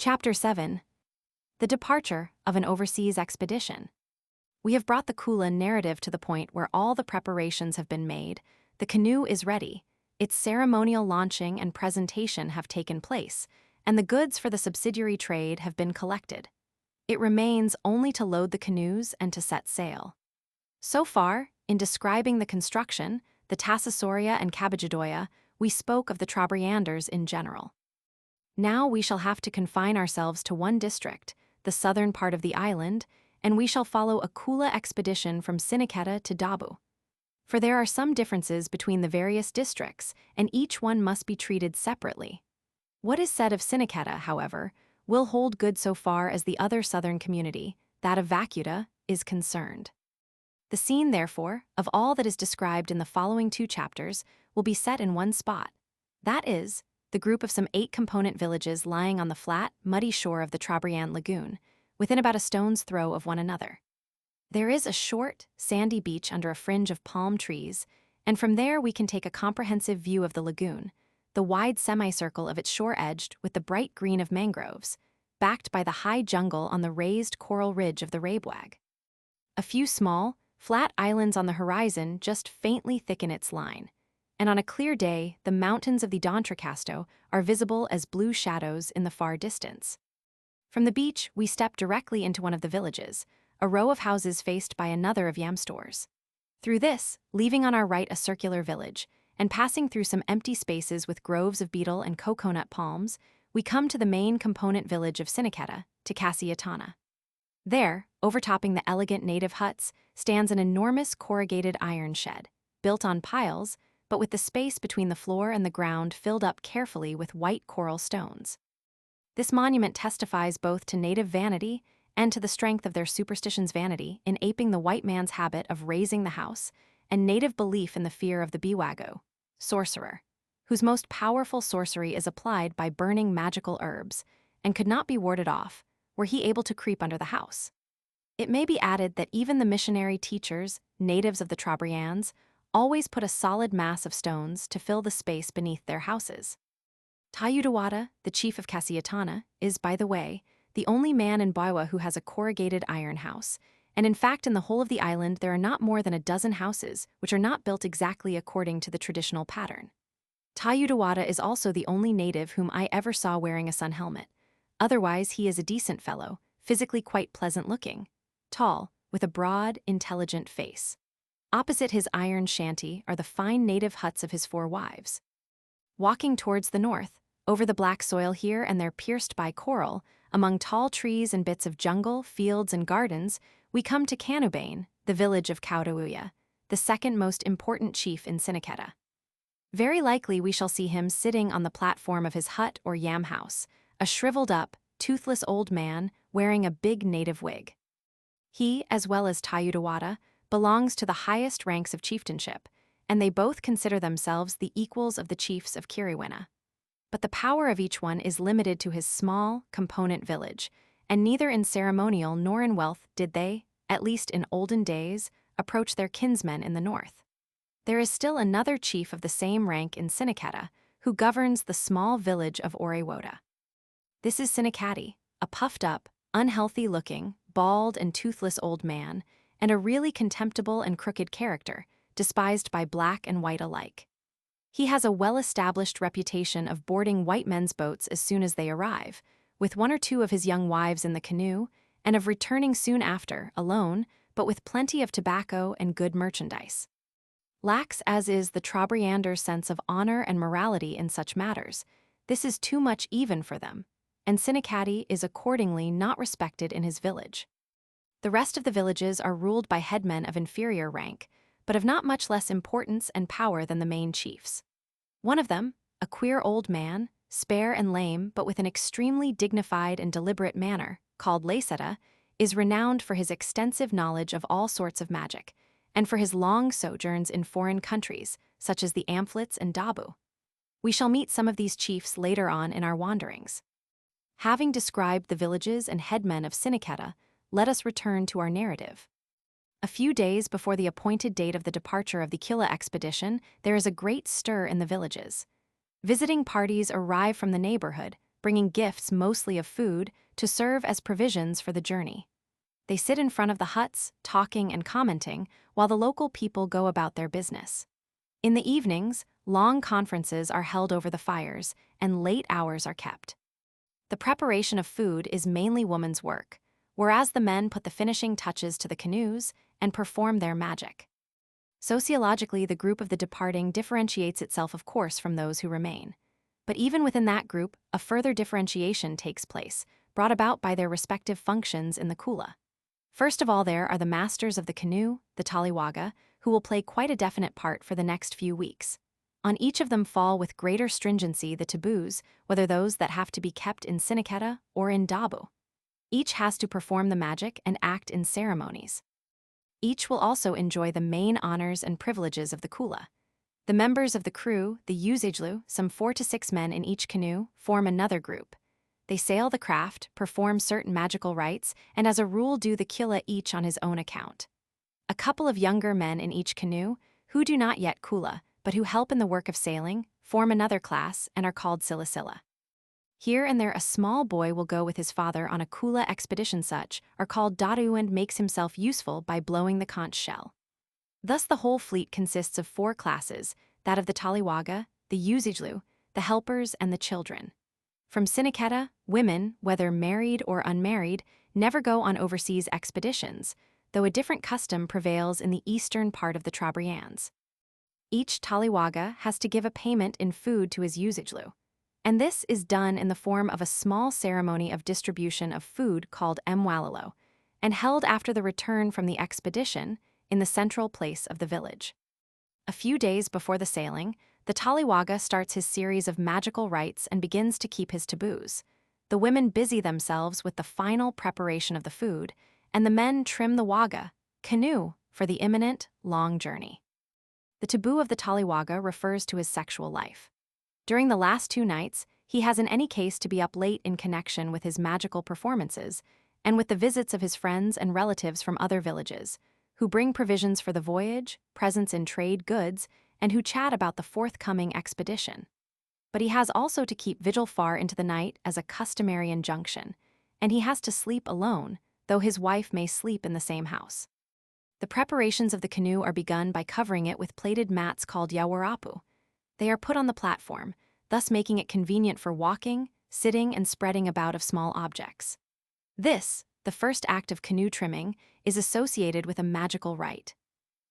Chapter 7. The Departure of an Overseas Expedition. We have brought the Kula narrative to the point where all the preparations have been made, the canoe is ready, its ceremonial launching and presentation have taken place, and the goods for the subsidiary trade have been collected. It remains only to load the canoes and to set sail. So far, in describing the construction, the Tassasauria and Cabajadoya, we spoke of the Trobrianders in general. Now we shall have to confine ourselves to one district, the southern part of the island, and we shall follow a Kula expedition from Siniketa to Dabu. For there are some differences between the various districts, and each one must be treated separately. What is said of Siniketa, however, will hold good so far as the other southern community, that of Vacuta, is concerned. The scene, therefore, of all that is described in the following 2 chapters will be set in one spot. That is, the group of some 8 component villages lying on the flat, muddy shore of the Trobriand lagoon, within about a stone's throw of one another. There is a short, sandy beach under a fringe of palm trees, and from there we can take a comprehensive view of the lagoon, the wide semicircle of its shore edged with the bright green of mangroves, backed by the high jungle on the raised coral ridge of the Rabewag. A few small, flat islands on the horizon just faintly thicken its line, and on a clear day, the mountains of the D'Entrecasteaux are visible as blue shadows in the far distance. From the beach, we step directly into one of the villages, a row of houses faced by another of yam stores. Through this, leaving on our right a circular village, and passing through some empty spaces with groves of betel and coconut palms, we come to the main component village of Siniketa, to Casiatana. There, overtopping the elegant native huts, stands an enormous corrugated iron shed, built on piles, but with the space between the floor and the ground filled up carefully with white coral stones. This monument testifies both to native vanity and to the strength of their superstition's vanity in aping the white man's habit of raising the house, and native belief in the fear of the biwago, sorcerer, whose most powerful sorcery is applied by burning magical herbs, and could not be warded off, were he able to creep under the house. It may be added that even the missionary teachers, natives of the Trobriands, always put a solid mass of stones to fill the space beneath their houses. Tayudawada, the chief of Casiatana, is, by the way, the only man in Baiwa who has a corrugated iron house, and in fact in the whole of the island there are not more than a dozen houses which are not built exactly according to the traditional pattern. Tayudawada is also the only native whom I ever saw wearing a sun helmet. Otherwise he is a decent fellow, physically quite pleasant-looking, tall, with a broad, intelligent face. Opposite his iron shanty are the fine native huts of his 4 wives. Walking towards the north, over the black soil here and there pierced by coral, among tall trees and bits of jungle, fields, and gardens, we come to Canubane, the village of Kaudawuya, the second most important chief in Siniketa. Very likely we shall see him sitting on the platform of his hut or yam house, a shriveled-up, toothless old man wearing a big native wig. He, as well as Tayudawada, belongs to the highest ranks of chieftainship, and they both consider themselves the equals of the chiefs of Kiriwena. But the power of each one is limited to his small, component village, and neither in ceremonial nor in wealth did they, at least in olden days, approach their kinsmen in the north. There is still another chief of the same rank in Siniketa, who governs the small village of Orewoda. This is Sinikati, a puffed-up, unhealthy-looking, bald and toothless old man, and a really contemptible and crooked character, despised by black and white alike. He has a well-established reputation of boarding white men's boats as soon as they arrive, with 1 or 2 of his young wives in the canoe, and of returning soon after, alone, but with plenty of tobacco and good merchandise. Lax as is the Trobrianders' sense of honor and morality in such matters, this is too much even for them, and Sinikati is accordingly not respected in his village. The rest of the villages are ruled by headmen of inferior rank, but of not much less importance and power than the main chiefs. One of them, a queer old man, spare and lame but with an extremely dignified and deliberate manner, called Layseta, is renowned for his extensive knowledge of all sorts of magic, and for his long sojourns in foreign countries, such as the Amphlids and Dabu. We shall meet some of these chiefs later on in our wanderings. Having described the villages and headmen of Siniketa, let us return to our narrative. A few days before the appointed date of the departure of the Kula expedition, there is a great stir in the villages. Visiting parties arrive from the neighborhood, bringing gifts mostly of food to serve as provisions for the journey. They sit in front of the huts, talking and commenting, while the local people go about their business. In the evenings, long conferences are held over the fires, and late hours are kept. The preparation of food is mainly women's work, whereas the men put the finishing touches to the canoes and perform their magic. Sociologically, the group of the departing differentiates itself, of course, from those who remain. But even within that group, a further differentiation takes place, brought about by their respective functions in the Kula. First of all, there are the masters of the canoe, the Taliwaga, who will play quite a definite part for the next few weeks. On each of them fall with greater stringency the taboos, whether those that have to be kept in Siniketa or in Dabu. Each has to perform the magic and act in ceremonies. Each will also enjoy the main honors and privileges of the Kula. The members of the crew, the Usijlu, some 4 to 6 men in each canoe, form another group. They sail the craft, perform certain magical rites, and as a rule do the Kula each on his own account. A couple of younger men in each canoe, who do not yet Kula, but who help in the work of sailing, form another class and are called Silasila. Here and there a small boy will go with his father on a Kula expedition, such are called Daru, and makes himself useful by blowing the conch shell. Thus the whole fleet consists of 4 classes, that of the Taliwaga, the Usijlu, the helpers, and the children. From Siniketa, women, whether married or unmarried, never go on overseas expeditions, though a different custom prevails in the eastern part of the Trobriands. Each Taliwaga has to give a payment in food to his Usijlu, and this is done in the form of a small ceremony of distribution of food called Mwalalo, and held after the return from the expedition in the central place of the village. A few days before the sailing, the Taliwaga starts his series of magical rites and begins to keep his taboos. The women busy themselves with the final preparation of the food, and the men trim the waga, canoe, for the imminent, long journey. The taboo of the Taliwaga refers to his sexual life. During the last 2 nights, he has in any case to be up late in connection with his magical performances and with the visits of his friends and relatives from other villages, who bring provisions for the voyage, presents in trade goods, and who chat about the forthcoming expedition. But he has also to keep vigil far into the night as a customary injunction, and he has to sleep alone, though his wife may sleep in the same house. The preparations of the canoe are begun by covering it with plaited mats called yawarapu. They are put on the platform, thus making it convenient for walking, sitting, and spreading about of small objects. This, the first act of canoe trimming, is associated with a magical rite.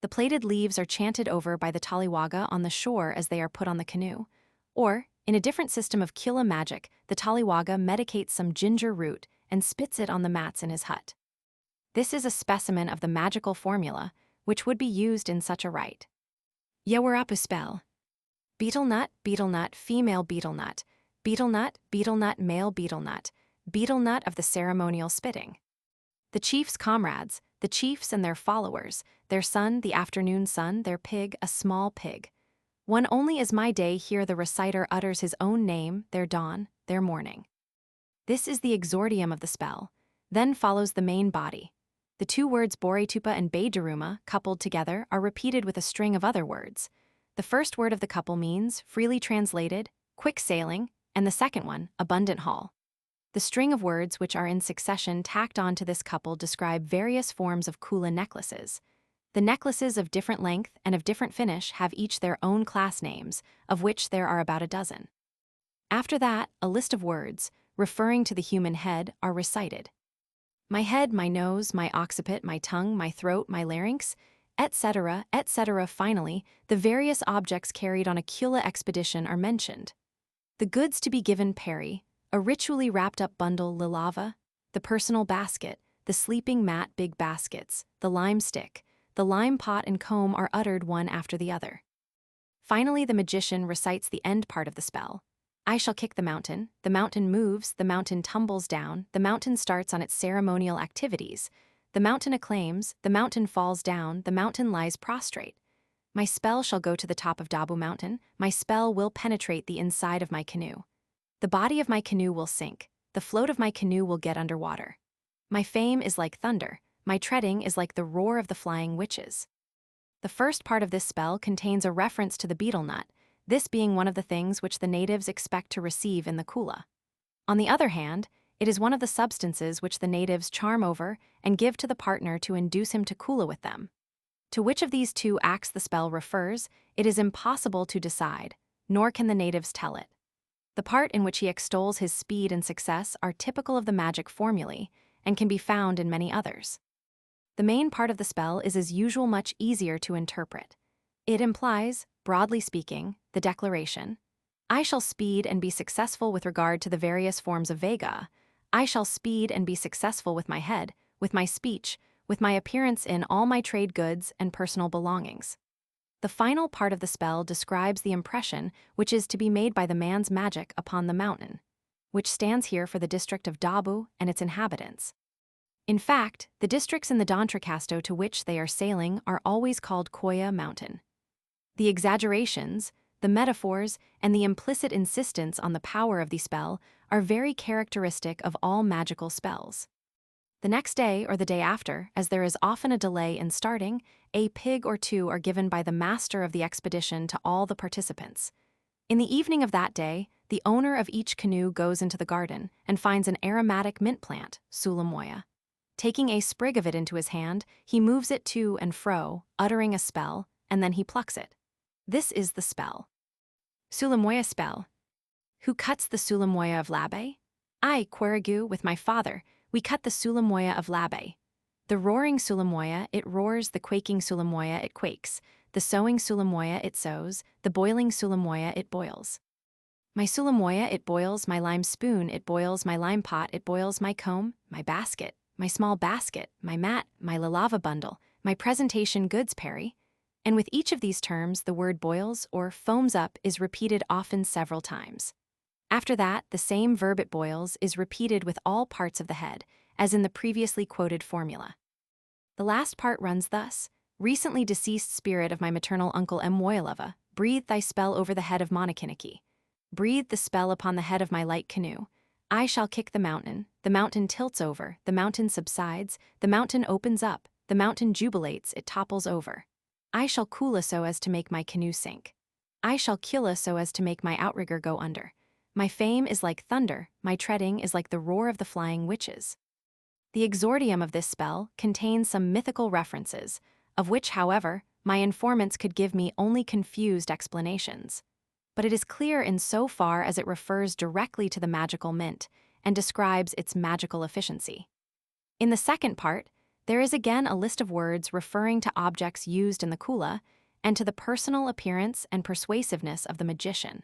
The plaited leaves are chanted over by the Taliwaga on the shore as they are put on the canoe, or, in a different system of Kula magic, the Taliwaga medicates some ginger root and spits it on the mats in his hut. This is a specimen of the magical formula which would be used in such a rite. Yawarapu spell. Betel nut, female betel nut, male betel nut of the ceremonial spitting. The chief's comrades, the chiefs and their followers, their sun, the afternoon sun, their pig, a small pig. One only is my day, here the reciter utters his own name, their dawn, their morning. This is the exordium of the spell. Then follows the main body. The 2 words Boretupa and Beidaruma, coupled together, are repeated with a string of other words. The first word of the couple means, freely translated, quick sailing, and the second one, abundant haul. The string of words which are in succession tacked on to this couple describe various forms of Kula necklaces. The necklaces of different length and of different finish have each their own class names, of which there are about a dozen. After that, a list of words, referring to the human head, are recited. My head, my nose, my occiput, my tongue, my throat, my larynx, etc., etc. Finally, the various objects carried on a Kula expedition are mentioned. The goods to be given Peri, a ritually wrapped up bundle lilava, the personal basket, the sleeping mat big baskets, the lime stick, the lime pot and comb are uttered one after the other. Finally, the magician recites the end part of the spell. I shall kick the mountain moves, the mountain tumbles down, the mountain starts on its ceremonial activities, the mountain acclaims, the mountain falls down, the mountain lies prostrate. My spell shall go to the top of Dabu Mountain, my spell will penetrate the inside of my canoe. The body of my canoe will sink, the float of my canoe will get under water. My fame is like thunder, my treading is like the roar of the flying witches. The first part of this spell contains a reference to the betel nut, this being one of the things which the natives expect to receive in the Kula. On the other hand, it is one of the substances which the natives charm over and give to the partner to induce him to Kula with them. To which of these two acts the spell refers, it is impossible to decide, nor can the natives tell it. The part in which he extols his speed and success are typical of the magic formulae and can be found in many others. The main part of the spell is as usual much easier to interpret. It implies, broadly speaking, the declaration, I shall speed and be successful with regard to the various forms of Vega. I shall speed and be successful with my head, with my speech, with my appearance in all my trade goods and personal belongings. The final part of the spell describes the impression which is to be made by the man's magic upon the mountain, which stands here for the district of Dabu and its inhabitants. In fact, the districts in the D'Entrecasteaux to which they are sailing are always called Koya Mountain. The exaggerations, the metaphors, and the implicit insistence on the power of the spell are very characteristic of all magical spells. The next day or the day after, as there is often a delay in starting, a pig or two are given by the master of the expedition to all the participants. In the evening of that day, the owner of each canoe goes into the garden and finds an aromatic mint plant, sulamoya. Taking a sprig of it into his hand, he moves it to and fro, uttering a spell, and then he plucks it. This is the spell. Sulamoya spell. Who cuts the sulamoya of Labe? I, Querigu, with my father, we cut the sulamoya of Labe. The roaring sulamoya, it roars, the quaking sulamoya, it quakes, the sowing sulamoya, it sows, the boiling sulamoya, it boils. My sulamoya, it boils, my lime spoon, it boils, my lime pot, it boils, my comb, my basket, my small basket, my mat, my lalava bundle, my presentation goods, Perry. And with each of these terms, the word boils or foams up is repeated often several times. After that, the same verb it boils is repeated with all parts of the head, as in the previously quoted formula. The last part runs thus: Recently deceased spirit of my maternal uncle Mwoilova, breathe thy spell over the head of Monokiniki. Breathe the spell upon the head of my light canoe. I shall kick the mountain tilts over, the mountain subsides, the mountain opens up, the mountain jubilates, it topples over. I shall Kula so as to make my canoe sink. I shall Kula so as to make my outrigger go under. My fame is like thunder, my treading is like the roar of the flying witches. The exordium of this spell contains some mythical references, of which, however, my informants could give me only confused explanations. But it is clear in so far as it refers directly to the magical mint and describes its magical efficiency. In the second part, there is again a list of words referring to objects used in the Kula and to the personal appearance and persuasiveness of the magician.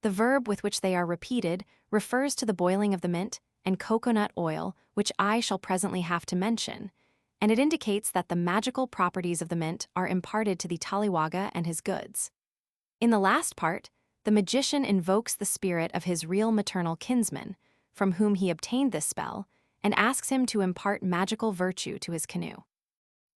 The verb with which they are repeated refers to the boiling of the mint and coconut oil, which I shall presently have to mention, and it indicates that the magical properties of the mint are imparted to the Taliwaga and his goods. In the last part, the magician invokes the spirit of his real maternal kinsman, from whom he obtained this spell, and asks him to impart magical virtue to his canoe.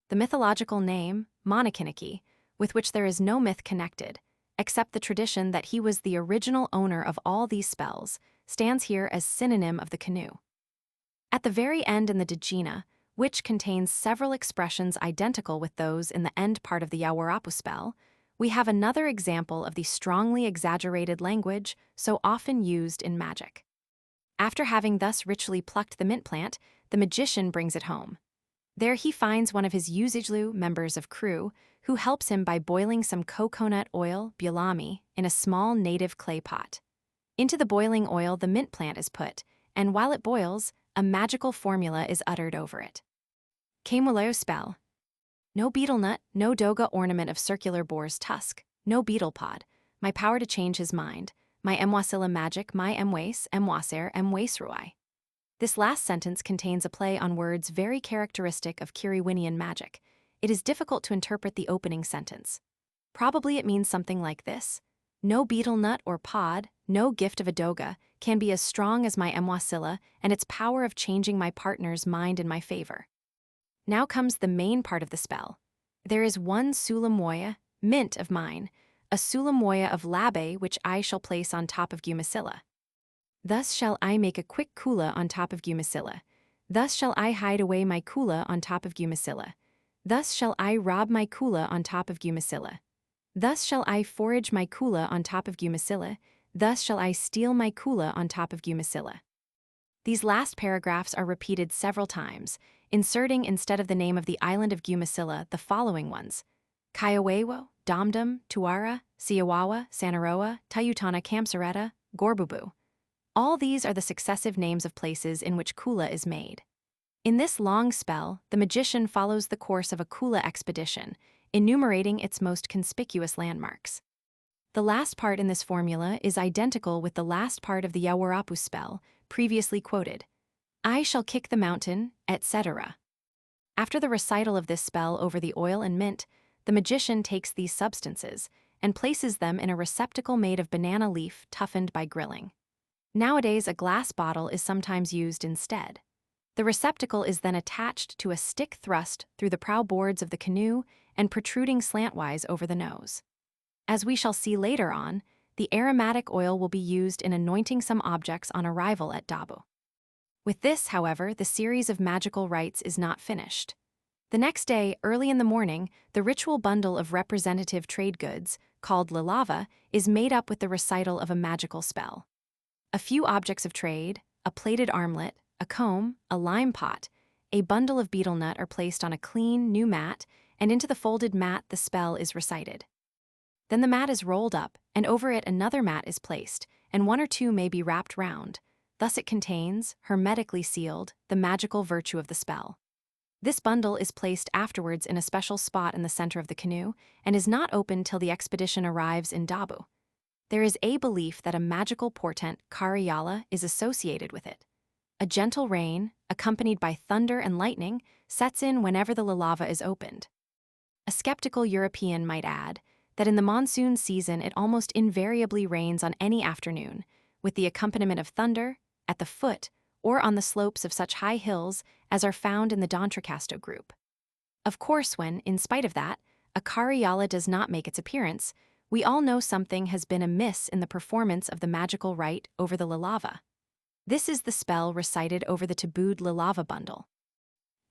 The mythological name, Monokiniki, with which there is no myth connected, except the tradition that he was the original owner of all these spells, stands here as synonym of the canoe. At the very end in the Djina, which contains several expressions identical with those in the end part of the Yawarapu spell, we have another example of the strongly exaggerated language so often used in magic. After having thus richly plucked the mint plant, the magician brings it home. There he finds one of his Usijlu members of crew, who helps him by boiling some coconut oil, bulami, in a small native clay pot. Into the boiling oil the mint plant is put, and while it boils, a magical formula is uttered over it. Kamuleo spell. No beetle nut, no doga ornament of circular boar's tusk, no beetle pod, my power to change his mind, my Mwasila magic, my Mwaser, Mwasruai. This last sentence contains a play on words very characteristic of Kiriwinian magic. It is difficult to interpret the opening sentence. Probably it means something like this: no beetle nut or pod, no gift of a doga, can be as strong as my Mwasila and its power of changing my partner's mind in my favor. Now comes the main part of the spell. There is one sulamoya, mint of mine, a sulamoya of Labe which I shall place on top of Gumasilla. Thus shall I make a quick Kula on top of Gumasilla. Thus shall I hide away my Kula on top of Gumasilla. Thus shall I rob my Kula on top of Gumasilla. Thus shall I forage my Kula on top of Gumasilla. thus shall I steal my Kula on top of Gumasilla. These last paragraphs are repeated several times, inserting instead of the name of the island of Gumasilla the following ones: Kaiawewo, Domdom, Tuara, Siawawa, Sanaroa, Tayutana Kamsareta, Gorbubu. All these are the successive names of places in which Kula is made. In this long spell, the magician follows the course of a Kula expedition, enumerating its most conspicuous landmarks. The last part in this formula is identical with the last part of the Yawarapu spell, previously quoted. I shall kick the mountain, etc. After the recital of this spell over the oil and mint, the magician takes these substances and places them in a receptacle made of banana leaf toughened by grilling. Nowadays, a glass bottle is sometimes used instead. The receptacle is then attached to a stick thrust through the prow boards of the canoe and protruding slantwise over the nose. As we shall see later on, the aromatic oil will be used in anointing some objects on arrival at Dabu. With this, however, the series of magical rites is not finished. The next day, early in the morning, the ritual bundle of representative trade goods, called lilava, is made up with the recital of a magical spell. A few objects of trade, a plated armlet, a comb, a lime pot, a bundle of betel nut are placed on a clean, new mat, and into the folded mat the spell is recited. Then the mat is rolled up, and over it another mat is placed, and one or two may be wrapped round. Thus it contains, hermetically sealed, the magical virtue of the spell. This bundle is placed afterwards in a special spot in the center of the canoe, and is not opened till the expedition arrives in Dabu. There is a belief that a magical portent, Kariyala, is associated with it. A gentle rain, accompanied by thunder and lightning, sets in whenever the lilava is opened. A skeptical European might add that in the monsoon season it almost invariably rains on any afternoon, with the accompaniment of thunder, at the foot, or on the slopes of such high hills as are found in the D'Entrecasteaux group. Of course, when, in spite of that, a Kariyala does not make its appearance, we all know something has been amiss in the performance of the magical rite over the lilava. This is the spell recited over the tabooed lilava bundle.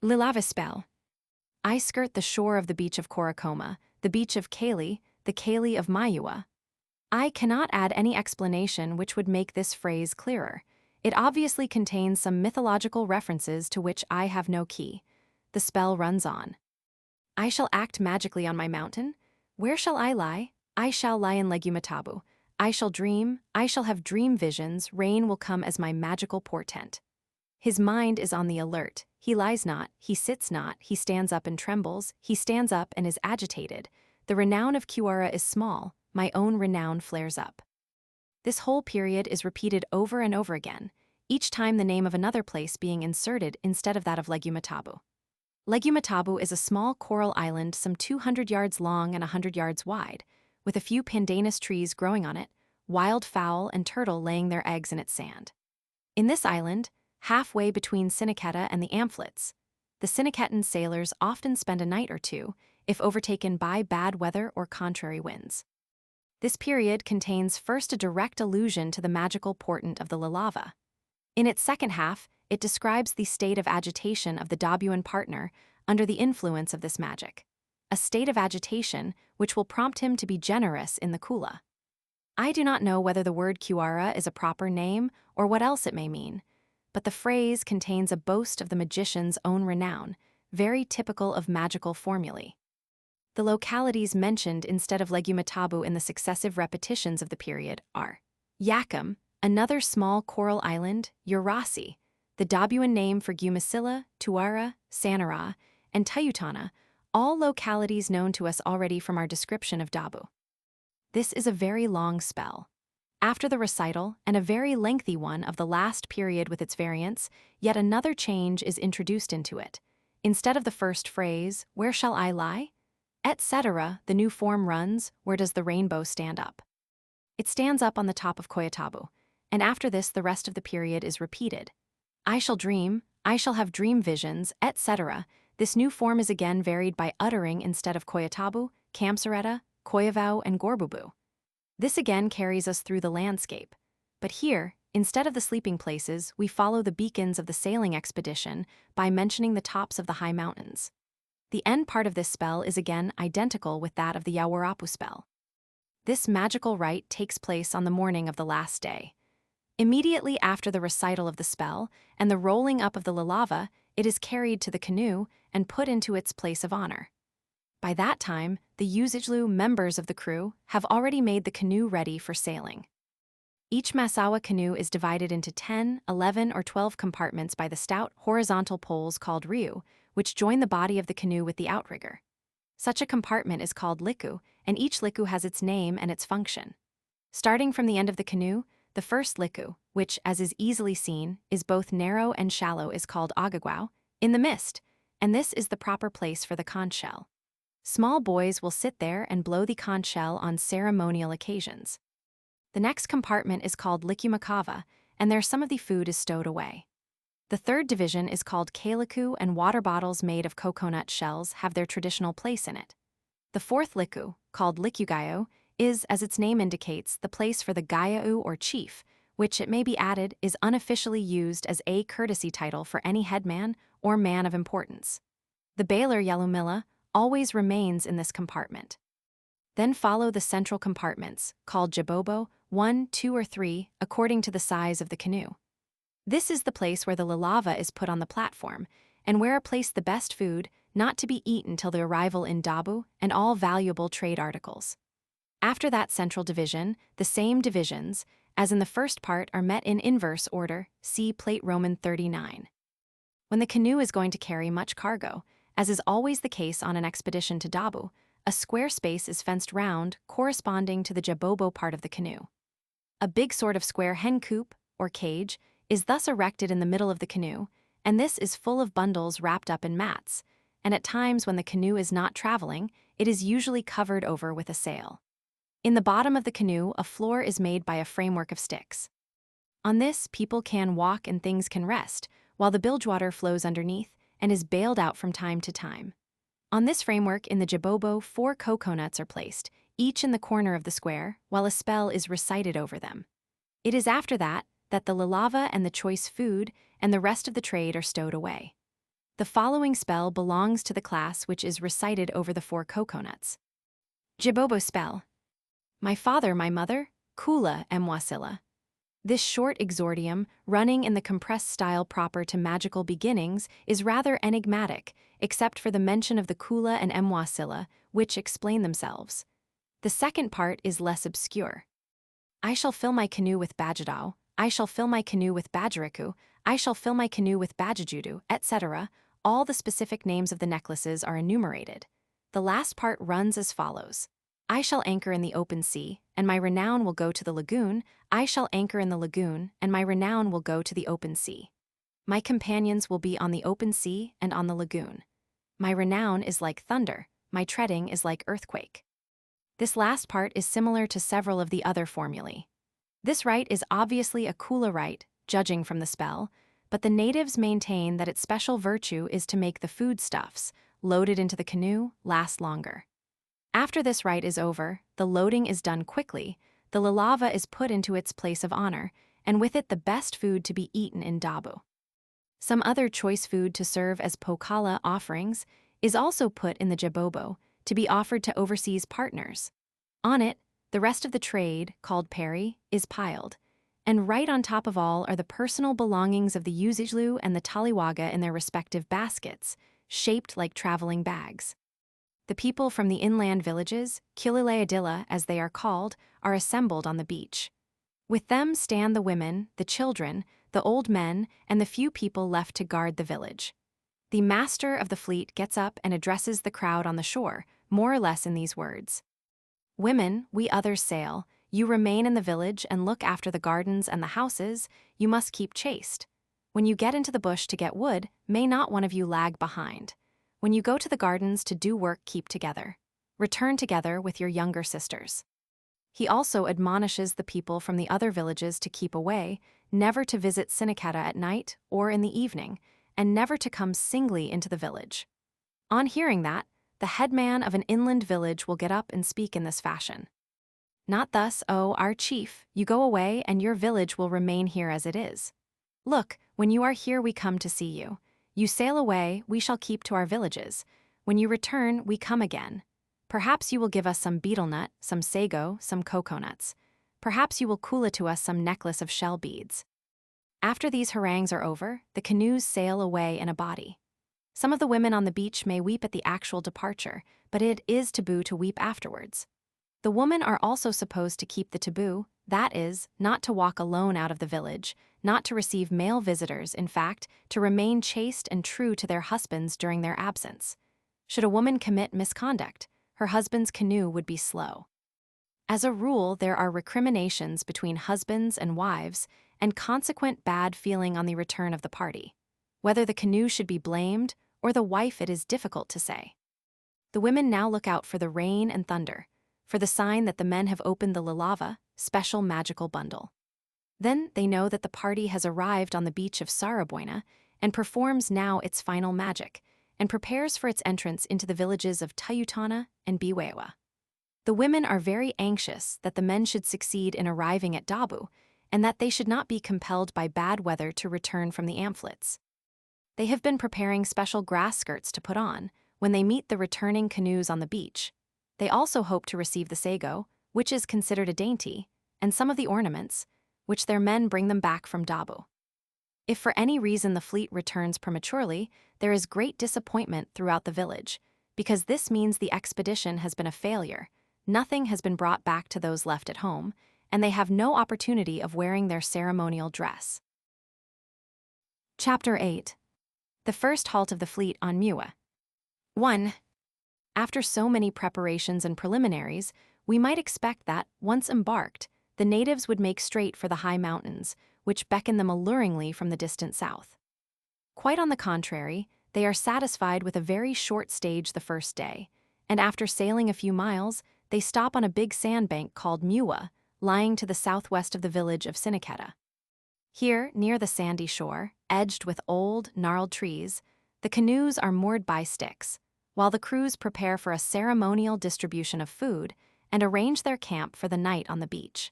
Lilava spell. I skirt the shore of the beach of Korokoma, the beach of Kali, the Kali of Mayua. I cannot add any explanation which would make this phrase clearer. It obviously contains some mythological references to which I have no key. The spell runs on. I shall act magically on my mountain. Where shall I lie? I shall lie in Legumatabu. I shall dream, I shall have dream visions, rain will come as my magical portent. His mind is on the alert, he lies not, he sits not, he stands up and trembles, he stands up and is agitated. The renown of Kuara is small, my own renown flares up. This whole period is repeated over and over again, each time the name of another place being inserted instead of that of Legumatabu. Legumatabu is a small coral island some 200 yards long and 100 yards wide, with a few pandanus trees growing on it, wild fowl and turtle laying their eggs in its sand. In this island, halfway between Sinaketa and the Amphlets, the Sinaketan sailors often spend a night or two, if overtaken by bad weather or contrary winds. This period contains first a direct allusion to the magical portent of the lilava. In its second half, it describes the state of agitation of the Dabuan partner under the influence of this magic, a state of agitation which will prompt him to be generous in the Kula. I do not know whether the word Kuara is a proper name or what else it may mean, but the phrase contains a boast of the magician's own renown, very typical of magical formulae. The localities mentioned instead of Legumatabu in the successive repetitions of the period are Yakum, another small coral island, Urasi, the Dabuan name for Gumasilla, Tuara, Sanara, and Tayutana, all localities known to us already from our description of Dabu. This is a very long spell. After the recital, and a very lengthy one of the last period with its variants, yet another change is introduced into it. Instead of the first phrase, where shall I lie? Etc., the new form runs, where does the rainbow stand up? It stands up on the top of Koyatabu, and after this the rest of the period is repeated. I shall dream, I shall have dream visions, etc. This new form is again varied by uttering instead of Koyatabu, Kamsareta, Koyavau, and Gorbubu. This again carries us through the landscape. But here, instead of the sleeping places, we follow the beacons of the sailing expedition by mentioning the tops of the high mountains. The end part of this spell is again identical with that of the Yawarapu spell. This magical rite takes place on the morning of the last day. Immediately after the recital of the spell and the rolling up of the lalava, it is carried to the canoe and put into its place of honor. By that time, the Usijlu members of the crew have already made the canoe ready for sailing. Each Masawa canoe is divided into 10, 11, or 12 compartments by the stout horizontal poles called ryu, which join the body of the canoe with the outrigger. Such a compartment is called liku, and each liku has its name and its function. Starting from the end of the canoe, the first liku, which, as is easily seen, is both narrow and shallow, is called agagwao, in the mist, and this is the proper place for the conch shell. Small boys will sit there and blow the conch shell on ceremonial occasions. The next compartment is called likumakawa, and there some of the food is stowed away. The third division is called kaliku, and water bottles made of coconut shells have their traditional place in it. The fourth liku, called likugayo, is, as its name indicates, the place for the gayau or chief, which, it may be added, is unofficially used as a courtesy title for any headman or man of importance. The baler yalumilla always remains in this compartment. Then follow the central compartments, called jabobo, 1, 2, or 3, according to the size of the canoe. This is the place where the lalava is put on the platform, and where are placed the best food, not to be eaten till the arrival in Dabu, and all valuable trade articles. After that central division, the same divisions, as in the first part, are met in inverse order, see Plate Roman 39. When the canoe is going to carry much cargo, as is always the case on an expedition to Dabu, a square space is fenced round, corresponding to the jabobo part of the canoe. A big sort of square hen coop, or cage, is thus erected in the middle of the canoe, and this is full of bundles wrapped up in mats, and at times when the canoe is not traveling, it is usually covered over with a sail. In the bottom of the canoe, a floor is made by a framework of sticks. On this, people can walk and things can rest, while the bilgewater flows underneath and is bailed out from time to time. On this framework in the jabobo, 4 coconuts are placed, each in the corner of the square, while a spell is recited over them. It is after that the lalava and the choice food and the rest of the trade are stowed away. The following spell belongs to the class which is recited over the 4 coconuts. Jabobo spell. My father, my mother, Kula Mwasila. This short exordium, running in the compressed style proper to magical beginnings, is rather enigmatic, except for the mention of the Kula and Mwasila, which explain themselves. The second part is less obscure. I shall fill my canoe with bajadao, I shall fill my canoe with bajariku, I shall fill my canoe with bajajudu, etc. All the specific names of the necklaces are enumerated. The last part runs as follows. I shall anchor in the open sea, and my renown will go to the lagoon. I shall anchor in the lagoon, and my renown will go to the open sea. My companions will be on the open sea and on the lagoon. My renown is like thunder, my treading is like earthquake. This last part is similar to several of the other formulae. This rite is obviously a Kula rite, judging from the spell, but the natives maintain that its special virtue is to make the foodstuffs, loaded into the canoe, last longer. After this rite is over, the loading is done quickly, the lalava is put into its place of honor, and with it the best food to be eaten in Dabu. Some other choice food to serve as pokala offerings is also put in the jabobo, to be offered to overseas partners. On it, the rest of the trade, called peri, is piled, and right on top of all are the personal belongings of the Usijlu and the Taliwaga in their respective baskets, shaped like traveling bags. The people from the inland villages, Kilileadilla as they are called, are assembled on the beach. With them stand the women, the children, the old men, and the few people left to guard the village. The master of the fleet gets up and addresses the crowd on the shore, more or less in these words. Women, we others sail, you remain in the village and look after the gardens and the houses, you must keep chaste. When you get into the bush to get wood, may not one of you lag behind. When you go to the gardens to do work, keep together. Return together with your younger sisters. He also admonishes the people from the other villages to keep away, never to visit Sinikata at night or in the evening, and never to come singly into the village. On hearing that, the headman of an inland village will get up and speak in this fashion. Not thus, O our chief, you go away and your village will remain here as it is. Look, when you are here we come to see you. You sail away, we shall keep to our villages. When you return, we come again. Perhaps you will give us some betel nut, some sago, some coconuts. Perhaps you will Kula to us some necklace of shell beads. After these harangues are over, the canoes sail away in a body. Some of the women on the beach may weep at the actual departure, but it is taboo to weep afterwards. The women are also supposed to keep the taboo, that is, not to walk alone out of the village, not to receive male visitors, in fact, to remain chaste and true to their husbands during their absence. Should a woman commit misconduct, her husband's canoe would be slow. As a rule, there are recriminations between husbands and wives, and consequent bad feeling on the return of the party. Whether the canoe should be blamed or the wife, it is difficult to say. The women now look out for the rain and thunder, for the sign that the men have opened the lalava, special magical bundle. Then they know that the party has arrived on the beach of Saraboina and performs now its final magic, and prepares for its entrance into the villages of Tayutana and Biwewa. The women are very anxious that the men should succeed in arriving at Dabu, and that they should not be compelled by bad weather to return from the amphlets. They have been preparing special grass skirts to put on when they meet the returning canoes on the beach. They also hope to receive the sago, which is considered a dainty, and some of the ornaments, which their men bring them back from Dabu. If for any reason the fleet returns prematurely, there is great disappointment throughout the village, because this means the expedition has been a failure. Nothing has been brought back to those left at home, and they have no opportunity of wearing their ceremonial dress. Chapter 8. The first halt of the fleet on Muwa. 1. After so many preparations and preliminaries, we might expect that, once embarked, the natives would make straight for the high mountains, which beckon them alluringly from the distant south. Quite on the contrary, they are satisfied with a very short stage the first day, and after sailing a few miles, they stop on a big sandbank called Muwa, lying to the southwest of the village of Siniketa. Here, near the sandy shore, edged with old, gnarled trees, the canoes are moored by sticks, while the crews prepare for a ceremonial distribution of food and arrange their camp for the night on the beach.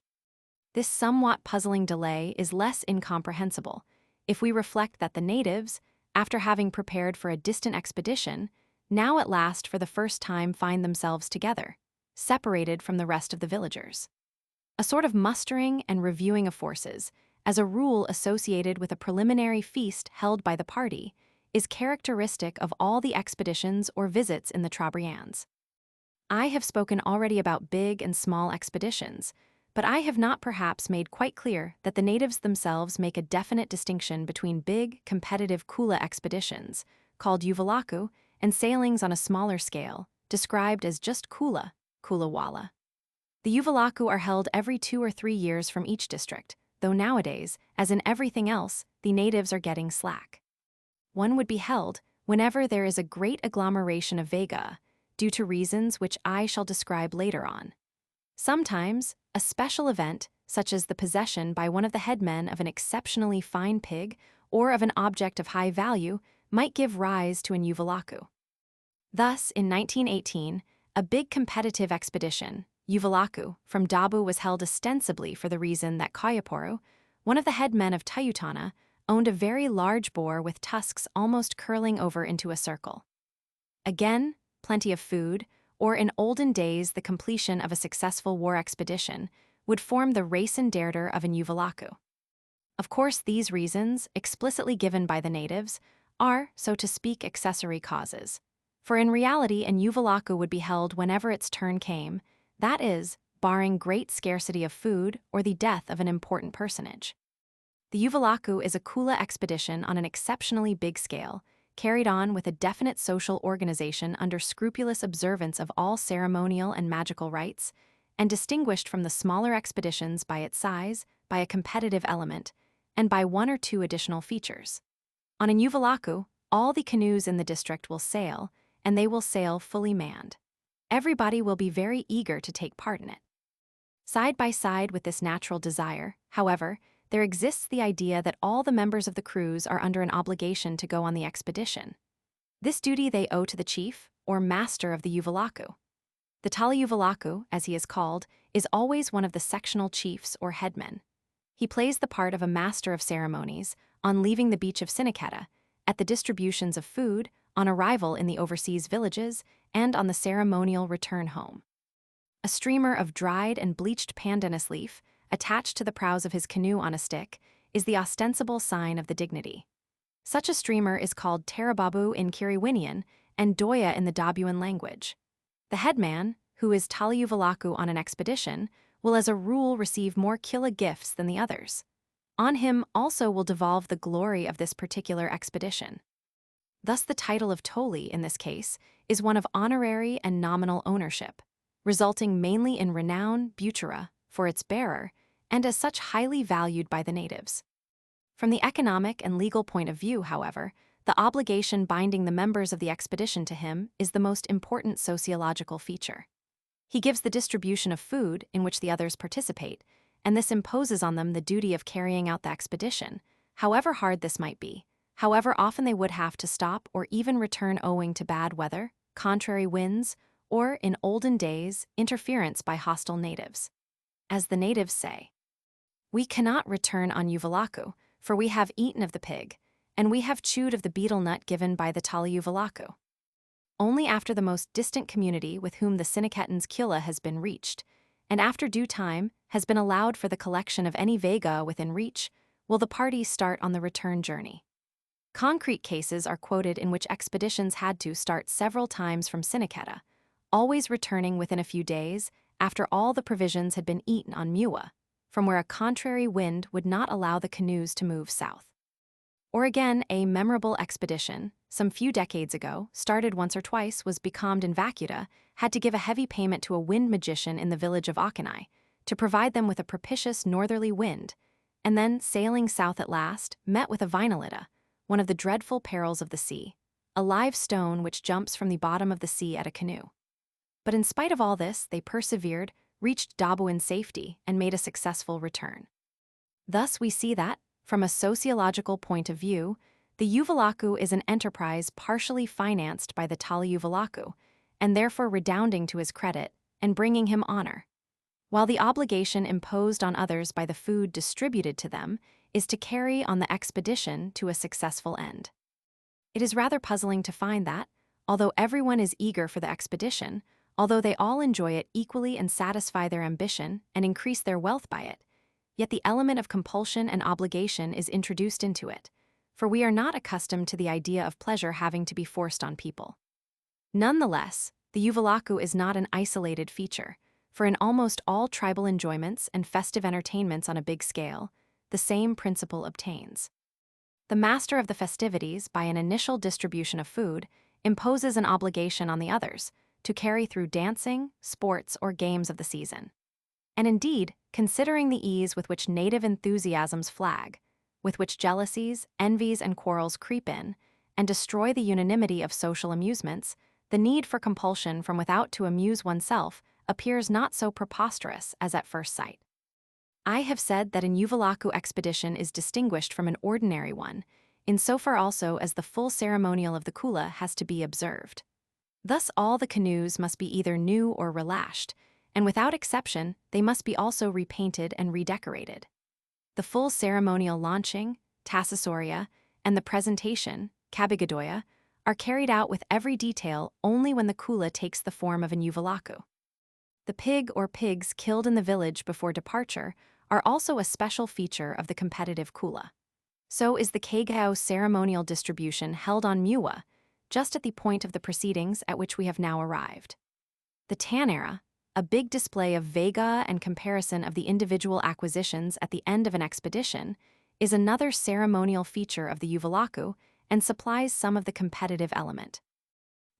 This somewhat puzzling delay is less incomprehensible if we reflect that the natives, after having prepared for a distant expedition, now at last for the first time find themselves together, separated from the rest of the villagers. A sort of mustering and reviewing of forces, as a rule associated with a preliminary feast held by the party, is characteristic of all the expeditions or visits in the Trobriands. I have spoken already about big and small expeditions, but I have not perhaps made quite clear that the natives themselves make a definite distinction between big, competitive Kula expeditions, called Uvalaku, and sailings on a smaller scale, described as just Kula, Kulawala. The Uvalaku are held every 2 or 3 years from each district, though nowadays, as in everything else, the natives are getting slack. One would be held whenever there is a great agglomeration of Vega, due to reasons which I shall describe later on. Sometimes, a special event, such as the possession by one of the headmen of an exceptionally fine pig or of an object of high value, might give rise to an Uvalaku. Thus, in 1918, a big competitive expedition, Uvalaku, from Dabu was held ostensibly for the reason that Kayaporu, one of the headmen of Tayutana, owned a very large boar with tusks almost curling over into a circle. Again, plenty of food, or in olden days the completion of a successful war expedition, would form the raison-d'être of an Uvalaku. Of course, these reasons, explicitly given by the natives, are, so to speak, accessory causes. For in reality, an Uvalaku would be held whenever its turn came, that is, barring great scarcity of food or the death of an important personage. The Uvalaku is a Kula expedition on an exceptionally big scale, carried on with a definite social organization under scrupulous observance of all ceremonial and magical rites, and distinguished from the smaller expeditions by its size, by a competitive element, and by 1 or 2 additional features. On an Uvalaku, all the canoes in the district will sail, and they will sail fully manned. Everybody will be very eager to take part in it. Side by side with this natural desire, however, there exists the idea that all the members of the crews are under an obligation to go on the expedition. This duty they owe to the chief, or master of the Uvalaku. The Tali Uvalaku, as he is called, is always one of the sectional chiefs or headmen. He plays the part of a master of ceremonies, on leaving the beach of Siniketa, at the distributions of food, on arrival in the overseas villages, and on the ceremonial return home. A streamer of dried and bleached pandanus leaf, attached to the prows of his canoe on a stick, is the ostensible sign of the dignity. Such a streamer is called tarababu in Kiriwinian and doya in the Dabuan language. The headman, who is Taliuvalaku on an expedition, will as a rule receive more Kula gifts than the others. On him also will devolve the glory of this particular expedition. Thus the title of Toli, in this case, is one of honorary and nominal ownership, resulting mainly in renown, butura, for its bearer, and as such highly valued by the natives. From the economic and legal point of view, however, the obligation binding the members of the expedition to him is the most important sociological feature. He gives the distribution of food in which the others participate, and this imposes on them the duty of carrying out the expedition, however hard this might be, however often they would have to stop or even return owing to bad weather, contrary winds, or, in olden days, interference by hostile natives. As the natives say, "We cannot return on Uvalaku, for we have eaten of the pig, and we have chewed of the betel nut given by the Taliuvalaku." Only after the most distant community with whom the Siniketans' Kula has been reached, and after due time has been allowed for the collection of any vega within reach, will the party start on the return journey. Concrete cases are quoted in which expeditions had to start several times from Siniketa, always returning within a few days after all the provisions had been eaten on Mua, from where a contrary wind would not allow the canoes to move south. Or again, a memorable expedition, some few decades ago, started once or twice, was becalmed in Vacuta, had to give a heavy payment to a wind magician in the village of Akanai to provide them with a propitious northerly wind, and then, sailing south at last, met with a vinolita, one of the dreadful perils of the sea, a live stone which jumps from the bottom of the sea at a canoe. But in spite of all this, they persevered, reached Dabu in safety, and made a successful return. Thus we see that, from a sociological point of view, the Uvalaku is an enterprise partially financed by the Taliuvalaku, and therefore redounding to his credit and bringing him honor, while the obligation imposed on others by the food distributed to them is to carry on the expedition to a successful end. It is rather puzzling to find that, although everyone is eager for the expedition, although they all enjoy it equally and satisfy their ambition and increase their wealth by it, yet the element of compulsion and obligation is introduced into it, for we are not accustomed to the idea of pleasure having to be forced on people. Nonetheless, the Uvalaku is not an isolated feature, for in almost all tribal enjoyments and festive entertainments on a big scale, the same principle obtains. The master of the festivities, by an initial distribution of food, imposes an obligation on the others to carry through dancing, sports, or games of the season. And indeed, considering the ease with which native enthusiasms flag, with which jealousies, envies, and quarrels creep in, and destroy the unanimity of social amusements, the need for compulsion from without to amuse oneself appears not so preposterous as at first sight. I have said that an Uvalaku expedition is distinguished from an ordinary one, insofar also as the full ceremonial of the Kula has to be observed. Thus all the canoes must be either new or relashed, and without exception they must be also repainted and redecorated. The full ceremonial launching, tassassoria, and the presentation, kabigadoya, are carried out with every detail only when the Kula takes the form of an Uvalaku. The pig or pigs killed in the village before departure are also a special feature of the competitive Kula. So is the Kagao ceremonial distribution held on Mua, just at the point of the proceedings at which we have now arrived. The Tanera, a big display of vega and comparison of the individual acquisitions at the end of an expedition, is another ceremonial feature of the Uvalaku and supplies some of the competitive element.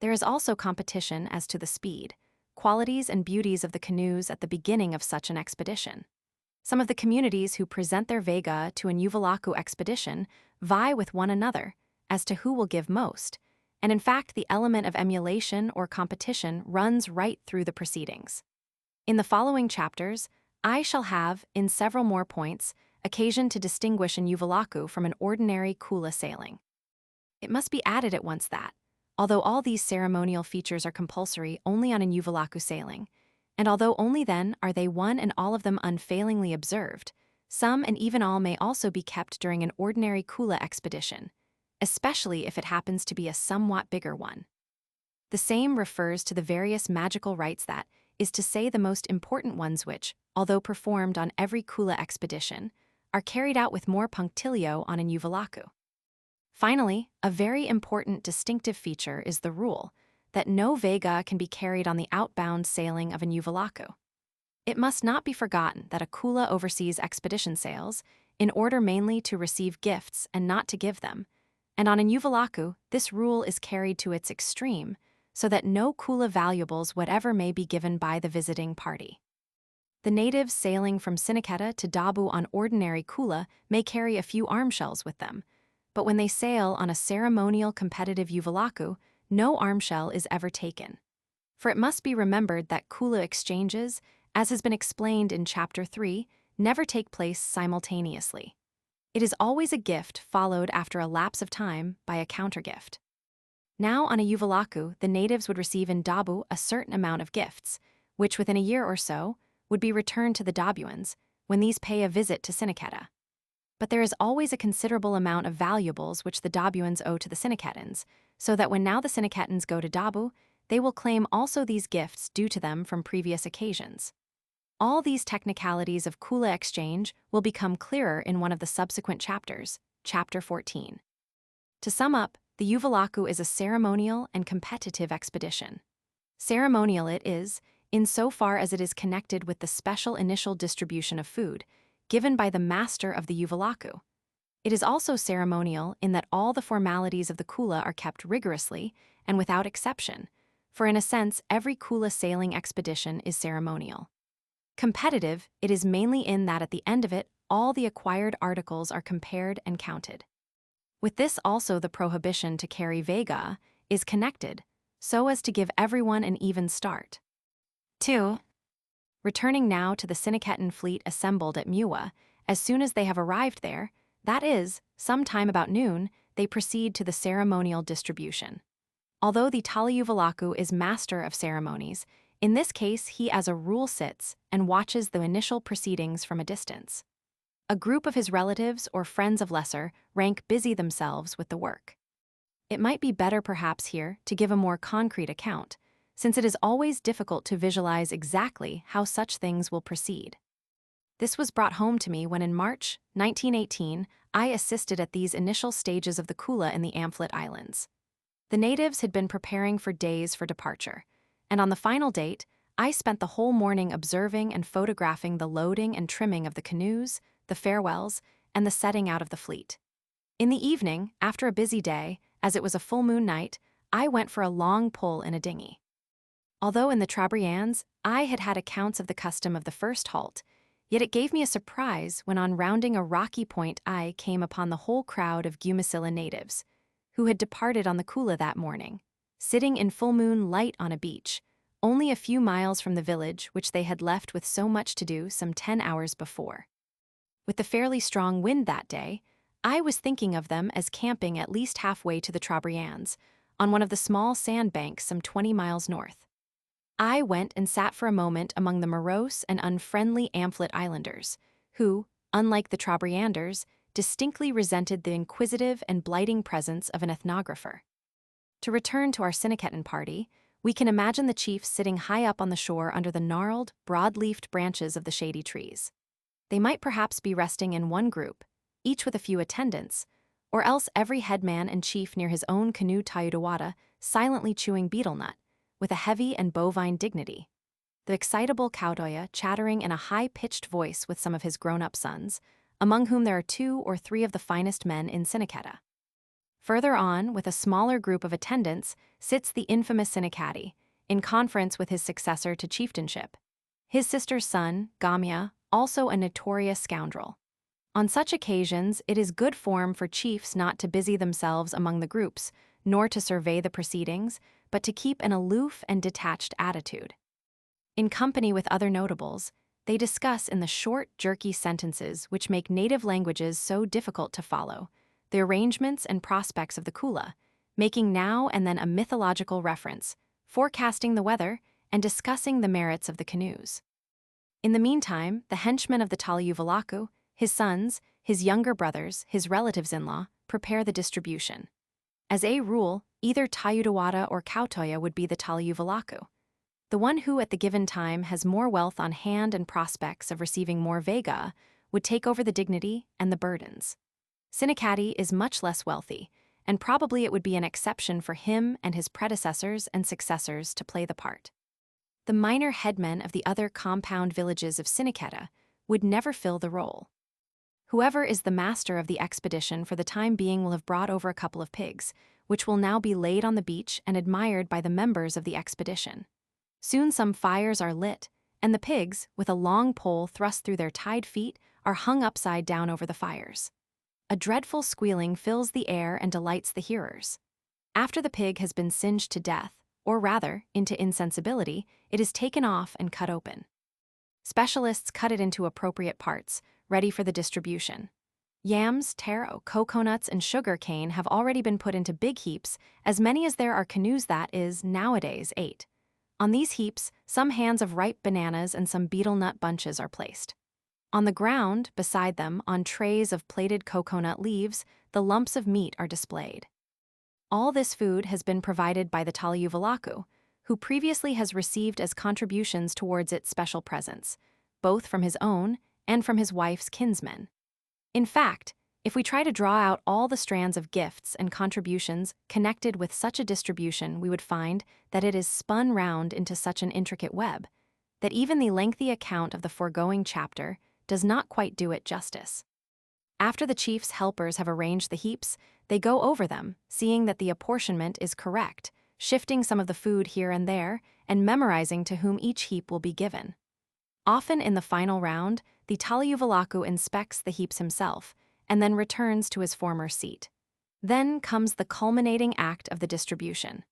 There is also competition as to the speed, qualities, and beauties of the canoes at the beginning of such an expedition. Some of the communities who present their vega to an Uvalaku expedition vie with one another as to who will give most, and in fact the element of emulation or competition runs right through the proceedings. In the following chapters, I shall have, in several more points, occasion to distinguish an Uvalaku from an ordinary Kula sailing. It must be added at once that, although all these ceremonial features are compulsory only on an Uvalaku sailing, and although only then are they one and all of them unfailingly observed, some and even all may also be kept during an ordinary Kula expedition, especially if it happens to be a somewhat bigger one. The same refers to the various magical rites that, is to say the most important ones which, although performed on every Kula expedition, are carried out with more punctilio on an uvulaku. Finally, a very important distinctive feature is the rule that no vega can be carried on the outbound sailing of an uvulaku. It must not be forgotten that a Kula overseas expedition sails, in order mainly to receive gifts and not to give them, and on an uvulaku this rule is carried to its extreme, so that no Kula valuables whatever may be given by the visiting party. The natives sailing from Siniketa to Dabu on ordinary Kula may carry a few arm shells with them, but when they sail on a ceremonial competitive uvulaku, no arm shell is ever taken. For it must be remembered that Kula exchanges, as has been explained in Chapter 3, never take place simultaneously. It is always a gift followed after a lapse of time by a countergift. Now on a uvulaku, the natives would receive in Dabu a certain amount of gifts, which within a year or so would be returned to the Dabuans when these pay a visit to Siniketa. But there is always a considerable amount of valuables which the Dabuans owe to the Siniketans, so that when now the Siniketans go to Dabu, they will claim also these gifts due to them from previous occasions. All these technicalities of Kula exchange will become clearer in one of the subsequent chapters, Chapter 14. To sum up, the uvulaku is a ceremonial and competitive expedition. Ceremonial it is, insofar as it is connected with the special initial distribution of food, given by the master of the uvulaku. It is also ceremonial in that all the formalities of the Kula are kept rigorously and without exception, for in a sense every Kula sailing expedition is ceremonial. Competitive, it is mainly in that at the end of it, all the acquired articles are compared and counted. With this also the prohibition to carry vega is connected, so as to give everyone an even start. 2. Returning now to the Siniketan fleet assembled at Muwa, as soon as they have arrived there, that is, some time about noon, they proceed to the ceremonial distribution. Although the Taliyuvalaku is master of ceremonies, in this case he as a rule sits and watches the initial proceedings from a distance. A group of his relatives or friends of lesser rank busy themselves with the work. It might be better perhaps here to give a more concrete account, since it is always difficult to visualize exactly how such things will proceed. This was brought home to me when in March 1918 I assisted at these initial stages of the Kula in the Amphlett Islands. The natives had been preparing for days for departure, and on the final date, I spent the whole morning observing and photographing the loading and trimming of the canoes, the farewells, and the setting out of the fleet. In the evening, after a busy day, as it was a full moon night, I went for a long pull in a dinghy. Although in the Trobriands, I had had accounts of the custom of the first halt, yet it gave me a surprise when on rounding a rocky point I came upon the whole crowd of Gumasilla natives, who had departed on the Kula that morning, sitting in full moon light on a beach, only a few miles from the village which they had left with so much to do some 10 hours before. With the fairly strong wind that day, I was thinking of them as camping at least halfway to the Trobriands, on one of the small sand banks some 20 miles north. I went and sat for a moment among the morose and unfriendly Amphlett Islanders, who, unlike the Trobrianders, distinctly resented the inquisitive and blighting presence of an ethnographer. To return to our Siniketan party, we can imagine the chiefs sitting high up on the shore under the gnarled, broad-leafed branches of the shady trees. They might perhaps be resting in one group, each with a few attendants, or else every headman and chief near his own canoe Tayudawada silently chewing betel nut, with a heavy and bovine dignity. The excitable Kaudoya chattering in a high-pitched voice with some of his grown-up sons, among whom there are 2 or 3 of the finest men in Siniketa. Further on, with a smaller group of attendants, sits the infamous Sinikati, in conference with his successor to chieftainship. His sister's son, Gamya, also a notorious scoundrel. On such occasions, it is good form for chiefs not to busy themselves among the groups, nor to survey the proceedings, but to keep an aloof and detached attitude. In company with other notables, they discuss in the short, jerky sentences which make native languages so difficult to follow, the arrangements and prospects of the Kula, making now and then a mythological reference, forecasting the weather, and discussing the merits of the canoes. In the meantime, the henchmen of the Taliyuvalaku, his sons, his younger brothers, his relatives-in-law, prepare the distribution. As a rule, Either Tayudawada or Kautoya would be the Talyuvalaku. The one who, at the given time, has more wealth on hand and prospects of receiving more vega, would take over the dignity and the burdens. Sinikati is much less wealthy, and probably it would be an exception for him and his predecessors and successors to play the part. The minor headmen of the other compound villages of Siniketa would never fill the role. Whoever is the master of the expedition for the time being will have brought over a couple of pigs, which will now be laid on the beach and admired by the members of the expedition. Soon some fires are lit, and the pigs, with a long pole thrust through their tied feet, are hung upside down over the fires. A dreadful squealing fills the air and delights the hearers. After the pig has been singed to death, or rather, into insensibility, it is taken off and cut open. Specialists cut it into appropriate parts, ready for the distribution. Yams, taro, coconuts, and sugar cane have already been put into big heaps, as many as there are canoes, that is, nowadays 8. On these heaps, some hands of ripe bananas and some betel nut bunches are placed. On the ground, beside them, on trays of plaited coconut leaves, the lumps of meat are displayed. All this food has been provided by the Talyuvalaku, who previously has received as contributions towards its special presents, both from his own and from his wife's kinsmen. In fact, if we try to draw out all the strands of gifts and contributions connected with such a distribution, we would find that it is spun round into such an intricate web that even the lengthy account of the foregoing chapter does not quite do it justice. After the chief's helpers have arranged the heaps, they go over them, seeing that the apportionment is correct, shifting some of the food here and there, and memorizing to whom each heap will be given. Often in the final round, the Talyuvalaku inspects the heaps himself, and then returns to his former seat. Then comes the culminating act of the distribution.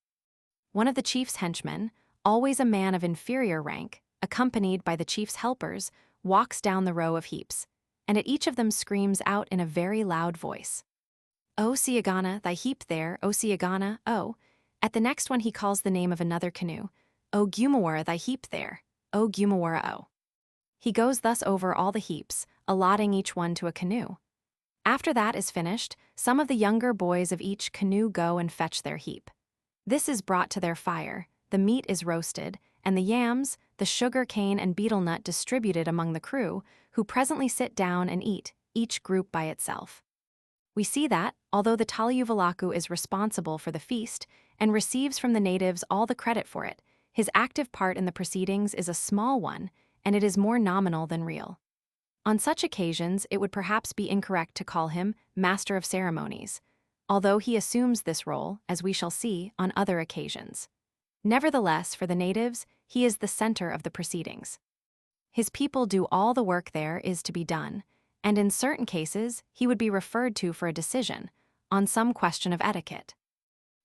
One of the chief's henchmen, always a man of inferior rank, accompanied by the chief's helpers, walks down the row of heaps, and at each of them screams out in a very loud voice, "O Siagana, thy heap there, O Siagana, O." At the next one he calls the name of another canoe, "O Gumawara, thy heap there, O Gumawara, O." He goes thus over all the heaps, allotting each one to a canoe. After that is finished, some of the younger boys of each canoe go and fetch their heap. This is brought to their fire, the meat is roasted, and the yams, the sugar cane and betel nut distributed among the crew, who presently sit down and eat, each group by itself. We see that, although the Talyuvalaku is responsible for the feast and receives from the natives all the credit for it, his active part in the proceedings is a small one, and it is more nominal than real. On such occasions, it would perhaps be incorrect to call him Master of Ceremonies, although he assumes this role, as we shall see, on other occasions. Nevertheless, for the natives, he is the center of the proceedings. His people do all the work there is to be done, and in certain cases, he would be referred to for a decision on some question of etiquette.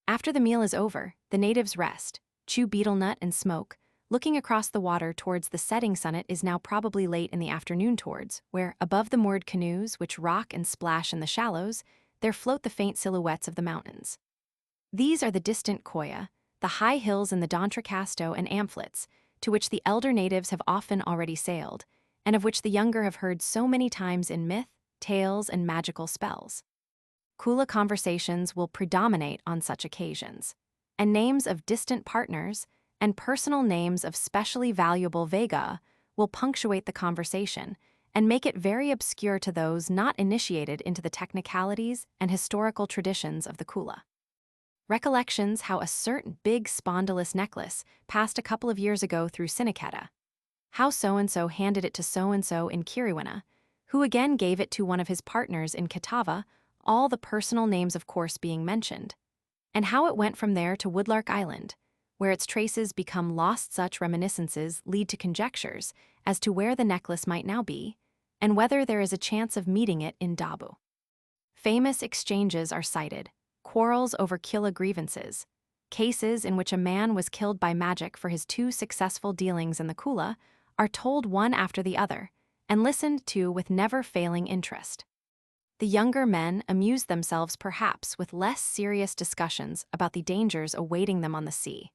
After the meal is over, the natives rest, chew betel nut and smoke, looking across the water towards the setting sun. It is now probably late in the afternoon towards, where, above the moored canoes which rock and splash in the shallows, there float the faint silhouettes of the mountains. These are the distant Koya, the high hills in the Dontrakasto and Amphletes, to which the elder natives have often already sailed, and of which the younger have heard so many times in myth, tales, and magical spells. Kula conversations will predominate on such occasions, and names of distant partners and personal names of specially valuable vega will punctuate the conversation and make it very obscure to those not initiated into the technicalities and historical traditions of the Kula. Recollections how a certain big spondylus necklace passed a couple of years ago through Siniketa, how so-and-so handed it to so-and-so in Kiriwana, who again gave it to one of his partners in Kitava, all the personal names of course being mentioned, and how it went from there to Woodlark Island, where its traces become lost. Such reminiscences lead to conjectures as to where the necklace might now be, and whether there is a chance of meeting it in Dabu. Famous exchanges are cited, quarrels over Kula grievances, cases in which a man was killed by magic for his 2 successful dealings in the Kula are told one after the other, and listened to with never-failing interest. The younger men amuse themselves perhaps with less serious discussions about the dangers awaiting them on the sea,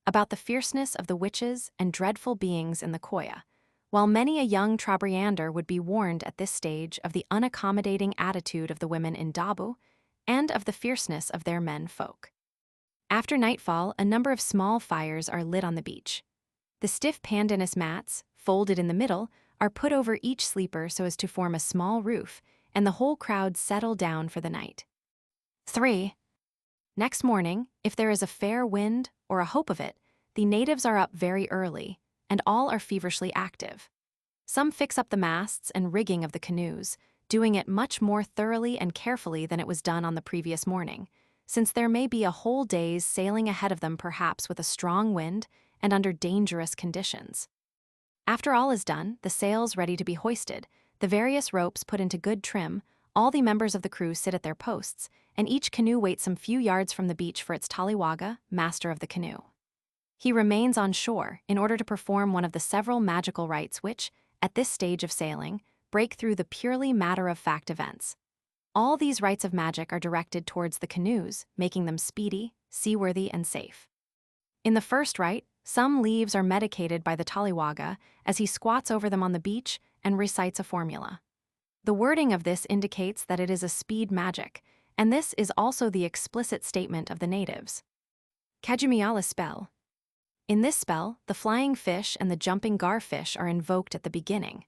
about the fierceness of the witches and dreadful beings in the Koya, while many a young Trobriander would be warned at this stage of the unaccommodating attitude of the women in Dabu and of the fierceness of their men folk. After nightfall, a number of small fires are lit on the beach. The stiff pandanus mats, folded in the middle, are put over each sleeper so as to form a small roof, and the whole crowd settle down for the night. 3. Next morning, if there is a fair wind or a hope of it, the natives are up very early, and all are feverishly active. Some fix up the masts and rigging of the canoes, doing it much more thoroughly and carefully than it was done on the previous morning, since there may be a whole day's sailing ahead of them, perhaps with a strong wind and under dangerous conditions. After all is done, the sails ready to be hoisted, the various ropes put into good trim, all the members of the crew sit at their posts, and each canoe waits some few yards from the beach for its tallywaga, master of the canoe. He remains on shore in order to perform one of the several magical rites which, at this stage of sailing, break through the purely matter-of-fact events. All these rites of magic are directed towards the canoes, making them speedy, seaworthy, and safe. In the first rite, some leaves are medicated by the tallywaga as he squats over them on the beach and recites a formula. The wording of this indicates that it is a speed magic, and this is also the explicit statement of the natives. Kajumiala spell. In this spell, the flying fish and the jumping garfish are invoked at the beginning.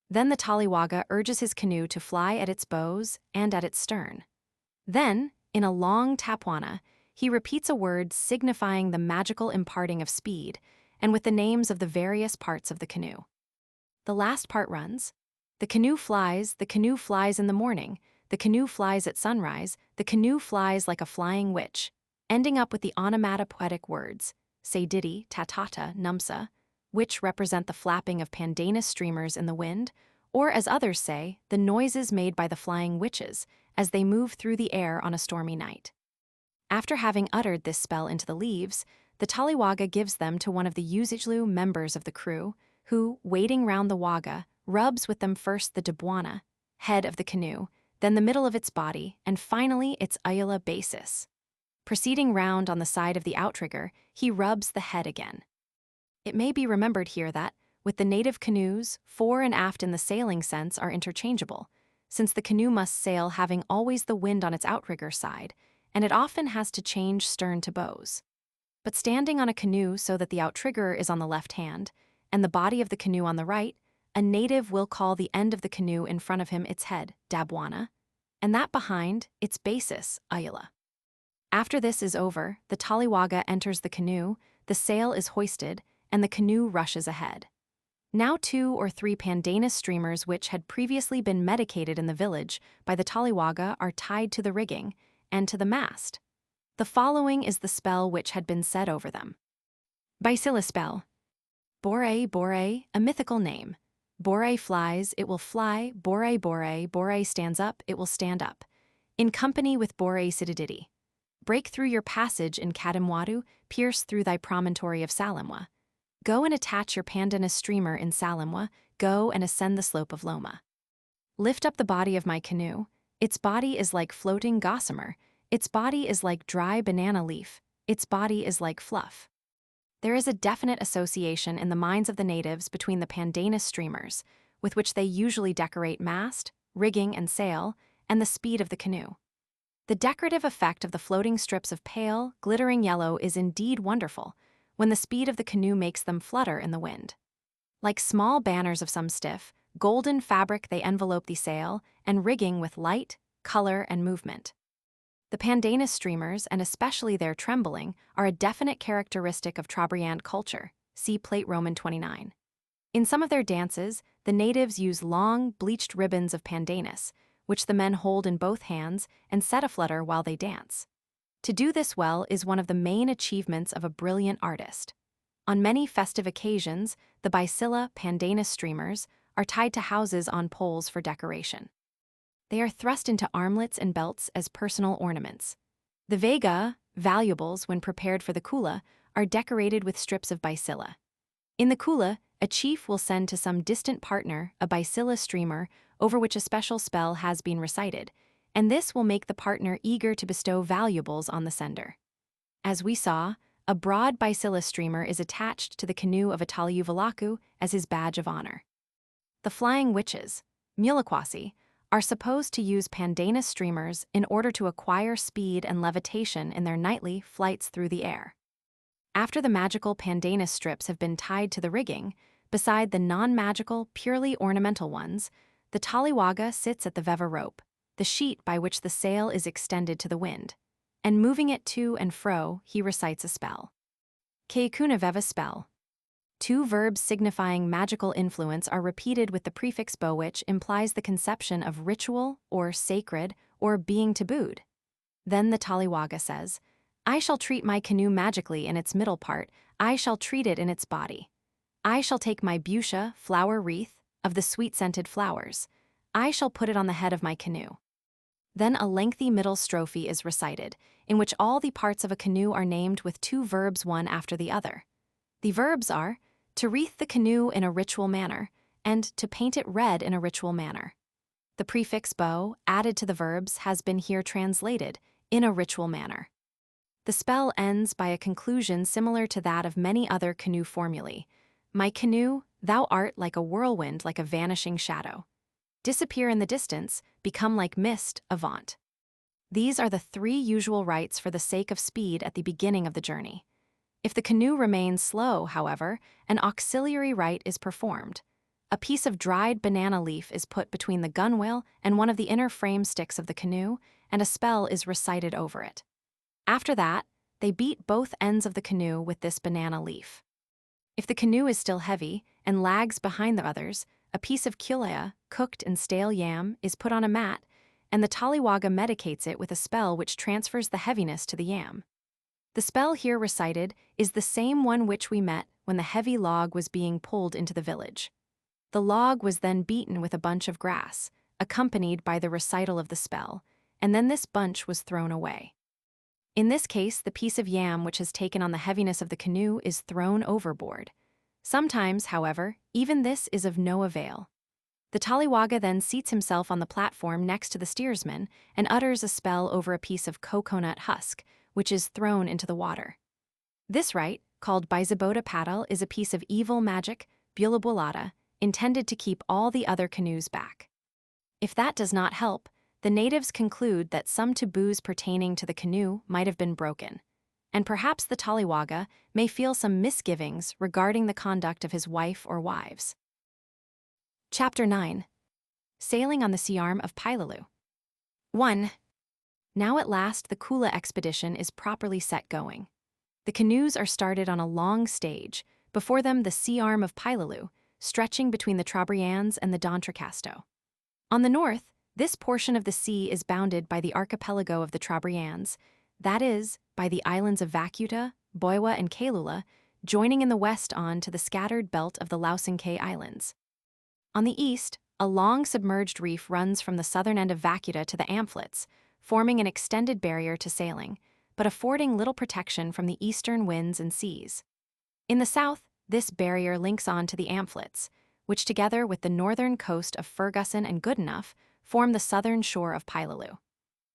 Then the tallywaga urges his canoe to fly at its bows and at its stern. Then, in a long tapwana, he repeats a word signifying the magical imparting of speed, and with the names of the various parts of the canoe. The last part runs, the canoe flies in the morning, the canoe flies at sunrise, the canoe flies like a flying witch, ending up with the onomatopoetic words, Saydidi, Tatata, Numsa, which represent the flapping of pandanus streamers in the wind, or as others say, the noises made by the flying witches as they move through the air on a stormy night. After having uttered this spell into the leaves, the tallywaga gives them to one of the Usijlu members of the crew, who, wading round the waga, rubs with them first the debwana, head of the canoe, then the middle of its body, and finally its ayala basis. Proceeding round on the side of the outrigger, he rubs the head again. It may be remembered here that, with the native canoes, fore and aft in the sailing sense are interchangeable, since the canoe must sail having always the wind on its outrigger side, and it often has to change stern to bows. But standing on a canoe so that the outrigger is on the left hand, and the body of the canoe on the right, a native will call the end of the canoe in front of him its head, dabwana, and that behind, its basis, ayala. After this is over, the tallywaga enters the canoe, the sail is hoisted, and the canoe rushes ahead. Now 2 or 3 pandanus streamers which had previously been medicated in the village by the tallywaga are tied to the rigging and to the mast. The following is the spell which had been said over them. Bicilla spell. Bore, bore, a mythical name. Bore flies, it will fly, bore, bore, bore stands up, it will stand up. In company with bore sidididi. Break through your passage in Kadimwadu, pierce through thy promontory of Salimwa. Go and attach your pandanus streamer in Salimwa, go and ascend the slope of Loma. Lift up the body of my canoe, its body is like floating gossamer, its body is like dry banana leaf, its body is like fluff. There is a definite association in the minds of the natives between the pandanus streamers, with which they usually decorate mast, rigging, and sail, and the speed of the canoe. The decorative effect of the floating strips of pale, glittering yellow is indeed wonderful, when the speed of the canoe makes them flutter in the wind. Like small banners of some stiff, golden fabric they envelope the sail and rigging with light, color, and movement. The pandanus streamers, and especially their trembling, are a definite characteristic of Trobriand culture, see Plate Roman 29. In some of their dances, the natives use long, bleached ribbons of pandanus, which the men hold in both hands and set aflutter while they dance. To do this well is one of the main achievements of a brilliant artist. On many festive occasions, the bicilla pandanus streamers are tied to houses on poles for decoration. They are thrust into armlets and belts as personal ornaments. The vega, valuables when prepared for the Kula, are decorated with strips of bicilla. In the Kula, a chief will send to some distant partner a bicilla streamer over which a special spell has been recited, and this will make the partner eager to bestow valuables on the sender. As we saw, a broad bicilla streamer is attached to the canoe of a Taliyuvalaku as his badge of honor. The flying witches, Mulikwasi, are supposed to use pandanus streamers in order to acquire speed and levitation in their nightly flights through the air. After the magical pandanus strips have been tied to the rigging, beside the non-magical, purely ornamental ones, the taliwaga sits at the veva rope, the sheet by which the sail is extended to the wind, and moving it to and fro, he recites a spell. Keikuna veva spell. Two verbs signifying magical influence are repeated with the prefix bo, which implies the conception of ritual or sacred or being tabooed. Then the taliwaga says, I shall treat my canoe magically in its middle part, I shall treat it in its body. I shall take my busha, flower wreath, of the sweet-scented flowers. I shall put it on the head of my canoe. Then a lengthy middle strophe is recited, in which all the parts of a canoe are named with two verbs one after the other. The verbs are to wreath the canoe in a ritual manner, and to paint it red in a ritual manner. The prefix bo, added to the verbs, has been here translated, in a ritual manner. The spell ends by a conclusion similar to that of many other canoe formulae. My canoe, thou art like a whirlwind, like a vanishing shadow. Disappear in the distance, become like mist, avant. These are the three usual rites for the sake of speed at the beginning of the journey. If the canoe remains slow, however, an auxiliary rite is performed. A piece of dried banana leaf is put between the gunwale and one of the inner frame sticks of the canoe, and a spell is recited over it. After that, they beat both ends of the canoe with this banana leaf. If the canoe is still heavy and lags behind the others, a piece of Kula, cooked in stale yam, is put on a mat, and the taliwaga medicates it with a spell which transfers the heaviness to the yam. The spell here recited is the same one which we met when the heavy log was being pulled into the village. The log was then beaten with a bunch of grass, accompanied by the recital of the spell, and then this bunch was thrown away. In this case, the piece of yam which has taken on the heaviness of the canoe is thrown overboard. Sometimes, however, even this is of no avail. The taliwaga then seats himself on the platform next to the steersman and utters a spell over a piece of coconut husk, which is thrown into the water. This rite, called Bizaboda Paddle, is a piece of evil magic, bulabulata, intended to keep all the other canoes back. If that does not help, the natives conclude that some taboos pertaining to the canoe might have been broken, and perhaps the taliwaga may feel some misgivings regarding the conduct of his wife or wives. Chapter 9. Sailing on the Sea Arm of Pailalu. 1. Now at last the Kula expedition is properly set going. The canoes are started on a long stage, before them the Sea Arm of Pailalu, stretching between the Trobriands and the D'Entrecasteaux. On the north, this portion of the sea is bounded by the archipelago of the Trobriands, that is, by the islands of Vacuta, Boiwa, and Kailula, joining in the west on to the scattered belt of the Lausinke Islands. On the east, a long submerged reef runs from the southern end of Vacuta to the Amphletes, forming an extended barrier to sailing, but affording little protection from the eastern winds and seas. In the south, this barrier links on to the Amphletes, which together with the northern coast of Ferguson and Goodenough form the southern shore of Pailalu.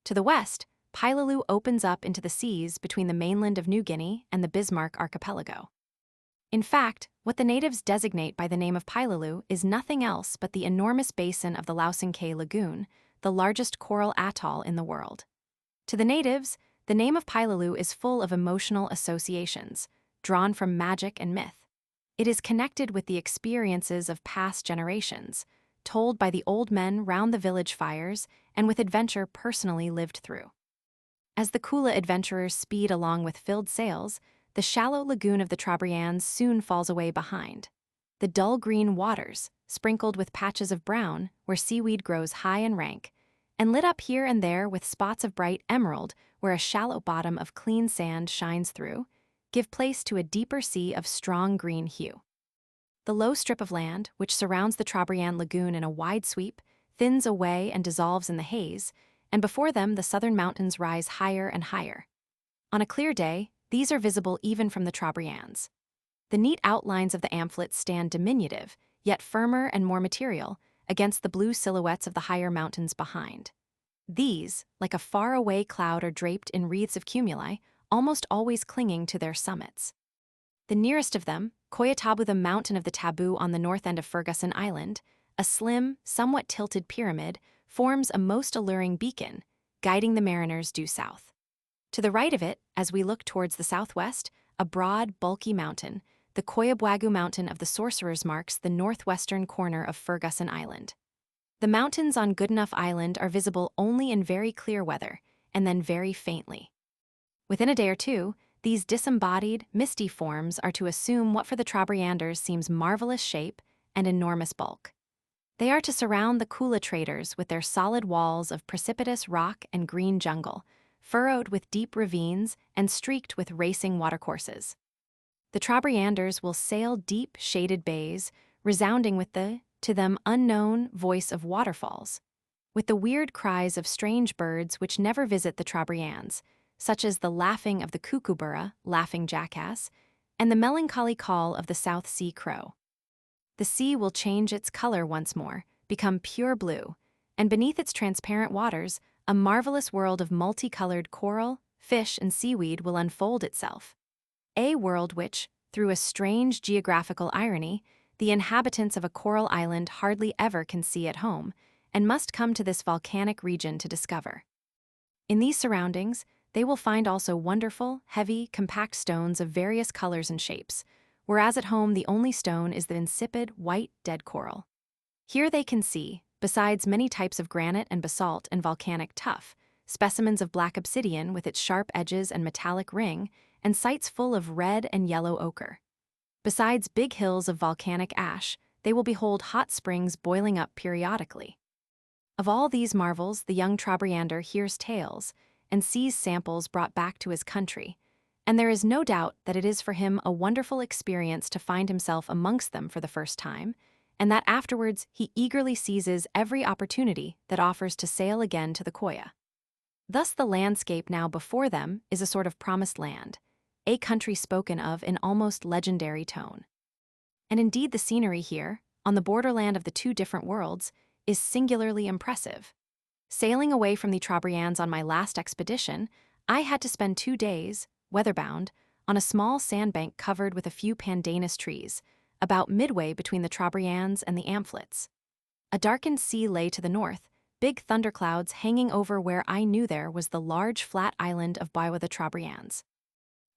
To the west, Pailalu opens up into the seas between the mainland of New Guinea and the Bismarck archipelago. In fact, what the natives designate by the name of Pailalu is nothing else but the enormous basin of the Lausinke Lagoon, the largest coral atoll in the world. To the natives, the name of Pailalu is full of emotional associations, drawn from magic and myth. It is connected with the experiences of past generations, told by the old men round the village fires, and with adventure personally lived through. As the Kula adventurers speed along with filled sails, the shallow lagoon of the Trobriands soon falls away behind. The dull green waters, sprinkled with patches of brown where seaweed grows high and rank, and lit up here and there with spots of bright emerald where a shallow bottom of clean sand shines through, give place to a deeper sea of strong green hue. The low strip of land, which surrounds the Trobriand lagoon in a wide sweep, thins away and dissolves in the haze, and before them the southern mountains rise higher and higher. On a clear day, these are visible even from the Trobriands. The neat outlines of the Amphletes stand diminutive, yet firmer and more material, against the blue silhouettes of the higher mountains behind. These, like a far-away cloud, are draped in wreaths of cumuli, almost always clinging to their summits. The nearest of them, Koyatabu, the mountain of the taboo on the north end of Ferguson Island, a slim, somewhat tilted pyramid, forms a most alluring beacon, guiding the mariners due south. To the right of it, as we look towards the southwest, a broad, bulky mountain, the Koyabwagu Mountain of the Sorcerers, marks the northwestern corner of Ferguson Island. The mountains on Goodenough Island are visible only in very clear weather, and then very faintly. Within a day or two, these disembodied, misty forms are to assume what for the Trobrianders seems marvelous shape and enormous bulk. They are to surround the Kula traders with their solid walls of precipitous rock and green jungle, furrowed with deep ravines and streaked with racing watercourses. The Trobrianders will sail deep, shaded bays, resounding with the, to them unknown, voice of waterfalls, with the weird cries of strange birds which never visit the Trobriands, such as the laughing of the kookaburra, laughing jackass, and the melancholy call of the South Sea crow. The sea will change its color once more, become pure blue, and beneath its transparent waters, a marvelous world of multicolored coral, fish, and seaweed will unfold itself. A world which, through a strange geographical irony, the inhabitants of a coral island hardly ever can see at home, and must come to this volcanic region to discover. In these surroundings, they will find also wonderful, heavy, compact stones of various colors and shapes, whereas at home the only stone is the insipid, white, dead coral. Here they can see, besides many types of granite and basalt and volcanic tuff, specimens of black obsidian with its sharp edges and metallic ring, and sites full of red and yellow ochre. Besides big hills of volcanic ash, they will behold hot springs boiling up periodically. Of all these marvels, the young Trobriander hears tales and sees samples brought back to his country, and there is no doubt that it is for him a wonderful experience to find himself amongst them for the first time, and that afterwards he eagerly seizes every opportunity that offers to sail again to the Koya. Thus the landscape now before them is a sort of promised land, a country spoken of in almost legendary tone. And indeed the scenery here, on the borderland of the two different worlds, is singularly impressive. Sailing away from the Trobriands on my last expedition, I had to spend 2 days, weatherbound, on a small sandbank covered with a few pandanus trees, about midway between the Trobriands and the Amphlets. A darkened sea lay to the north, big thunderclouds hanging over where I knew there was the large flat island of Biwa the Trobriands.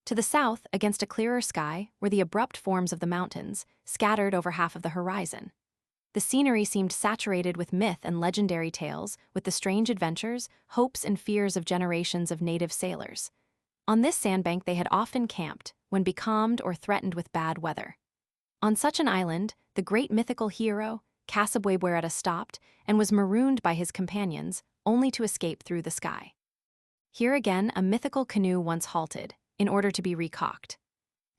To the south, against a clearer sky, were the abrupt forms of the mountains, scattered over half of the horizon. The scenery seemed saturated with myth and legendary tales, with the strange adventures, hopes, and fears of generations of native sailors. On this sandbank they had often camped, when becalmed or threatened with bad weather. On such an island, the great mythical hero, Casabwebwereta, stopped and was marooned by his companions, only to escape through the sky. Here again a mythical canoe once halted, in order to be recocked.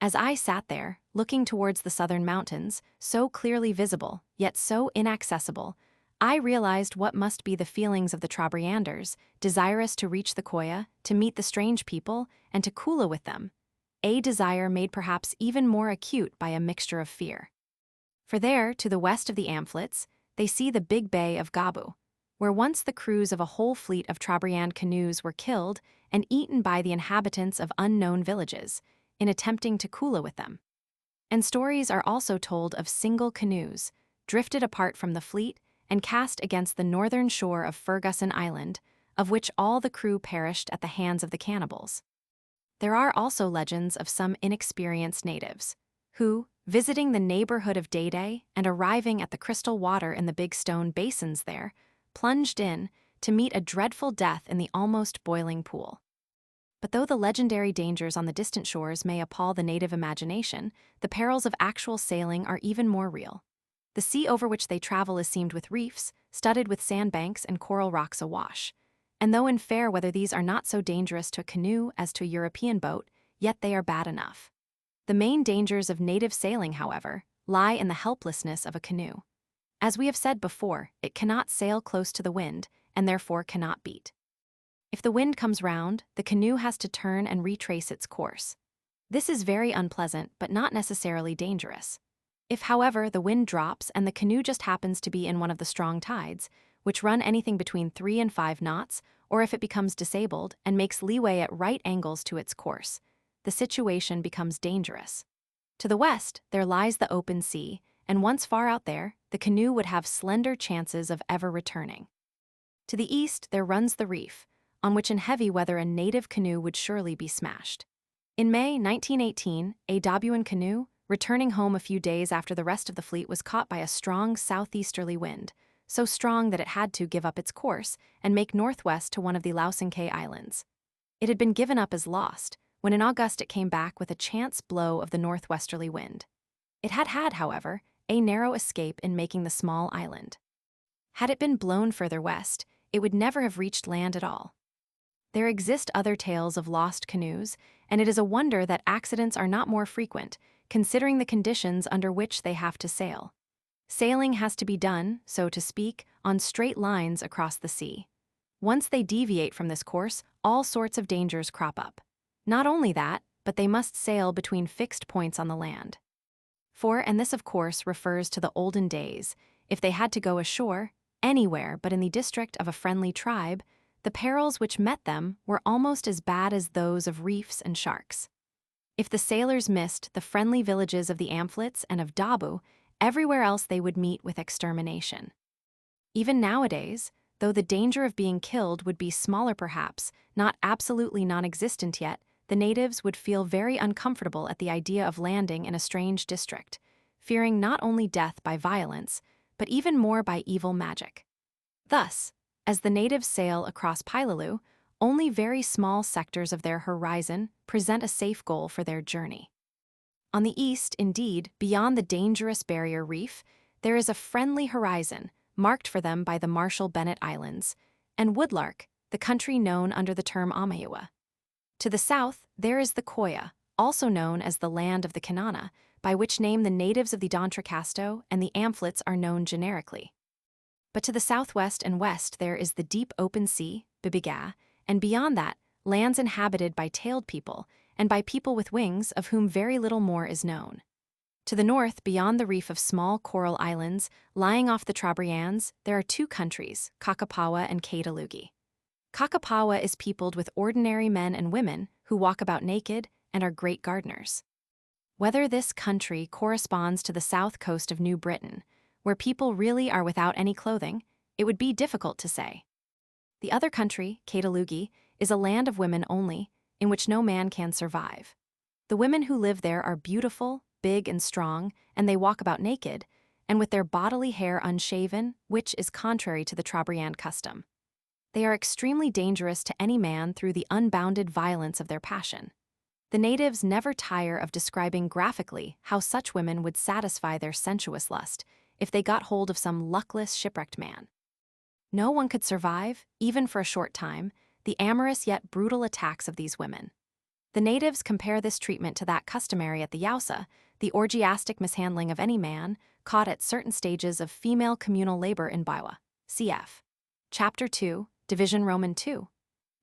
As I sat there, looking towards the southern mountains, so clearly visible, yet so inaccessible, I realized what must be the feelings of the Trobrianders, desirous to reach the Koya, to meet the strange people, and to Kula with them, a desire made perhaps even more acute by a mixture of fear. For there, to the west of the Amphlets, they see the big bay of Gabu, where once the crews of a whole fleet of Trobriand canoes were killed and eaten by the inhabitants of unknown villages, in attempting to Kula with them. And stories are also told of single canoes, drifted apart from the fleet and cast against the northern shore of Ferguson Island, of which all the crew perished at the hands of the cannibals. There are also legends of some inexperienced natives, who, visiting the neighborhood of Dede and arriving at the crystal water in the big stone basins there, plunged in to meet a dreadful death in the almost boiling pool. But though the legendary dangers on the distant shores may appall the native imagination, the perils of actual sailing are even more real. The sea over which they travel is seamed with reefs, studded with sandbanks and coral rocks awash. And though in fair weather these are not so dangerous to a canoe as to a European boat, yet they are bad enough. The main dangers of native sailing, however, lie in the helplessness of a canoe. As we have said before, it cannot sail close to the wind, and therefore cannot beat. If the wind comes round, the canoe has to turn and retrace its course. This is very unpleasant, but not necessarily dangerous. If, however, the wind drops and the canoe just happens to be in one of the strong tides, which run anything between 3 and 5 knots, or if it becomes disabled and makes leeway at right angles to its course, the situation becomes dangerous. To the west, there lies the open sea, and once far out there, the canoe would have slender chances of ever returning. To the east, there runs the reef, on which in heavy weather a native canoe would surely be smashed. In May 1918, a Dabuan canoe, returning home a few days after the rest of the fleet, was caught by a strong southeasterly wind, so strong that it had to give up its course and make northwest to one of the Lausanke Islands. It had been given up as lost, when in August it came back with a chance blow of the northwesterly wind. It had, however, a narrow escape in making the small island. Had it been blown further west, it would never have reached land at all. There exist other tales of lost canoes, and it is a wonder that accidents are not more frequent, considering the conditions under which they have to sail. Sailing has to be done, so to speak, on straight lines across the sea. Once they deviate from this course, all sorts of dangers crop up. Not only that, but they must sail between fixed points on the land. And this of course refers to the olden days, if they had to go ashore, anywhere but in the district of a friendly tribe, the perils which met them were almost as bad as those of reefs and sharks. If the sailors missed the friendly villages of the Amphlets and of Dabu, everywhere else they would meet with extermination. Even nowadays, though the danger of being killed would be smaller perhaps, not absolutely non-existent yet, the natives would feel very uncomfortable at the idea of landing in a strange district, fearing not only death by violence, but even more by evil magic. Thus, as the natives sail across Pailalu, only very small sectors of their horizon present a safe goal for their journey. On the east, indeed, beyond the dangerous barrier reef, there is a friendly horizon, marked for them by the Marshall Bennett Islands, and Woodlark, the country known under the term Amayua. To the south, there is the Koya, also known as the land of the Kanana, by which name the natives of the D'Entrecasteaux and the Amphlets are known generically. But to the southwest and west there is the deep open sea, Bibiga, and beyond that, lands inhabited by tailed people, and by people with wings of whom very little more is known. To the north, beyond the reef of small coral islands, lying off the Trobriands, there are two countries, Kakapawa and Kadalugi. Kakapawa is peopled with ordinary men and women who walk about naked and are great gardeners. Whether this country corresponds to the south coast of New Britain, where people really are without any clothing, it would be difficult to say. The other country, Kadalugi, is a land of women only, in which no man can survive. The women who live there are beautiful, big and strong, and they walk about naked, and with their bodily hair unshaven, which is contrary to the Trobriand custom. They are extremely dangerous to any man through the unbounded violence of their passion. The natives never tire of describing graphically how such women would satisfy their sensuous lust if they got hold of some luckless shipwrecked man. No one could survive, even for a short time, the amorous yet brutal attacks of these women. The natives compare this treatment to that customary at the Yausa, the orgiastic mishandling of any man caught at certain stages of female communal labor in Baiwa. Cf. Chapter 2, Division Roman 2.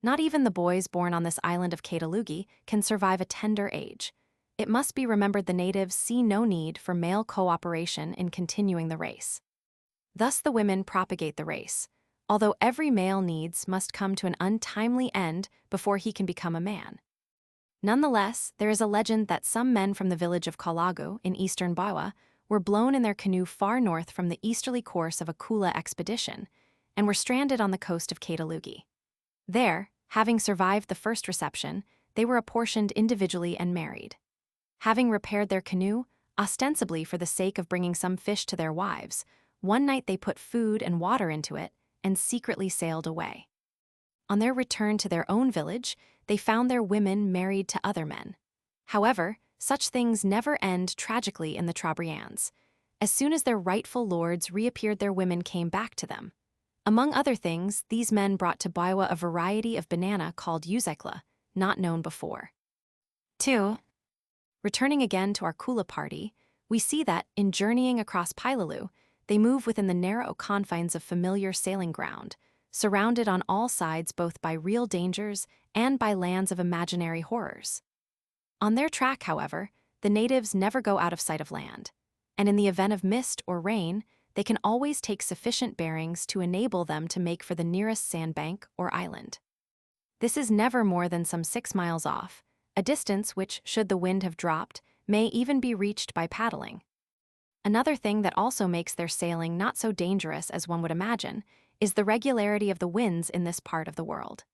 Not even the boys born on this island of Kadalugi can survive a tender age. It must be remembered the natives see no need for male cooperation in continuing the race. Thus the women propagate the race, although every male needs must come to an untimely end before he can become a man. Nonetheless, there is a legend that some men from the village of Kalagu in eastern Baiwa were blown in their canoe far north from the easterly course of a Kula expedition and were stranded on the coast of Kadalugi. There, having survived the first reception, they were apportioned individually and married. Having repaired their canoe, ostensibly for the sake of bringing some fish to their wives, one night they put food and water into it and secretly sailed away. On their return to their own village, they found their women married to other men. However, such things never end tragically in the Trobriands. As soon as their rightful lords reappeared, their women came back to them. Among other things, these men brought to Baiwa a variety of banana called uzekla, not known before. 2. Returning again to our Kula party, we see that, in journeying across Pailalu, they move within the narrow confines of familiar sailing ground, surrounded on all sides both by real dangers and by lands of imaginary horrors. On their track, however, the natives never go out of sight of land, and in the event of mist or rain, they can always take sufficient bearings to enable them to make for the nearest sandbank or island. This is never more than some 6 miles off, a distance which, should the wind have dropped, may even be reached by paddling. Another thing that also makes their sailing not so dangerous as one would imagine is the regularity of the winds in this part of the world.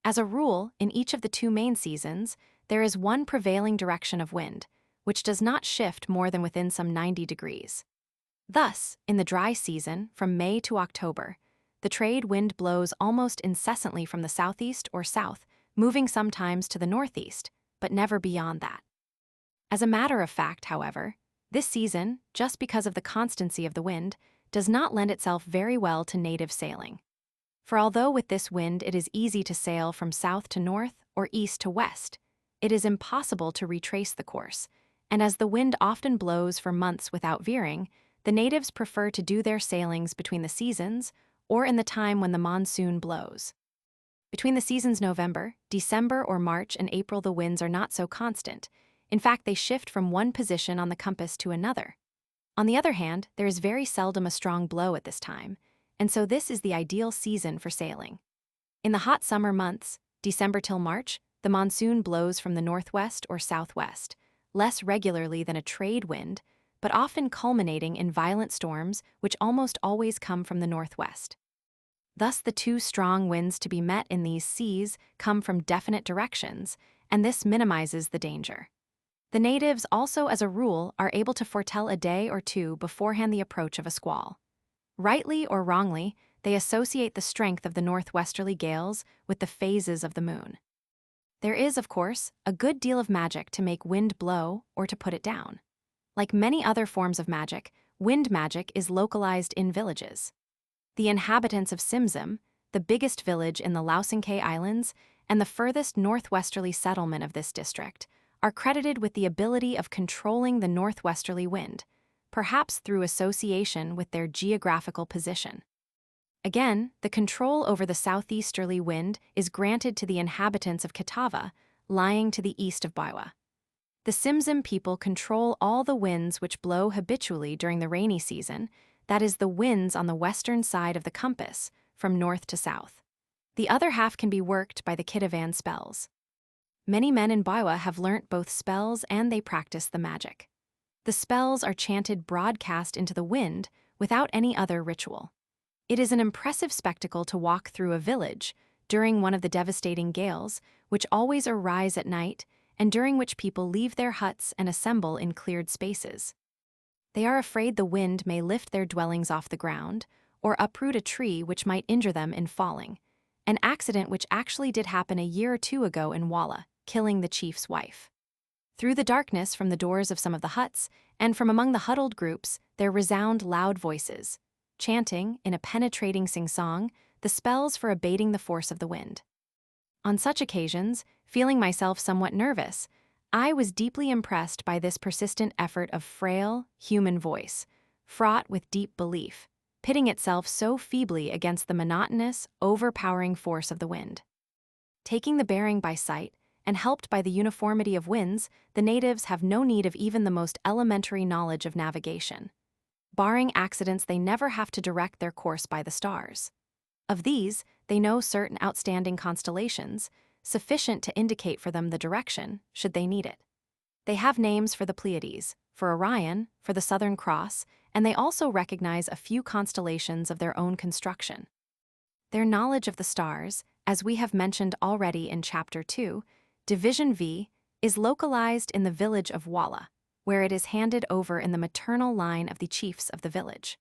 As a rule, in each of the two main seasons, there is one prevailing direction of wind, which does not shift more than within some 90 degrees. Thus, in the dry season, from May to October, the trade wind blows almost incessantly from the southeast or south, moving sometimes to the northeast, but never beyond that. As a matter of fact, however, this season, just because of the constancy of the wind, does not lend itself very well to native sailing. For although with this wind it is easy to sail from south to north or east to west, it is impossible to retrace the course, and as the wind often blows for months without veering, the natives prefer to do their sailings between the seasons or in the time when the monsoon blows. Between the seasons November, December, or March and April, the winds are not so constant. In fact, they shift from one position on the compass to another. On the other hand, there is very seldom a strong blow at this time, and so this is the ideal season for sailing. In the hot summer months, December till March, the monsoon blows from the northwest or southwest, less regularly than a trade wind, but often culminating in violent storms which almost always come from the northwest. Thus, the two strong winds to be met in these seas come from definite directions, and this minimizes the danger. The natives also, as a rule, are able to foretell a day or two beforehand the approach of a squall. Rightly or wrongly, they associate the strength of the northwesterly gales with the phases of the moon. There is, of course, a good deal of magic to make wind blow or to put it down. Like many other forms of magic, wind magic is localized in villages. The inhabitants of Simsim, the biggest village in the Lausanke Islands and the furthest northwesterly settlement of this district, are credited with the ability of controlling the northwesterly wind, perhaps through association with their geographical position. Again, the control over the southeasterly wind is granted to the inhabitants of Kitava, lying to the east of Baiwa. The Simsim people control all the winds which blow habitually during the rainy season, that is, the winds on the western side of the compass, from north to south. The other half can be worked by the Kitavan spells. Many men in Baiwa have learnt both spells and they practice the magic. The spells are chanted broadcast into the wind without any other ritual. It is an impressive spectacle to walk through a village during one of the devastating gales, which always arise at night and during which people leave their huts and assemble in cleared spaces. They are afraid the wind may lift their dwellings off the ground or uproot a tree which might injure them in falling, an accident which actually did happen a year or two ago in Walla, killing the chief's wife. Through the darkness from the doors of some of the huts and from among the huddled groups there resound loud voices, chanting, in a penetrating sing-song, the spells for abating the force of the wind. On such occasions, feeling myself somewhat nervous, I was deeply impressed by this persistent effort of frail, human voice, fraught with deep belief, pitting itself so feebly against the monotonous, overpowering force of the wind. Taking the bearing by sight, and helped by the uniformity of winds, the natives have no need of even the most elementary knowledge of navigation. Barring accidents, they never have to direct their course by the stars. Of these, they know certain outstanding constellations, sufficient to indicate for them the direction, should they need it. They have names for the Pleiades, for Orion, for the Southern Cross, and they also recognize a few constellations of their own construction. Their knowledge of the stars, as we have mentioned already in Chapter 2, Division V, is localized in the village of Walla, where it is handed over in the maternal line of the chiefs of the village.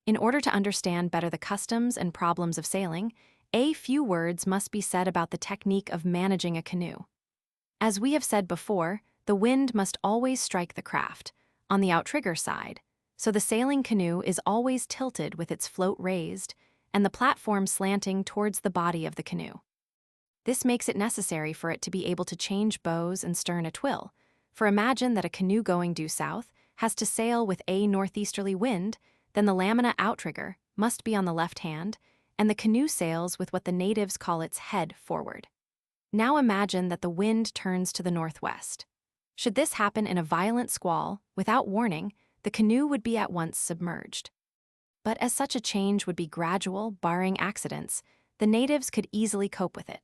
In order to understand better the customs and problems of sailing, a few words must be said about the technique of managing a canoe. As we have said before, the wind must always strike the craft, on the outrigger side, so the sailing canoe is always tilted with its float raised and the platform slanting towards the body of the canoe. This makes it necessary for it to be able to change bows and stern at will, for imagine that a canoe going due south has to sail with a northeasterly wind, then the lamina outrigger must be on the left hand, and the canoe sails with what the natives call its head forward. Now imagine that the wind turns to the northwest. Should this happen in a violent squall, without warning, the canoe would be at once submerged. But as such a change would be gradual, barring accidents, the natives could easily cope with it.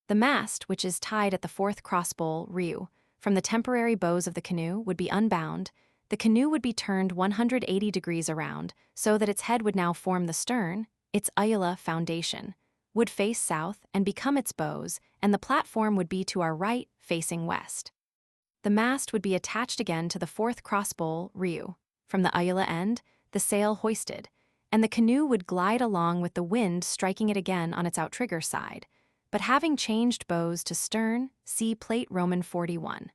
The mast, which is tied at the fourth crossbowl, ryu, from the temporary bows of the canoe, would be unbound. The canoe would be turned 180 degrees around, so that its head would now form the stern, its Ayala foundation, would face south and become its bows, and the platform would be to our right, facing west. The mast would be attached again to the fourth crossbowl, Ryu. From the Ayala end, the sail hoisted, and the canoe would glide along with the wind striking it again on its outrigger side, but having changed bows to stern, see Plate Roman 41.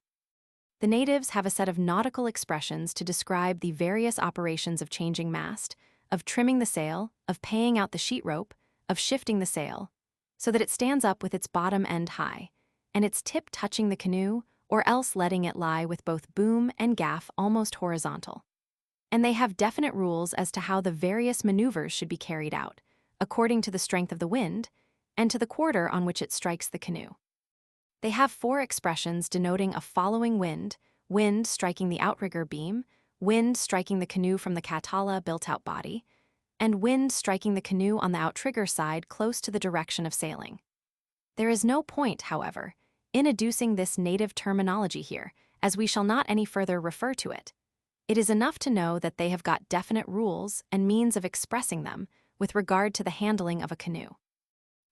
The natives have a set of nautical expressions to describe the various operations of changing mast, of trimming the sail, of paying out the sheet rope, of shifting the sail, so that it stands up with its bottom end high, and its tip touching the canoe, or else letting it lie with both boom and gaff almost horizontal. And they have definite rules as to how the various maneuvers should be carried out, according to the strength of the wind, and to the quarter on which it strikes the canoe. They have 4 expressions denoting a following wind, wind striking the outrigger beam, wind striking the canoe from the Katala built-out body, and wind striking the canoe on the outrigger side close to the direction of sailing. There is no point, however, in adducing this native terminology here, as we shall not any further refer to it. It is enough to know that they have got definite rules and means of expressing them with regard to the handling of a canoe.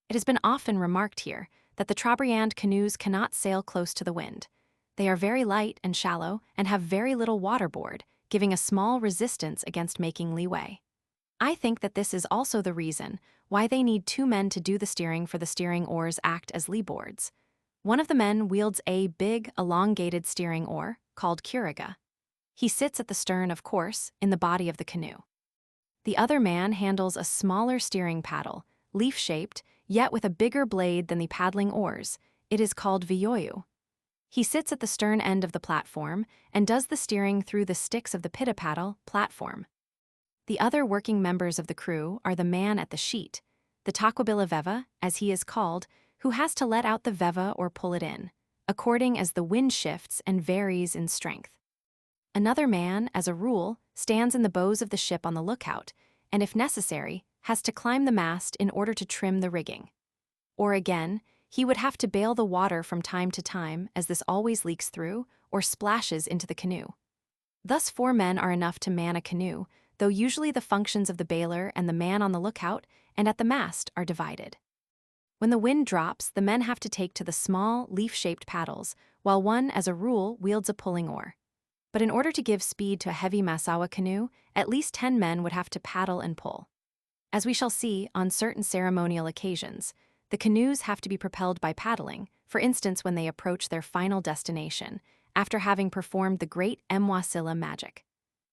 It has been often remarked here that the Trobriand canoes cannot sail close to the wind. They are very light and shallow and have very little waterboard, giving a small resistance against making leeway. I think that this is also the reason why they need 2 men to do the steering, for the steering oars act as lee boards. One of the men wields a big, elongated steering oar, called curaga. He sits at the stern, of course, in the body of the canoe. The other man handles a smaller steering paddle, leaf-shaped, yet with a bigger blade than the paddling oars. It is called vioyu. He sits at the stern end of the platform and does the steering through the sticks of the pita-paddle platform. The other working members of the crew are the man at the sheet, the takwabila veva, as he is called, who has to let out the veva or pull it in, according as the wind shifts and varies in strength. Another man, as a rule, stands in the bows of the ship on the lookout, and if necessary, has to climb the mast in order to trim the rigging. Or again, he would have to bail the water from time to time, as this always leaks through or splashes into the canoe. Thus 4 men are enough to man a canoe, though usually the functions of the bailer and the man on the lookout and at the mast are divided. When the wind drops, the men have to take to the small, leaf-shaped paddles, while one, as a rule, wields a pulling oar. But in order to give speed to a heavy Masawa canoe, at least 10 men would have to paddle and pull. As we shall see, on certain ceremonial occasions, the canoes have to be propelled by paddling, for instance when they approach their final destination, after having performed the great Mwasila magic.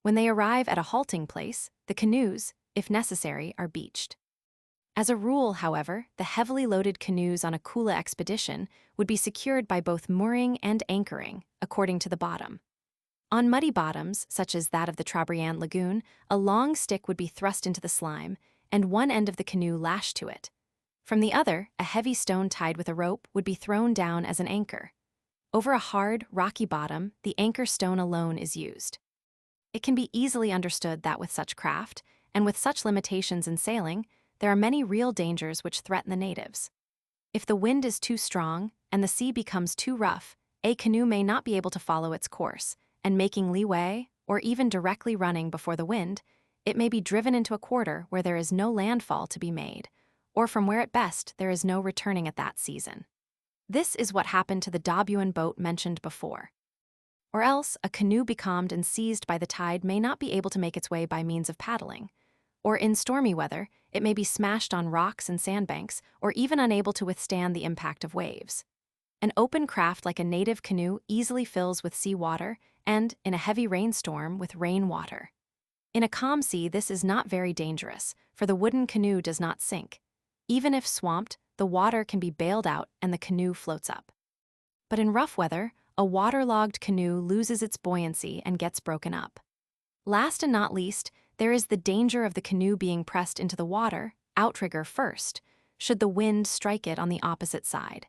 When they arrive at a halting place, the canoes, if necessary, are beached. As a rule, however, the heavily loaded canoes on a Kula expedition would be secured by both mooring and anchoring, according to the bottom. On muddy bottoms, such as that of the Trobriand lagoon, a long stick would be thrust into the slime, and one end of the canoe lashed to it. From the other, a heavy stone tied with a rope would be thrown down as an anchor. Over a hard, rocky bottom, the anchor stone alone is used. It can be easily understood that with such craft, and with such limitations in sailing, there are many real dangers which threaten the natives. If the wind is too strong, and the sea becomes too rough, a canoe may not be able to follow its course, and making leeway, or even directly running before the wind, it may be driven into a quarter where there is no landfall to be made, or from where at best there is no returning at that season. This is what happened to the Dabuan boat mentioned before. Or else, a canoe becalmed and seized by the tide may not be able to make its way by means of paddling. Or in stormy weather, it may be smashed on rocks and sandbanks, or even unable to withstand the impact of waves. An open craft like a native canoe easily fills with sea water, and, in a heavy rainstorm, with rain water. In a calm sea, this is not very dangerous, for the wooden canoe does not sink. Even if swamped, the water can be bailed out and the canoe floats up. But in rough weather, a waterlogged canoe loses its buoyancy and gets broken up. Last and not least, there is the danger of the canoe being pressed into the water, outrigger first, should the wind strike it on the opposite side.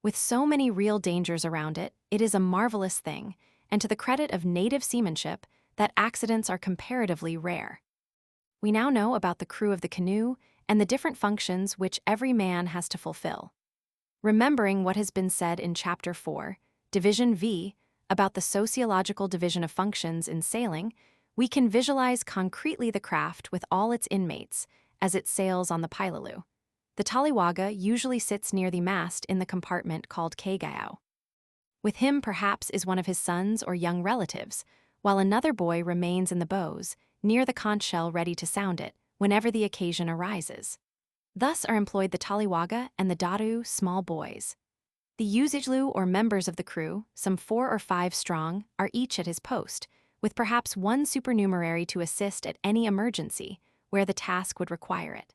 With so many real dangers around it, it is a marvelous thing, and to the credit of native seamanship, that accidents are comparatively rare. We now know about the crew of the canoe and the different functions which every man has to fulfill. Remembering what has been said in Chapter 4, Division V, about the sociological division of functions in sailing, we can visualize concretely the craft with all its inmates, as it sails on the Pailalu. The taliwaga usually sits near the mast in the compartment called kagao. With him perhaps is one of his sons or young relatives, while another boy remains in the bows, near the conch shell ready to sound it, whenever the occasion arises. Thus are employed the taliwaga and the daru, small boys. The usijlu or members of the crew, some 4 or 5 strong, are each at his post, with perhaps one supernumerary to assist at any emergency, where the task would require it.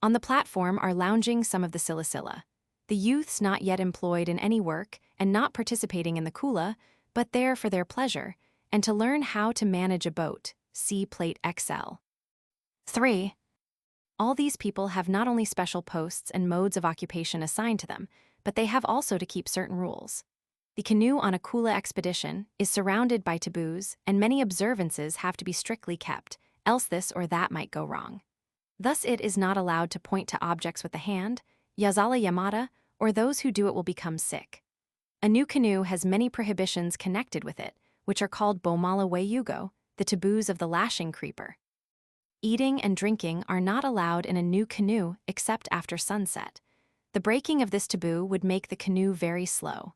On the platform are lounging some of the silicilla, the youths not yet employed in any work and not participating in the Kula, but there for their pleasure, and to learn how to manage a boat, see Plate XL. 3. All these people have not only special posts and modes of occupation assigned to them, but they have also to keep certain rules. The canoe on a Kula expedition is surrounded by taboos, and many observances have to be strictly kept, else this or that might go wrong. Thus it is not allowed to point to objects with the hand, yazala yamada, or those who do it will become sick. A new canoe has many prohibitions connected with it, which are called bomala weyugo, the taboos of the lashing creeper. Eating and drinking are not allowed in a new canoe except after sunset. The breaking of this taboo would make the canoe very slow.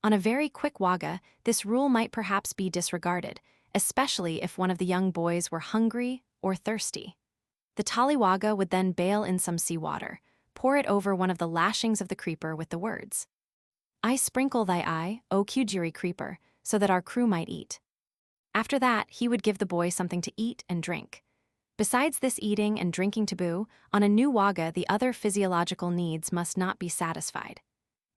On a very quick waga, this rule might perhaps be disregarded, especially if one of the young boys were hungry or thirsty. The taliwaga would then bail in some seawater, pour it over one of the lashings of the creeper with the words, "I sprinkle thy eye, O Kujiri creeper, so that our crew might eat." After that, he would give the boy something to eat and drink. Besides this eating and drinking taboo, on a new waga the other physiological needs must not be satisfied.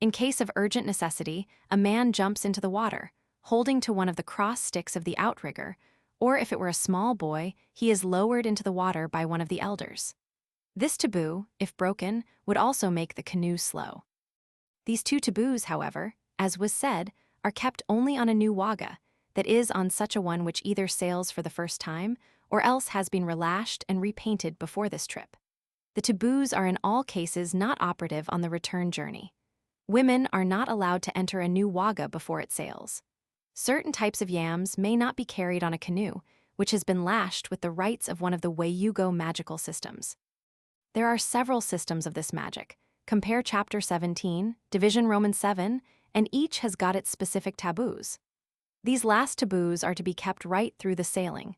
In case of urgent necessity, a man jumps into the water, holding to one of the cross sticks of the outrigger, or if it were a small boy, he is lowered into the water by one of the elders. This taboo, if broken, would also make the canoe slow. These 2 taboos, however, as was said, are kept only on a new waga, that is, on such a one which either sails for the first time or else has been relashed and repainted before this trip. The taboos are in all cases not operative on the return journey. Women are not allowed to enter a new waga before it sails. Certain types of yams may not be carried on a canoe, which has been lashed with the rites of one of the Weyugo magical systems. There are several systems of this magic. Compare Chapter 17, Division Roman 7, and each has got its specific taboos. These last taboos are to be kept right through the sailing.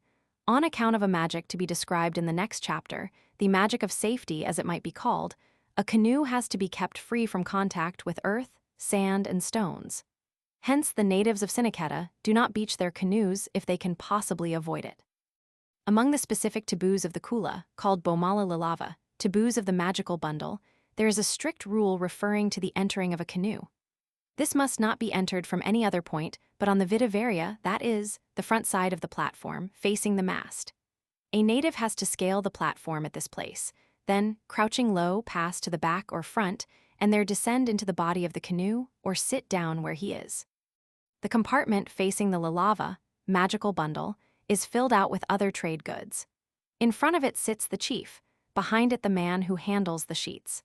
On account of a magic to be described in the next chapter, the magic of safety as it might be called, a canoe has to be kept free from contact with earth, sand, and stones. Hence, the natives of Sinaketa do not beach their canoes if they can possibly avoid it. Among the specific taboos of the Kula, called Bomala Lilava, taboos of the magical bundle, there is a strict rule referring to the entering of a canoe. This must not be entered from any other point but on the vitivaria, that is, the front side of the platform, facing the mast. A native has to scale the platform at this place, then, crouching low, pass to the back or front, and there descend into the body of the canoe or sit down where he is. The compartment facing the lalava, magical bundle, is filled out with other trade goods. In front of it sits the chief, behind it the man who handles the sheets.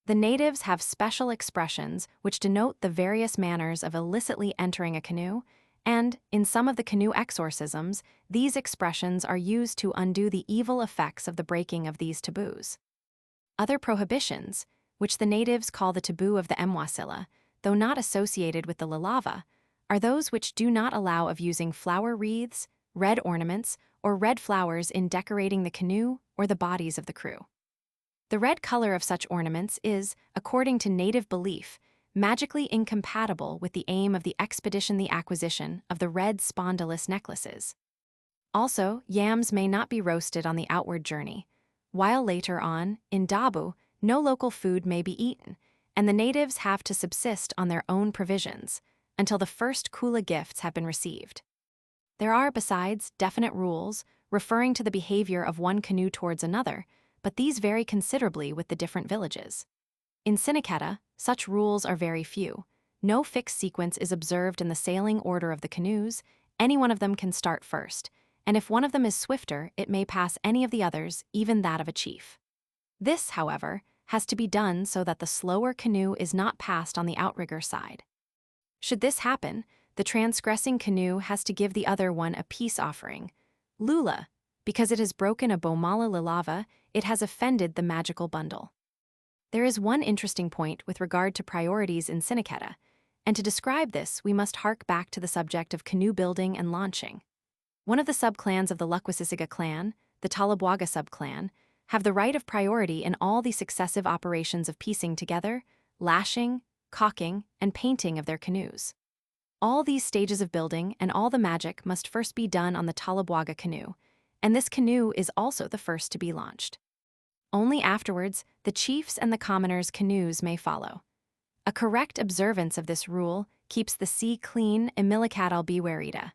The natives have special expressions which denote the various manners of illicitly entering a canoe, and, in some of the canoe exorcisms, these expressions are used to undo the evil effects of the breaking of these taboos. Other prohibitions, which the natives call the taboo of the Mwasila, though not associated with the lalava, are those which do not allow of using flower wreaths, red ornaments, or red flowers in decorating the canoe or the bodies of the crew. The red color of such ornaments is, according to native belief, magically incompatible with the aim of the expedition the acquisition of the red spondylus necklaces. Also, yams may not be roasted on the outward journey, while later on, in Dabu, no local food may be eaten, and the natives have to subsist on their own provisions until the first Kula gifts have been received. There are, besides, definite rules referring to the behavior of one canoe towards another, but these vary considerably with the different villages. In Sinaketa, such rules are very few. No fixed sequence is observed in the sailing order of the canoes. Any one of them can start first, and if one of them is swifter, it may pass any of the others, even that of a chief. This, however, has to be done so that the slower canoe is not passed on the outrigger side. Should this happen, the transgressing canoe has to give the other one a peace offering. Lula, because it has broken a Bomala Lilava, it has offended the magical bundle. There is one interesting point with regard to priorities in Cinecitta, and to describe this, we must hark back to the subject of canoe building and launching. One of the subclans of the Lukwasisiga clan, the Talabwaga subclan, have the right of priority in all the successive operations of piecing together, lashing, caulking, and painting of their canoes. All these stages of building and all the magic must first be done on the Talabwaga canoe, and this canoe is also the first to be launched. Only afterwards, the chiefs' and the commoners' canoes may follow. A correct observance of this rule keeps the sea clean imilicatal biwerita.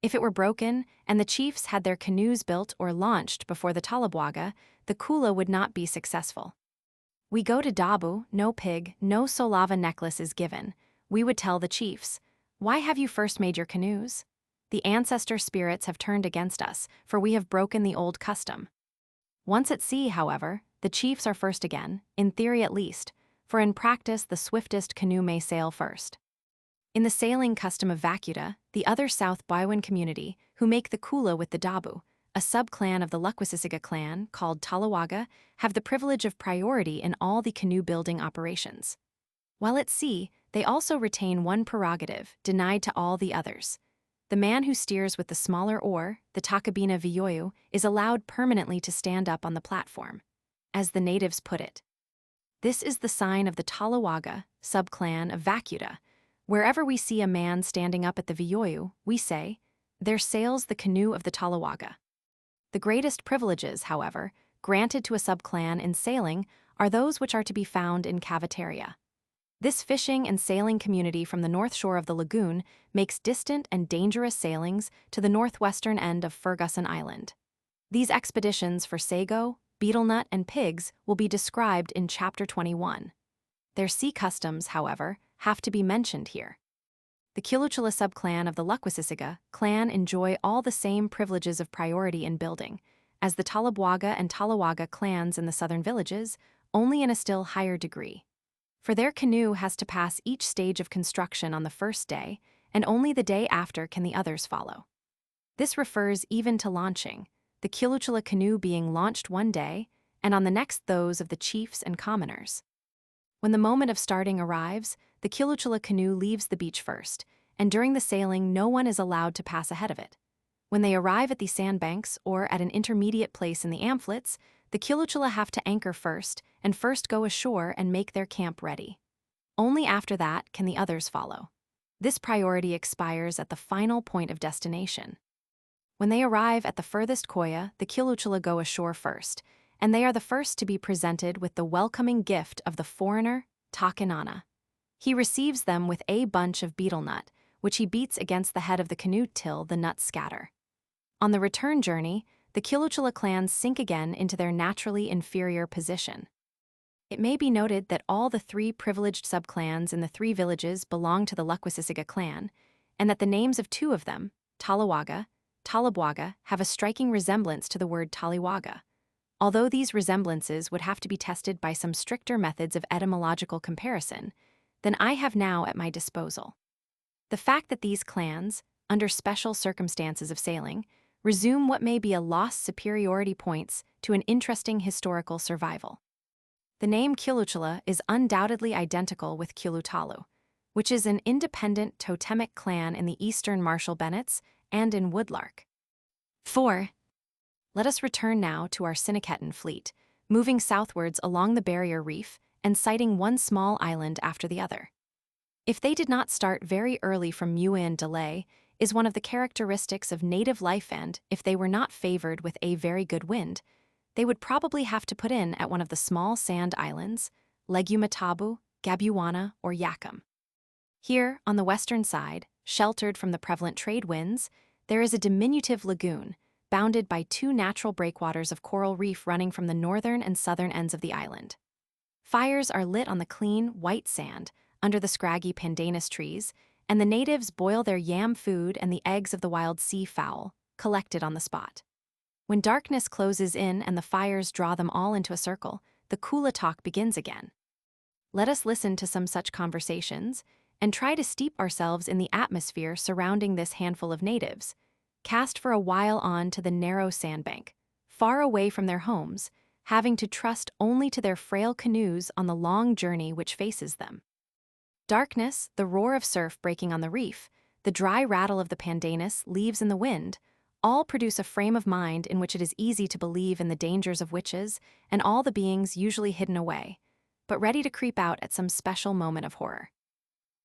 If it were broken, and the chiefs had their canoes built or launched before the Talabwaga, the Kula would not be successful. We go to Dabu, no pig, no solava necklace is given. We would tell the chiefs, "Why have you first made your canoes? The ancestor spirits have turned against us, for we have broken the old custom." Once at sea, however, the chiefs are first again, in theory at least, for in practice the swiftest canoe may sail first. In the sailing custom of Vacuta, the other South Baiwan community, who make the Kula with the Dabu, a subclan of the Lukwasisiga clan called Talawaga, have the privilege of priority in all the canoe-building operations. While at sea, they also retain one prerogative denied to all the others. The man who steers with the smaller oar, the Takabina Viyoyu, is allowed permanently to stand up on the platform. As the natives put it, this is the sign of the Talawaga, subclan of Vacuta. Wherever we see a man standing up at the Viyoyu, we say, "There sails the canoe of the Talawaga." The greatest privileges, however, granted to a subclan in sailing are those which are to be found in caviteria. This fishing and sailing community from the north shore of the lagoon makes distant and dangerous sailings to the northwestern end of Ferguson Island. These expeditions for sago, beetlenut, and pigs will be described in Chapter 21. Their sea customs, however, have to be mentioned here. The Kiluchula subclan of the Lukwasisiga clan enjoy all the same privileges of priority in building as the Talabwaga and Talawaga clans in the southern villages, only in a still higher degree. For their canoe has to pass each stage of construction on the first day, and only the day after can the others follow. This refers even to launching, the Kiluchula canoe being launched one day, and on the next those of the chiefs and commoners. When the moment of starting arrives, the Kiluchula canoe leaves the beach first, and during the sailing no one is allowed to pass ahead of it. When they arrive at the sandbanks or at an intermediate place in the amphletes, the Kiluchula have to anchor first and first go ashore and make their camp ready. Only after that can the others follow. This priority expires at the final point of destination. When they arrive at the furthest koya, the Kiluchula go ashore first, and they are the first to be presented with the welcoming gift of the foreigner, Takinana. He receives them with a bunch of betel nut, which he beats against the head of the canoe till the nuts scatter. On the return journey, the Kiluchula clans sink again into their naturally inferior position. It may be noted that all the three privileged subclans in the three villages belong to the Lukwasisiga clan, and that the names of two of them, Talawaga, Talabwaga, have a striking resemblance to the word Taliwaga. Although these resemblances would have to be tested by some stricter methods of etymological comparison than I have now at my disposal. The fact that these clans, under special circumstances of sailing, resume what may be a lost superiority points to an interesting historical survival. The name Kiluchula is undoubtedly identical with Kilutalu, which is an independent totemic clan in the eastern Marshall Bennets and in Woodlark. 4. Let us return now to our Cinecitan fleet, moving southwards along the barrier reef and sighting one small island after the other. If they did not start very early from Muin delay, is one of the characteristics of native life, and if they were not favored with a very good wind, they would probably have to put in at one of the small sand islands, Legumatabu, Gabuana, or Yakum. Here, on the western side, sheltered from the prevalent trade winds, there is a diminutive lagoon, bounded by two natural breakwaters of coral reef running from the northern and southern ends of the island. Fires are lit on the clean, white sand, under the scraggy pandanus trees, and the natives boil their yam food and the eggs of the wild sea fowl, collected on the spot. When darkness closes in and the fires draw them all into a circle, the Kula talk begins again. Let us listen to some such conversations, and try to steep ourselves in the atmosphere surrounding this handful of natives, cast for a while on to the narrow sandbank, far away from their homes, having to trust only to their frail canoes on the long journey which faces them. Darkness, the roar of surf breaking on the reef, the dry rattle of the pandanus leaves in the wind, all produce a frame of mind in which it is easy to believe in the dangers of witches and all the beings usually hidden away, but ready to creep out at some special moment of horror.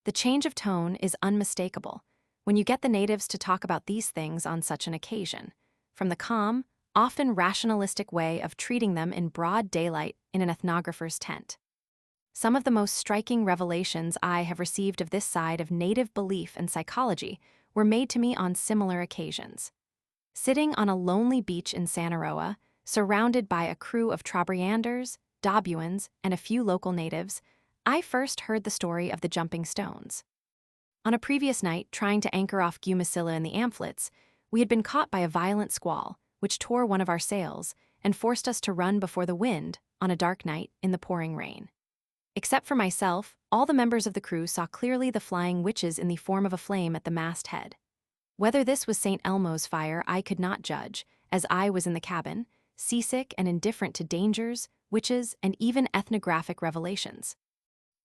The change of tone is unmistakable when you get the natives to talk about these things on such an occasion, from the calm, often rationalistic way of treating them in broad daylight in an ethnographer's tent. Some of the most striking revelations I have received of this side of native belief and psychology were made to me on similar occasions. Sitting on a lonely beach in Sanaroa, surrounded by a crew of Trobrianders, Dobuans, and a few local natives, I first heard the story of the jumping stones. On a previous night, trying to anchor off Gumasilla in the Amphlets, we had been caught by a violent squall, which tore one of our sails and forced us to run before the wind on a dark night in the pouring rain. Except for myself, all the members of the crew saw clearly the flying witches in the form of a flame at the masthead. Whether this was St. Elmo's fire I could not judge, as I was in the cabin, seasick and indifferent to dangers, witches, and even ethnographic revelations.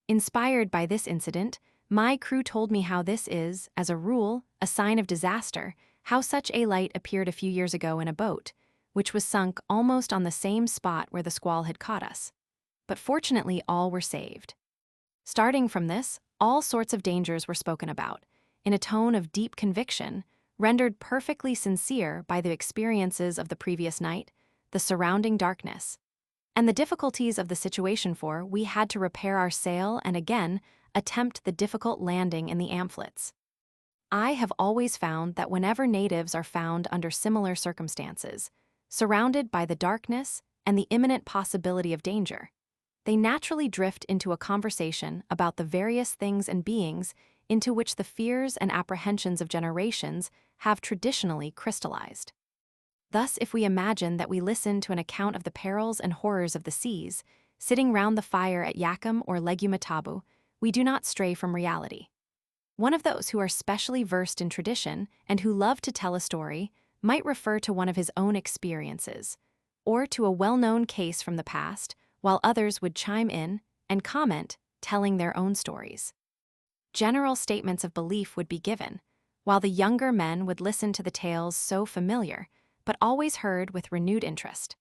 Inspired by this incident, my crew told me how this is, as a rule, a sign of disaster, how such a light appeared a few years ago in a boat, which was sunk almost on the same spot where the squall had caught us. But fortunately all were saved. Starting from this, all sorts of dangers were spoken about, in a tone of deep conviction, rendered perfectly sincere by the experiences of the previous night, the surrounding darkness, and the difficulties of the situation, for we had to repair our sail and again attempt the difficult landing in the Amphlets. I have always found that whenever natives are found under similar circumstances, surrounded by the darkness and the imminent possibility of danger, they naturally drift into a conversation about the various things and beings into which the fears and apprehensions of generations have traditionally crystallized. Thus, if we imagine that we listen to an account of the perils and horrors of the seas, sitting round the fire at Yakum or Legumatabu, we do not stray from reality. One of those who are specially versed in tradition and who love to tell a story might refer to one of his own experiences, or to a well-known case from the past, while others would chime in and comment, telling their own stories. General statements of belief would be given, while the younger men would listen to the tales so familiar, but always heard with renewed interest.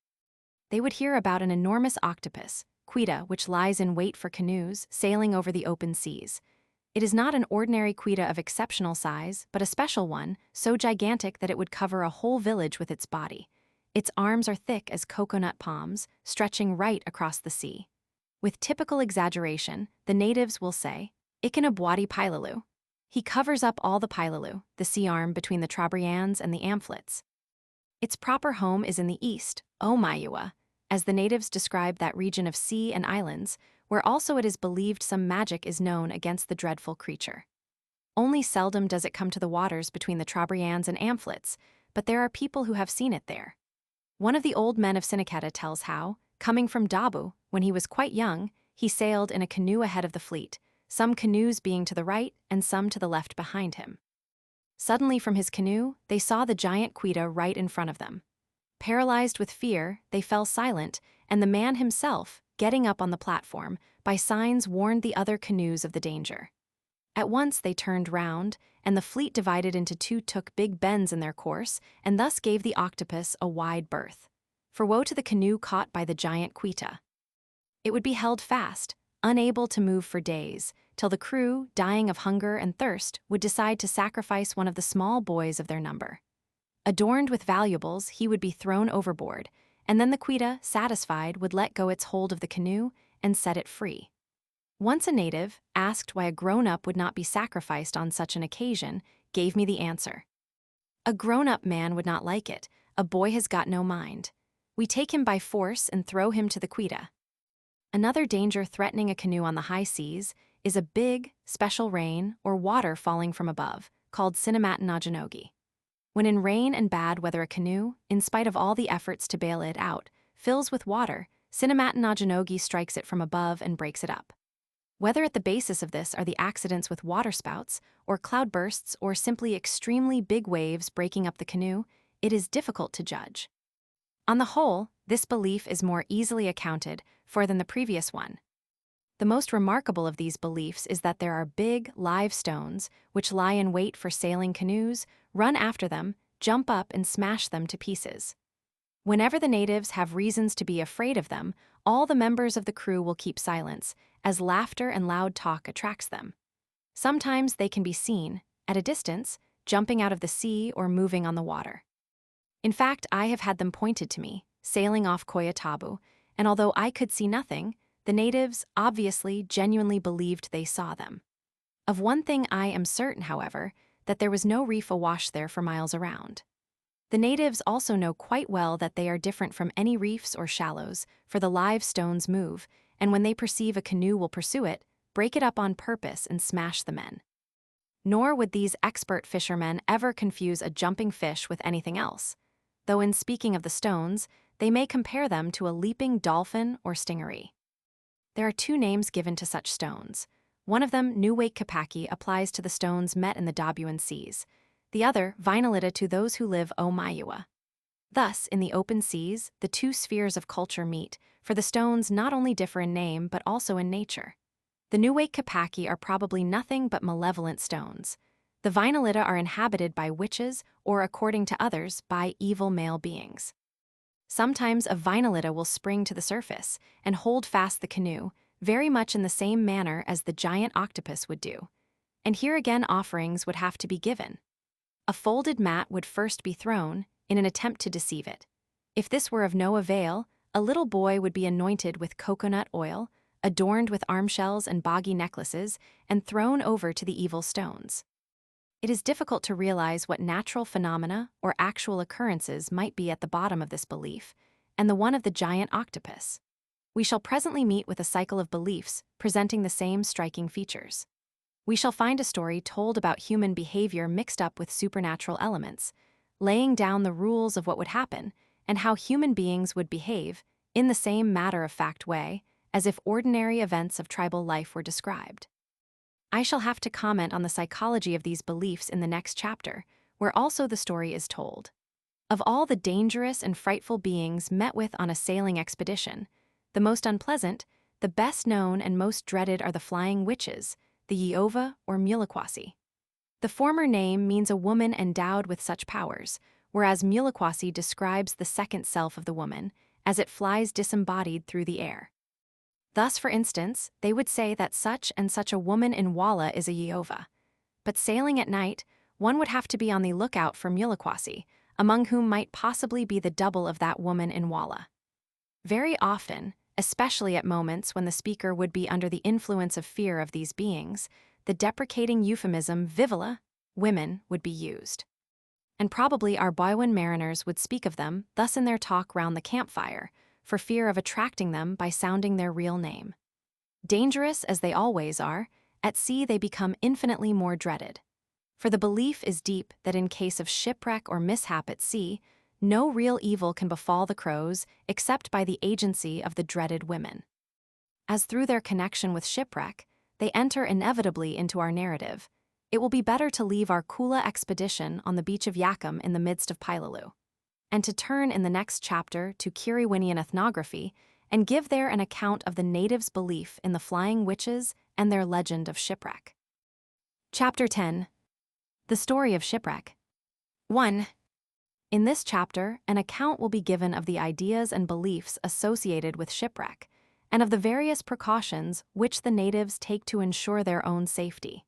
They would hear about an enormous octopus, quita, which lies in wait for canoes sailing over the open seas. It is not an ordinary quita of exceptional size, but a special one, so gigantic that it would cover a whole village with its body. Its arms are thick as coconut palms, stretching right across the sea. With typical exaggeration, the natives will say, Ikinabwadi Pilalu. He covers up all the Pilalu, the sea arm between the Trobriands and the Amphlets. Its proper home is in the east, Omayua, as the natives describe that region of sea and islands, where also it is believed some magic is known against the dreadful creature. Only seldom does it come to the waters between the Trobriands and Amphlets, but there are people who have seen it there. One of the old men of Sinicata tells how, coming from Dabu, when he was quite young, he sailed in a canoe ahead of the fleet, some canoes being to the right and some to the left behind him. Suddenly from his canoe, they saw the giant quita right in front of them. Paralyzed with fear, they fell silent, and the man himself, getting up on the platform, by signs warned the other canoes of the danger. At once they turned round, and the fleet divided into two, took big bends in their course, and thus gave the octopus a wide berth. For woe to the canoe caught by the giant quita. It would be held fast, unable to move for days, till the crew, dying of hunger and thirst, would decide to sacrifice one of the small boys of their number. Adorned with valuables, he would be thrown overboard, and then the quita, satisfied, would let go its hold of the canoe and set it free. Once a native, asked why a grown-up would not be sacrificed on such an occasion, gave me the answer. A grown-up man would not like it. A boy has got no mind. We take him by force and throw him to the quita. Another danger threatening a canoe on the high seas is a big, special rain or water falling from above, called Sinamatanajanogi. When in rain and bad weather a canoe, in spite of all the efforts to bail it out, fills with water, Sinamatanajanogi strikes it from above and breaks it up. Whether at the basis of this are the accidents with waterspouts, or cloudbursts, or simply extremely big waves breaking up the canoe, it is difficult to judge. On the whole, this belief is more easily accounted for than the previous one. The most remarkable of these beliefs is that there are big, live stones which lie in wait for sailing canoes, run after them, jump up and smash them to pieces. Whenever the natives have reasons to be afraid of them, all the members of the crew will keep silence, as laughter and loud talk attracts them. Sometimes they can be seen, at a distance, jumping out of the sea or moving on the water. In fact, I have had them pointed to me, sailing off Koyatabu, and although I could see nothing, the natives obviously genuinely believed they saw them. Of one thing I am certain, however, that there was no reef awash there for miles around. The natives also know quite well that they are different from any reefs or shallows, for the live stones move, and when they perceive a canoe will pursue it, break it up on purpose and smash the men. Nor would these expert fishermen ever confuse a jumping fish with anything else, though in speaking of the stones, they may compare them to a leaping dolphin or stingaree. There are two names given to such stones. One of them, Nuwake Kapaki, applies to the stones met in the Dabuan seas. The other, Vinalita, to those who live o Maiua. Thus, in the open seas, the two spheres of culture meet, for the stones not only differ in name but also in nature. The Nuwake Kapaki are probably nothing but malevolent stones. The Vinalita are inhabited by witches or, according to others, by evil male beings. Sometimes a Vinalita will spring to the surface and hold fast the canoe, very much in the same manner as the giant octopus would do. And here again offerings would have to be given. A folded mat would first be thrown, in an attempt to deceive it. If this were of no avail, a little boy would be anointed with coconut oil, adorned with arm shells and boggy necklaces, and thrown over to the evil stones. It is difficult to realize what natural phenomena or actual occurrences might be at the bottom of this belief, and the one of the giant octopus. We shall presently meet with a cycle of beliefs presenting the same striking features. We shall find a story told about human behavior mixed up with supernatural elements, laying down the rules of what would happen and how human beings would behave in the same matter-of-fact way as if ordinary events of tribal life were described. I shall have to comment on the psychology of these beliefs in the next chapter, where also the story is told. Of all the dangerous and frightful beings met with on a sailing expedition, the most unpleasant, the best known and most dreaded are the flying witches, the Yeova or Mulikwasi. The former name means a woman endowed with such powers, whereas Mulikwasi describes the second self of the woman, as it flies disembodied through the air. Thus, for instance, they would say that such and such a woman in Walla is a Yeova. But sailing at night, one would have to be on the lookout for Mulikwasi, among whom might possibly be the double of that woman in Walla. Very often, especially at moments when the speaker would be under the influence of fear of these beings, the deprecating euphemism vivila, women, would be used. And probably our Baiwan mariners would speak of them thus in their talk round the campfire, for fear of attracting them by sounding their real name. Dangerous as they always are, at sea they become infinitely more dreaded. For the belief is deep that in case of shipwreck or mishap at sea, no real evil can befall the crows except by the agency of the dreaded women. As through their connection with shipwreck, they enter inevitably into our narrative, it will be better to leave our Kula expedition on the beach of Yakum in the midst of Pailalu, and to turn in the next chapter to Kiriwinian ethnography and give there an account of the natives' belief in the flying witches and their legend of shipwreck. Chapter 10. The Story of Shipwreck. 1. In this chapter, an account will be given of the ideas and beliefs associated with shipwreck, and of the various precautions which the natives take to ensure their own safety.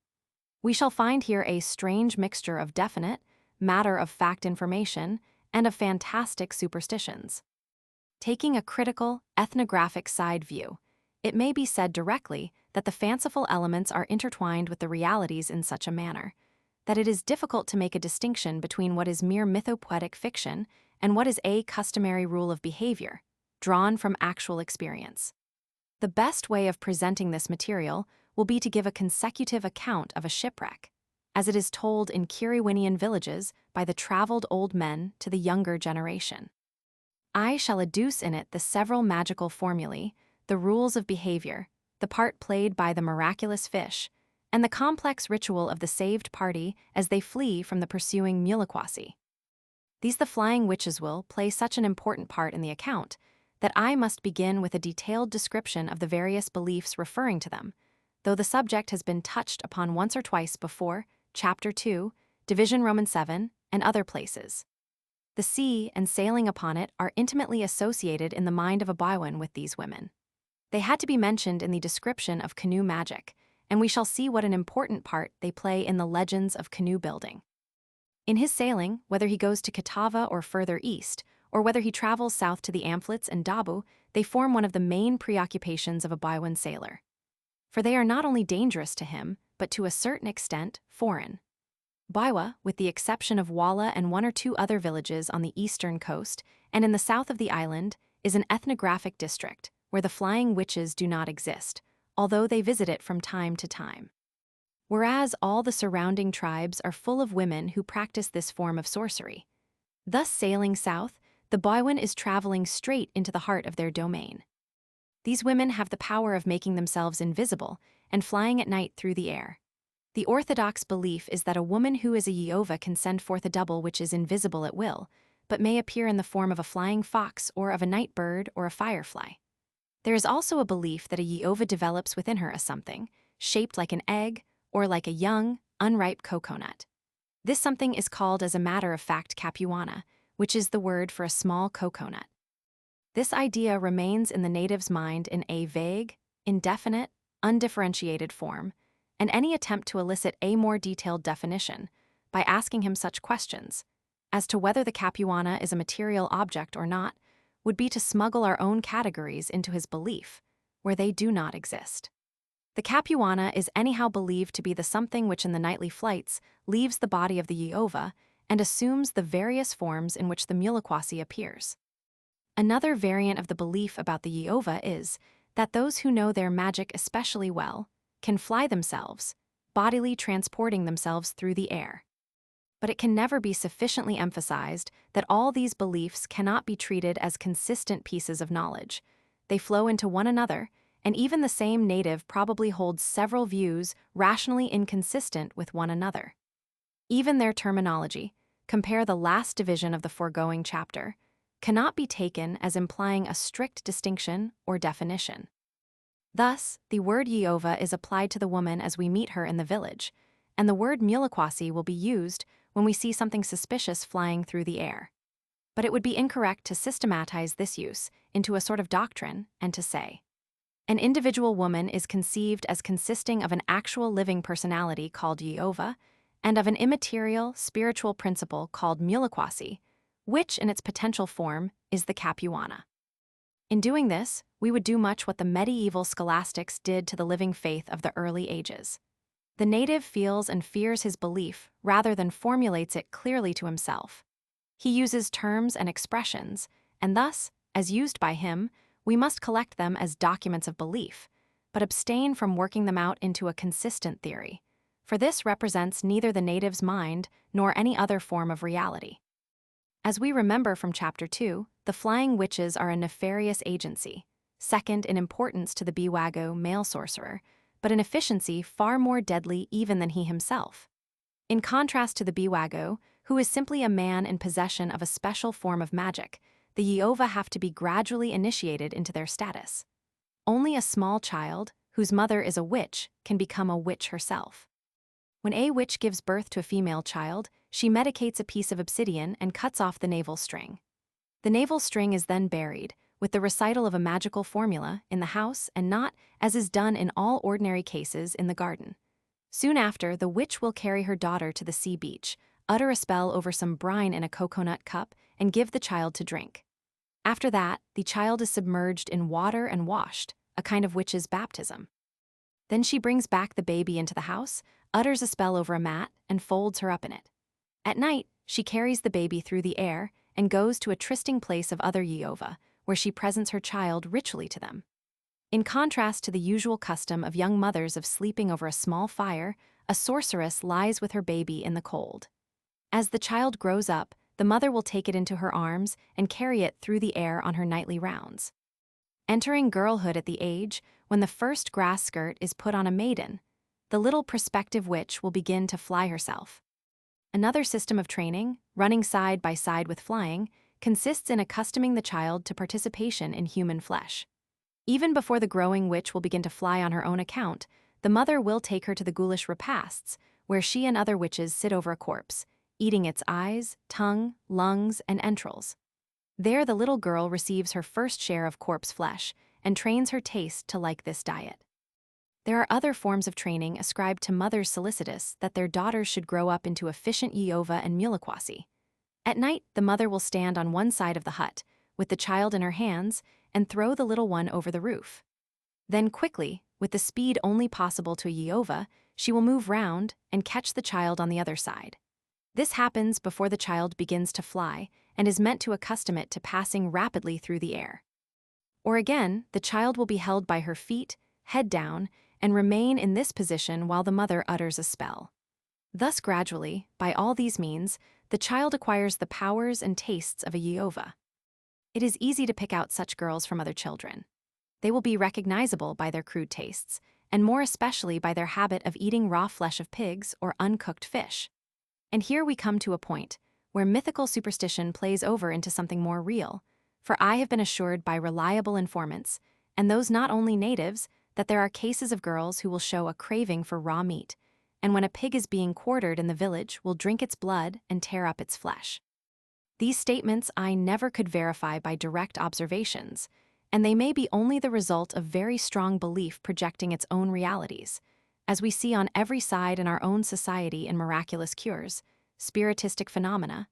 We shall find here a strange mixture of definite, matter-of-fact information and of fantastic superstitions. Taking a critical, ethnographic side view, it may be said directly that the fanciful elements are intertwined with the realities in such a manner that it is difficult to make a distinction between what is mere mythopoetic fiction and what is a customary rule of behavior, drawn from actual experience. The best way of presenting this material will be to give a consecutive account of a shipwreck, as it is told in Kiriwinian villages by the traveled old men to the younger generation. I shall adduce in it the several magical formulae, the rules of behavior, the part played by the miraculous fish, and the complex ritual of the saved party as they flee from the pursuing Mulikwasi. These the flying witches will play such an important part in the account that I must begin with a detailed description of the various beliefs referring to them, though the subject has been touched upon once or twice before, Chapter 2, Division Roman 7, and other places. The sea and sailing upon it are intimately associated in the mind of a Baiwan with these women. They had to be mentioned in the description of canoe magic, and we shall see what an important part they play in the legends of canoe building. In his sailing, whether he goes to Catawba or further east, or whether he travels south to the Amphletes and Dabu, they form one of the main preoccupations of a Baiwan sailor. For they are not only dangerous to him, but to a certain extent, foreign. Baiwa, with the exception of Wala and one or two other villages on the eastern coast and in the south of the island, is an ethnographic district where the flying witches do not exist, although they visit it from time to time. Whereas all the surrounding tribes are full of women who practice this form of sorcery. Thus sailing south, the Baiwan is traveling straight into the heart of their domain. These women have the power of making themselves invisible and flying at night through the air. The orthodox belief is that a woman who is a Yehovah can send forth a double which is invisible at will, but may appear in the form of a flying fox or of a night bird or a firefly. There is also a belief that a Yehovah develops within her a something, shaped like an egg or like a young, unripe coconut. This something is called as a matter of fact capuana, which is the word for a small coconut. This idea remains in the native's mind in a vague, indefinite, undifferentiated form, and any attempt to elicit a more detailed definition, by asking him such questions, as to whether the capuana is a material object or not, would be to smuggle our own categories into his belief, where they do not exist. The capuana is anyhow believed to be the something which in the nightly flights leaves the body of the Yehovah and assumes the various forms in which the muliquasi appears. Another variant of the belief about the Yehovah is that those who know their magic especially well can fly themselves, bodily transporting themselves through the air. But it can never be sufficiently emphasized that all these beliefs cannot be treated as consistent pieces of knowledge. They flow into one another, and even the same native probably holds several views rationally inconsistent with one another. Even their terminology, compare the last division of the foregoing chapter, cannot be taken as implying a strict distinction or definition. Thus, the word Yehovah is applied to the woman as we meet her in the village, and the word muliquasi will be used when we see something suspicious flying through the air. But it would be incorrect to systematize this use into a sort of doctrine and to say, an individual woman is conceived as consisting of an actual living personality called Yehovah and of an immaterial, spiritual principle called muliquasi, which in its potential form is the capuana. In doing this, we would do much what the medieval scholastics did to the living faith of the early ages. The native feels and fears his belief rather than formulates it clearly to himself. He uses terms and expressions, and thus, as used by him, we must collect them as documents of belief, but abstain from working them out into a consistent theory, for this represents neither the native's mind nor any other form of reality. As we remember from Chapter 2, the flying witches are a nefarious agency, second in importance to the Biwago male sorcerer, but in efficiency far more deadly even than he himself. In contrast to the Biwago, who is simply a man in possession of a special form of magic, the Yehovah have to be gradually initiated into their status. Only a small child, whose mother is a witch, can become a witch herself. When a witch gives birth to a female child, she medicates a piece of obsidian and cuts off the navel string. The navel string is then buried, with the recital of a magical formula, in the house and not, as is done in all ordinary cases, in the garden. Soon after, the witch will carry her daughter to the sea beach, utter a spell over some brine in a coconut cup, and give the child to drink. After that, the child is submerged in water and washed, a kind of witch's baptism. Then she brings back the baby into the house, utters a spell over a mat, and folds her up in it. At night, she carries the baby through the air and goes to a trysting place of other Yehovah, where she presents her child ritually to them. In contrast to the usual custom of young mothers of sleeping over a small fire, a sorceress lies with her baby in the cold. As the child grows up, the mother will take it into her arms and carry it through the air on her nightly rounds. Entering girlhood at the age when the first grass skirt is put on a maiden, the little prospective witch will begin to fly herself. Another system of training, running side by side with flying, consists in accustoming the child to participation in human flesh. Even before the growing witch will begin to fly on her own account, the mother will take her to the ghoulish repasts, where she and other witches sit over a corpse, eating its eyes, tongue, lungs, and entrails. There the little girl receives her first share of corpse flesh and trains her taste to like this diet. There are other forms of training ascribed to mothers solicitous that their daughters should grow up into efficient Yeova and Muliquasi. At night, the mother will stand on one side of the hut, with the child in her hands, and throw the little one over the roof. Then quickly, with the speed only possible to a Yeova, she will move round and catch the child on the other side. This happens before the child begins to fly and is meant to accustom it to passing rapidly through the air. Or again, the child will be held by her feet, head down, and remain in this position while the mother utters a spell. Thus gradually, by all these means, the child acquires the powers and tastes of a Yeova. It is easy to pick out such girls from other children. They will be recognizable by their crude tastes, and more especially by their habit of eating raw flesh of pigs or uncooked fish. And here we come to a point where mythical superstition plays over into something more real, for I have been assured by reliable informants, and those not only natives, that there are cases of girls who will show a craving for raw meat, and when a pig is being quartered in the village will drink its blood and tear up its flesh. These statements I never could verify by direct observations, and they may be only the result of very strong belief projecting its own realities, as we see on every side in our own society in miraculous cures, spiritistic phenomena,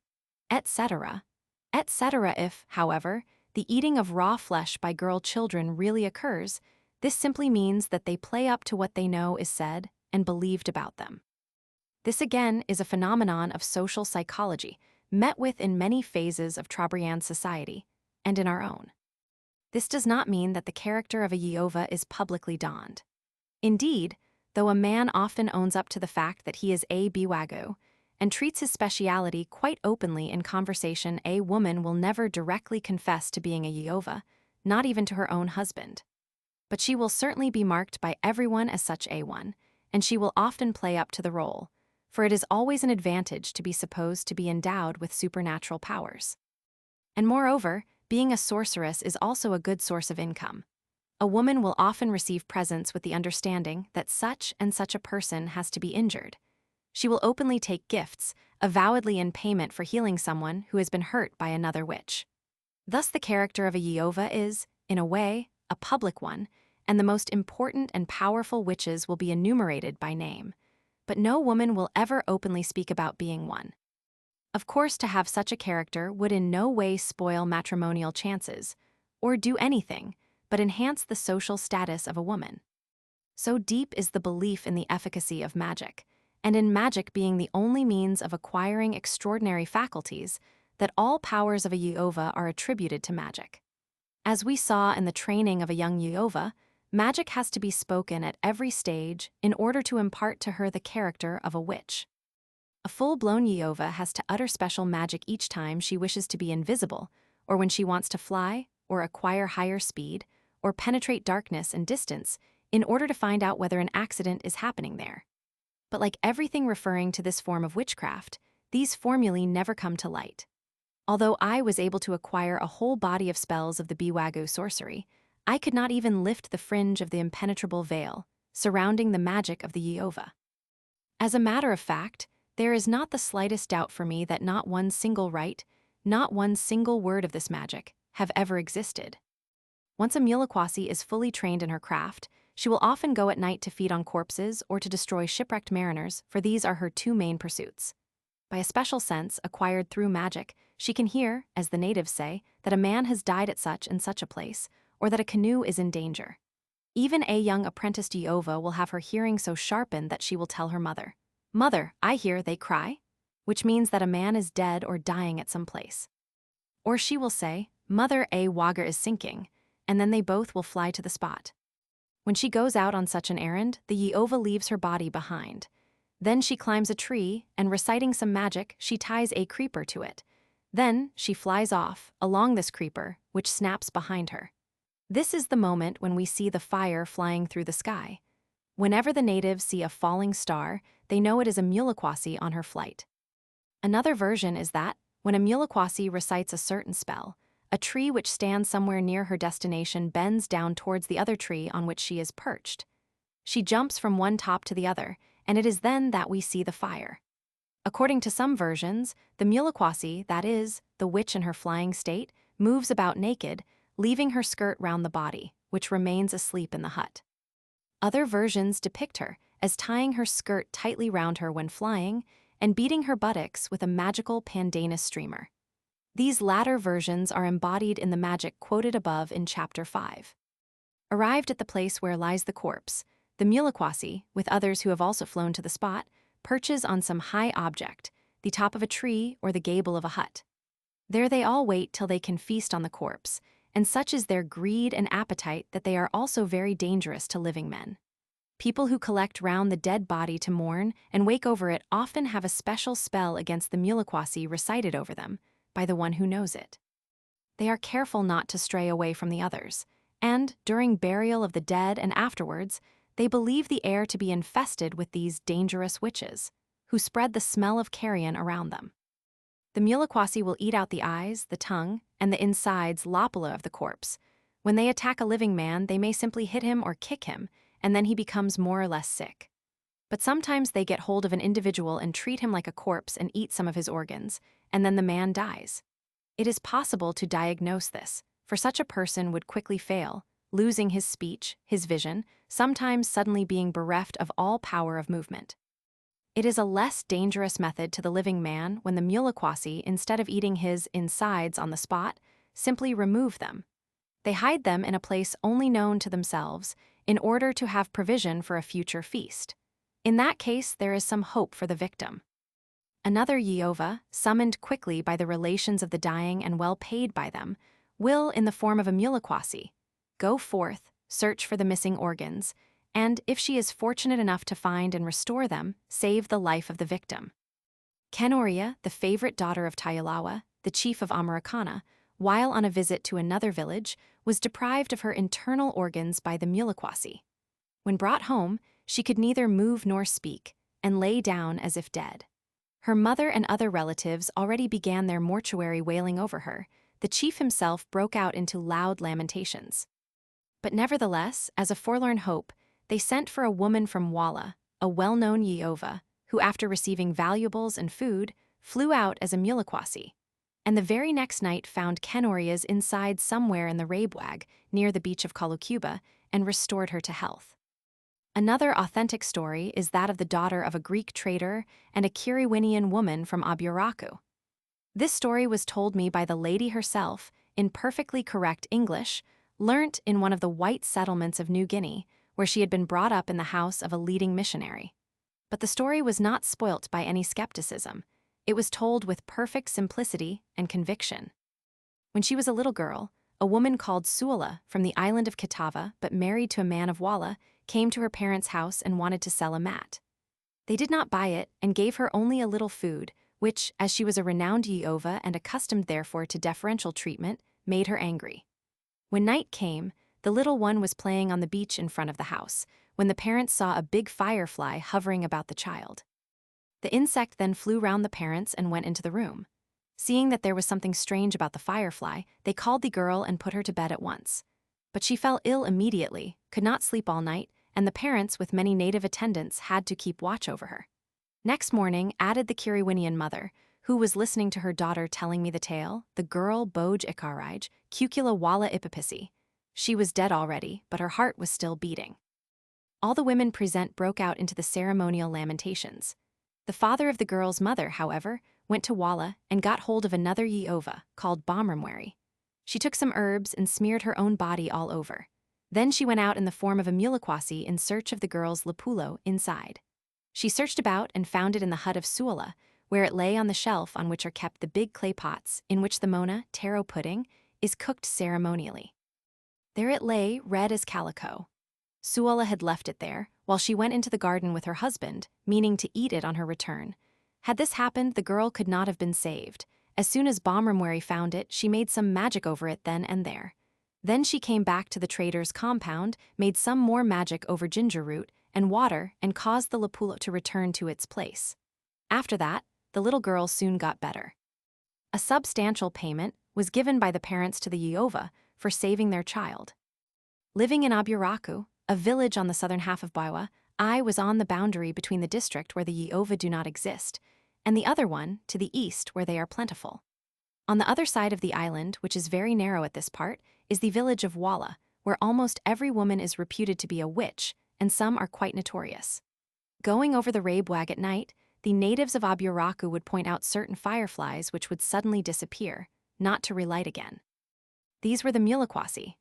etc., etc. If, however, the eating of raw flesh by girl children really occurs, this simply means that they play up to what they know is said and believed about them. This again is a phenomenon of social psychology, met with in many phases of Trobriand society, and in our own. This does not mean that the character of a Yeova is publicly donned. Indeed, though a man often owns up to the fact that he is a Biwago, and treats his speciality quite openly in conversation, a woman will never directly confess to being a Yeova, not even to her own husband. But she will certainly be marked by everyone as such a one, and she will often play up to the role, for it is always an advantage to be supposed to be endowed with supernatural powers. And moreover, being a sorceress is also a good source of income. A woman will often receive presents with the understanding that such and such a person has to be injured. She will openly take gifts, avowedly in payment for healing someone who has been hurt by another witch. Thus the character of a Yeova is, in a way, a public one, and the most important and powerful witches will be enumerated by name. But no woman will ever openly speak about being one. Of course, to have such a character would in no way spoil matrimonial chances, or do anything, but enhance the social status of a woman. So deep is the belief in the efficacy of magic, and in magic being the only means of acquiring extraordinary faculties, that all powers of a Yeova are attributed to magic. As we saw in the training of a young Yeova, magic has to be spoken at every stage in order to impart to her the character of a witch. A full-blown Yeova has to utter special magic each time she wishes to be invisible, or when she wants to fly, or acquire higher speed, or penetrate darkness and distance, in order to find out whether an accident is happening there. But like everything referring to this form of witchcraft, these formulae never come to light. Although I was able to acquire a whole body of spells of the Biwago sorcery, I could not even lift the fringe of the impenetrable veil surrounding the magic of the Yeova. As a matter of fact, there is not the slightest doubt for me that not one single rite, not one single word of this magic, have ever existed. Once a Muliquasi is fully trained in her craft, she will often go at night to feed on corpses or to destroy shipwrecked mariners, for these are her two main pursuits. By a special sense acquired through magic, she can hear, as the natives say, that a man has died at such and such a place, or that a canoe is in danger. Even a young apprenticed Yeova will have her hearing so sharpened that she will tell her mother, "Mother, I hear they cry," which means that a man is dead or dying at some place. Or she will say, "Mother, a wager is sinking," and then they both will fly to the spot. When she goes out on such an errand, the Yeova leaves her body behind. Then she climbs a tree, and reciting some magic, she ties a creeper to it. Then she flies off, along this creeper, which snaps behind her. This is the moment when we see the fire flying through the sky. Whenever the natives see a falling star, they know it is a Muliquasi on her flight. Another version is that, when a Muliquasi recites a certain spell, a tree which stands somewhere near her destination bends down towards the other tree on which she is perched. She jumps from one top to the other, and it is then that we see the fire. According to some versions, the Muliquasi, that is, the witch in her flying state, moves about naked, leaving her skirt round the body, which remains asleep in the hut. Other versions depict her as tying her skirt tightly round her when flying and beating her buttocks with a magical pandanus streamer. These latter versions are embodied in the magic quoted above in Chapter 5. Arrived at the place where lies the corpse, the Muliquasi, with others who have also flown to the spot, perches on some high object, the top of a tree or the gable of a hut. There they all wait till they can feast on the corpse, and such is their greed and appetite that they are also very dangerous to living men. People who collect round the dead body to mourn and wake over it often have a special spell against the Muliquasi recited over them by the one who knows it. They are careful not to stray away from the others, and, during burial of the dead and afterwards, they believe the air to be infested with these dangerous witches, who spread the smell of carrion around them. The Muliquasi will eat out the eyes, the tongue, and the insides lopula of the corpse. When they attack a living man, they may simply hit him or kick him, and then he becomes more or less sick. But sometimes they get hold of an individual and treat him like a corpse and eat some of his organs, and then the man dies. It is possible to diagnose this, for such a person would quickly fail, losing his speech, his vision, sometimes suddenly being bereft of all power of movement. It is a less dangerous method to the living man when the Muliquasi, instead of eating his insides on the spot, simply remove them. They hide them in a place only known to themselves in order to have provision for a future feast. In that case, there is some hope for the victim. Another Yehovah, summoned quickly by the relations of the dying and well paid by them, will, in the form of a Muliquasi, go forth, search for the missing organs, and, if she is fortunate enough to find and restore them, save the life of the victim. Kenoria, the favorite daughter of Tayalawa, the chief of Americana, while on a visit to another village, was deprived of her internal organs by the Muliquasi. When brought home, she could neither move nor speak, and lay down as if dead. Her mother and other relatives already began their mortuary wailing over her. The chief himself broke out into loud lamentations. But nevertheless, as a forlorn hope, they sent for a woman from Walla, a well-known Yehovah, who, after receiving valuables and food, flew out as a Muliquasi, and the very next night found Kenoria's inside somewhere in the Rabewag, near the beach of Kolucuba, and restored her to health. Another authentic story is that of the daughter of a Greek trader and a Kiriwinian woman from Aburaku. This story was told me by the lady herself, in perfectly correct English, learnt in one of the white settlements of New Guinea, where she had been brought up in the house of a leading missionary. But the story was not spoilt by any skepticism. It was told with perfect simplicity and conviction. When she was a little girl, a woman called Suala from the island of Kitava, but married to a man of Walla, came to her parents' house and wanted to sell a mat. They did not buy it and gave her only a little food, which, as she was a renowned Yehovah and accustomed therefore to deferential treatment, made her angry. When night came, the little one was playing on the beach in front of the house, when the parents saw a big firefly hovering about the child. The insect then flew round the parents and went into the room. Seeing that there was something strange about the firefly, they called the girl and put her to bed at once. But she fell ill immediately, could not sleep all night, and the parents, with many native attendants, had to keep watch over her. Next morning, added the Kiriwinian mother, who was listening to her daughter telling me the tale, the girl Boj Ikarij, Kukula Walla Ipipisi. She was dead already, but her heart was still beating. All the women present broke out into the ceremonial lamentations. The father of the girl's mother, however, went to Walla and got hold of another Yehovah, called Bomramweri. She took some herbs and smeared her own body all over. Then she went out in the form of a Muliquasi in search of the girl's lapulo inside. She searched about and found it in the hut of Suala, where it lay on the shelf on which are kept the big clay pots in which the mona, taro pudding, is cooked ceremonially. There it lay, red as calico. Suala had left it there, while she went into the garden with her husband, meaning to eat it on her return. Had this happened, the girl could not have been saved. As soon as Bomramweri found it, she made some magic over it then and there. Then she came back to the trader's compound, made some more magic over ginger root and water, and caused the lapulo to return to its place. After that, the little girl soon got better. A substantial payment was given by the parents to the Yeova for saving their child. Living in Aburaku, a village on the southern half of Baiwa, I was on the boundary between the district where the Yeova do not exist, and the other one to the east where they are plentiful. On the other side of the island, which is very narrow at this part, is the village of Wala, where almost every woman is reputed to be a witch, and some are quite notorious. Going over the Rabewag at night, the natives of Aburaku would point out certain fireflies which would suddenly disappear, not to relight again. These were the Mulikwasi.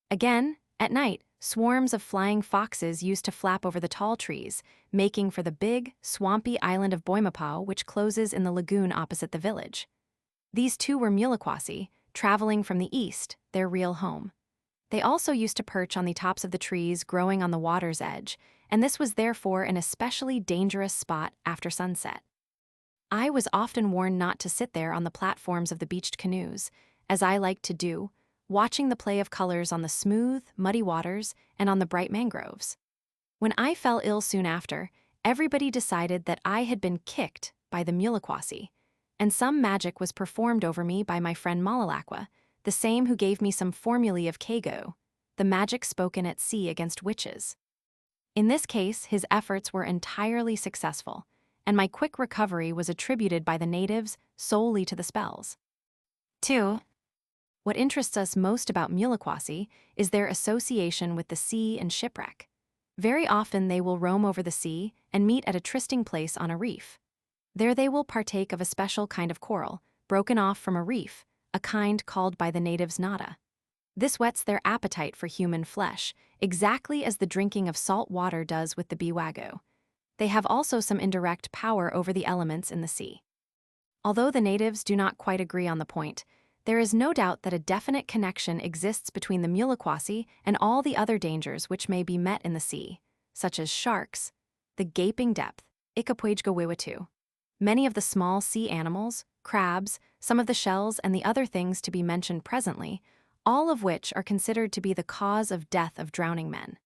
Again, at night, swarms of flying foxes used to flap over the tall trees, making for the big, swampy island of Boimapau, which closes in the lagoon opposite the village. These too were Mulikwasi, traveling from the east, their real home. They also used to perch on the tops of the trees growing on the water's edge, and this was therefore an especially dangerous spot after sunset. I was often warned not to sit there on the platforms of the beached canoes, as I liked to do, watching the play of colors on the smooth, muddy waters and on the bright mangroves. When I fell ill soon after, everybody decided that I had been kicked by the Mulikwasi, and some magic was performed over me by my friend Malalakwa, the same who gave me some formulae of Kego, the magic spoken at sea against witches. In this case, his efforts were entirely successful, and my quick recovery was attributed by the natives solely to the spells. 2. What interests us most about Mulikwasi is their association with the sea and shipwreck. Very often they will roam over the sea and meet at a trysting place on a reef. There they will partake of a special kind of coral, broken off from a reef, a kind called by the natives nada. This whets their appetite for human flesh, exactly as the drinking of salt water does with the biwago. They have also some indirect power over the elements in the sea. Although the natives do not quite agree on the point, there is no doubt that a definite connection exists between the Mulikwasi and all the other dangers which may be met in the sea, such as sharks, the gaping depth, Ikapwejgawiwatu, many of the small sea animals, crabs, some of the shells, and the other things to be mentioned presently, all of which are considered to be the cause of death of drowning men.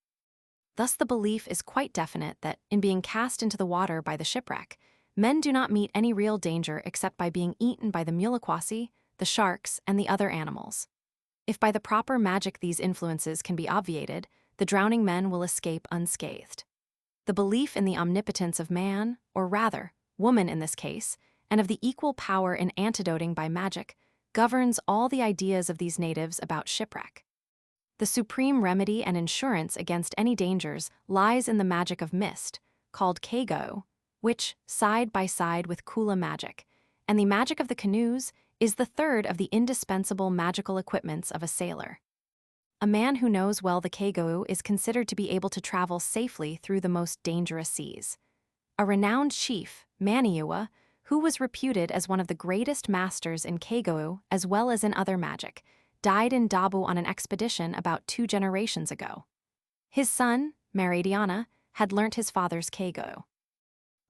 Thus the belief is quite definite that, in being cast into the water by the shipwreck, men do not meet any real danger except by being eaten by the Mulikwasi, the sharks, and the other animals. If by the proper magic these influences can be obviated, the drowning men will escape unscathed. The belief in the omnipotence of man, or rather, woman in this case, and of the equal power in antidoting by magic, governs all the ideas of these natives about shipwreck. The supreme remedy and insurance against any dangers lies in the magic of mist, called Kego, which, side by side with Kula magic, and the magic of the canoes, is the third of the indispensable magical equipments of a sailor. A man who knows well the Kego is considered to be able to travel safely through the most dangerous seas. A renowned chief, Maniua, who was reputed as one of the greatest masters in Kego as well as in other magic, died in Dabu on an expedition about 2 generations ago. His son, Maridiana, had learnt his father's Kego.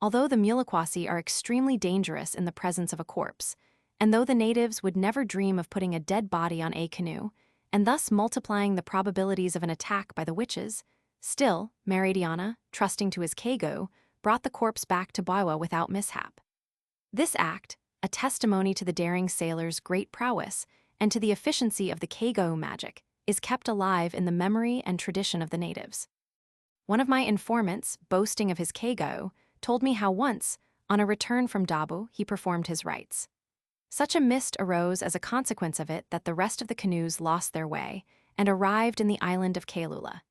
Although the Mulikwasi are extremely dangerous in the presence of a corpse, and though the natives would never dream of putting a dead body on a canoe, and thus multiplying the probabilities of an attack by the witches, still, Maridiana, trusting to his Kego, brought the corpse back to Baiwa without mishap. This act, a testimony to the daring sailor's great prowess and to the efficiency of the Kego magic, is kept alive in the memory and tradition of the natives. One of my informants, boasting of his Kego, told me how once, on a return from Dabu, he performed his rites. Such a mist arose as a consequence of it that the rest of the canoes lost their way and arrived in the island of Kailula.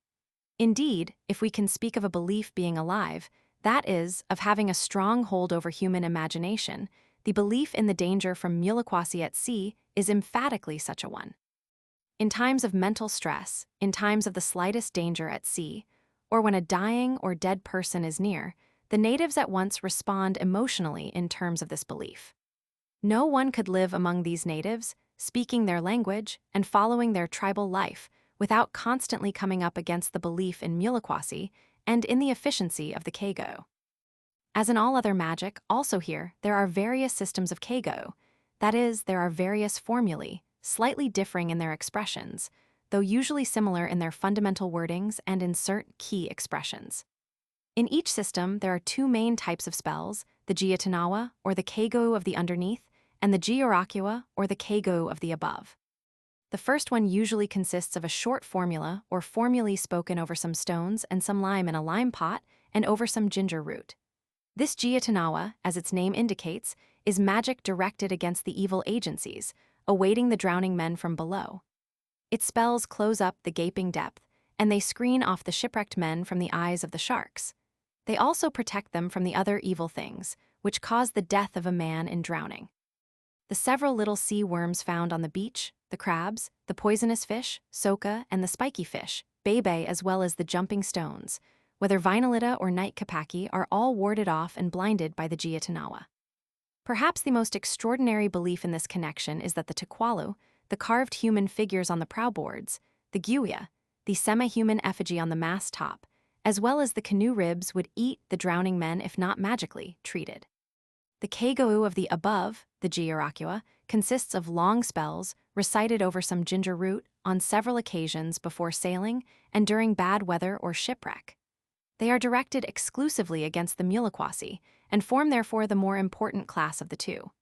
Indeed, if we can speak of a belief being alive, that is, of having a strong hold over human imagination, the belief in the danger from Mulikwasi at sea is emphatically such a one. In times of mental stress, in times of the slightest danger at sea, or when a dying or dead person is near, the natives at once respond emotionally in terms of this belief. No one could live among these natives, speaking their language and following their tribal life, without constantly coming up against the belief in Mulikwasi and in the efficiency of the Kego. As in all other magic, also here, there are various systems of Kego. That is, there are various formulae, slightly differing in their expressions, though usually similar in their fundamental wordings and in certain key expressions. In each system, there are 2 main types of spells the Giatanawa, or the Keigo of the underneath, and the Giorakua, or the Keigo of the above. The first one usually consists of a short formula or formulae spoken over some stones and some lime in a lime pot and over some ginger root. This Giatanawa, as its name indicates, is magic directed against the evil agencies, awaiting the drowning men from below. Its spells close up the gaping depth, and they screen off the shipwrecked men from the eyes of the sharks. They also protect them from the other evil things, which cause the death of a man in drowning. The several little sea worms found on the beach, the crabs, the poisonous fish, soka, and the spiky fish, bebe, as well as the jumping stones, whether Vinolita or night kapaki, are all warded off and blinded by the Giatanawa. Perhaps the most extraordinary belief in this connection is that the Tukwalu, the carved human figures on the prowboards, the Guia, the semi-human effigy on the mast top, as well as the canoe ribs would eat the drowning men if not magically treated. The Keigo of the above, the Giorakua, consists of long spells recited over some ginger root on several occasions before sailing and during bad weather or shipwreck. They are directed exclusively against the Muliquasi and form therefore the more important class of the two.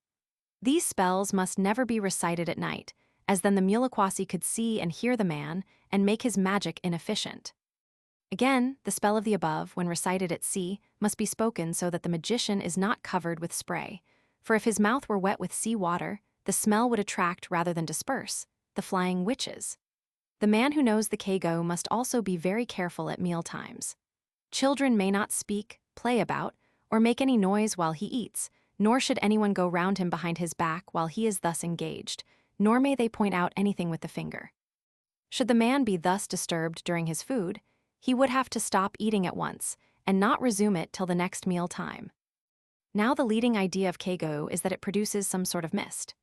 These spells must never be recited at night, as then the Muliquasi could see and hear the man and make his magic inefficient. Again, the spell of the above, when recited at sea, must be spoken so that the magician is not covered with spray, for if his mouth were wet with sea water, the smell would attract rather than disperse the flying witches. The man who knows the Keigo must also be very careful at meal times. Children may not speak, play about, or make any noise while he eats, nor should anyone go round him behind his back while he is thus engaged, nor may they point out anything with the finger. Should the man be thus disturbed during his food, he would have to stop eating at once and not resume it till the next meal time. Now the leading idea of Keigo is that it produces some sort of mist.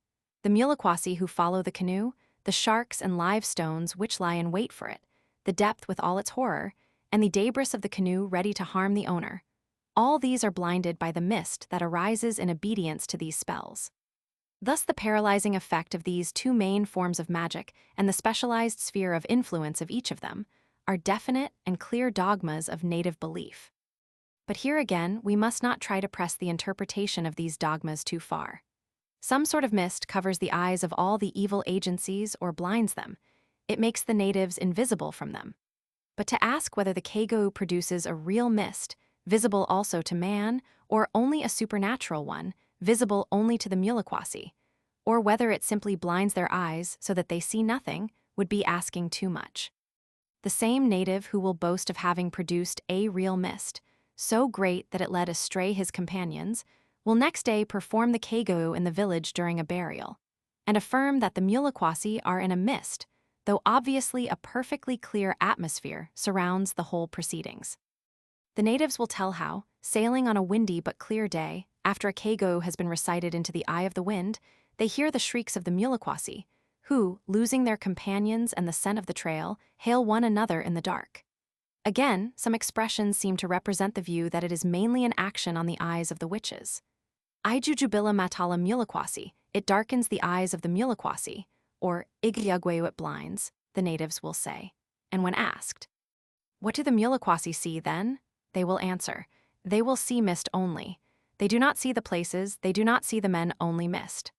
The Muliquasi who follow the canoe, the sharks and live stones which lie in wait for it, the depth with all its horror, and the debris of the canoe ready to harm the owner, all these are blinded by the mist that arises in obedience to these spells. Thus the paralyzing effect of these two main forms of magic and the specialized sphere of influence of each of them are definite and clear dogmas of native belief. But here again, we must not try to press the interpretation of these dogmas too far. Some sort of mist covers the eyes of all the evil agencies or blinds them. It makes the natives invisible from them. But to ask whether the Keigo produces a real mist, visible also to man, or only a supernatural one, visible only to the Muliquasi, or whether it simply blinds their eyes so that they see nothing, would be asking too much. The same native who will boast of having produced a real mist, so great that it led astray his companions, will next day perform the Keigo in the village during a burial, and affirm that the Muliquasi are in a mist, though obviously a perfectly clear atmosphere surrounds the whole proceedings. The natives will tell how, sailing on a windy but clear day, after a Keigo has been recited into the eye of the wind, they hear the shrieks of the Muliquasi, who, losing their companions and the scent of the trail, hail one another in the dark. Again, some expressions seem to represent the view that it is mainly an action on the eyes of the witches. Ijujubila matala Muliquasi, it darkens the eyes of the Muliquasi, or Igliagweu it blinds, the natives will say. And when asked, "What do the Muliquasi see then?" they will answer, "They will see mist only. They do not see the places, they do not see the men, only mist."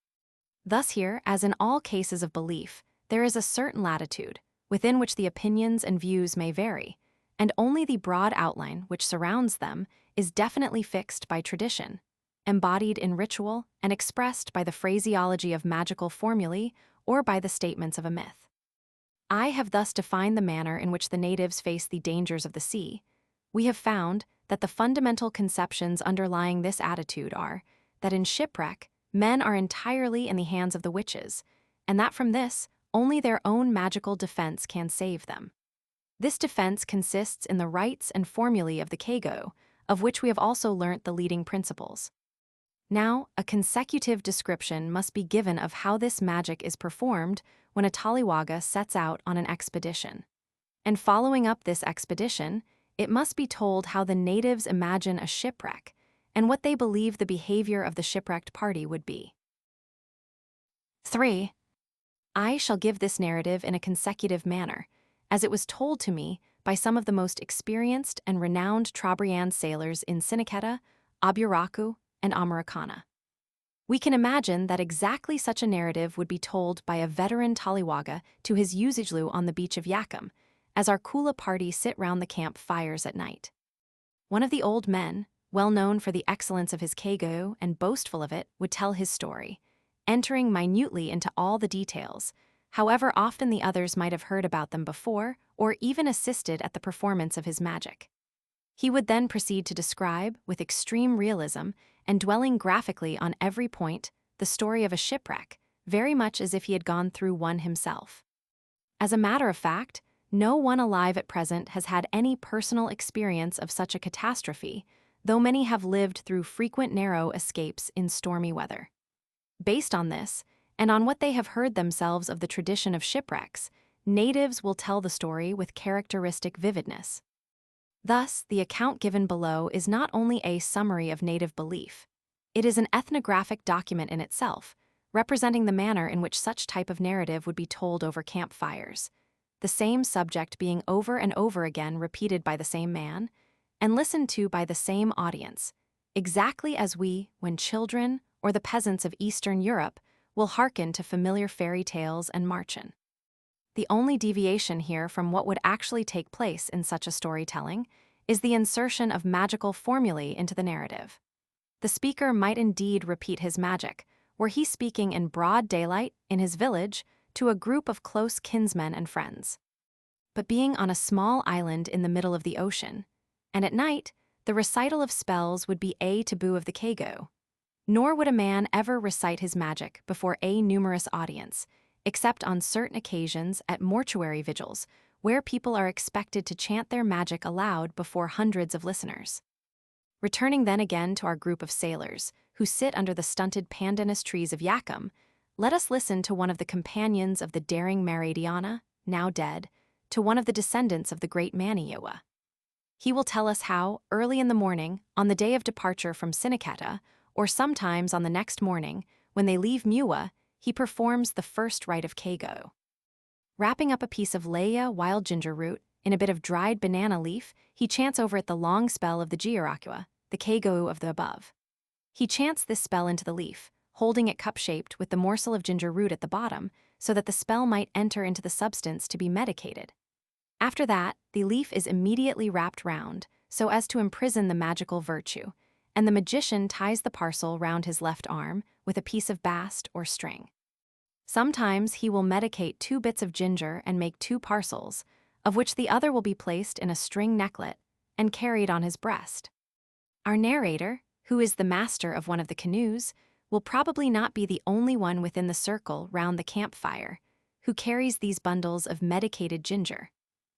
Thus here, as in all cases of belief, there is a certain latitude, within which the opinions and views may vary, and only the broad outline which surrounds them is definitely fixed by tradition, embodied in ritual, and expressed by the phraseology of magical formulae or by the statements of a myth. I have thus defined the manner in which the natives face the dangers of the sea. We have found that the fundamental conceptions underlying this attitude are that in shipwreck, men are entirely in the hands of the witches, and that from this, only their own magical defense can save them. This defense consists in the rites and formulae of the Keigo, of which we have also learnt the leading principles. Now, a consecutive description must be given of how this magic is performed when a Taliwaga sets out on an expedition. And following up this expedition, it must be told how the natives imagine a shipwreck and what they believe the behavior of the shipwrecked party would be. 3. I shall give this narrative in a consecutive manner, as it was told to me by some of the most experienced and renowned Trobriand sailors in Siniketa, Aburaku, and Americana. We can imagine that exactly such a narrative would be told by a veteran Tallywaga to his Usijlu on the beach of Yakum, as our Kula party sit round the camp fires at night. One of the old men, well known for the excellence of his kego and boastful of it, would tell his story, entering minutely into all the details, however often the others might have heard about them before or even assisted at the performance of his magic. He would then proceed to describe, with extreme realism and dwelling graphically on every point, the story of a shipwreck, very much as if he had gone through one himself. As a matter of fact, no one alive at present has had any personal experience of such a catastrophe, though many have lived through frequent narrow escapes in stormy weather. Based on this, and on what they have heard themselves of the tradition of shipwrecks, natives will tell the story with characteristic vividness. Thus, the account given below is not only a summary of native belief, it is an ethnographic document in itself, representing the manner in which such type of narrative would be told over campfires, the same subject being over and over again repeated by the same man, and listened to by the same audience, exactly as we, when children, or the peasants of Eastern Europe, will hearken to familiar fairy tales and marchen. The only deviation here from what would actually take place in such a storytelling is the insertion of magical formulae into the narrative. The speaker might indeed repeat his magic, were he speaking in broad daylight, in his village, to a group of close kinsmen and friends. But being on a small island in the middle of the ocean, and at night, the recital of spells would be a taboo of the Kego. Nor would a man ever recite his magic before a numerous audience, except on certain occasions at mortuary vigils, where people are expected to chant their magic aloud before hundreds of listeners. Returning then again to our group of sailors, who sit under the stunted pandanus trees of Yakum, let us listen to one of the companions of the daring Maradiana, now dead, to one of the descendants of the great Maniawa. He will tell us how, early in the morning, on the day of departure from Sinicata, or sometimes on the next morning, when they leave Muwa, he performs the first rite of Kego. Wrapping up a piece of Leia wild ginger root in a bit of dried banana leaf, he chants over it the long spell of the Giarakua, the Kego of the above. He chants this spell into the leaf, holding it cup-shaped with the morsel of ginger root at the bottom, so that the spell might enter into the substance to be medicated. After that, the leaf is immediately wrapped round, so as to imprison the magical virtue, and the magician ties the parcel round his left arm with a piece of bast or string. Sometimes he will medicate 2 bits of ginger and make 2 parcels, of which the other will be placed in a string necklet and carried on his breast. Our narrator, who is the master of one of the canoes, will probably not be the only one within the circle round the campfire who carries these bundles of medicated ginger.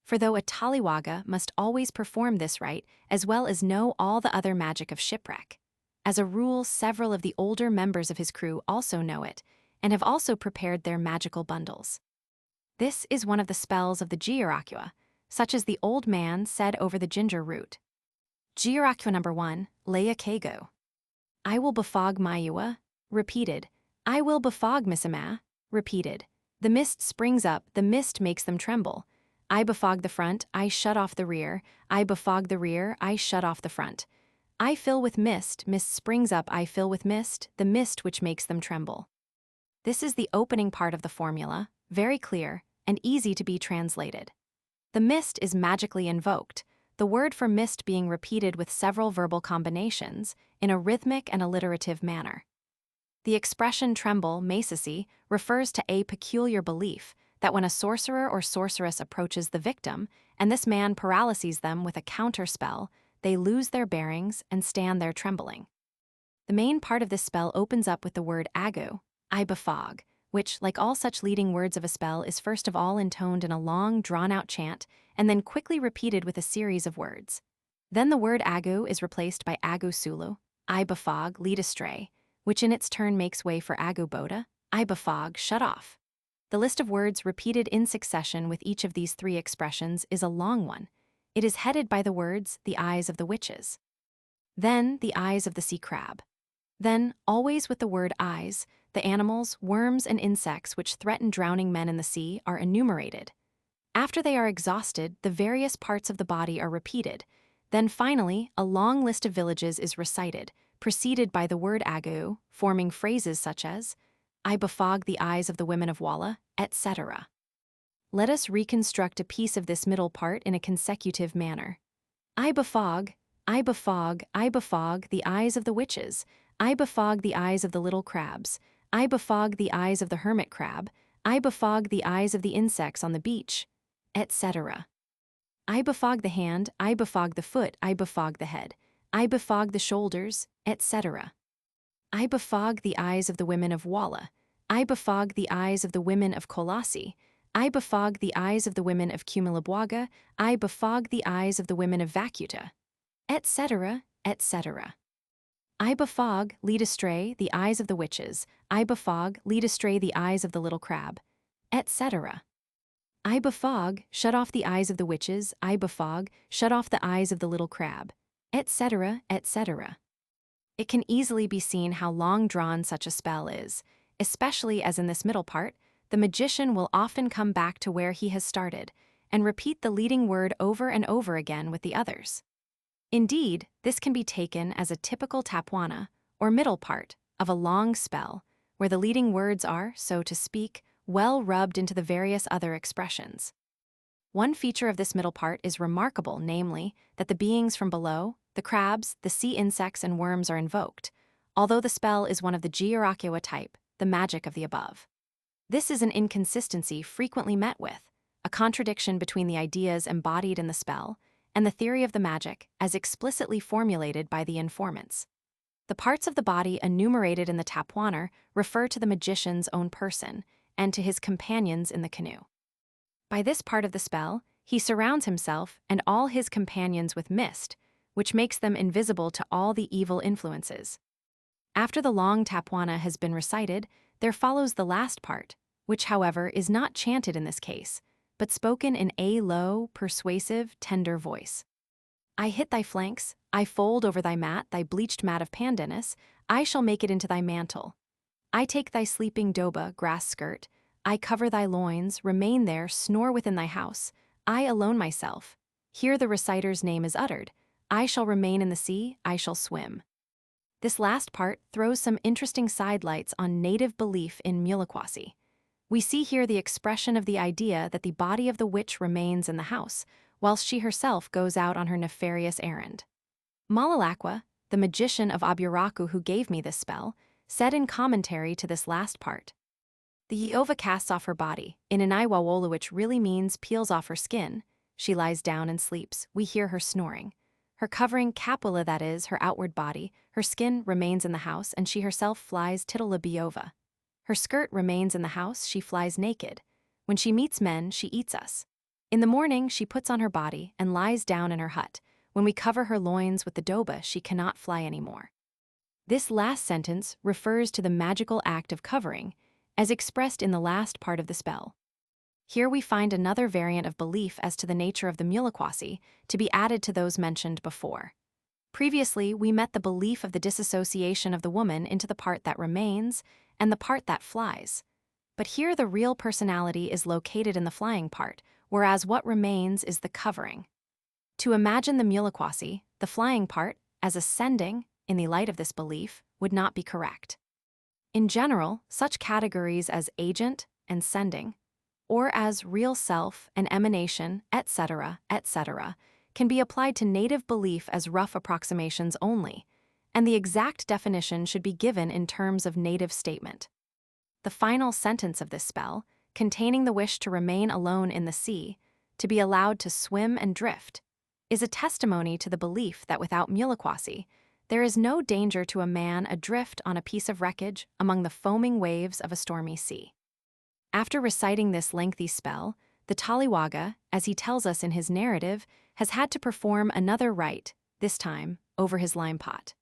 For though a Tallywaga must always perform this rite as well as know all the other magic of shipwreck, as a rule several of the older members of his crew also know it, and have also prepared their magical bundles. This is one of the spells of the Giarakua, such as the old man said over the ginger root. Giarakua number 1, Leia Kego. I will befog Mayua, repeated. I will befog Misima, repeated. The mist springs up, the mist makes them tremble. I befog the front, I shut off the rear. I befog the rear, I shut off the front. I fill with mist, mist springs up, I fill with mist, the mist which makes them tremble. This is the opening part of the formula, very clear, and easy to be translated. The mist is magically invoked, the word for mist being repeated with several verbal combinations, in a rhythmic and alliterative manner. The expression tremble, mesisi, refers to a peculiar belief that when a sorcerer or sorceress approaches the victim, and this man paralyses them with a counterspell, they lose their bearings and stand there trembling. The main part of this spell opens up with the word agu, I befog, which, like all such leading words of a spell, is first of all intoned in a long, drawn-out chant, and then quickly repeated with a series of words. Then the word agu is replaced by agu sulu, I befog, lead astray, which in its turn makes way for agu boda, I befog, shut off. The list of words repeated in succession with each of these 3 expressions is a long one. It is headed by the words, the eyes of the witches. Then, the eyes of the sea crab. Then, always with the word eyes, the animals, worms, and insects which threaten drowning men in the sea are enumerated. After they are exhausted, the various parts of the body are repeated. Then finally, a long list of villages is recited, preceded by the word agu, forming phrases such as, I befog the eyes of the women of Walla, etc. Let us reconstruct a piece of this middle part in a consecutive manner. I befog the eyes of the witches. I befog the eyes of the little crabs. I befog the eyes of the hermit crab. I befog the eyes of the insects on the beach, etc. I befog the hand, I befog the foot, I befog the head. I befog the shoulders, etc. I befog the eyes of the women of Walla. I befog the eyes of the women of Colossi. I befog the eyes of the women of Cumulabwaga. I befog the eyes of the women of Vacuta, etc., etc. I befog, lead astray, the eyes of the witches. I befog, lead astray the eyes of the little crab, etc. I befog, shut off the eyes of the witches. I befog, shut off the eyes of the little crab, etc., etc. It can easily be seen how long-drawn such a spell is, especially as in this middle part, the magician will often come back to where he has started and repeat the leading word over and over again with the others. Indeed, this can be taken as a typical tapwana, or middle part, of a long spell, where the leading words are, so to speak, well rubbed into the various other expressions. One feature of this middle part is remarkable, namely, that the beings from below, the crabs, the sea insects, and worms are invoked, although the spell is one of the Giarakiwa type, the magic of the above. This is an inconsistency frequently met with, a contradiction between the ideas embodied in the spell and the theory of the magic as explicitly formulated by the informants. The parts of the body enumerated in the tapwaner refer to the magician's own person and to his companions in the canoe. By this part of the spell, he surrounds himself and all his companions with mist, which makes them invisible to all the evil influences. After the long tapwana has been recited, there follows the last part, which, however, is not chanted in this case, but spoken in a low, persuasive, tender voice. I hit thy flanks, I fold over thy mat, thy bleached mat of pandanus, I shall make it into thy mantle. I take thy sleeping doba, grass skirt, I cover thy loins, remain there, snore within thy house, I alone myself. Here the reciter's name is uttered, I shall remain in the sea, I shall swim. This last part throws some interesting sidelights on native belief in Muliquasi. We see here the expression of the idea that the body of the witch remains in the house, whilst she herself goes out on her nefarious errand. Malalakwa, the magician of Aburaku who gave me this spell, said in commentary to this last part, the Yeova casts off her body, in Inaiwawola, which really means peels off her skin. She lies down and sleeps, we hear her snoring. Her covering Kapula, that is, her outward body, her skin remains in the house, and she herself flies Titula Biova. Her skirt remains in the house, she flies naked. When she meets men, she eats us. In the morning, she puts on her body and lies down in her hut. When we cover her loins with the doba, she cannot fly anymore. This last sentence refers to the magical act of covering, as expressed in the last part of the spell. Here we find another variant of belief as to the nature of the Muliquasi to be added to those mentioned before. Previously, we met the belief of the disassociation of the woman into the part that remains and the part that flies. But here the real personality is located in the flying part, whereas what remains is the covering. To imagine the Muliquasi, the flying part, as ascending, in the light of this belief, would not be correct. In general, such categories as agent and sending, or as real self and emanation, etc., etc., can be applied to native belief as rough approximations only, and the exact definition should be given in terms of native statement. The final sentence of this spell, containing the wish to remain alone in the sea, to be allowed to swim and drift, is a testimony to the belief that without Muliquasi, there is no danger to a man adrift on a piece of wreckage among the foaming waves of a stormy sea. After reciting this lengthy spell, the Taliwaga, as he tells us in his narrative, has had to perform another rite, this time over his lime pot.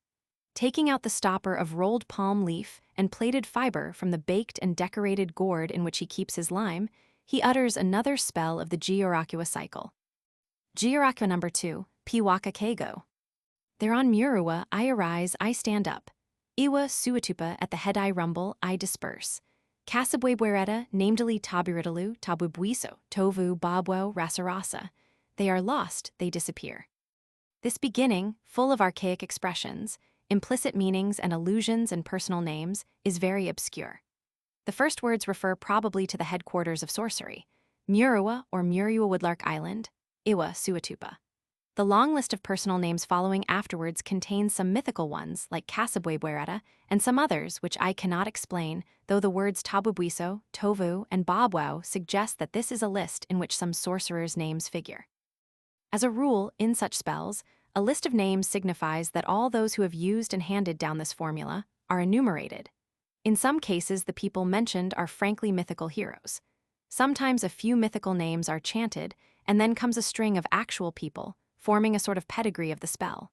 Taking out the stopper of rolled palm leaf and plaited fiber from the baked and decorated gourd in which he keeps his lime, he utters another spell of the Giarakiwa cycle. Giarakiwa number 2, Piwaka Kego. There on Muruwa I arise, I stand up. Iwa Suatupa at the head I rumble, I disperse. Kasabwebwereta, namedly Tabiritalu, Tabubuiso, Tovu, Babwo, Rasarasa. They are lost, they disappear. This beginning, full of archaic expressions, implicit meanings and allusions and personal names, is very obscure. The first words refer probably to the headquarters of sorcery, Muriwa or Muriwa Woodlark Island, Iwa Suatupa. The long list of personal names following afterwards contains some mythical ones like Casabwebuereta and some others which I cannot explain, though the words Tabubuiso, Tovu, and Bobwau suggest that this is a list in which some sorcerers' names figure. As a rule, in such spells, a list of names signifies that all those who have used and handed down this formula are enumerated. In some cases, the people mentioned are frankly mythical heroes. Sometimes a few mythical names are chanted, and then comes a string of actual people, forming a sort of pedigree of the spell.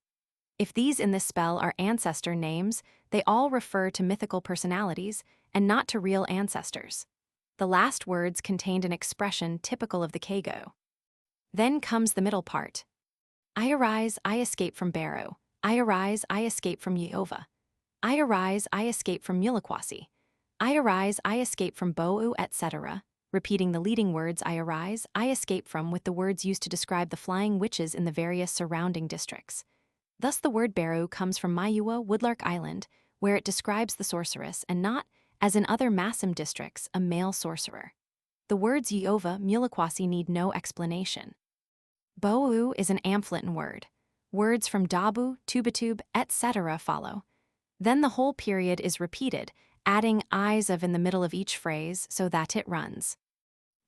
If these in this spell are ancestor names, they all refer to mythical personalities and not to real ancestors. The last words contained an expression typical of the Kago. Then comes the middle part. I arise, I escape from Barrow. I arise, I escape from Yeova. I arise, I escape from Muliquasi. I arise, I escape from Bou, etc., repeating the leading words I arise, I escape from with the words used to describe the flying witches in the various surrounding districts. Thus the word Barrow comes from Mayua, Woodlark Island, where it describes the sorceress and not, as in other Massim districts, a male sorcerer. The words Yeova, Muliquasi need no explanation. Bou is an Amphleton word. Words from Dabu, Tubatub, etc. follow. Then the whole period is repeated, adding eyes of in the middle of each phrase so that it runs.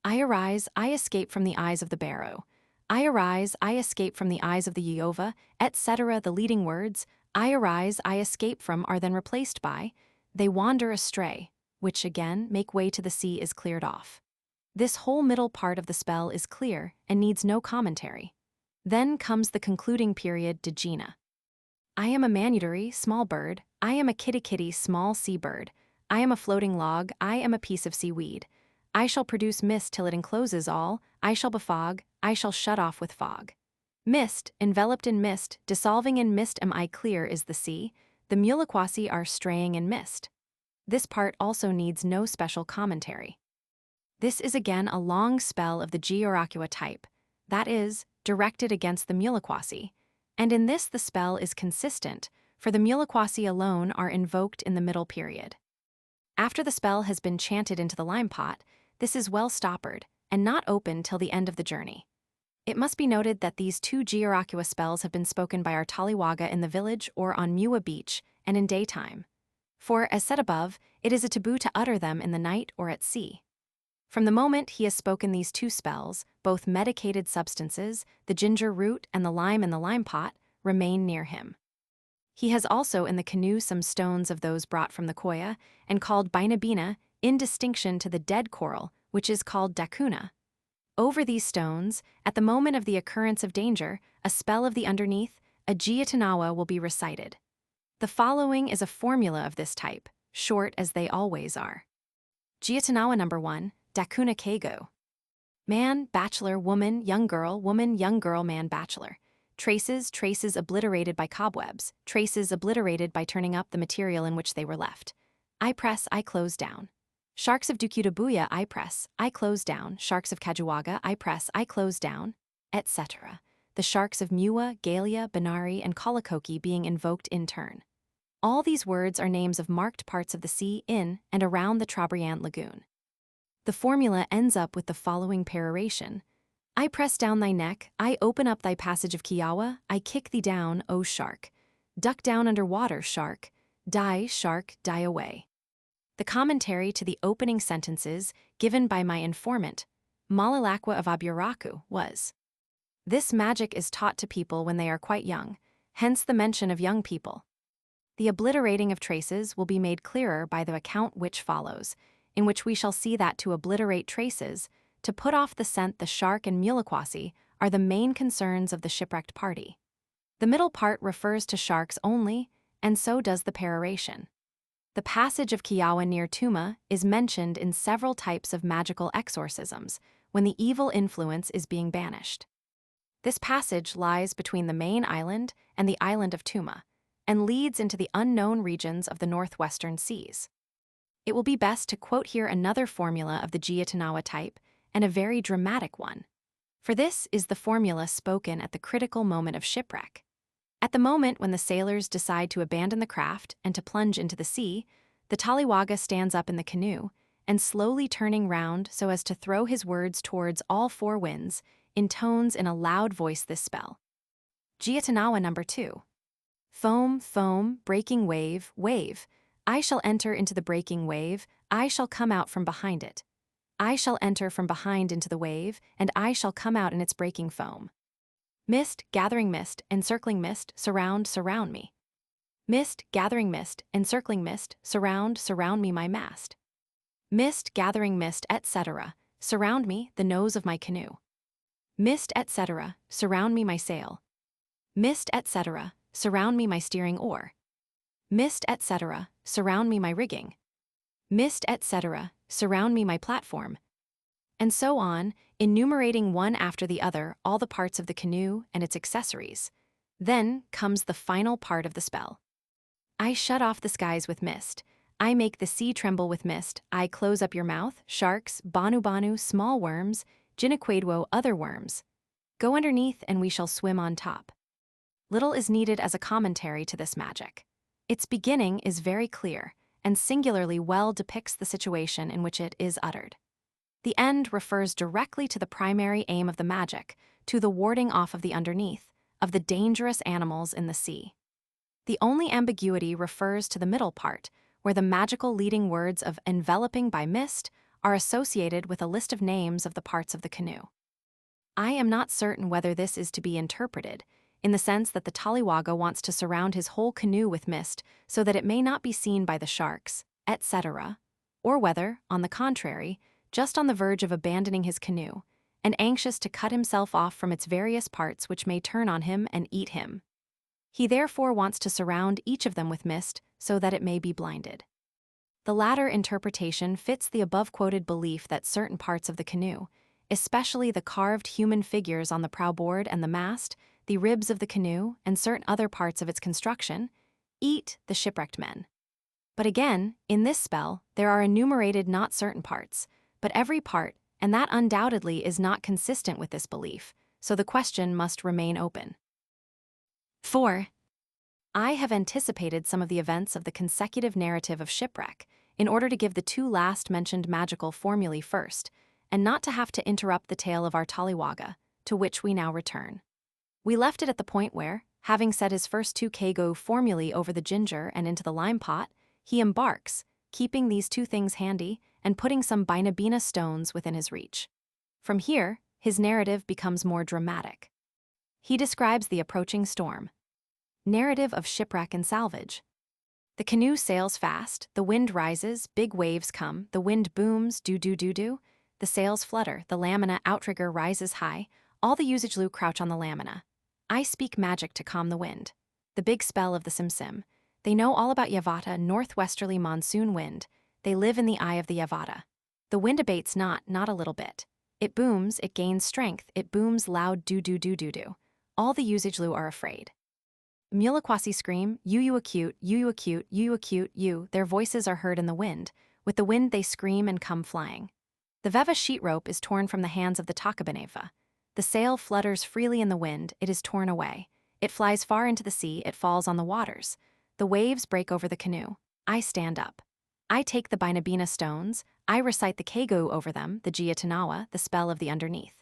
I arise, I escape from the eyes of the Barrow. I arise, I escape from the eyes of the Yeova, etc. The leading words, I arise, I escape from are then replaced by, they wander astray, which again make way to the sea is cleared off. This whole middle part of the spell is clear and needs no commentary. Then comes the concluding period Dejina. I am a manutary, small bird. I am a kitty, small sea bird. I am a floating log. I am a piece of seaweed. I shall produce mist till it encloses all. I shall befog. I shall shut off with fog. Mist, enveloped in mist, dissolving in mist am I clear is the sea. The Muliquasi are straying in mist. This part also needs no special commentary. This is again a long spell of the Georakua type, that is, directed against the Muliquasi, and in this the spell is consistent, for the Muliquasi alone are invoked in the middle period. After the spell has been chanted into the lime pot, this is well stoppered, and not open till the end of the journey. It must be noted that these two Georakua spells have been spoken by our Taliwaga in the village or on Muwa Beach, and in daytime. For, as said above, it is a taboo to utter them in the night or at sea. From the moment he has spoken these two spells, both medicated substances, the ginger root and the lime in the lime pot, remain near him. He has also in the canoe some stones of those brought from the Koya, and called Bainabina, in distinction to the dead coral, which is called Dakuna. Over these stones, at the moment of the occurrence of danger, a spell of the underneath, a Giatanawa will be recited. The following is a formula of this type, short as they always are. Giatanawa number 1, Dakuna Keigo. Man, bachelor, woman, young girl, man, bachelor. Traces obliterated by cobwebs, traces obliterated by turning up the material in which they were left. I press, I close down. Sharks of Dukutabuya, I press, I close down. Sharks of Kajuwaga, I press, I close down, etc. The sharks of Muwa, Galia, Benari, and Kalakoki being invoked in turn. All these words are names of marked parts of the sea in and around the Trobriand lagoon. The formula ends up with the following peroration. I press down thy neck, I open up thy passage of Kiawa, I kick thee down, O shark. Duck down under water, shark. Die, shark, die away. The commentary to the opening sentences, given by my informant, Malalakwa of Aburaku, was, this magic is taught to people when they are quite young, hence the mention of young people. The obliterating of traces will be made clearer by the account which follows, in which we shall see that to obliterate traces, to put off the scent the shark and Muliquasi, are the main concerns of the shipwrecked party. The middle part refers to sharks only, and so does the peroration. The passage of Kiawa near Tuma is mentioned in several types of magical exorcisms, when the evil influence is being banished. This passage lies between the main island and the island of Tuma, and leads into the unknown regions of the northwestern seas. It will be best to quote here another formula of the Giatanawa type, and a very dramatic one. For this is the formula spoken at the critical moment of shipwreck. At the moment when the sailors decide to abandon the craft and to plunge into the sea, the Taliwaga stands up in the canoe, and slowly turning round so as to throw his words towards all four winds, intones in a loud voice this spell. Giatanawa number 2. Foam, foam, breaking wave, wave. I shall enter into the breaking wave, I shall come out from behind it. I shall enter from behind into the wave, and I shall come out in its breaking foam. Mist, gathering mist, encircling mist, surround, surround me. Mist, gathering mist, encircling mist, surround, surround me my mast. Mist, gathering mist, etc., surround me, the nose of my canoe. Mist, etc., surround me my sail. Mist, etc., surround me my steering oar. Mist, etc., surround me my rigging. Mist, etc., surround me my platform. And so on, enumerating one after the other all the parts of the canoe and its accessories. Then comes the final part of the spell. I shut off the skies with mist. I make the sea tremble with mist. I close up your mouth, sharks, banu, small worms, Jinaquaduo, other worms. Go underneath and we shall swim on top. Little is needed as a commentary to this magic. Its beginning is very clear, and singularly well depicts the situation in which it is uttered. The end refers directly to the primary aim of the magic, to the warding off of the underneath, of the dangerous animals in the sea. The only ambiguity refers to the middle part, where the magical leading words of enveloping by mist are associated with a list of names of the parts of the canoe. I am not certain whether this is to be interpreted, in the sense that the Taliwaga wants to surround his whole canoe with mist so that it may not be seen by the sharks, etc., or whether, on the contrary, just on the verge of abandoning his canoe, and anxious to cut himself off from its various parts which may turn on him and eat him. He therefore wants to surround each of them with mist so that it may be blinded. The latter interpretation fits the above-quoted belief that certain parts of the canoe, especially the carved human figures on the prowboard and the mast, the ribs of the canoe, and certain other parts of its construction, eat the shipwrecked men. But again, in this spell, there are enumerated not certain parts, but every part, and that undoubtedly is not consistent with this belief, so the question must remain open. 4. I have anticipated some of the events of the consecutive narrative of shipwreck, in order to give the two last mentioned magical formulae first, and not to have to interrupt the tale of our Taliwaga, to which we now return. We left it at the point where, having said his first two Keigo formulae over the ginger and into the lime pot, he embarks, keeping these two things handy, and putting some Binabina stones within his reach. From here, his narrative becomes more dramatic. He describes the approaching storm. Narrative of shipwreck and salvage. The canoe sails fast, the wind rises, big waves come, the wind booms, do-do-do-do, the sails flutter, the lamina outrigger rises high, all the usagelu crouch on the lamina. I speak magic to calm the wind. The big spell of the Sim. They know all about Yavata, northwesterly monsoon wind. They live in the eye of the Yavata. The wind abates not a little bit. It booms, it gains strength, it booms loud do-do-do-do-do. All the usagelu are afraid. Muliquasi scream, you acute, you acute, you acute, you. Their voices are heard in the wind. With the wind they scream and come flying. The Veva sheet rope is torn from the hands of the Takabaneva. The sail flutters freely in the wind, it is torn away. It flies far into the sea, it falls on the waters. The waves break over the canoe. I stand up. I take the Binabina stones, I recite the Keigo over them, the Giatanawa, the spell of the underneath.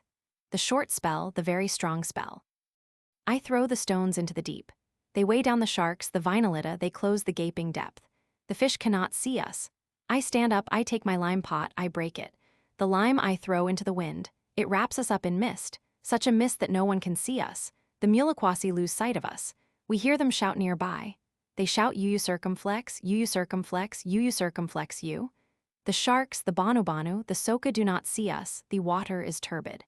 The short spell, the very strong spell. I throw the stones into the deep. They weigh down the sharks, the Vinolita, they close the gaping depth. The fish cannot see us. I stand up, I take my lime pot, I break it. The lime I throw into the wind. It wraps us up in mist, such a mist that no one can see us. The Muliquasi lose sight of us. We hear them shout nearby. They shout you circumflex, you circumflex, you circumflex you. The sharks, the banu, the soka do not see us, the water is turbid.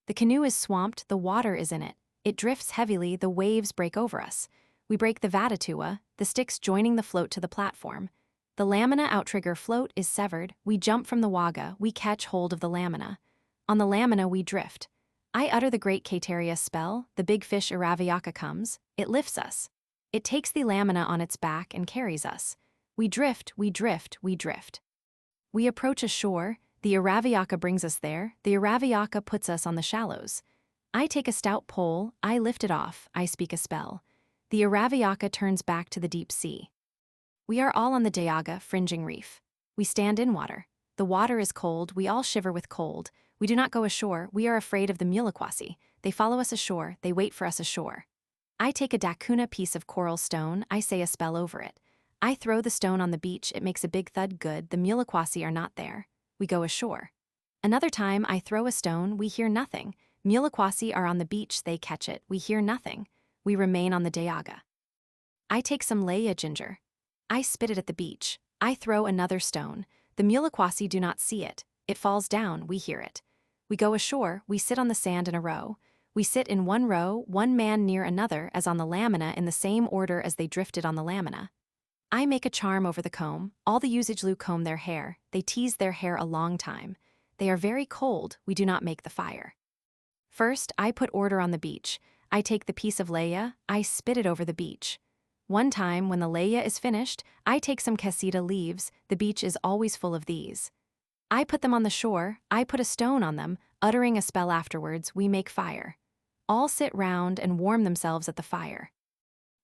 The canoe is swamped, the water is in it. It drifts heavily, the waves break over us. We break the vatatua, the sticks joining the float to the platform. The lamina outrigger float is severed, we jump from the waga, we catch hold of the lamina. On the lamina we drift. I utter the great Kateria spell, the big fish Iraviaka comes, it lifts us. It takes the lamina on its back and carries us. We drift, we drift, we drift. We approach a shore, the Iraviaka brings us there, the Iraviaka puts us on the shallows. I take a stout pole, I lift it off, I speak a spell. The Araviaka turns back to the deep sea. We are all on the Dayaga fringing reef. We stand in water. The water is cold, we all shiver with cold. We do not go ashore, we are afraid of the Muliquasi. They follow us ashore, they wait for us ashore. I take a Dakuna piece of coral stone, I say a spell over it. I throw the stone on the beach, it makes a big thud good, the Muliquasi are not there. We go ashore. Another time I throw a stone, we hear nothing. Muliquasi are on the beach, they catch it, we hear nothing. We remain on the Dayaga. I take some Leia ginger. I spit it at the beach. I throw another stone. The Muliquasi do not see it. It falls down, we hear it. We go ashore, we sit on the sand in a row. We sit in one row, one man near another as on the lamina in the same order as they drifted on the lamina. I make a charm over the comb. All the Usaglu comb their hair. They tease their hair a long time. They are very cold, we do not make the fire. First, I put order on the beach. I take the piece of Leia, I spit it over the beach. One time, when the Leia is finished, I take some casita leaves, the beach is always full of these. I put them on the shore, I put a stone on them, uttering a spell afterwards, we make fire. All sit round and warm themselves at the fire.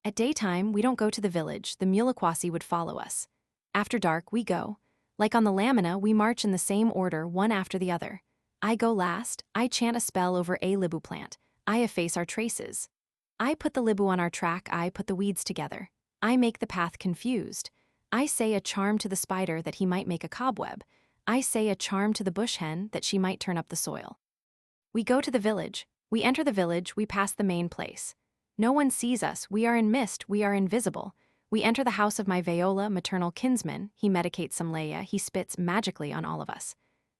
At daytime, we don't go to the village, the Muliquasi would follow us. After dark, we go. Like on the lamina, we march in the same order, one after the other. I go last, I chant a spell over a libu plant. I efface our traces. I put the libu on our track, I put the weeds together. I make the path confused. I say a charm to the spider that he might make a cobweb. I say a charm to the bush hen that she might turn up the soil. We go to the village. We enter the village, we pass the main place. No one sees us, we are in mist, we are invisible. We enter the house of my Viola maternal kinsman, he medicates some Leia, he spits magically on all of us.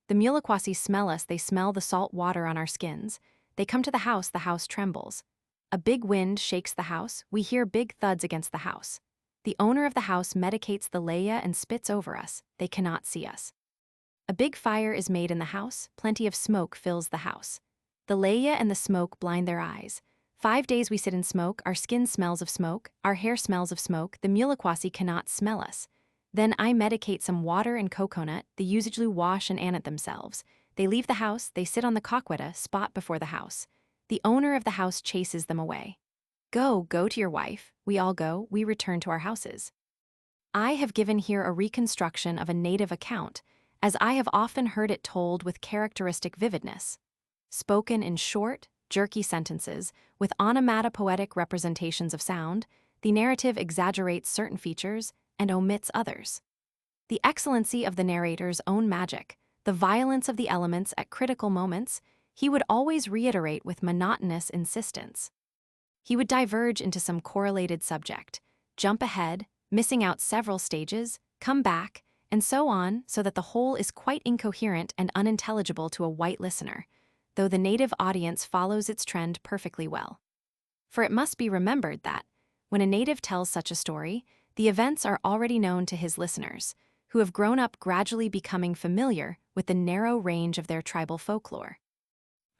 The Muliquasi smell us, they smell the salt water on our skins. They come to the house trembles. A big wind shakes the house, we hear big thuds against the house. The owner of the house medicates the Leia and spits over us, they cannot see us. A big fire is made in the house, plenty of smoke fills the house. The Leia and the smoke blind their eyes. 5 days we sit in smoke, our skin smells of smoke, our hair smells of smoke, the Muliquasi cannot smell us. Then I medicate some water and coconut, the Usaglu wash and anat themselves. They leave the house, they sit on the Kakweta spot before the house. The owner of the house chases them away. Go to your wife, we all go, we return to our houses. I have given here a reconstruction of a native account, as I have often heard it told with characteristic vividness. Spoken in short, jerky sentences, with onomatopoetic representations of sound, the narrative exaggerates certain features and omits others. The excellency of the narrator's own magic, the violence of the elements at critical moments, he would always reiterate with monotonous insistence. He would diverge into some correlated subject, jump ahead, missing out several stages, come back, and so on, so that the whole is quite incoherent and unintelligible to a white listener, though the native audience follows its trend perfectly well. For it must be remembered that, when a native tells such a story, the events are already known to his listeners, who have grown up gradually becoming familiar with the narrow range of their tribal folklore.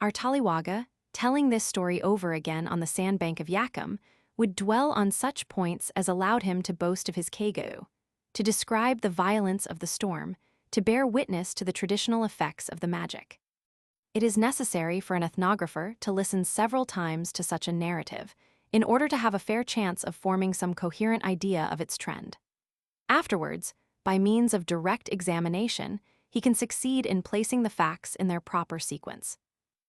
Our Taliwaga, telling this story over again on the sandbank of Yakum, would dwell on such points as allowed him to boast of his kegau, to describe the violence of the storm, to bear witness to the traditional effects of the magic. It is necessary for an ethnographer to listen several times to such a narrative, in order to have a fair chance of forming some coherent idea of its trend. Afterwards, by means of direct examination, he can succeed in placing the facts in their proper sequence.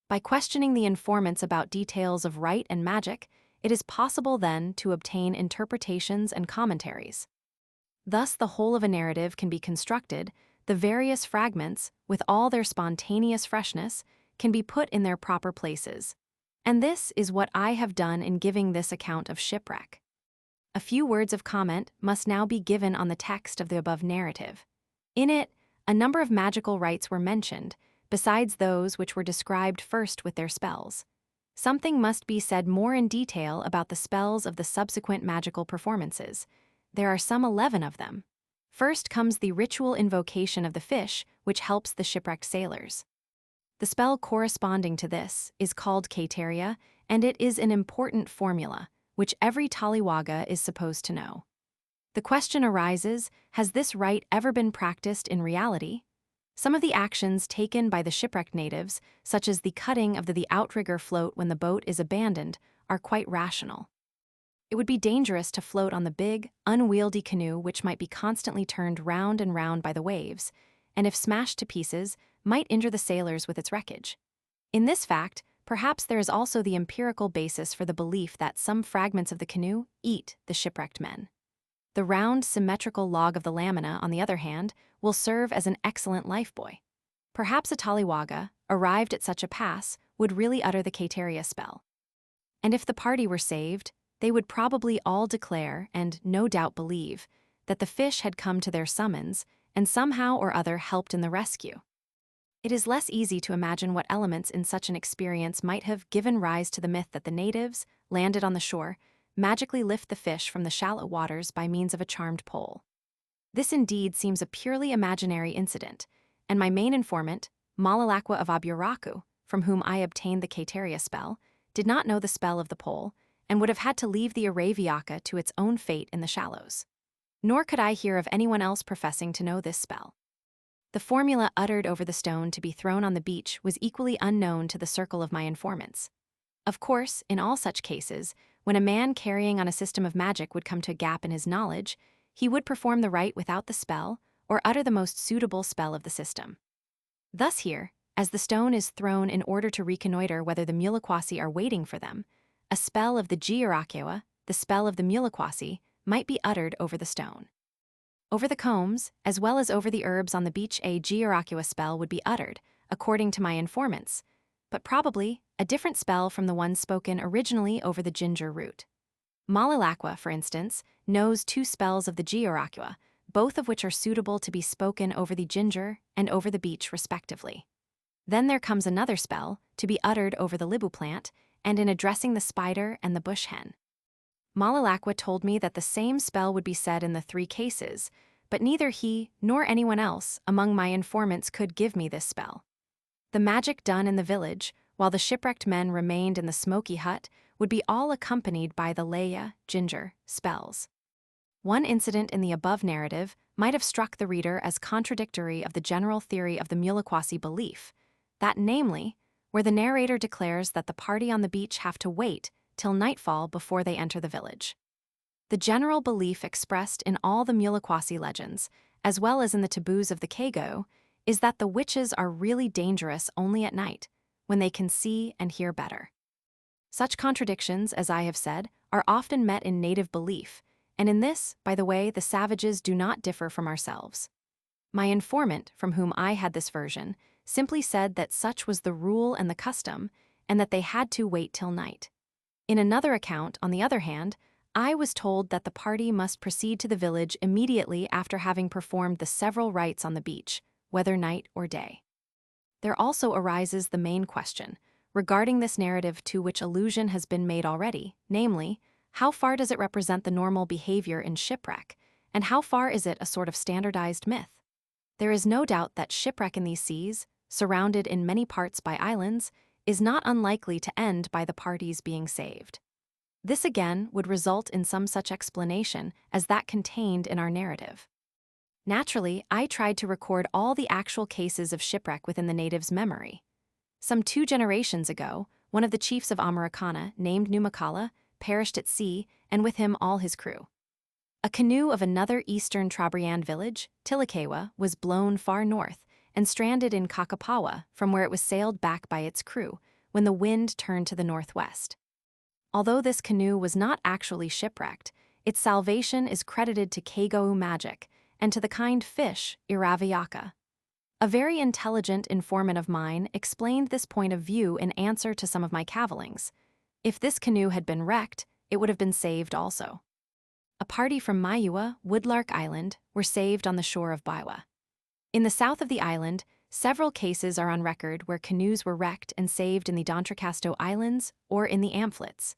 By questioning the informants about details of rite and magic, it is possible then to obtain interpretations and commentaries. Thus, the whole of a narrative can be constructed, the various fragments, with all their spontaneous freshness, can be put in their proper places. And this is what I have done in giving this account of shipwreck. A few words of comment must now be given on the text of the above narrative. In it, a number of magical rites were mentioned, besides those which were described first with their spells. Something must be said more in detail about the spells of the subsequent magical performances. There are some 11 of them. First comes the ritual invocation of the fish, which helps the shipwrecked sailors. The spell corresponding to this is called Kateria, and it is an important formula, which every Taliwaga is supposed to know. The question arises, has this rite ever been practiced in reality? Some of the actions taken by the shipwrecked natives, such as the cutting of the outrigger float when the boat is abandoned, are quite rational. It would be dangerous to float on the big, unwieldy canoe which might be constantly turned round and round by the waves, and if smashed to pieces, might injure the sailors with its wreckage. In this fact, perhaps there is also the empirical basis for the belief that some fragments of the canoe eat the shipwrecked men. The round, symmetrical log of the lamina, on the other hand, will serve as an excellent lifebuoy. Perhaps a Taliwaga, arrived at such a pass, would really utter the Kateria spell. And if the party were saved, they would probably all declare, and no doubt believe, that the fish had come to their summons and somehow or other helped in the rescue. It is less easy to imagine what elements in such an experience might have given rise to the myth that the natives, landed on the shore, magically lift the fish from the shallow waters by means of a charmed pole. This indeed seems a purely imaginary incident, and my main informant, Malalakwa of Aburaku, from whom I obtained the Kateria spell, did not know the spell of the pole, and would have had to leave the Araviaka to its own fate in the shallows. Nor could I hear of anyone else professing to know this spell. The formula uttered over the stone to be thrown on the beach was equally unknown to the circle of my informants. Of course, in all such cases, when a man carrying on a system of magic would come to a gap in his knowledge, he would perform the rite without the spell, or utter the most suitable spell of the system. Thus here, as the stone is thrown in order to reconnoiter whether the Mulikwasi are waiting for them, a spell of the Giarakewa, the spell of the Mulikwasi, might be uttered over the stone. Over the combs, as well as over the herbs on the beach, a Giarakewa spell would be uttered, according to my informants, but probably a different spell from the one spoken originally over the ginger root. Malalakwa, for instance, knows 2 spells of the Giarakewa, both of which are suitable to be spoken over the ginger and over the beach respectively. Then there comes another spell, to be uttered over the libu plant, and in addressing the spider and the bush hen. Malalakwa told me that the same spell would be said in the 3 cases, but neither he nor anyone else among my informants could give me this spell. The magic done in the village, while the shipwrecked men remained in the smoky hut, would be all accompanied by the Leia, ginger, spells. One incident in the above narrative might have struck the reader as contradictory of the general theory of the Mulikwasi belief, that namely, where the narrator declares that the party on the beach have to wait till nightfall before they enter the village. The general belief expressed in all the Mulikwasi legends, as well as in the taboos of the Kago, is that the witches are really dangerous only at night, when they can see and hear better. Such contradictions, as I have said, are often met in native belief, and in this, by the way, the savages do not differ from ourselves. My informant, from whom I had this version, simply said that such was the rule and the custom, and that they had to wait till night. In another account, on the other hand, I was told that the party must proceed to the village immediately after having performed the several rites on the beach, whether night or day. There also arises the main question, regarding this narrative to which allusion has been made already, namely, how far does it represent the normal behavior in shipwreck, and how far is it a sort of standardized myth? There is no doubt that shipwreck in these seas, surrounded in many parts by islands, is not unlikely to end by the parties being saved. This again would result in some such explanation as that contained in our narrative. Naturally, I tried to record all the actual cases of shipwreck within the natives' memory. Some 2 generations ago, one of the chiefs of Americana, named Numakala, perished at sea, and with him all his crew. A canoe of another eastern Trobriand village, Tilikawa, was blown far north and stranded in Kakapawa, from where it was sailed back by its crew, when the wind turned to the northwest. Although this canoe was not actually shipwrecked, its salvation is credited to Kagou magic and to the kind fish, Iraviaka. A very intelligent informant of mine explained this point of view in answer to some of my cavillings. If this canoe had been wrecked, it would have been saved also. A party from Mayua, Woodlark Island, were saved on the shore of Baiwa. In the south of the island, several cases are on record where canoes were wrecked and saved in the D'Entrecasteaux Islands or in the Amphletes.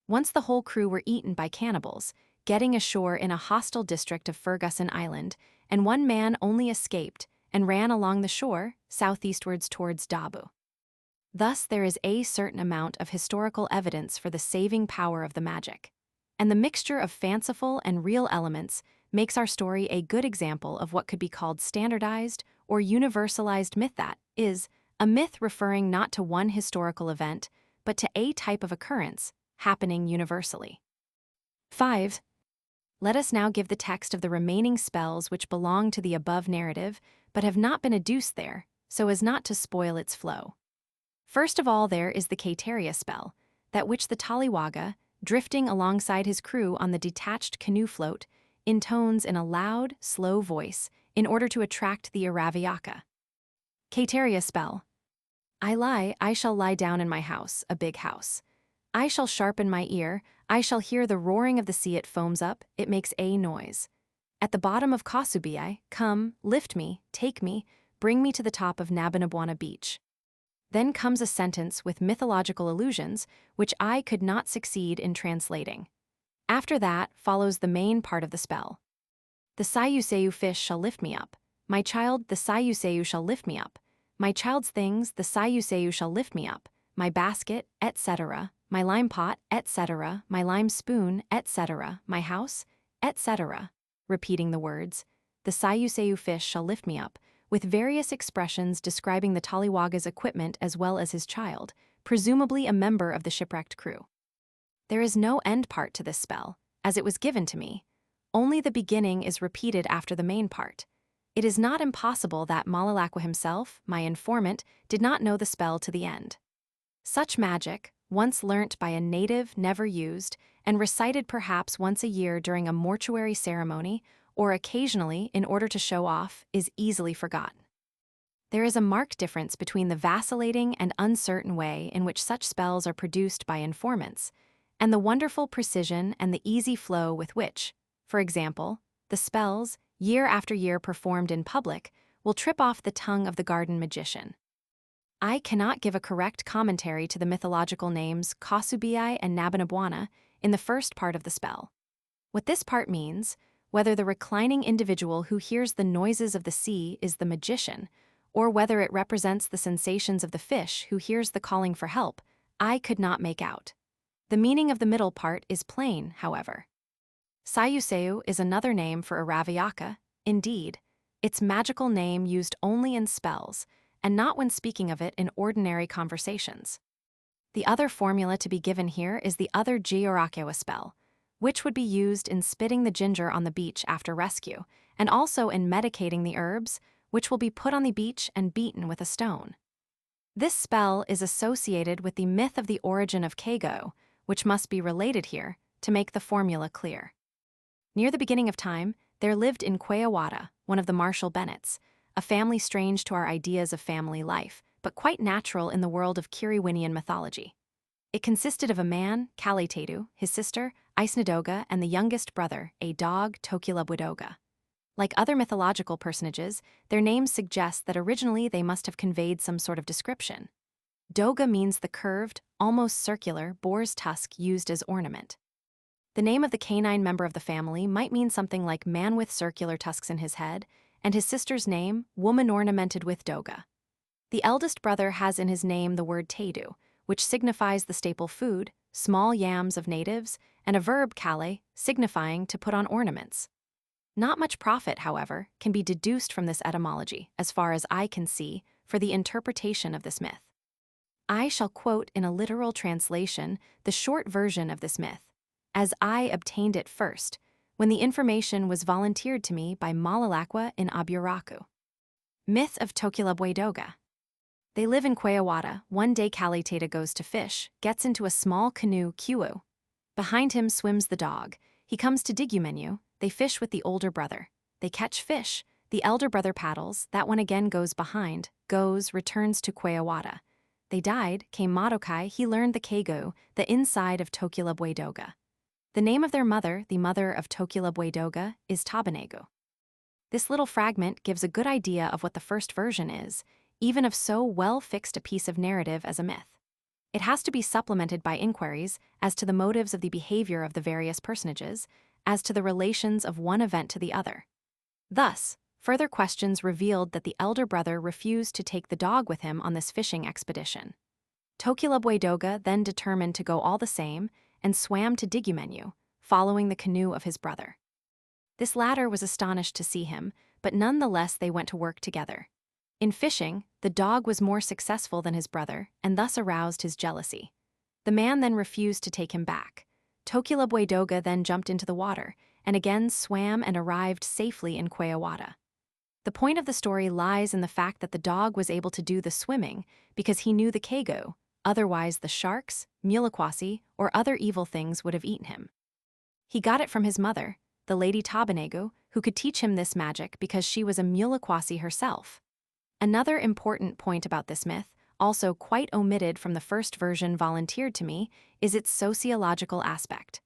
Once the whole crew were eaten by cannibals, getting ashore in a hostile district of Ferguson Island, and one man only escaped and ran along the shore, southeastwards towards Dabu. Thus there is a certain amount of historical evidence for the saving power of the magic, and the mixture of fanciful and real elements makes our story a good example of what could be called standardized or universalized myth, that is, a myth referring not to one historical event, but to a type of occurrence happening universally. 5. Let us now give the text of the remaining spells which belong to the above narrative, but have not been adduced there, so as not to spoil its flow. First of all there is the Kateria spell, that which the Tallywaga, drifting alongside his crew on the detached canoe float, intones in a loud, slow voice in order to attract the Araviaka. Kateria spell. I shall lie down in my house, a big house. I shall sharpen my ear, I shall hear the roaring of the sea, it foams up, it makes a noise. At the bottom of Kasubi, come, lift me, take me, bring me to the top of Nabanabwana beach. Then comes a sentence with mythological allusions, which I could not succeed in translating. After that follows the main part of the spell. The Sayuseu fish shall lift me up. My child, the Sayuseu shall lift me up. My child's things, the Sayuseu shall lift me up. My basket, etc., my lime pot, etc., my lime spoon, etc., my house, etc., repeating the words, the Sayuseu fish shall lift me up, with various expressions describing the Tallywaga's equipment as well as his child, presumably a member of the shipwrecked crew. There is no end part to this spell, as it was given to me. Only the beginning is repeated after the main part. It is not impossible that Malinowski himself, my informant, did not know the spell to the end. Such magic, once learnt by a native, never used, and recited perhaps once a year during a mortuary ceremony, or occasionally in order to show off, is easily forgotten. There is a marked difference between the vacillating and uncertain way in which such spells are produced by informants, and the wonderful precision and the easy flow with which, for example, the spells, year after year performed in public, will trip off the tongue of the garden magician. I cannot give a correct commentary to the mythological names Kasubi and Nabanabwana in the first part of the spell. What this part means, whether the reclining individual who hears the noises of the sea is the magician, or whether it represents the sensations of the fish who hears the calling for help, I could not make out. The meaning of the middle part is plain, however. Sayuseu is another name for Araviaka, indeed, its magical name used only in spells, and not when speaking of it in ordinary conversations. The other formula to be given here is the other Giorakewa spell, which would be used in spitting the ginger on the beach after rescue, and also in medicating the herbs, which will be put on the beach and beaten with a stone. This spell is associated with the myth of the origin of Kego, which must be related here to make the formula clear. Near the beginning of time, there lived in Kweyawata, one of the Marshall Bennets, a family strange to our ideas of family life, but quite natural in the world of Kiriwinian mythology. It consisted of a man, Kaletedu, his sister, Isnadoga, and the youngest brother, a dog, Tokilabwidoga. Like other mythological personages, their names suggest that originally they must have conveyed some sort of description. Doga means the curved, almost circular, boar's tusk used as ornament. The name of the canine member of the family might mean something like man with circular tusks in his head, and his sister's name, woman ornamented with doga. The eldest brother has in his name the word tedu, which signifies the staple food, small yams of natives, and a verb kale, signifying to put on ornaments. Not much profit, however, can be deduced from this etymology, as far as I can see, for the interpretation of this myth. I shall quote in a literal translation the short version of this myth, as I obtained it first, when the information was volunteered to me by Malinowski in Aburaku. Myth of Tokilabwidoga. They live in Kweyawata. One day Kaliteta goes to fish, gets into a small canoe, Kiwu. Behind him swims the dog. He comes to Digumenu. They fish with the older brother. They catch fish. The elder brother paddles. That one again goes behind, returns to Kweyawata. They died, came Madokai. He learned the Kego, the inside of Tokilabwidoga. The name of their mother, the mother of Tokilabwidoga, is Tabanegu. This little fragment gives a good idea of what the first version is, even of so well-fixed a piece of narrative as a myth. It has to be supplemented by inquiries as to the motives of the behavior of the various personages, as to the relations of one event to the other. Thus, further questions revealed that the elder brother refused to take the dog with him on this fishing expedition. Tokilabwidoga then determined to go all the same and swam to Digumenu, following the canoe of his brother. This latter was astonished to see him, but nonetheless they went to work together. In fishing, the dog was more successful than his brother, and thus aroused his jealousy. The man then refused to take him back. Tokilabwedoga then jumped into the water, and again swam and arrived safely in Quayawada. The point of the story lies in the fact that the dog was able to do the swimming because he knew the Kago, otherwise the sharks, Muliquasi, or other evil things would have eaten him. He got it from his mother, the Lady Tabanegu, who could teach him this magic because she was a Muliquasi herself. Another important point about this myth, also quite omitted from the first version volunteered to me, is its sociological aspect.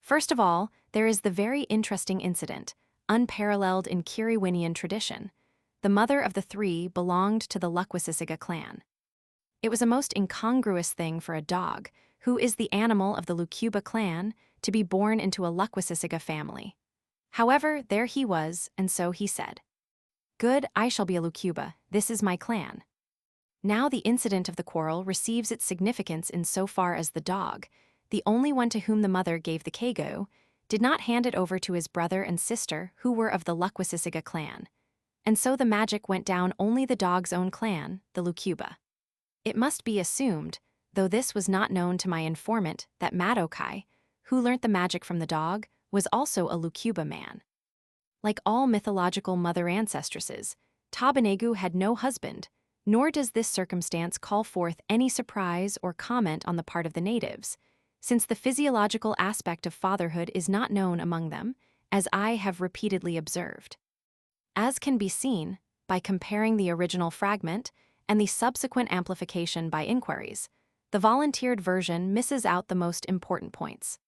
First of all, there is the very interesting incident, unparalleled in Kiriwinian tradition. The mother of the three belonged to the Lukwasisiga clan. It was a most incongruous thing for a dog, who is the animal of the Lukuba clan, to be born into a Lukwasisiga family. However, there he was, and so he said, "Good, I shall be a Lukuba, this is my clan." Now the incident of the quarrel receives its significance in so far as the dog, the only one to whom the mother gave the Kago, did not hand it over to his brother and sister who were of the Lukwasisiga clan. And so the magic went down only the dog's own clan, the Lukuba. It must be assumed, though this was not known to my informant, that Madokai, who learnt the magic from the dog, was also a Lukuba man. Like all mythological mother ancestresses, Tabanegu had no husband, nor does this circumstance call forth any surprise or comment on the part of the natives, since the physiological aspect of fatherhood is not known among them, as I have repeatedly observed. As can be seen, by comparing the original fragment and the subsequent amplification by inquiries, the volunteered version misses out the most important points.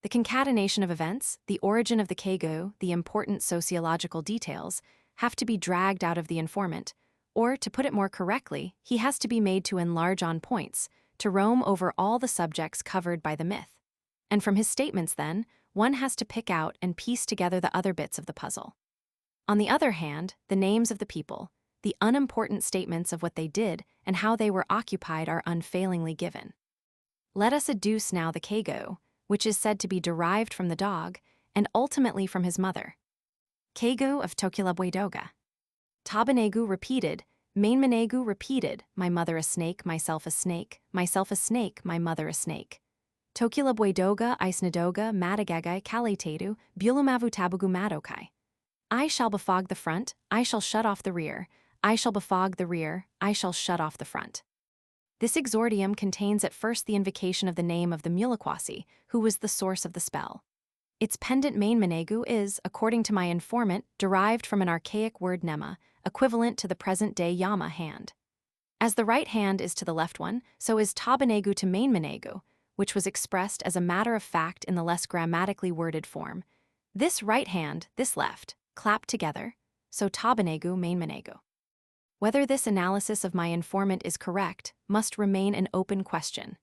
The concatenation of events, the origin of the Kago, the important sociological details, have to be dragged out of the informant, or, to put it more correctly, he has to be made to enlarge on points, to roam over all the subjects covered by the myth. And from his statements, then, one has to pick out and piece together the other bits of the puzzle. On the other hand, the names of the people, the unimportant statements of what they did and how they were occupied are unfailingly given. Let us adduce now the Kago, which is said to be derived from the dog, and ultimately from his mother. Kago of Tokilabwedoga. Tabanegu repeated, Mainmanegu repeated, my mother a snake, myself a snake, myself a snake, my mother a snake. Tokilabwedoga, Isnadoga, Madagagai, Kaletedu, Bulumavu Tabugu Madokai. I shall befog the front, I shall shut off the rear, I shall befog the rear, I shall shut off the front. This exordium contains at first the invocation of the name of the Muliquasi, who was the source of the spell. Its pendant Mainmanegu is, according to my informant, derived from an archaic word nema, equivalent to the present-day Yama hand. As the right hand is to the left one, so is Tabanegu to Mainmanegu, which was expressed as a matter of fact in the less grammatically worded form. This right hand, this left, clap together, so Tabanegu Mainmanegu. Whether this analysis of my informant is correct must remain an open question.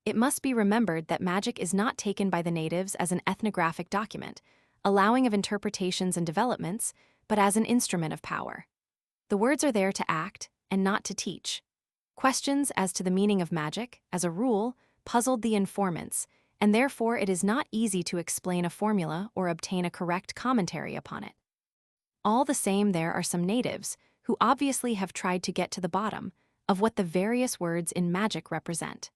It must be remembered that magic is not taken by the natives as an ethnographic document, allowing of interpretations and developments, but as an instrument of power. The words are there to act and not to teach. Questions as to the meaning of magic, as a rule, puzzled the informants, and therefore it is not easy to explain a formula or obtain a correct commentary upon it. All the same, there are some natives who obviously have tried to get to the bottom of what the various words in magic represent.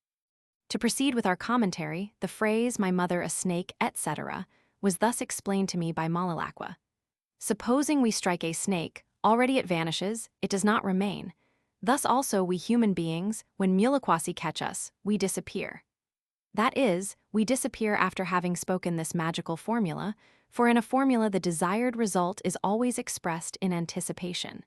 To proceed with our commentary, the phrase, my mother a snake, etc., was thus explained to me by Malalakwa. Supposing we strike a snake, already it vanishes, it does not remain. Thus also we human beings, when Muliquasi catch us, we disappear. That is, we disappear after having spoken this magical formula, for in a formula the desired result is always expressed in anticipation.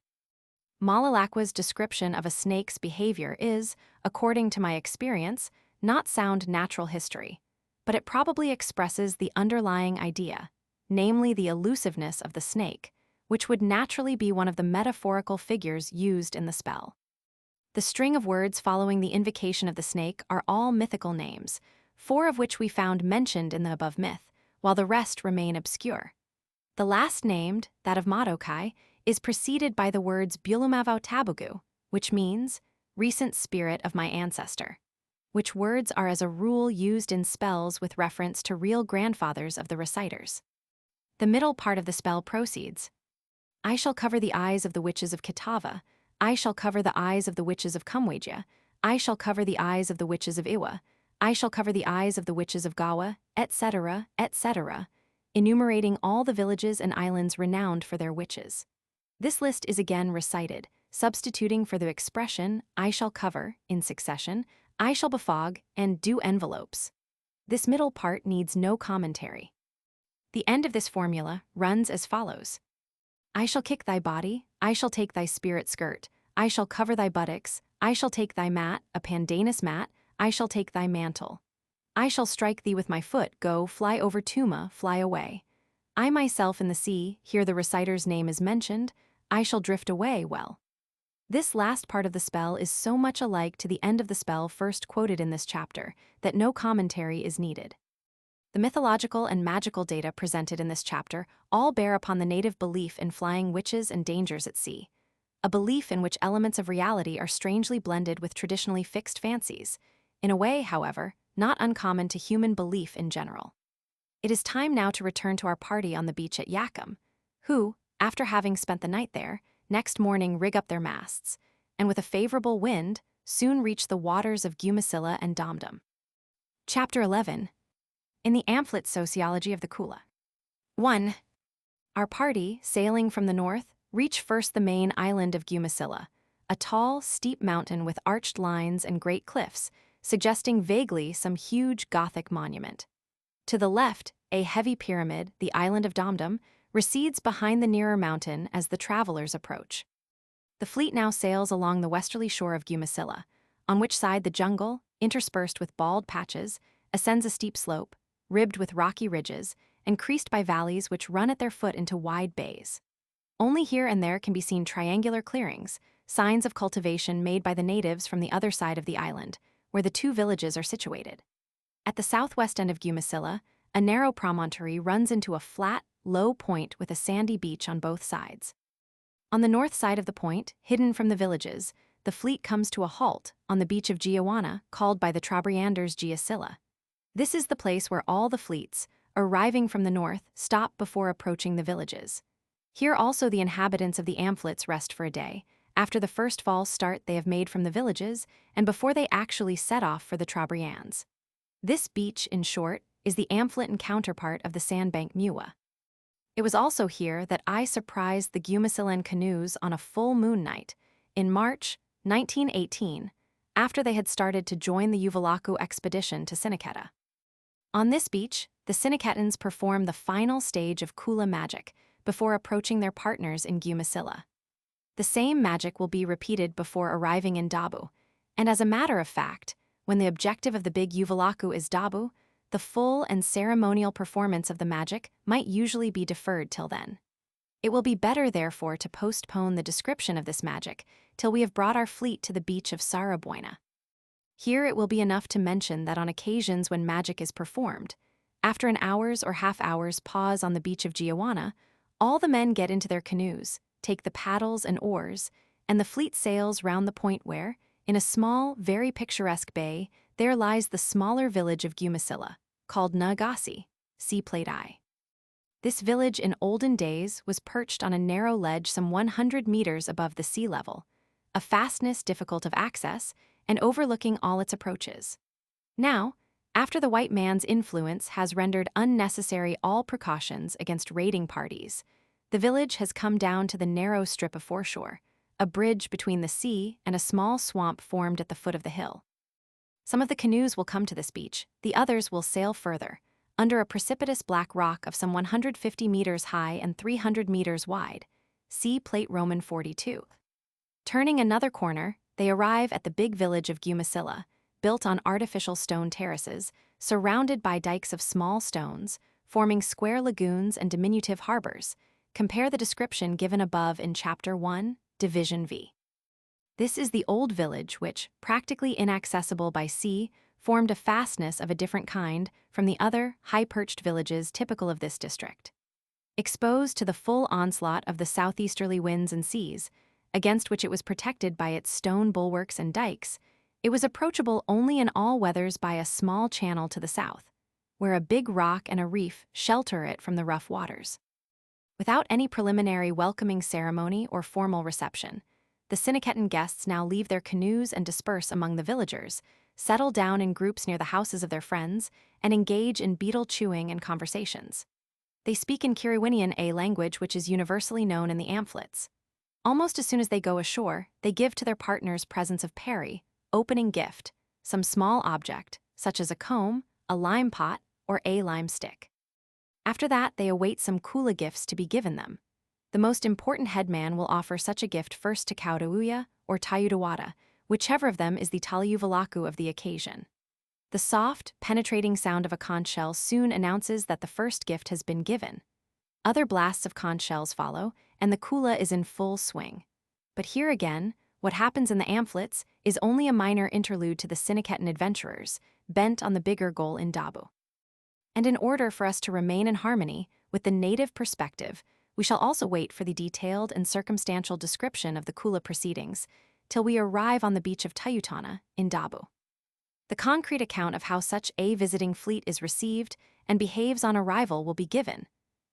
Malalakwa's description of a snake's behavior is, according to my experience, not sound natural history, but it probably expresses the underlying idea, namely the elusiveness of the snake, which would naturally be one of the metaphorical figures used in the spell. The string of words following the invocation of the snake are all mythical names, 4 of which we found mentioned in the above myth, while the rest remain obscure. The last named, that of Madokai, is preceded by the words Bulumavau Tabugu, which means, recent spirit of my ancestor, which words are as a rule used in spells with reference to real grandfathers of the reciters. The middle part of the spell proceeds, I shall cover the eyes of the witches of Kitava, I shall cover the eyes of the witches of Kumweja, I shall cover the eyes of the witches of Iwa, I shall cover the eyes of the witches of Gawa, etc., etc., enumerating all the villages and islands renowned for their witches. This list is again recited, substituting for the expression I shall cover, in succession, I shall befog, and do envelopes. This middle part needs no commentary. The end of this formula runs as follows. I shall kick thy body, I shall take thy spirit skirt, I shall cover thy buttocks, I shall take thy mat, a pandanus mat, I shall take thy mantle. I shall strike thee with my foot, go, fly over Tuma, fly away. I myself in the sea, here the reciter's name is mentioned, I shall drift away, well. This last part of the spell is so much alike to the end of the spell first quoted in this chapter that no commentary is needed. The mythological and magical data presented in this chapter all bear upon the native belief in flying witches and dangers at sea, a belief in which elements of reality are strangely blended with traditionally fixed fancies, in a way, however, not uncommon to human belief in general. It is time now to return to our party on the beach at Yakum, who, after having spent the night there, next morning rig up their masts, and with a favorable wind, soon reach the waters of Gumasilla and Damdam. Chapter 11. In the Amphlete Sociology of the Kula. 1. Our party, sailing from the north, reach first the main island of Gumasilla, a tall, steep mountain with arched lines and great cliffs, suggesting vaguely some huge Gothic monument. To the left, a heavy pyramid, the island of Damdam, recedes behind the nearer mountain as the travelers approach. The fleet now sails along the westerly shore of Gumasilla, on which side the jungle, interspersed with bald patches, ascends a steep slope, ribbed with rocky ridges, and creased by valleys which run at their foot into wide bays. Only here and there can be seen triangular clearings, signs of cultivation made by the natives from the other side of the island, where the two villages are situated. At the southwest end of Gumasilla, a narrow promontory runs into a flat, low point with a sandy beach on both sides. On the north side of the point, hidden from the villages, the fleet comes to a halt on the beach of Giawana, called by the Trobrianders Giasilla. This is the place where all the fleets, arriving from the north, stop before approaching the villages. Here also the inhabitants of the Amphletes rest for a day, after the first false start they have made from the villages, and before they actually set off for the Trobriands. This beach, in short, is the Amphletan counterpart of the sandbank Muwa. It was also here that I surprised the Gumasillan canoes on a full moon night, in March 1918, after they had started to join the Uvalaku expedition to Siniketa. On this beach, the Siniketans perform the final stage of Kula magic before approaching their partners in Gumasilla. The same magic will be repeated before arriving in Dabu, and as a matter of fact, when the objective of the big Uvalaku is Dabu, the full and ceremonial performance of the magic might usually be deferred till then. It will be better, therefore, to postpone the description of this magic till we have brought our fleet to the beach of Sarabuena. Here it will be enough to mention that on occasions when magic is performed, after an hour's or half-hour's pause on the beach of Giawana, all the men get into their canoes, take the paddles and oars, and the fleet sails round the point where, in a small, very picturesque bay, there lies the smaller village of Gumasilla, called Nagasi, see Plate I. This village in olden days was perched on a narrow ledge some 100 meters above the sea level, a fastness difficult of access, and overlooking all its approaches. Now, after the white man's influence has rendered unnecessary all precautions against raiding parties, the village has come down to the narrow strip of foreshore, a bridge between the sea and a small swamp formed at the foot of the hill. Some of the canoes will come to this beach, the others will sail further, under a precipitous black rock of some 150 meters high and 300 meters wide. See Plate Roman 42. Turning another corner, they arrive at the big village of Gumasilla, built on artificial stone terraces, surrounded by dikes of small stones, forming square lagoons and diminutive harbors. Compare the description given above in Chapter 1, Division V. This is the old village which, practically inaccessible by sea, formed a fastness of a different kind from the other, high-perched villages typical of this district. Exposed to the full onslaught of the southeasterly winds and seas, against which it was protected by its stone bulwarks and dikes, it was approachable only in all weathers by a small channel to the south, where a big rock and a reef shelter it from the rough waters. Without any preliminary welcoming ceremony or formal reception, the Siniketan guests now leave their canoes and disperse among the villagers, settle down in groups near the houses of their friends, and engage in beetle chewing and conversations. They speak in Kiriwinian, a language which is universally known in the Amphlids. Almost as soon as they go ashore, they give to their partners presents of peri, opening gift, some small object, such as a comb, a lime pot, or a lime stick. After that, they await some Kula gifts to be given them. The most important headman will offer such a gift first to Kaudauya or Tayudawada, whichever of them is the Taliyuvalaku of the occasion. The soft, penetrating sound of a conch shell soon announces that the first gift has been given. Other blasts of conch shells follow, and the Kula is in full swing. But here again, what happens in the Amphlids is only a minor interlude to the Siniketan adventurers, bent on the bigger goal in Dabu. And in order for us to remain in harmony with the native perspective, we shall also wait for the detailed and circumstantial description of the Kula proceedings till we arrive on the beach of Tayutana in Dabu. The concrete account of how such a visiting fleet is received and behaves on arrival will be given.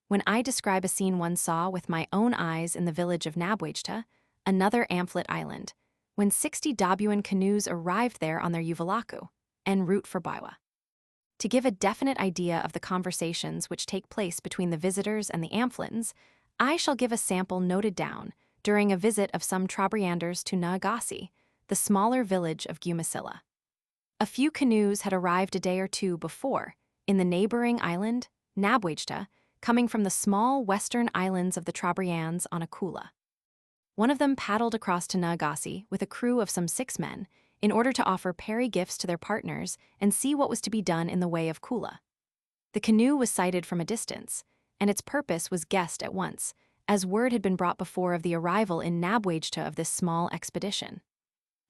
When I describe a scene one saw with my own eyes in the village of Nabwejta, another Amphlit island, when 60 Dabuan canoes arrived there on their Uvalaku, en route for Baiwa. To give a definite idea of the conversations which take place between the visitors and the Amphlids, I shall give a sample noted down during a visit of some Trobrianders to Naagasi, the smaller village of Gumasilla. A few canoes had arrived a day or two before, in the neighboring island, Nabwejta, coming from the small western islands of the Trobriands on a Kula. One of them paddled across to Naagasi with a crew of some 6 men, in order to offer peri gifts to their partners and see what was to be done in the way of Kula. The canoe was sighted from a distance, and its purpose was guessed at once, as word had been brought before of the arrival in Nabwejta of this small expedition.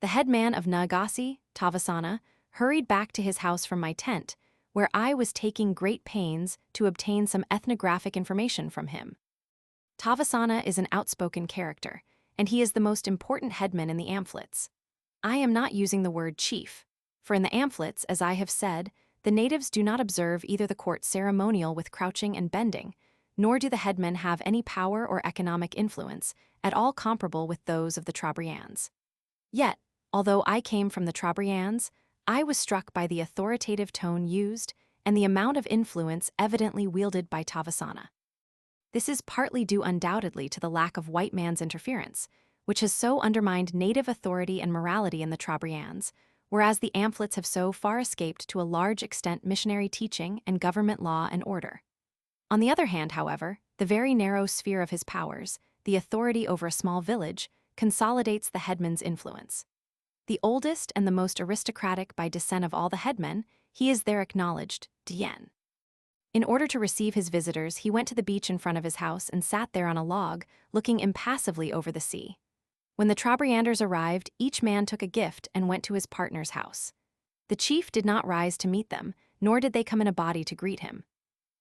The headman of Naagasi, Tavasana, hurried back to his house from my tent, where I was taking great pains to obtain some ethnographic information from him. Tavasana is an outspoken character, and he is the most important headman in the Amphlids. I am not using the word chief, for in the Amphlids, as I have said, the natives do not observe either the court ceremonial with crouching and bending, nor do the headmen have any power or economic influence, at all comparable with those of the Trobriands. Yet, although I came from the Trobriands, I was struck by the authoritative tone used and the amount of influence evidently wielded by Tavasana. This is partly due undoubtedly to the lack of white man's interference, which has so undermined native authority and morality in the Trobriands, whereas the Amphlids have so far escaped to a large extent missionary teaching and government law and order. On the other hand, however, the very narrow sphere of his powers, the authority over a small village, consolidates the headman's influence. The oldest and the most aristocratic by descent of all the headmen, he is their acknowledged Dien. In order to receive his visitors, he went to the beach in front of his house and sat there on a log, looking impassively over the sea. When the Trobrianders arrived, each man took a gift and went to his partner's house. The chief did not rise to meet them, nor did they come in a body to greet him.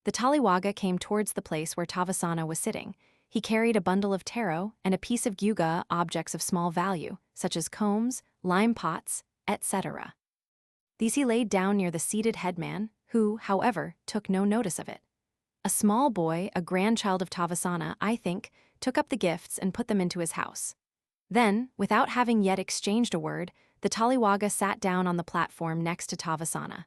The Taliwaga came towards the place where Tavasana was sitting. He carried a bundle of taro and a piece of gyuga, objects of small value, such as combs, lime pots, etc. These he laid down near the seated headman, who, however, took no notice of it. A small boy, a grandchild of Tavasana, I think, took up the gifts and put them into his house. Then, without having yet exchanged a word, the Taliwaga sat down on the platform next to Tavasana.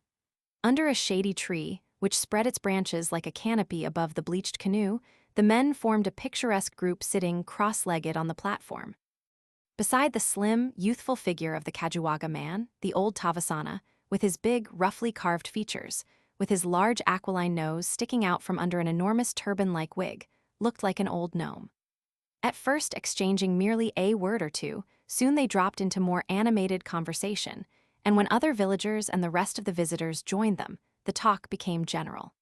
Under a shady tree, which spread its branches like a canopy above the bleached canoe, the men formed a picturesque group sitting cross-legged on the platform. Beside the slim, youthful figure of the Kajuwaga man, the old Tavasana, with his big, roughly carved features, with his large aquiline nose sticking out from under an enormous turban-like wig, looked like an old gnome. At first exchanging merely a word or two, soon they dropped into more animated conversation, and when other villagers and the rest of the visitors joined them, the talk became general.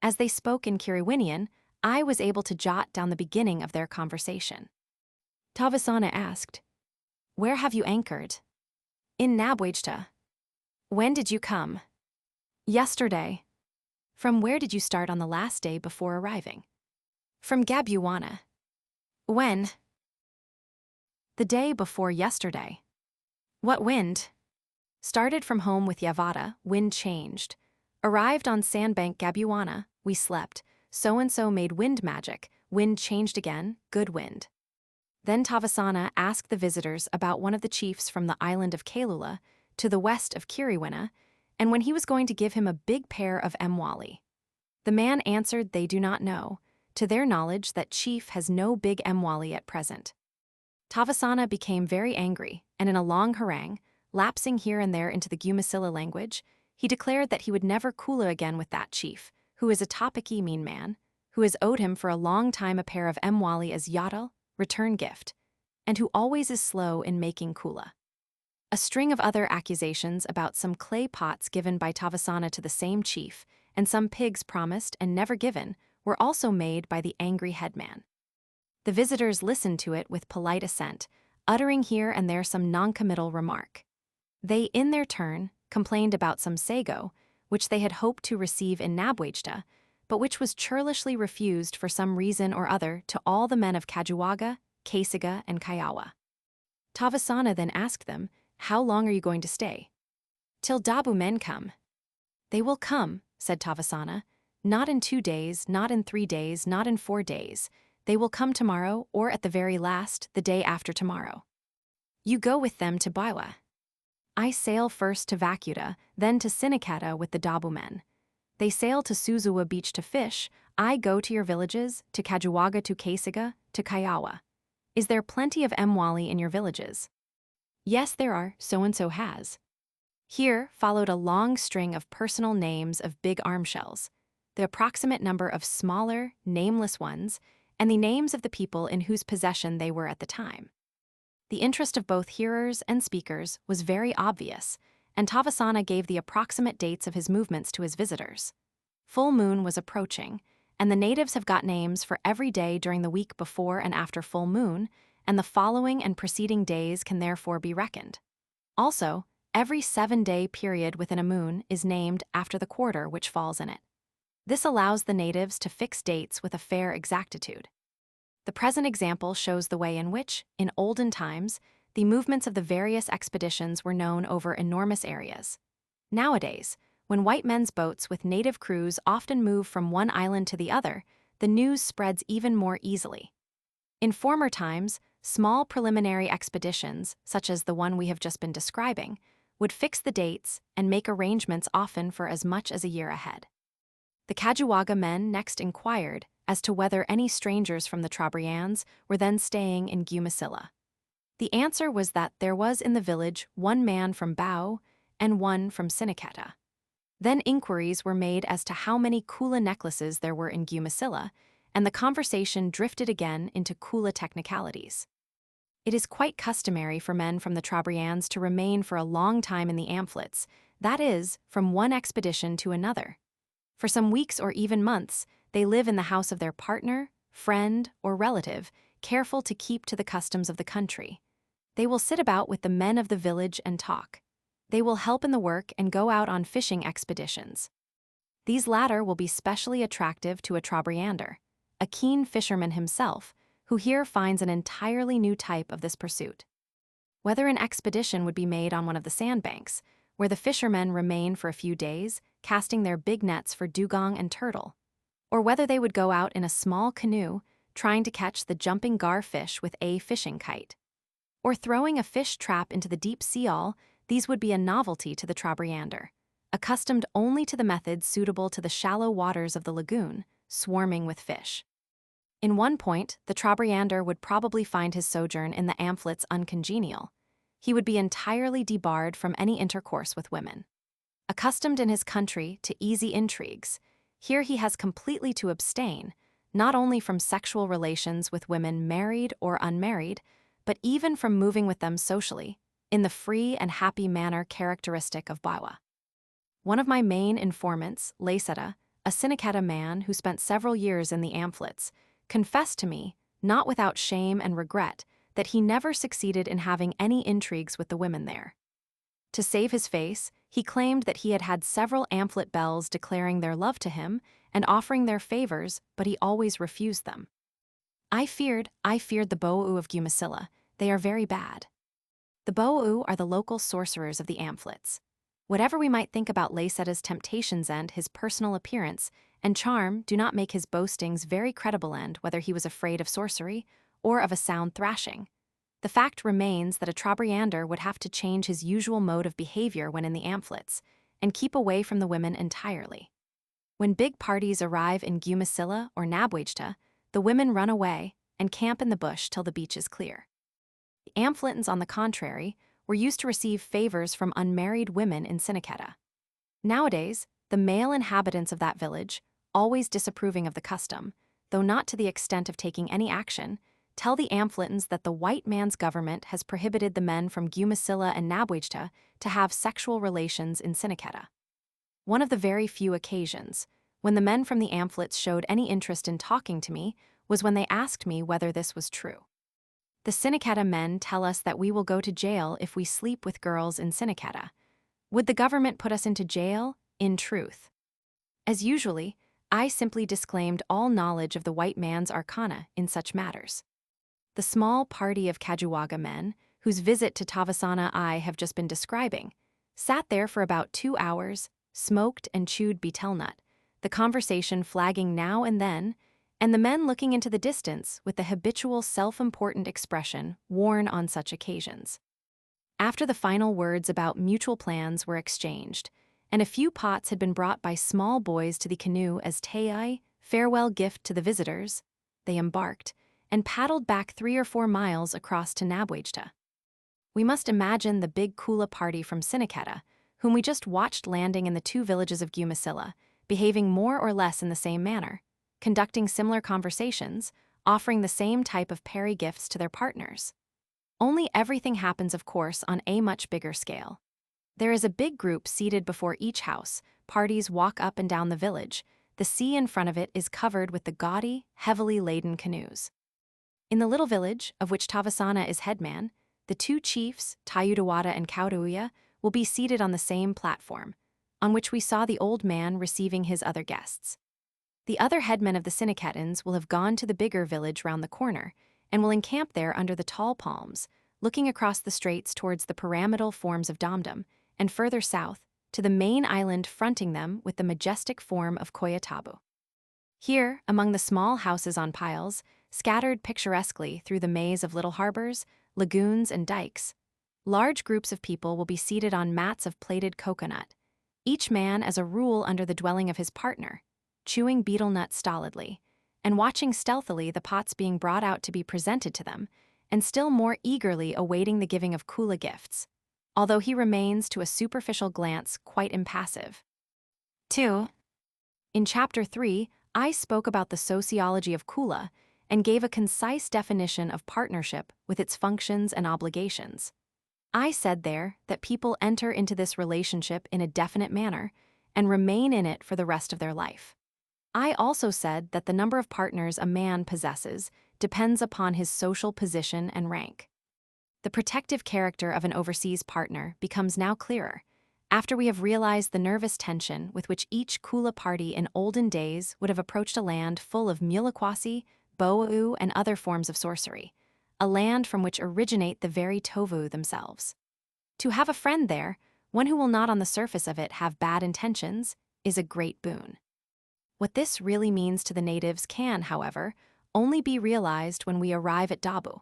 As they spoke in Kiriwinian, I was able to jot down the beginning of their conversation. Tavasana asked, "Where have you anchored?" "In Nabwejta." "When did you come?" "Yesterday." "From where did you start on the last day before arriving?" "From Gabuana." "When?" "The day before yesterday." "What wind?" "Started from home with Yavata, wind changed. Arrived on sandbank Gabuana, we slept. So-and-so made wind magic, wind changed again, good wind." Then Tavasana asked the visitors about one of the chiefs from the island of Kalula, to the west of Kiriwina, and when he was going to give him a big pair of mwali. The man answered they do not know, to their knowledge that chief has no big mwali at present. Tavasana became very angry, and in a long harangue, lapsing here and there into the Gumasilla language, he declared that he would never Kula again with that chief, who is a Tapaki mean man, who has owed him for a long time a pair of mwali as yadal, return gift, and who always is slow in making Kula. A string of other accusations about some clay pots given by Tavasana to the same chief, and some pigs promised and never given, were also made by the angry headman. The visitors listened to it with polite assent, uttering here and there some noncommittal remark. They, in their turn, complained about some sago, which they had hoped to receive in Nabwajda, but which was churlishly refused for some reason or other to all the men of Kajuwaga, Kasiga, and Kiowa. Tavasana then asked them, "How long are you going to stay?" "Till Dabu men come." "They will come," said Tavasana, "not in 2 days, not in 3 days, not in 4 days. They will come tomorrow, or at the very last, the day after tomorrow. You go with them to Baiwa. I sail first to Vacuta, then to Sinikata with the Dabu men. They sail to Suzuwa beach to fish. I go to your villages, to Kajuwaga, to Kasiga, to Kiowa. Is there plenty of mwali in your villages?" "Yes, there are, so-and-so has." Here followed a long string of personal names of big arm shells, the approximate number of smaller, nameless ones, and the names of the people in whose possession they were at the time. The interest of both hearers and speakers was very obvious, and Tavasana gave the approximate dates of his movements to his visitors. Full moon was approaching, and the natives have got names for every day during the week before and after full moon, and the following and preceding days can therefore be reckoned. Also, every 7-day period within a moon is named after the quarter which falls in it. This allows the natives to fix dates with a fair exactitude. The present example shows the way in which, in olden times, the movements of the various expeditions were known over enormous areas. Nowadays, when white men's boats with native crews often move from one island to the other, the news spreads even more easily. In former times, small preliminary expeditions, such as the one we have just been describing, would fix the dates and make arrangements often for as much as a year ahead. The Kajuwaga men next inquired as to whether any strangers from the Trobriands were then staying in Gumasilla. The answer was that there was in the village one man from Bau and one from Sinikata. Then inquiries were made as to how many Kula necklaces there were in Gumasilla, and the conversation drifted again into Kula technicalities. It is quite customary for men from the Trobriands to remain for a long time in the Amphletes, that is, from one expedition to another. For some weeks or even months, they live in the house of their partner, friend, or relative, careful to keep to the customs of the country. They will sit about with the men of the village and talk. They will help in the work and go out on fishing expeditions. These latter will be specially attractive to a Trobriander, a keen fisherman himself, who here finds an entirely new type of this pursuit. Whether an expedition would be made on one of the sandbanks, where the fishermen remain for a few days, casting their big nets for dugong and turtle, or whether they would go out in a small canoe, trying to catch the jumping gar fish with a fishing kite, or throwing a fish trap into the deep sea, these would be a novelty to the Trobriander, accustomed only to the methods suitable to the shallow waters of the lagoon, swarming with fish. In one point, the Trobriander would probably find his sojourn in the Amphletes uncongenial. He would be entirely debarred from any intercourse with women. Accustomed in his country to easy intrigues, here he has completely to abstain, not only from sexual relations with women married or unmarried, but even from moving with them socially, in the free and happy manner characteristic of Baiwa. One of my main informants, Layseta, a Sinikata man who spent several years in the Amphletes, confessed to me, not without shame and regret, that he never succeeded in having any intrigues with the women there. To save his face, he claimed that he had had several Amphlet belles declaring their love to him and offering their favors, but he always refused them. I feared the Bo'u of Gumasilla. They are very bad. The Bo'u are the local sorcerers of the Amphletes. Whatever we might think about Layseta's temptations and his personal appearance and charm do not make his boastings very credible, and whether he was afraid of sorcery or of a sound thrashing. The fact remains that a Trobriander would have to change his usual mode of behavior when in the amphlets, and keep away from the women entirely. When big parties arrive in Gumasilla or Nabwagta, the women run away and camp in the bush till the beach is clear. The Amphletons, on the contrary, were used to receive favors from unmarried women in Siniketa. Nowadays, the male inhabitants of that village, always disapproving of the custom, though not to the extent of taking any action, tell the Amphletons that the white man's government has prohibited the men from Gumasilla and Nabwagta to have sexual relations in Siniketa. One of the very few occasions when the men from the Amphlets showed any interest in talking to me was when they asked me whether this was true. The Siniketa men tell us that we will go to jail if we sleep with girls in Siniketa. Would the government put us into jail, in truth? As usually, I simply disclaimed all knowledge of the white man's arcana in such matters. The small party of Kajuwaga men, whose visit to Tavasana I have just been describing, sat there for about 2 hours, smoked and chewed betel nut, the conversation flagging now and then, and the men looking into the distance with the habitual self-important expression worn on such occasions. After the final words about mutual plans were exchanged, and a few pots had been brought by small boys to the canoe as tei, farewell gift to the visitors, they embarked and paddled back 3 or 4 miles across to Nabwagta. We must imagine the big Kula party from Siniketa, whom we just watched landing in the 2 villages of Gumasilla, behaving more or less in the same manner, conducting similar conversations, offering the same type of peri gifts to their partners. Only everything happens, of course, on a much bigger scale. There is a big group seated before each house, parties walk up and down the village, the sea in front of it is covered with the gaudy, heavily laden canoes. In the little village, of which Tavasana is headman, the 2 chiefs, Tayudawada and Kauruya, will be seated on the same platform, on which we saw the old man receiving his other guests. The other headmen of the Siniketans will have gone to the bigger village round the corner, and will encamp there under the tall palms, looking across the straits towards the pyramidal forms of Damdam, and further south, to the main island fronting them with the majestic form of Koyatabu. Here, among the small houses on piles, scattered picturesquely through the maze of little harbors, lagoons, and dikes, large groups of people will be seated on mats of plaited coconut, each man as a rule under the dwelling of his partner, chewing betel nut stolidly, and watching stealthily the pots being brought out to be presented to them, and still more eagerly awaiting the giving of Kula gifts, although he remains to a superficial glance quite impassive. 2. In Chapter 3, I spoke about the sociology of Kula and gave a concise definition of partnership with its functions and obligations. I said there that people enter into this relationship in a definite manner and remain in it for the rest of their life. I also said that the number of partners a man possesses depends upon his social position and rank. The protective character of an overseas partner becomes now clearer, after we have realized the nervous tension with which each Kula party in olden days would have approached a land full of mulakwasi, boa'u, and other forms of sorcery, a land from which originate the very tovu themselves. To have a friend there, one who will not on the surface of it have bad intentions, is a great boon. What this really means to the natives can, however, only be realized when we arrive at Dabu,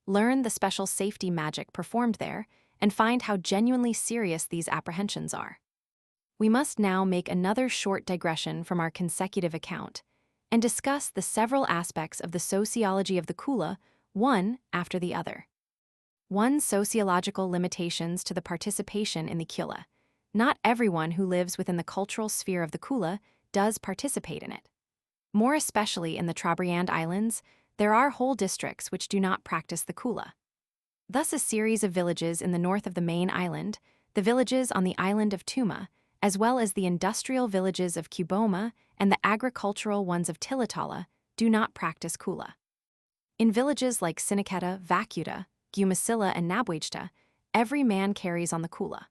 learn the special safety magic performed there, and find how genuinely serious these apprehensions are. We must now make another short digression from our consecutive account and discuss the several aspects of the sociology of the Kula, one after the other. 1. Sociological limitations to the participation in the Kula. Not everyone who lives within the cultural sphere of the Kula does participate in it. More especially in the Trobriand Islands, there are whole districts which do not practice the Kula. Thus a series of villages in the north of the main island, the villages on the island of Tuma, as well as the industrial villages of Kuboma and the agricultural ones of Tilatala, do not practice Kula. In villages like Siniketa, Vacuta, Gumasilla, and Nabwagta, every man carries on the Kula.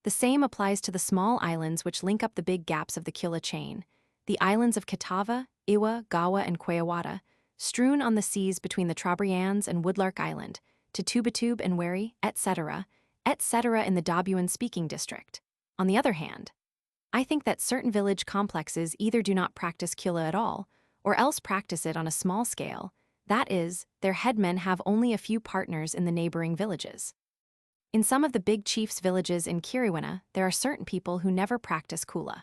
The same applies to the small islands which link up the big gaps of the Kula chain, the islands of Kitava, Iwa, Gawa, and Kwayawata, strewn on the seas between the Trobriands and Woodlark Island, to Tubatube and Wary, etc., in the Dabuan-speaking district. On the other hand, I think that certain village complexes either do not practice Kula at all, or else practice it on a small scale, That is, their headmen have only a few partners in the neighboring villages. In some of the big chiefs' villages in Kiriwina, there are certain people who never practice Kula.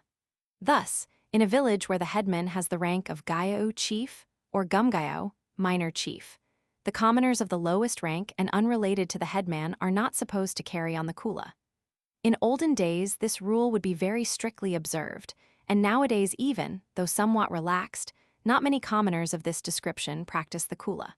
Thus, in a village where the headman has the rank of Gayao chief or Gumgayao, minor chief, the commoners of the lowest rank and unrelated to the headman are not supposed to carry on the Kula. In olden days, this rule would be very strictly observed, and nowadays even, though somewhat relaxed, not many commoners of this description practice the Kula.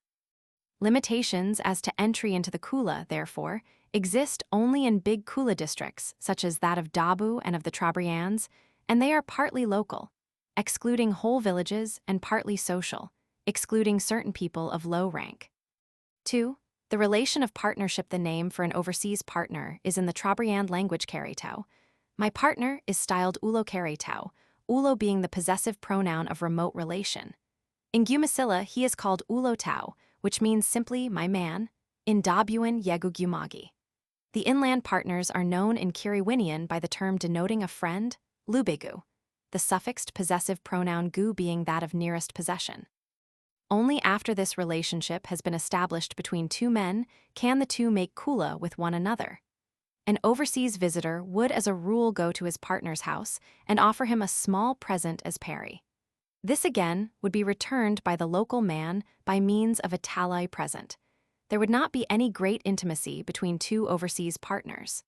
Limitations as to entry into the Kula, therefore, exist only in big Kula districts, such as that of Dabu and of the Trobriands, and they are partly local, excluding whole villages, and partly social, excluding certain people of low rank. 2. The relation of partnership. The name for an overseas partner is in the Trobriand language Karitao. My partner is styled Ulo Karitao, Ulo being the possessive pronoun of remote relation. In Gumasilla, he is called Ulo Tao, which means simply my man, in Dabuan Yegugumagi. The inland partners are known in Kiriwinian by the term denoting a friend, Lubegu, the suffixed possessive pronoun gu being that of nearest possession. Only after this relationship has been established between two men can the two make Kula with one another. An overseas visitor would as a rule go to his partner's house and offer him a small present as pari. This again would be returned by the local man by means of a talai present. There would not be any great intimacy between two overseas partners.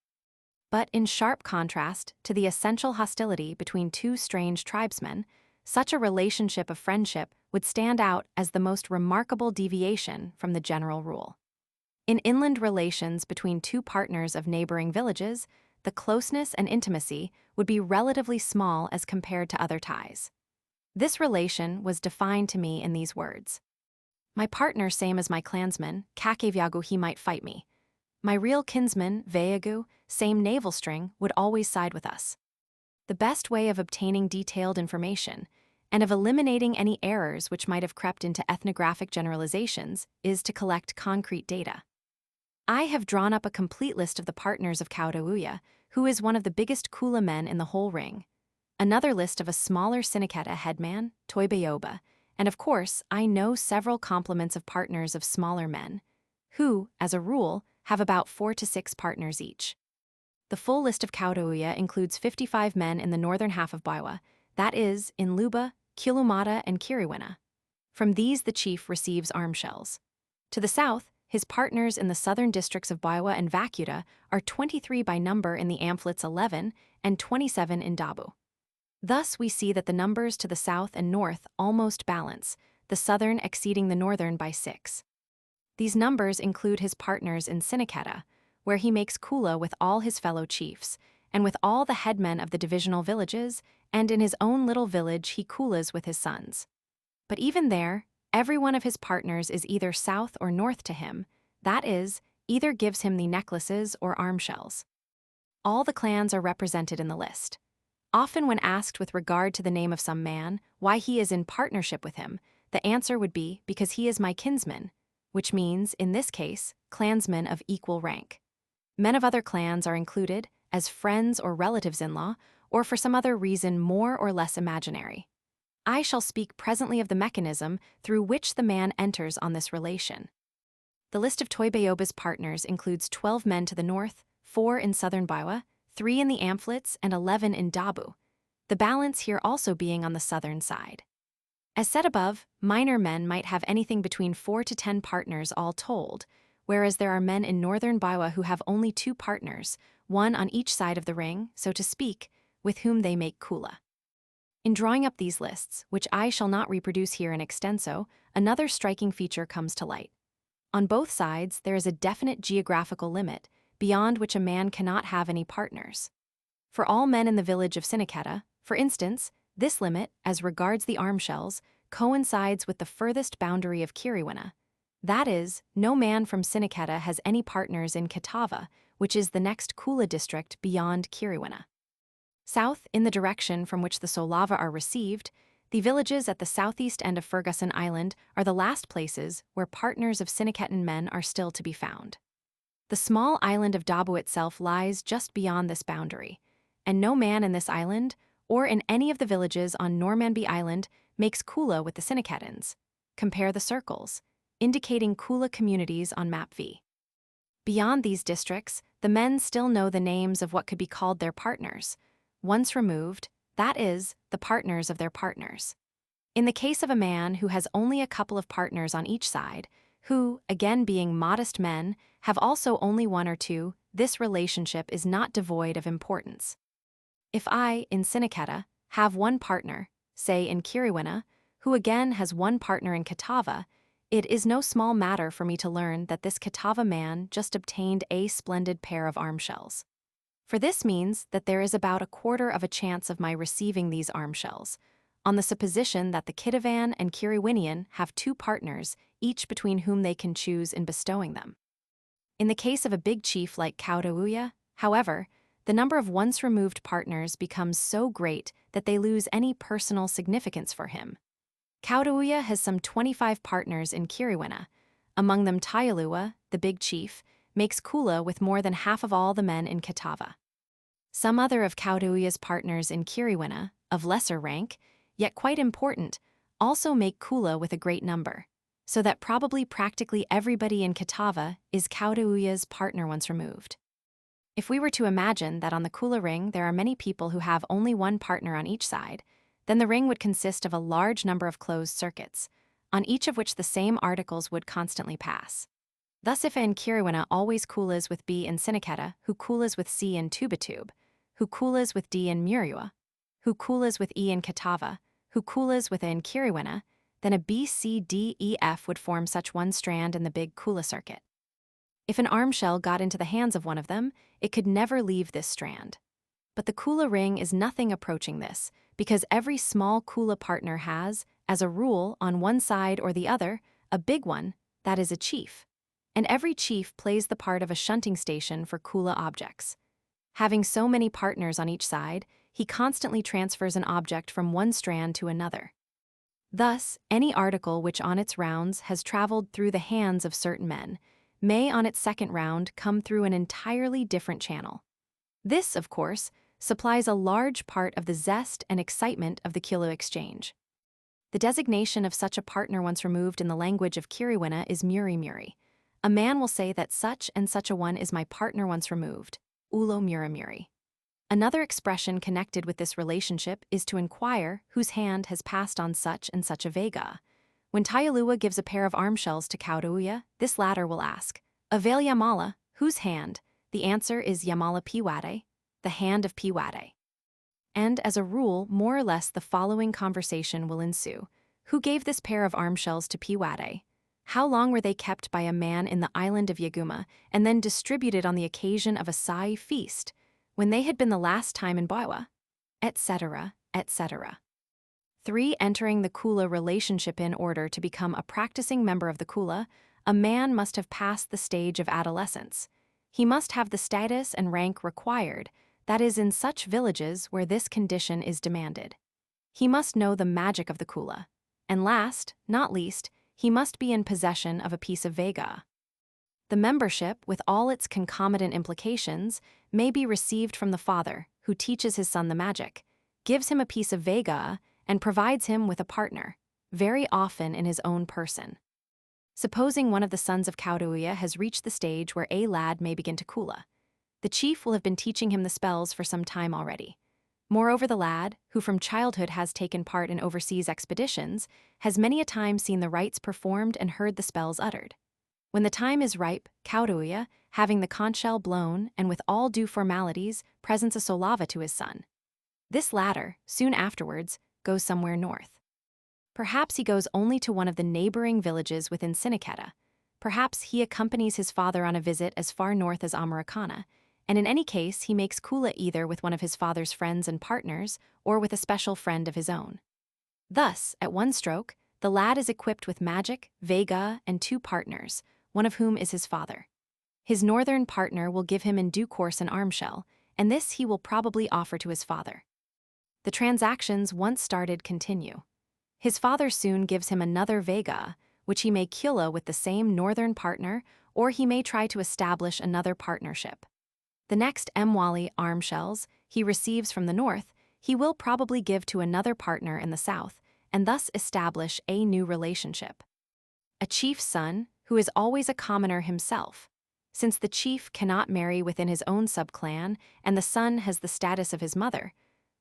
But in sharp contrast to the essential hostility between two strange tribesmen, such a relationship of friendship would stand out as the most remarkable deviation from the general rule. In inland relations between two partners of neighboring villages, the closeness and intimacy would be relatively small as compared to other ties. This relation was defined to me in these words. My partner same as my clansman, Kakevyagu he might fight me. My real kinsman, Veyagu, same navel string, would always side with us. The best way of obtaining detailed information, and of eliminating any errors which might have crept into ethnographic generalizations, is to collect concrete data. I have drawn up a complete list of the partners of Kaudauya, who is one of the biggest Kula men in the whole ring. Another list of a smaller Siniketa headman, Toibayoba, and of course, I know several complements of partners of smaller men, who, as a rule, have about 4 to 6 partners each. The full list of Kaudauya includes 55 men in the northern half of Baiwa, that is, in Luba, Kilumata, and Kiriwina. From these the chief receives arm shells. To the south, his partners in the southern districts of Baiwa and Vakuta are 23 by number in the Amphlids 11 and 27 in Dabu. Thus we see that the numbers to the south and north almost balance, the southern exceeding the northern by 6. These numbers include his partners in Siniketa, where he makes Kula with all his fellow chiefs, and with all the headmen of the divisional villages, and in his own little village he Kulas with his sons. But even there, every one of his partners is either south or north to him, that is, either gives him the necklaces or arm shells. All the clans are represented in the list. Often when asked with regard to the name of some man, why he is in partnership with him, the answer would be, because he is my kinsman, which means, in this case, clansmen of equal rank. Men of other clans are included, as friends or relatives-in-law, or for some other reason more or less imaginary. I shall speak presently of the mechanism through which the man enters on this relation. The list of Toibayoba's partners includes 12 men to the north, 4 in southern Baiwa, 3 in the Amphlids, and 11 in Dabu, the balance here also being on the southern side. As said above, minor men might have anything between 4 to 10 partners all told, whereas there are men in northern Baiwa who have only 2 partners, one on each side of the ring, so to speak, with whom they make Kula. In drawing up these lists, which I shall not reproduce here in extenso, another striking feature comes to light. On both sides, there is a definite geographical limit, beyond which a man cannot have any partners. For all men in the village of Siniketa, for instance, this limit, as regards the arm shells, coincides with the furthest boundary of Kiriwina. That is, no man from Siniketa has any partners in Kitava, which is the next Kula district beyond Kiriwina. South, in the direction from which the Solava are received, the villages at the southeast end of Ferguson Island are the last places where partners of Siniketan men are still to be found. The small island of Dabu itself lies just beyond this boundary, and no man in this island, or in any of the villages on Normanby Island, makes Kula with the Siniketans. Compare the circles. indicating Kula communities on Map V. Beyond these districts, the men still know the names of what could be called their partners. Once removed, that is, the partners of their partners. In the case of a man who has only a couple of partners on each side, who, again being modest men, have also only one or two, this relationship is not devoid of importance. If I, in Siniketa, have one partner, say in Kiriwina, who again has one partner in Katava, it is no small matter for me to learn that this Katava man just obtained a splendid pair of arm shells. For this means that there is about a quarter of a chance of my receiving these arm shells, on the supposition that the Kitavan and Kiriwinian have two partners, each between whom they can choose in bestowing them. In the case of a big chief like Kaudauya, however, the number of once-removed partners becomes so great that they lose any personal significance for him. Kaudauya has some 25 partners in Kiriwina. Among them Tayalua, the big chief, makes Kula with more than half of all the men in Katava. Some other of Kaudauya's partners in Kiriwina, of lesser rank, yet quite important, also make Kula with a great number, so that probably practically everybody in Katava is Kaudauya's partner once removed. If we were to imagine that on the Kula ring there are many people who have only one partner on each side, then the ring would consist of a large number of closed circuits, on each of which the same articles would constantly pass. Thus if in Kiriwina always Kulas with B in Siniketa, who Kulas with C in Tubatube, who Kulas with D in Murua, who Kulas with E in Katava, who Kulas with A in Kiriwina, then a B, C, D, E, F would form such one strand in the big Kula circuit. If an arm shell got into the hands of one of them, it could never leave this strand. But the Kula ring is nothing approaching this, because every small Kula partner has, as a rule, on one side or the other, a big one, that is a chief. And every chief plays the part of a shunting station for Kula objects. Having so many partners on each side, he constantly transfers an object from one strand to another. Thus, any article which on its rounds has traveled through the hands of certain men may on its second round come through an entirely different channel. This, of course, supplies a large part of the zest and excitement of the Kilo exchange. The designation of such a partner once removed in the language of Kiriwina is muri. A man will say that such and such a one is my partner once removed, ulo muri. Another expression connected with this relationship is to inquire whose hand has passed on such and such a vega. When Tayalua gives a pair of arm shells to Kaudauya, this latter will ask, Avail Yamala, whose hand? The answer is Yamala Piwade, the hand of Piwade. And as a rule, more or less the following conversation will ensue. Who gave this pair of arm shells to Piwade? How long were they kept by a man in the island of Yaguma and then distributed on the occasion of a Sai feast, when they had been the last time in Baiwa? Etc., etc. 3. Entering the Kula relationship. In order to become a practicing member of the Kula, a man must have passed the stage of adolescence. He must have the status and rank required, that is, in such villages where this condition is demanded. He must know the magic of the Kula. And last, not least, he must be in possession of a piece of vega. The membership, with all its concomitant implications, may be received from the father, who teaches his son the magic, gives him a piece of vega, and provides him with a partner, very often in his own person. Supposing one of the sons of Kaudauya has reached the stage where a lad may begin to Kula. The chief will have been teaching him the spells for some time already. Moreover, the lad, who from childhood has taken part in overseas expeditions, has many a time seen the rites performed and heard the spells uttered. When the time is ripe, Kaudauya, having the conch shell blown and with all due formalities, presents a solava to his son. This latter, soon afterwards, goes somewhere north. Perhaps he goes only to one of the neighboring villages within Siniketa. Perhaps he accompanies his father on a visit as far north as Americana, and in any case he makes Kula either with one of his father's friends and partners or with a special friend of his own. Thus, at one stroke, the lad is equipped with magic, vega, and two partners, one of whom is his father. His northern partner will give him in due course an arm shell, and this he will probably offer to his father. The transactions once started continue. His father soon gives him another vega, which he may Kula with the same northern partner, or he may try to establish another partnership. The next Mwali arm shells he receives from the north, he will probably give to another partner in the south, and thus establish a new relationship. A chief's son, who is always a commoner himself. Since the chief cannot marry within his own subclan and the son has the status of his mother,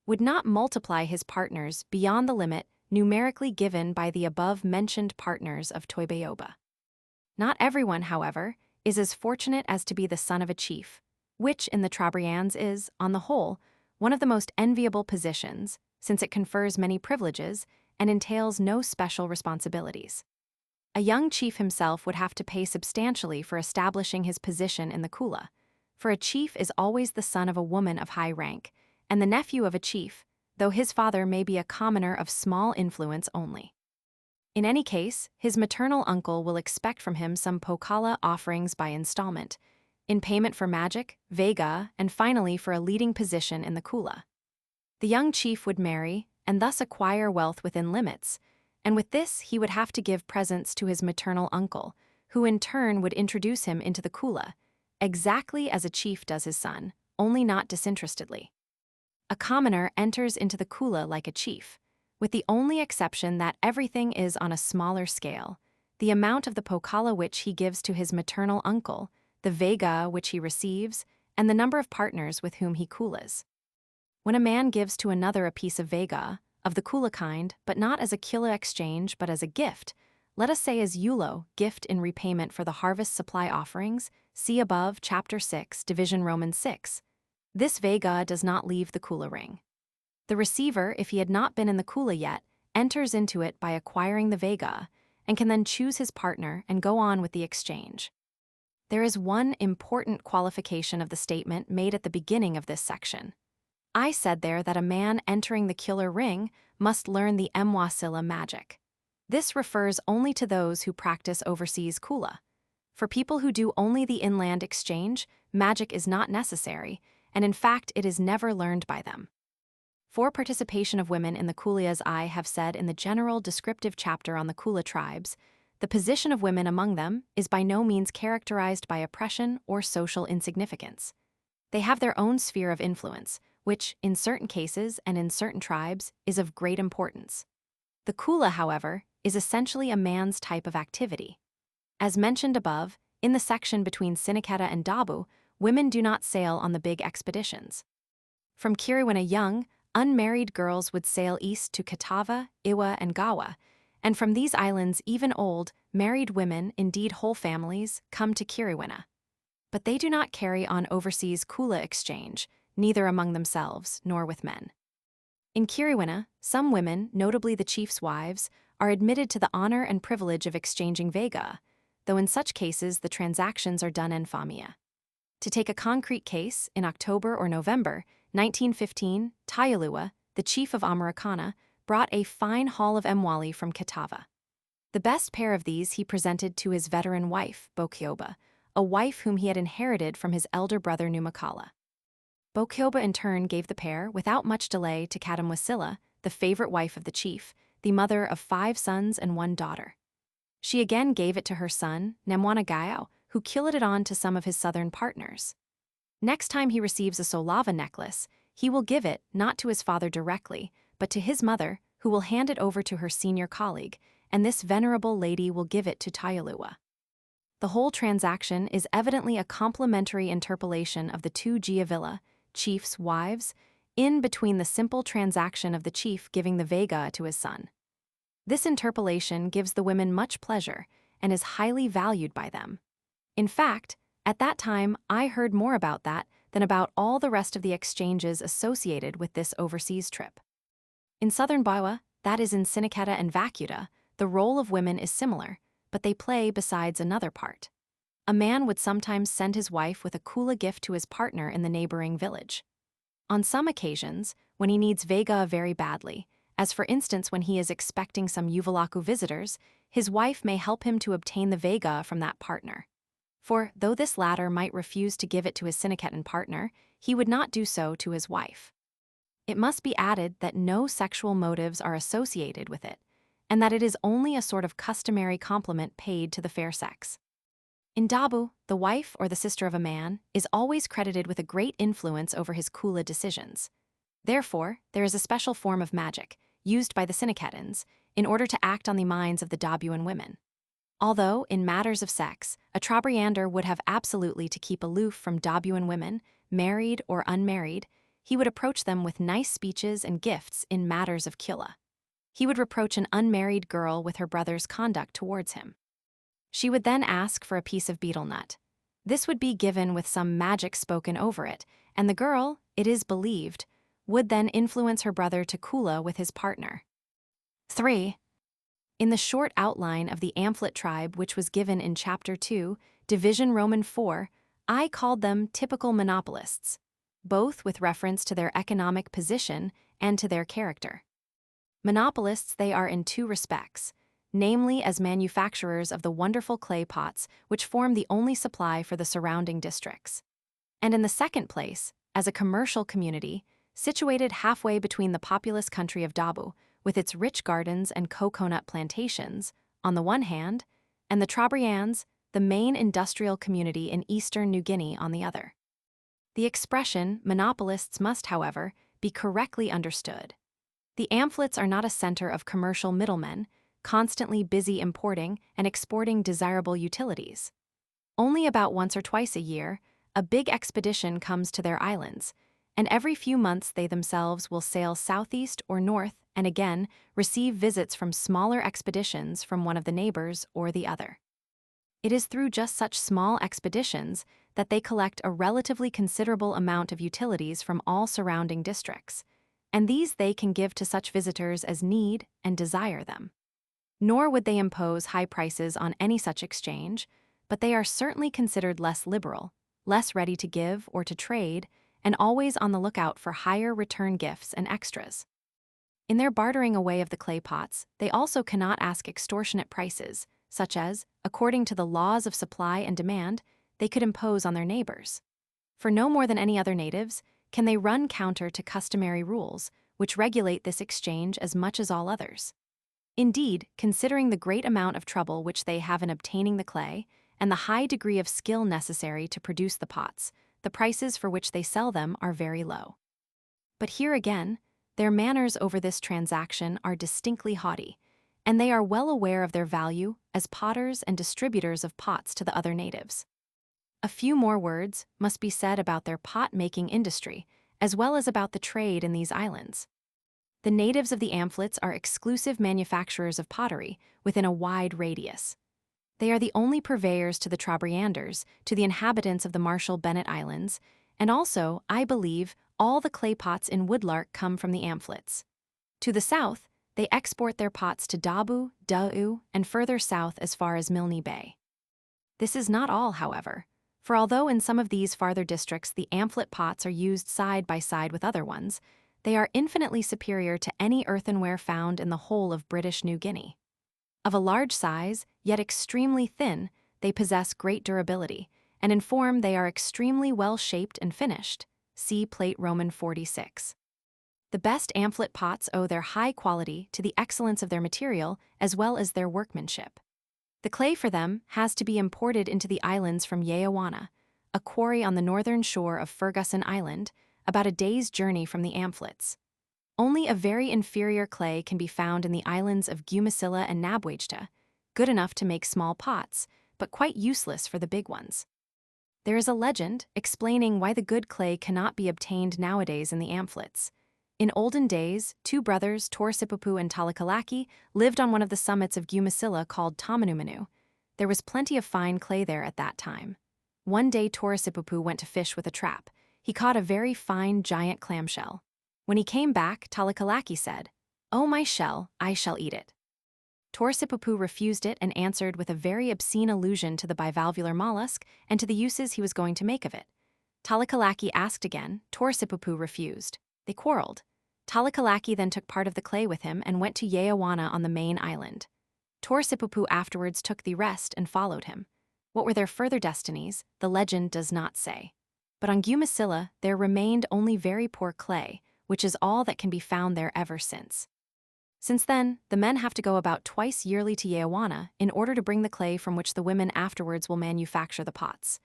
would not multiply his partners beyond the limit numerically given by the above-mentioned partners of Toibayoba. Not everyone, however, is as fortunate as to be the son of a chief, which in the Trobriands is, on the whole, one of the most enviable positions, since it confers many privileges and entails no special responsibilities. A young chief himself would have to pay substantially for establishing his position in the Kula, for a chief is always the son of a woman of high rank, and the nephew of a chief, though his father may be a commoner of small influence only. In any case, his maternal uncle will expect from him some Pokala offerings by installment, in payment for magic, vega, and finally for a leading position in the Kula. The young chief would marry, and thus acquire wealth within limits, and with this he would have to give presents to his maternal uncle, who in turn would introduce him into the Kula, exactly as a chief does his son, only not disinterestedly. A commoner enters into the Kula like a chief, with the only exception that everything is on a smaller scale, the amount of the Pokala which he gives to his maternal uncle, the vega which he receives, and the number of partners with whom he kulas. When a man gives to another a piece of vega, of the Kula kind, but not as a kila exchange but as a gift, let us say as Yulo, gift in repayment for the harvest supply offerings, see above, chapter 6, division Roman 6, this vega does not leave the Kula ring. The receiver, if he had not been in the Kula yet, enters into it by acquiring the vega, and can then choose his partner and go on with the exchange. There is one important qualification of the statement made at the beginning of this section. I said there that a man entering the killer ring must learn the Mwasila magic. This refers only to those who practice overseas Kula. For people who do only the inland exchange, magic is not necessary, and in fact it is never learned by them. For participation of women in the Kula, as I have said in the general descriptive chapter on the Kula tribes, the position of women among them is by no means characterized by oppression or social insignificance. They have their own sphere of influence, which, in certain cases and in certain tribes, is of great importance. The Kula, however, is essentially a man's type of activity. As mentioned above, in the section between Siniketa and Dabu, women do not sail on the big expeditions. From Kiriwina young, unmarried girls would sail east to Katava, Iwa, and Gawa, and from these islands even old, married women, indeed whole families, come to Kiriwina. But they do not carry on overseas Kula exchange, neither among themselves nor with men. In Kiriwina, some women, notably the chief's wives, are admitted to the honor and privilege of exchanging vega, though in such cases the transactions are done en famille. To take a concrete case, in October or November 1915, Tayalua, the chief of Americana, brought a fine haul of Mwali from Katava. The best pair of these he presented to his veteran wife, Bokyoba, a wife whom he had inherited from his elder brother Numakala. Bokyoba in turn gave the pair, without much delay, to Kadamwasila, the favorite wife of the chief, the mother of 5 sons and 1 daughter. She again gave it to her son, Nemwanagayao, who killed it on to some of his southern partners. Next time he receives a solava necklace, he will give it, not to his father directly, but to his mother, who will hand it over to her senior colleague, and this venerable lady will give it to Tayalua. The whole transaction is evidently a complementary interpolation of the 2 Giavilla, chief's wives, in between the simple transaction of the chief giving the vega to his son. This interpolation gives the women much pleasure and is highly valued by them. In fact, at that time I heard more about that than about all the rest of the exchanges associated with this overseas trip. In southern Bawa, that is in Siniketa and Vacuta, the role of women is similar, but they play besides another part. A man would sometimes send his wife with a Kula gift to his partner in the neighboring village. On some occasions, when he needs vega very badly, as for instance when he is expecting some Uvalaku visitors, his wife may help him to obtain the vega from that partner. For, though this latter might refuse to give it to his Siniketan partner, he would not do so to his wife. It must be added that no sexual motives are associated with it, and that it is only a sort of customary compliment paid to the fair sex. In Dabu, the wife or the sister of a man is always credited with a great influence over his Kula decisions. Therefore, there is a special form of magic, used by the Siniketans, in order to act on the minds of the Dabuan women. Although, in matters of sex, a Trobriander would have absolutely to keep aloof from Dabuan women, married or unmarried, he would approach them with nice speeches and gifts in matters of Kula. He would reproach an unmarried girl with her brother's conduct towards him. She would then ask for a piece of betel nut. This would be given with some magic spoken over it, and the girl, it is believed, would then influence her brother to Kula with his partner. 3. In the short outline of the Amplet tribe which was given in Chapter 2, Division Roman 4, I called them typical monopolists, both with reference to their economic position and to their character. Monopolists they are in two respects, namely as manufacturers of the wonderful clay pots which form the only supply for the surrounding districts. And in the second place, as a commercial community, situated halfway between the populous country of Dabu, with its rich gardens and coconut plantations, on the one hand, and the Trobriands, the main industrial community in eastern New Guinea, on the other. The expression monopolists must, however, be correctly understood. The Amplets are not a center of commercial middlemen, constantly busy importing and exporting desirable utilities. Only about once or twice a year, a big expedition comes to their islands, and every few months they themselves will sail southeast or north and again receive visits from smaller expeditions from one of the neighbors or the other. It is through just such small expeditions that they collect a relatively considerable amount of utilities from all surrounding districts, and these they can give to such visitors as need and desire them. Nor would they impose high prices on any such exchange, but they are certainly considered less liberal, less ready to give or to trade, and always on the lookout for higher return gifts and extras. In their bartering away of the clay pots, they also cannot ask extortionate prices, such as, according to the laws of supply and demand, they could impose on their neighbors. For no more than any other natives can they run counter to customary rules, which regulate this exchange as much as all others. Indeed, considering the great amount of trouble which they have in obtaining the clay, and the high degree of skill necessary to produce the pots, the prices for which they sell them are very low. But here again, their manners over this transaction are distinctly haughty, and they are well aware of their value as potters and distributors of pots to the other natives. A few more words must be said about their pot-making industry, as well as about the trade in these islands. The natives of the Amplets are exclusive manufacturers of pottery within a wide radius. They are the only purveyors to the Trobrianders, to the inhabitants of the Marshall Bennett Islands, and also, I believe, all the clay pots in Woodlark come from the Amplets. To the south, they export their pots to Dabu, Da'u, and further south as far as Milne Bay. This is not all, however, for although in some of these farther districts the Amplet pots are used side by side with other ones, they are infinitely superior to any earthenware found in the whole of British New Guinea. Of a large size, yet extremely thin, they possess great durability, and in form they are extremely well shaped and finished. See Plate Roman 46. The best Amplet pots owe their high quality to the excellence of their material as well as their workmanship. The clay for them has to be imported into the islands from Yeawana, a quarry on the northern shore of Ferguson Island, about a day's journey from the Amplets. Only a very inferior clay can be found in the islands of Gumasilla and Nabwachta, good enough to make small pots, but quite useless for the big ones. There is a legend explaining why the good clay cannot be obtained nowadays in the Amplets. In olden days, two brothers, Torsipupu and Talikalaki, lived on one of the summits of Gumasilla called Tamanumanu. There was plenty of fine clay there at that time. One day Torsipupu went to fish with a trap. He caught a very fine giant clamshell. When he came back, Talikalaki said, "Oh, my shell, I shall eat it." Torsipupu refused it and answered with a very obscene allusion to the bivalvular mollusk and to the uses he was going to make of it. Talikalaki asked again, Torsipupu refused. They quarreled. Talikalaki then took part of the clay with him and went to Yeawana on the main island. Torsipupu afterwards took the rest and followed him. What were their further destinies, the legend does not say. But on Gumasilla there remained only very poor clay, which is all that can be found there ever since. Since then, the men have to go about twice yearly to Yeawana in order to bring the clay from which the women afterwards will manufacture the pots.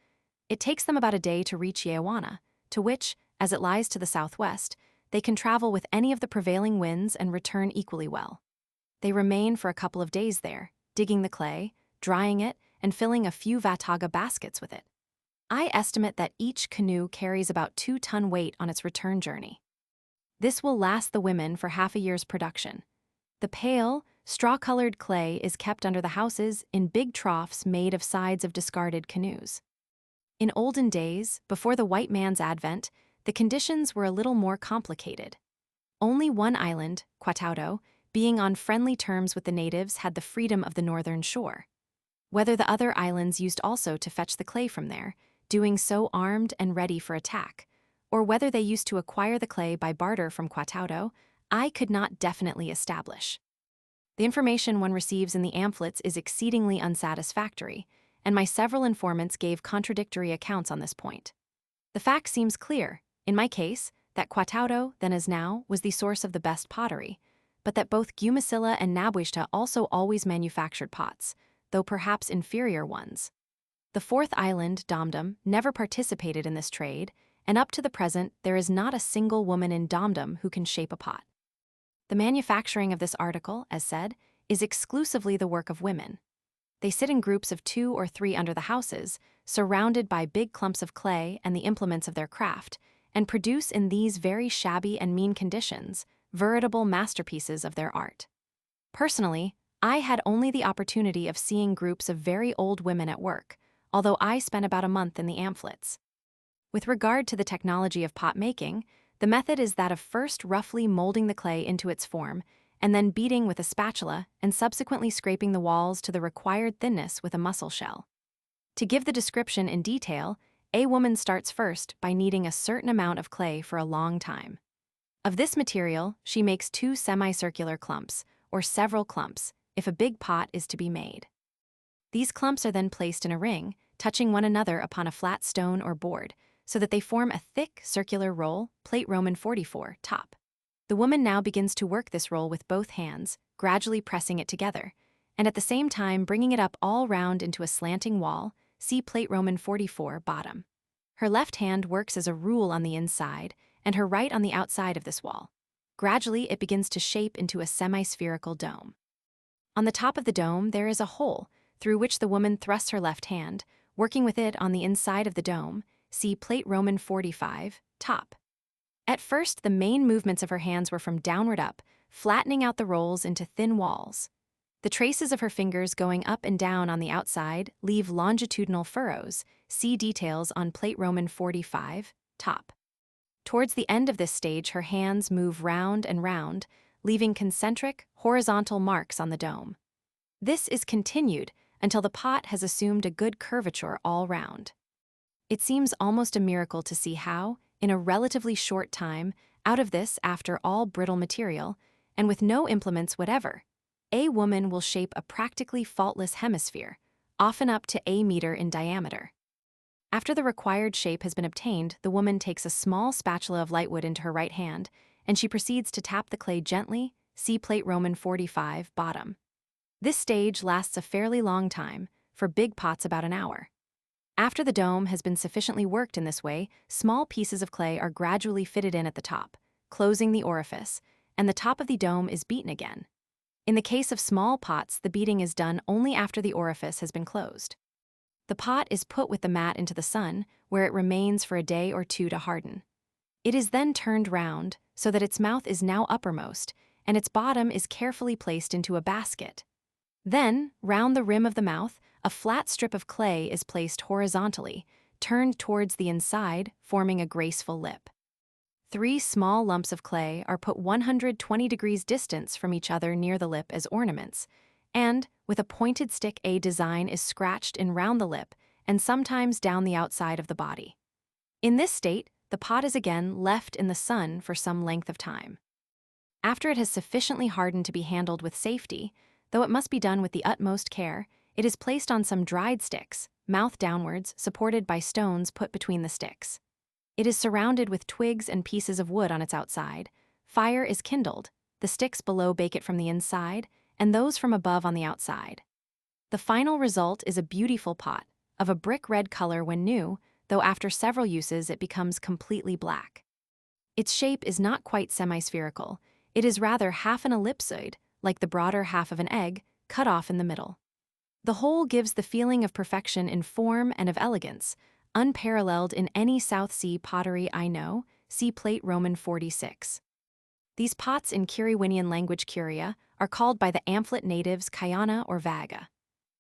It takes them about a day to reach Yeawana, to which, as it lies to the southwest, they can travel with any of the prevailing winds and return equally well. They remain for a couple of days there, digging the clay, drying it, and filling a few vataga baskets with it. I estimate that each canoe carries about 2-ton weight on its return journey. This will last the women for half a year's production. The pale, straw-colored clay is kept under the houses in big troughs made of sides of discarded canoes. In olden days, before the white man's advent, the conditions were a little more complicated. Only one island, Quataudo, being on friendly terms with the natives, had the freedom of the northern shore. Whether the other islands used also to fetch the clay from there, doing so armed and ready for attack, or whether they used to acquire the clay by barter from Quataudo, I could not definitely establish. The information one receives in the pamphlets is exceedingly unsatisfactory, and my several informants gave contradictory accounts on this point. The fact seems clear, in my case, that Quataudo, then as now, was the source of the best pottery, but that both Gumasilla and Nabuishta also always manufactured pots, though perhaps inferior ones. The fourth island, Domdom, never participated in this trade, and up to the present there is not a single woman in Domdom who can shape a pot. The manufacturing of this article, as said, is exclusively the work of women. They sit in groups of 2 or 3 under the houses, surrounded by big clumps of clay and the implements of their craft, and produce in these very shabby and mean conditions veritable masterpieces of their art. Personally, I had only the opportunity of seeing groups of very old women at work, although I spent about a month in the pamphlets. With regard to the technology of pot making, the method is that of first roughly molding the clay into its form, and then beating with a spatula and subsequently scraping the walls to the required thinness with a mussel shell. To give the description in detail, a woman starts first by kneading a certain amount of clay for a long time. Of this material, she makes 2 semicircular clumps, or several clumps, if a big pot is to be made. These clumps are then placed in a ring, touching one another upon a flat stone or board, so that they form a thick, circular roll, plate Roman 44, top. The woman now begins to work this roll with both hands, gradually pressing it together, and at the same time bringing it up all round into a slanting wall, see plate Roman 44, bottom. Her left hand works as a rule on the inside, and her right on the outside of this wall. Gradually, it begins to shape into a semi-spherical dome. On the top of the dome, there is a hole, through which the woman thrusts her left hand, working with it on the inside of the dome, see plate Roman 45, top. At first, the main movements of her hands were from downward up, flattening out the rolls into thin walls. The traces of her fingers going up and down on the outside leave longitudinal furrows, see details on plate Roman 45, top. Towards the end of this stage, her hands move round and round, leaving concentric, horizontal marks on the dome. This is continued until the pot has assumed a good curvature all round. It seems almost a miracle to see how, in a relatively short time, out of this, after all brittle material, and with no implements whatever, a woman will shape a practically faultless hemisphere, often up to a meter in diameter. After the required shape has been obtained, the woman takes a small spatula of lightwood into her right hand, and she proceeds to tap the clay gently, see plate Roman 45, bottom. This stage lasts a fairly long time, for big pots about an hour. After the dome has been sufficiently worked in this way, small pieces of clay are gradually fitted in at the top, closing the orifice, and the top of the dome is beaten again. In the case of small pots, the beating is done only after the orifice has been closed. The pot is put with the mat into the sun, where it remains for a day or 2 to harden. It is then turned round, so that its mouth is now uppermost, and its bottom is carefully placed into a basket. Then, round the rim of the mouth, a flat strip of clay is placed horizontally, turned towards the inside, forming a graceful lip. 3 small lumps of clay are put 120 degrees distance from each other near the lip as ornaments, and, with a pointed stick, a design is scratched in round the lip and sometimes down the outside of the body. In this state, the pot is again left in the sun for some length of time. After it has sufficiently hardened to be handled with safety, though it must be done with the utmost care, it is placed on some dried sticks, mouth downwards, supported by stones put between the sticks. It is surrounded with twigs and pieces of wood on its outside. Fire is kindled, the sticks below bake it from the inside, and those from above on the outside. The final result is a beautiful pot, of a brick-red color when new, though after several uses it becomes completely black. Its shape is not quite semi-spherical, it is rather half an ellipsoid, like the broader half of an egg, cut off in the middle. The whole gives the feeling of perfection in form and of elegance, unparalleled in any South Sea pottery I know, see plate Roman 46. These pots in Kiriwinian language Curia are called by the Amphlete natives Kayana or Vaga.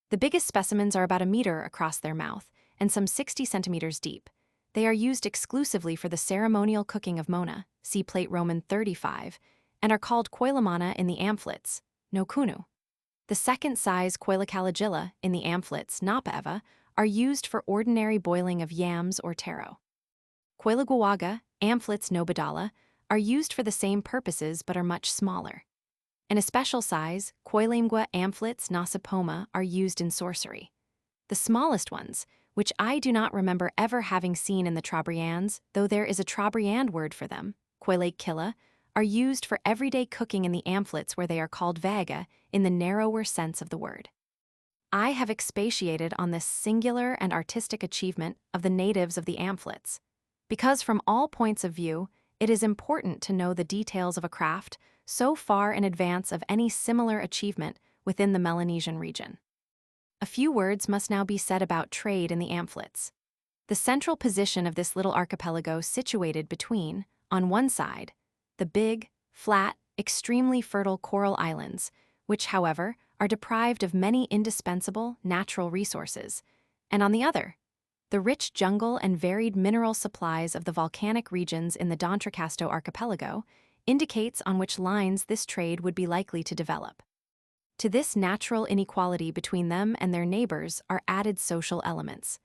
The biggest specimens are about a meter across their mouth and some 60 centimeters deep. They are used exclusively for the ceremonial cooking of Mona, see plate Roman 35, and are called koilamana in the Amphletes, no kunu. The second-size koilakaligilla in the Amphletes, napaeva, are used for ordinary boiling of yams or taro. Koilaguaga, Amphletes no badala, are used for the same purposes but are much smaller. And a special size, Koilimgua Amphletes nasipoma, are used in sorcery. The smallest ones, which I do not remember ever having seen in the Trobriands, though there is a Trobriand word for them, Koilakilla, are used for everyday cooking in the Amphletes where they are called vaga in the narrower sense of the word. I have expatiated on this singular and artistic achievement of the natives of the Amphletes, because from all points of view, it is important to know the details of a craft so far in advance of any similar achievement within the Melanesian region. A few words must now be said about trade in the Amphletes. The central position of this little archipelago situated between, on one side, the big, flat, extremely fertile coral islands, which, however, are deprived of many indispensable natural resources, and on the other, the rich jungle and varied mineral supplies of the volcanic regions in the D'Entrecasteaux archipelago, indicates on which lines this trade would be likely to develop. To this natural inequality between them and their neighbors are added social elements.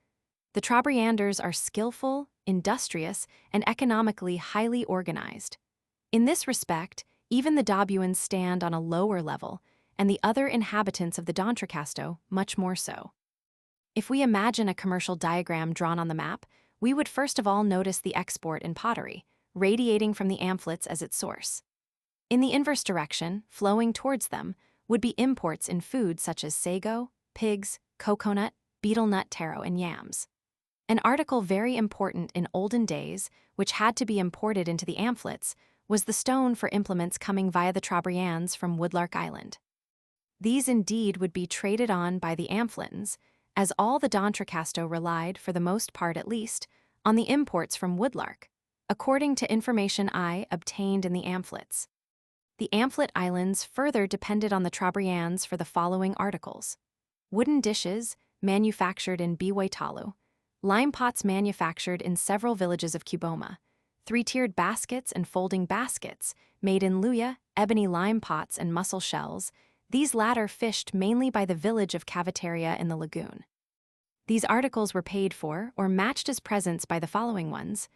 The Trobrianders are skillful, industrious, and economically highly organized. In this respect, even the Dabuans stand on a lower level, and the other inhabitants of the D'Entrecasteaux much more so. If we imagine a commercial diagram drawn on the map, we would first of all notice the export in pottery, radiating from the Amphletes as its source. In the inverse direction, flowing towards them, would be imports in food such as sago, pigs, coconut, betel nut taro, and yams. An article very important in olden days, which had to be imported into the Amphletes, was the stone for implements coming via the Trobriands from Woodlark Island. These indeed would be traded on by the Amphletans, as all the D'Entrecasteaux relied, for the most part at least, on the imports from Woodlark, according to information I obtained in the Amphletes. The Amphlete Islands further depended on the Trobriands for the following articles: wooden dishes manufactured in Biwaitalu, lime pots manufactured in several villages of Cuboma, three-tiered baskets and folding baskets made in Luya, ebony lime pots and mussel shells, these latter fished mainly by the village of Caviteria in the lagoon. These articles were paid for or matched as presents by the following ones.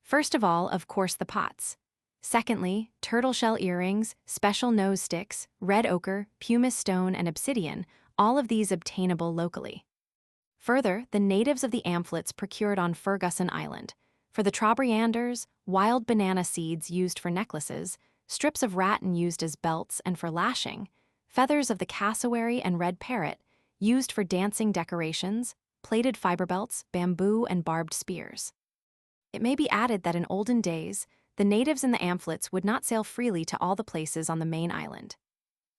First of all, of course, the pots. Secondly, turtle shell earrings, special nose sticks, red ochre, pumice stone, and obsidian, all of these obtainable locally. Further, the natives of the Amphletes procured on Ferguson Island, for the Trobrianders, wild banana seeds used for necklaces, strips of rattan used as belts and for lashing, feathers of the cassowary and red parrot used for dancing decorations, plaited fiber belts, bamboo, and barbed spears. It may be added that in olden days, the natives in the Amphletes would not sail freely to all the places on the main island.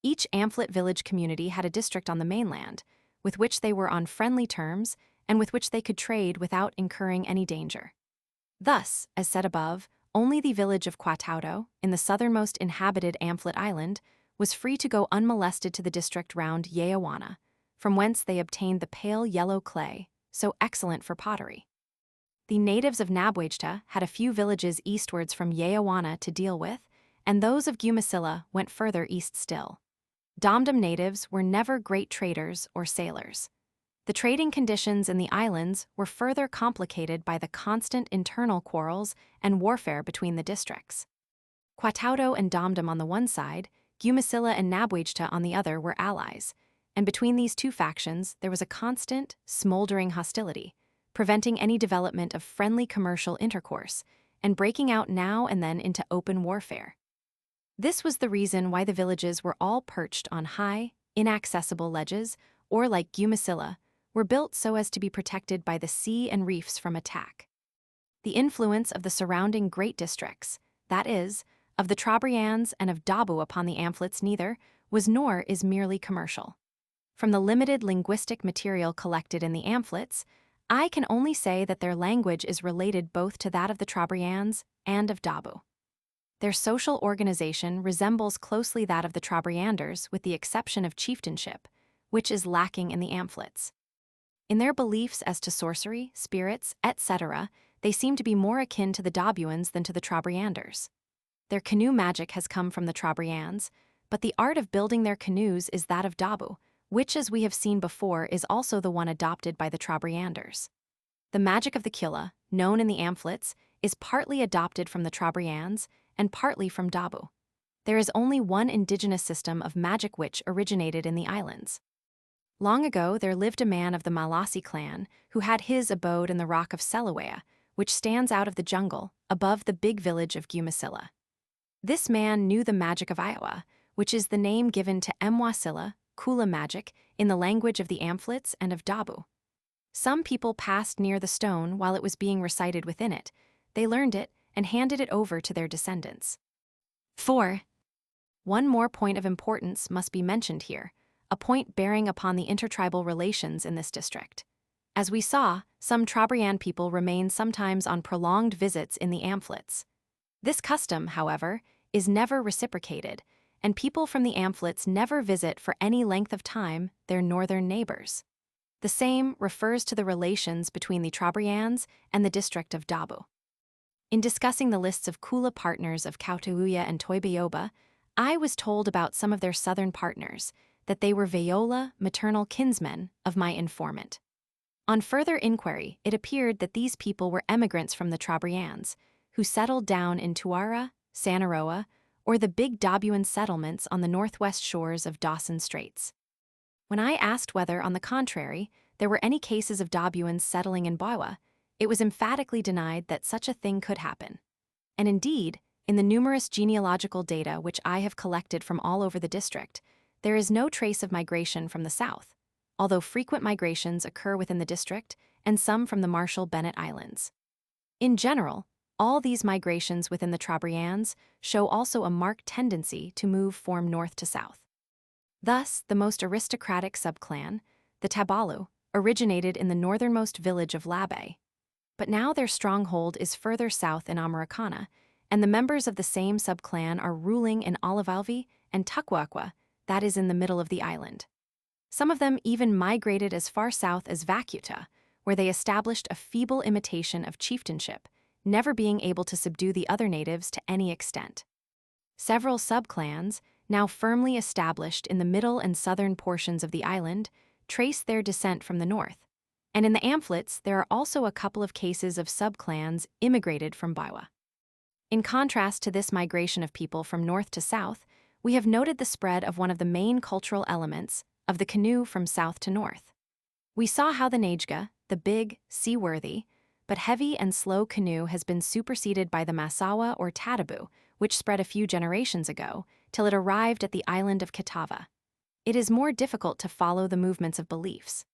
Each Amphlete village community had a district on the mainland, with which they were on friendly terms and with which they could trade without incurring any danger. Thus, as said above, only the village of Quataudo, in the southernmost inhabited Amphlete island, was free to go unmolested to the district round Yeawana, from whence they obtained the pale yellow clay, so excellent for pottery. The natives of Nabwagta had a few villages eastwards from Yeawana to deal with, and those of Gumasilla went further east still. Domdom natives were never great traders or sailors. The trading conditions in the islands were further complicated by the constant internal quarrels and warfare between the districts. Quataudo and Domdom on the one side, Gumasilla and Nabwagta on the other were allies, and between these two factions there was a constant, smoldering hostility, preventing any development of friendly commercial intercourse, and breaking out now and then into open warfare. This was the reason why the villages were all perched on high, inaccessible ledges, or, like Gumasilla, were built so as to be protected by the sea and reefs from attack. The influence of the surrounding great districts, that is, of the Trobriands and of Dabu upon the Amphletes neither was nor is merely commercial. from the limited linguistic material collected in the pamphlets, I can only say that their language is related both to that of the Trobriands and of Dabu. Their social organization resembles closely that of the Trobrianders with the exception of chieftainship, which is lacking in the pamphlets. In their beliefs as to sorcery, spirits, etc., they seem to be more akin to the Dabuans than to the Trobrianders. Their canoe magic has come from the Trobriands, but the art of building their canoes is that of Dabu, which, as we have seen before, is also the one adopted by the Trobrianders. The magic of the Kula, known in the pamphlets, is partly adopted from the Trobriands and partly from Dabu. There is only one indigenous system of magic which originated in the islands. Long ago there lived a man of the Malasi clan who had his abode in the rock of Selawea, which stands out of the jungle above the big village of Gumasilla. This man knew the magic of Iowa, which is the name given to Mwasilla, Kula magic, in the language of the pamphlets and of Dabu. Some people passed near the stone while it was being recited within it. They learned it and handed it over to their descendants. 4. One more point of importance must be mentioned here, a point bearing upon the intertribal relations in this district. As we saw, some Trobriand people remain sometimes on prolonged visits in the pamphlets. This custom, however, is never reciprocated, and people from the pamphlets never visit for any length of time their northern neighbors. The same refers to the relations between the Trobriands and the district of Dabu. In discussing the lists of Kula partners of Kautauya and Toibayoba, I was told about some of their southern partners, that they were Vayola, maternal kinsmen of my informant. On further inquiry, it appeared that these people were emigrants from the Trobriands, who settled down in Tuara, Sanaroa, or the big Dabuan settlements on the northwest shores of Dawson Straits. When I asked whether, on the contrary, there were any cases of Dabuans settling in Bawa, it was emphatically denied that such a thing could happen. And indeed, in the numerous genealogical data which I have collected from all over the district, there is no trace of migration from the south, although frequent migrations occur within the district and some from the Marshall-Bennett Islands. In general, all these migrations within the Trobriands show also a marked tendency to move from north to south. Thus, the most aristocratic subclan, the Tabalu, originated in the northernmost village of Labe, but now their stronghold is further south in Americana, and the members of the same subclan are ruling in Olivalvi and Tukwakwa, that is in the middle of the island. Some of them even migrated as far south as Vacuta, where they established a feeble imitation of chieftainship, never being able to subdue the other natives to any extent. Several subclans, now firmly established in the middle and southern portions of the island, trace their descent from the north, and in the pamphlets there are also a couple of cases of subclans immigrated from Biwa. In contrast to this migration of people from north to south, we have noted the spread of one of the main cultural elements of the canoe from south to north. We saw how the Najga, the big, seaworthy, but heavy and slow canoe has been superseded by the Masawa or Tatabu, which spread a few generations ago, till it arrived at the island of Kitava. It is more difficult to follow the movements of beliefs.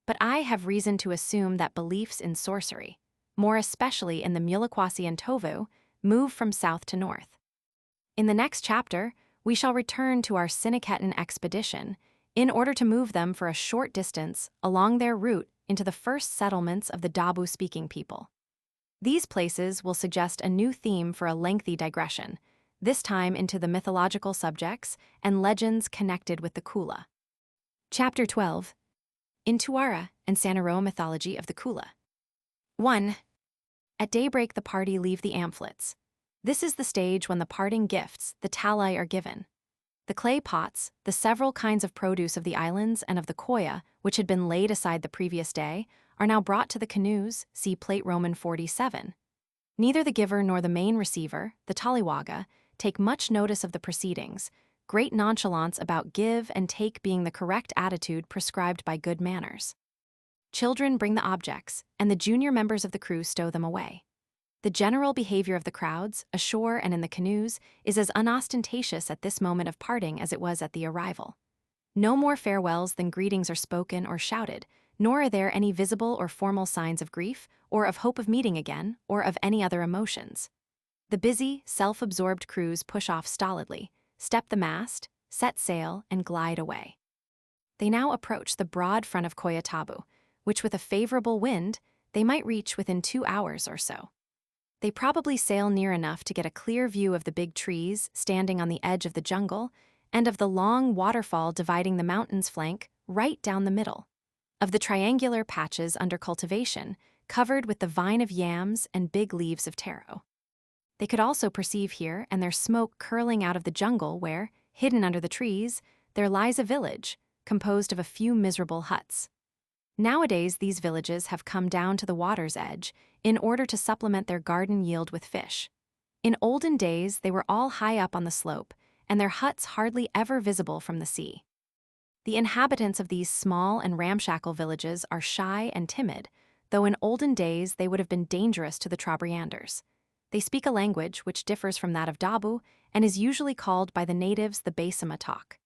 But I have reason to assume that beliefs in sorcery, more especially in the Mulikwasi and Tovu, move from south to north. In the next chapter, we shall return to our Siniketan expedition in order to move them for a short distance along their route into the first settlements of the Dabu-speaking people. These places will suggest a new theme for a lengthy digression, this time into the mythological subjects and legends connected with the Kula. Chapter 12. In Tuara and Sanaroa mythology of the Kula. 1. At daybreak the party leave the pamphlets. This is the stage when the parting gifts, the talai, are given. The clay pots, the several kinds of produce of the islands and of the koya, which had been laid aside the previous day, are now brought to the canoes, see Plate Roman 47. Neither the giver nor the main receiver, the taliwaga, take much notice of the proceedings, great nonchalance about give and take being the correct attitude prescribed by good manners. Children bring the objects, and the junior members of the crew stow them away. The general behavior of the crowds, ashore and in the canoes, is as unostentatious at this moment of parting as it was at the arrival. No more farewells than greetings are spoken or shouted, nor are there any visible or formal signs of grief, or of hope of meeting again, or of any other emotions. The busy, self-absorbed crews push off stolidly, step the mast, set sail, and glide away. They now approach the broad front of Koyatabu, which with a favorable wind, they might reach within 2 hours or so. They probably sail near enough to get a clear view of the big trees standing on the edge of the jungle and of the long waterfall dividing the mountain's flank right down the middle, of the triangular patches under cultivation covered with the vine of yams and big leaves of taro. They could also perceive here and their smoke curling out of the jungle where, hidden under the trees, there lies a village composed of a few miserable huts. Nowadays, these villages have come down to the water's edge in order to supplement their garden yield with fish. In olden days, they were all high up on the slope, and their huts hardly ever visible from the sea. The inhabitants of these small and ramshackle villages are shy and timid, though in olden days they would have been dangerous to the Trobrianders. They speak a language which differs from that of Dabu and is usually called by the natives the Basima talk.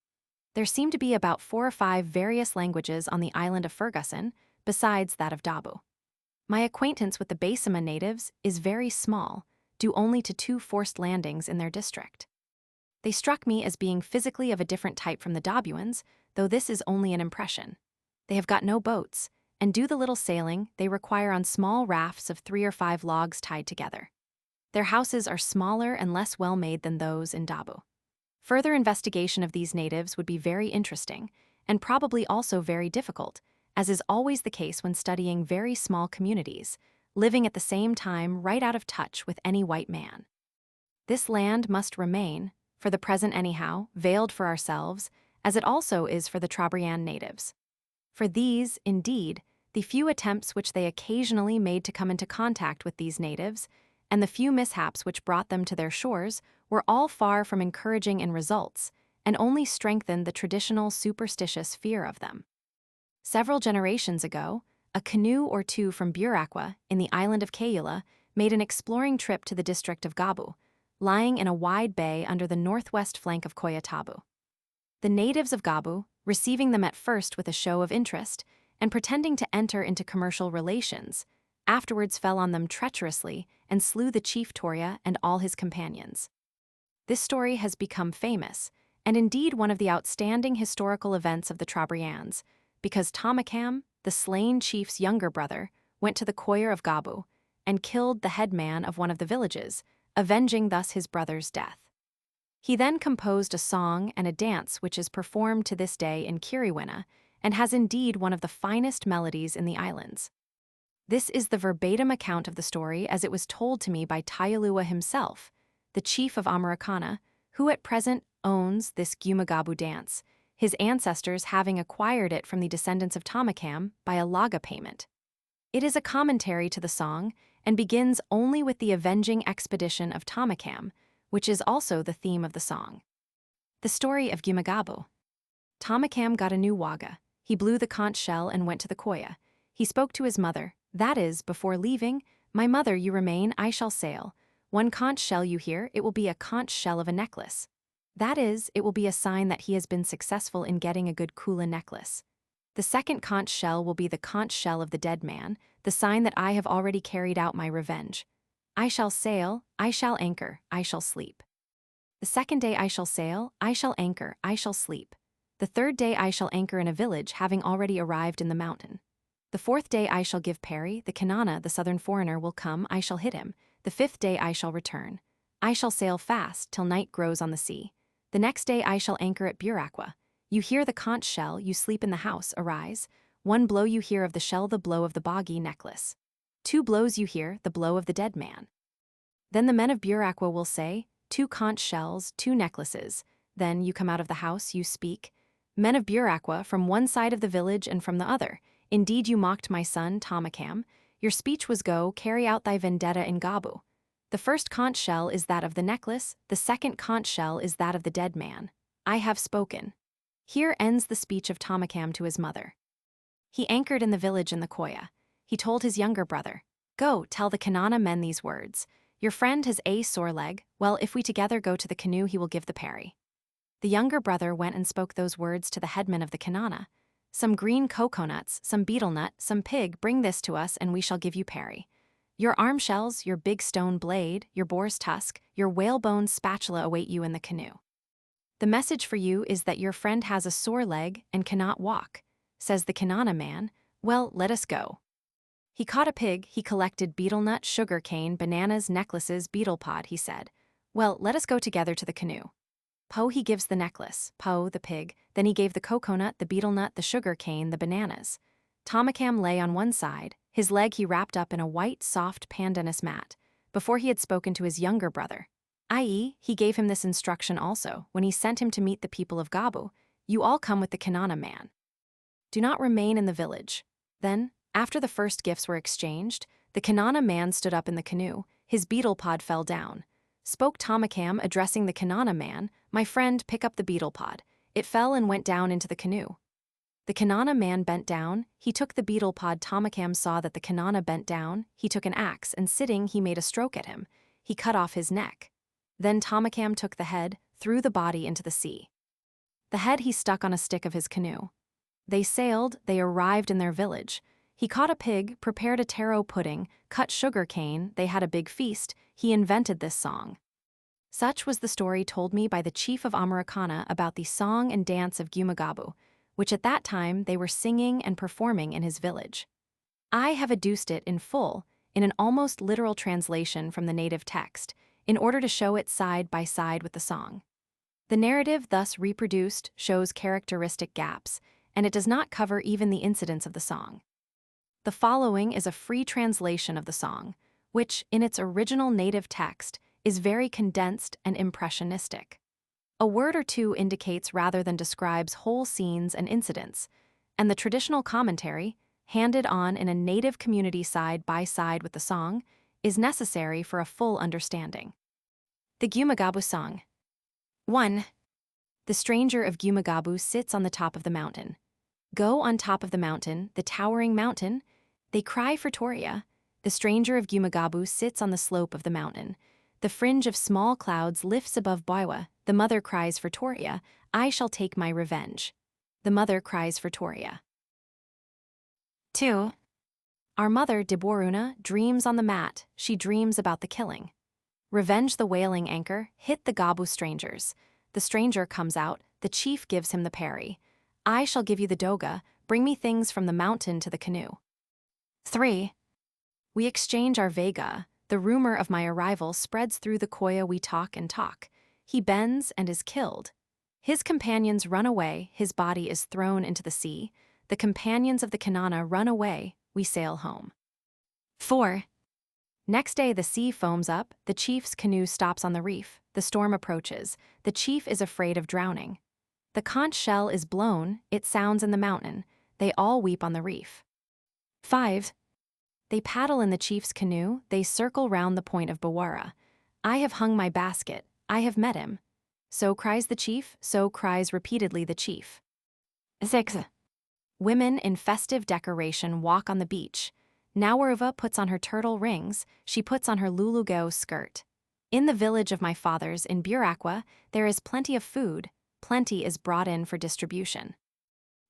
There seem to be about 4 or 5 various languages on the island of Ferguson, besides that of Dabu. My acquaintance with the Basima natives is very small, due only to 2 forced landings in their district. They struck me as being physically of a different type from the Dabuans, though this is only an impression. They have got no boats, and do the little sailing they require on small rafts of 3 or 5 logs tied together. Their houses are smaller and less well-made than those in Dabu. Further investigation of these natives would be very interesting, and probably also very difficult, as is always the case when studying very small communities, living at the same time right out of touch with any white man. This land must remain, for the present anyhow, veiled for ourselves, as it also is for the Trobriand natives. For these, indeed, the few attempts which they occasionally made to come into contact with these natives, and the few mishaps which brought them to their shores, were all far from encouraging in results, and only strengthened the traditional superstitious fear of them. Several generations ago, a canoe or 2 from Buraqua, in the island of Kula, made an exploring trip to the district of Gabu, lying in a wide bay under the northwest flank of Koyatabu. The natives of Gabu, receiving them at first with a show of interest, and pretending to enter into commercial relations, afterwards fell on them treacherously and slew the chief Toria and all his companions. This story has become famous, and indeed one of the outstanding historical events of the Trobriands, because Tamakam, the slain chief's younger brother, went to the Koyer of Gabu and killed the headman of one of the villages, avenging thus his brother's death. He then composed a song and a dance which is performed to this day in Kiriwena and has indeed one of the finest melodies in the islands. This is the verbatim account of the story as it was told to me by Tayalua himself, the chief of Americana, who at present owns this Gumagabu dance, his ancestors having acquired it from the descendants of Tamakam by a laga payment. It is a commentary to the song and begins only with the avenging expedition of Tamakam, which is also the theme of the song. The story of Gumagabu. Tamakam got a new waga. He blew the conch shell and went to the koya. He spoke to his mother. That is, before leaving, "My mother, you remain, I shall sail. One conch shell you hear, it will be a conch shell of a necklace. That is, it will be a sign that he has been successful in getting a good Kula necklace. The second conch shell will be the conch shell of the dead man, the sign that I have already carried out my revenge. I shall sail, I shall anchor, I shall sleep. The second day I shall sail, I shall anchor, I shall sleep. The third day I shall anchor in a village having already arrived in the mountain. The fourth day I shall give Perry, the Kanana, the southern foreigner, will come, I shall hit him. The fifth day I shall return. I shall sail fast till night grows on the sea. The next day I shall anchor at Buraqua. You hear the conch shell, you sleep in the house, arise. One blow you hear of the shell, the blow of the boggy necklace. 2 blows you hear, the blow of the dead man. Then the men of Buraqua will say, 2 conch shells, 2 necklaces. Then you come out of the house, you speak. Men of Buraqua, from one side of the village and from the other. Indeed you mocked my son, Tamakam. Your speech was go, carry out thy vendetta in Gabu. The first conch shell is that of the necklace, the second conch shell is that of the dead man. I have spoken. Here ends the speech of Tamakam to his mother. He anchored in the village in the koya. He told his younger brother, "Go, tell the Kanana men these words. Your friend has a sore leg, well, if we together go to the canoe he will give the parry." The younger brother went and spoke those words to the headman of the Kanana. "Some green coconuts, some betel nut, some pig, bring this to us and we shall give you parry. Your arm shells, your big stone blade, your boar's tusk, your whalebone spatula await you in the canoe." "The message for you is that your friend has a sore leg and cannot walk." Says the Kanana man, "Well, let us go." He caught a pig, he collected betel nut, sugar cane, bananas, necklaces, betel pod, he said. "Well, let us go together to the canoe." Po he gives the necklace, Po the pig, then he gave the coconut, the betel nut, the sugar cane, the bananas. Tamakam lay on one side, his leg he wrapped up in a white, soft pandanus mat, before he had spoken to his younger brother. I.e., he gave him this instruction also, when he sent him to meet the people of Gabu, "You all come with the Kanana man. Do not remain in the village." Then, after the first gifts were exchanged, the Kanana man stood up in the canoe, his betel pod fell down. Spoke Tamakam, addressing the Kanana man, "My friend, pick up the betel pod." It fell and went down into the canoe. The Kanana man bent down, he took the betel pod. Tamakam saw that the Kanana bent down, he took an axe, and sitting he made a stroke at him. He cut off his neck. Then Tamakam took the head, threw the body into the sea. The head he stuck on a stick of his canoe. They sailed, they arrived in their village. He caught a pig, prepared a taro pudding, cut sugar cane, they had a big feast, he invented this song. Such was the story told me by the chief of Americana about the song and dance of Gumagabu, which at that time they were singing and performing in his village. I have adduced it in full, in an almost literal translation from the native text, in order to show it side by side with the song. The narrative thus reproduced shows characteristic gaps, and it does not cover even the incidents of the song. The following is a free translation of the song, which, in its original native text, is very condensed and impressionistic. A word or two indicates rather than describes whole scenes and incidents, and the traditional commentary, handed on in a native community side by side with the song, is necessary for a full understanding. The Gumagabu Song. 1. The stranger of Gumagabu sits on the top of the mountain. Go on top of the mountain, the towering mountain. They cry for Toria. The stranger of Gumagabu sits on the slope of the mountain. The fringe of small clouds lifts above Baiwa. The mother cries for Toria. I shall take my revenge. The mother cries for Toria. 2. Our mother, Diboruna, dreams on the mat. She dreams about the killing. Revenge the whaling anchor, hit the Gabu strangers. The stranger comes out, the chief gives him the parry. I shall give you the doga, bring me things from the mountain to the canoe. 3. We exchange our vega. The rumor of my arrival spreads through the koya. We talk and talk. He bends and is killed. His companions run away, his body is thrown into the sea. The companions of the Kanana run away, we sail home. 4. Next day the sea foams up, the chief's canoe stops on the reef, the storm approaches, the chief is afraid of drowning. The conch shell is blown, it sounds in the mountain, they all weep on the reef. 5. They paddle in the chief's canoe, they circle round the point of Bawara. I have hung my basket, I have met him. So cries the chief, so cries repeatedly the chief. 6. Women in festive decoration walk on the beach. Nawaruva puts on her turtle rings, she puts on her lulugao skirt. In the village of my fathers in Burakwa, there is plenty of food, plenty is brought in for distribution.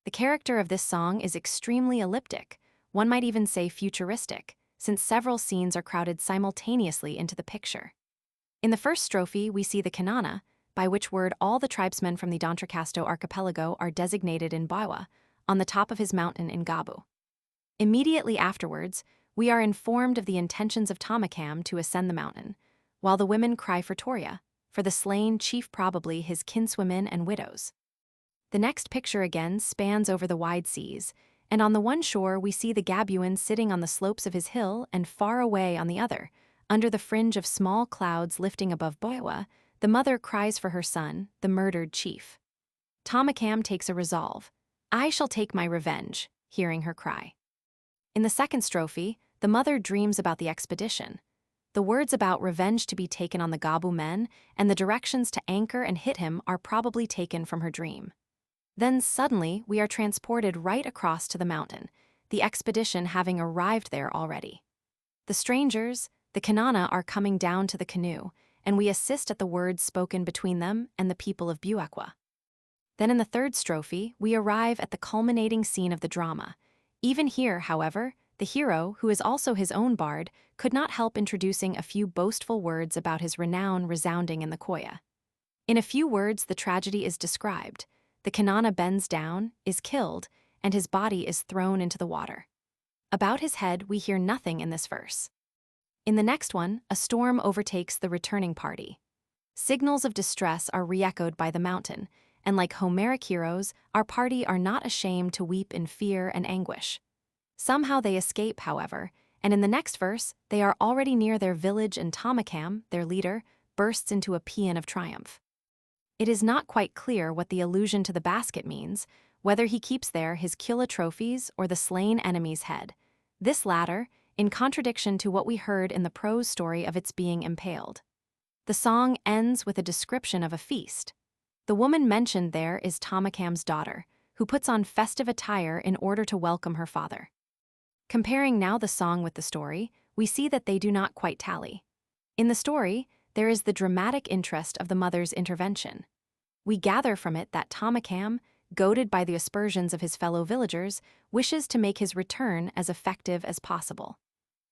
The character of this song is extremely elliptic, one might even say futuristic, since several scenes are crowded simultaneously into the picture. In the first strophe, we see the Kanana, by which word all the tribesmen from the D'Entrecasteaux archipelago are designated in Baiwa, on the top of his mountain in Gabu. Immediately afterwards, we are informed of the intentions of Tamakam to ascend the mountain, while the women cry for Toria, for the slain chief, probably his kinswomen and widows. The next picture again spans over the wide seas, and on the one shore we see the Gabuan sitting on the slopes of his hill and far away on the other, under the fringe of small clouds lifting above Baiwa, the mother cries for her son, the murdered chief. Tamakam takes a resolve. I shall take my revenge, hearing her cry. In the second strophe, the mother dreams about the expedition. The words about revenge to be taken on the Gabu men and the directions to anchor and hit him are probably taken from her dream. Then suddenly we are transported right across to the mountain, the expedition having arrived there already. The strangers, the Kanana, are coming down to the canoe, and we assist at the words spoken between them and the people of Buakwa. Then in the third strophe, we arrive at the culminating scene of the drama. Even here, however, the hero, who is also his own bard, could not help introducing a few boastful words about his renown resounding in the koya. In a few words, the tragedy is described. The Kanana bends down, is killed, and his body is thrown into the water. About his head, we hear nothing in this verse. In the next one, a storm overtakes the returning party. Signals of distress are re-echoed by the mountain, and like Homeric heroes, our party are not ashamed to weep in fear and anguish. Somehow they escape, however, and in the next verse, they are already near their village and Tamakam, their leader, bursts into a paean of triumph. It is not quite clear what the allusion to the basket means, whether he keeps there his Kula trophies or the slain enemy's head. This latter, in contradiction to what we heard in the prose story of its being impaled. The song ends with a description of a feast. The woman mentioned there is Tamakam's daughter, who puts on festive attire in order to welcome her father. Comparing now the song with the story, we see that they do not quite tally. In the story, there is the dramatic interest of the mother's intervention. We gather from it that Tamakam, goaded by the aspersions of his fellow villagers, wishes to make his return as effective as possible.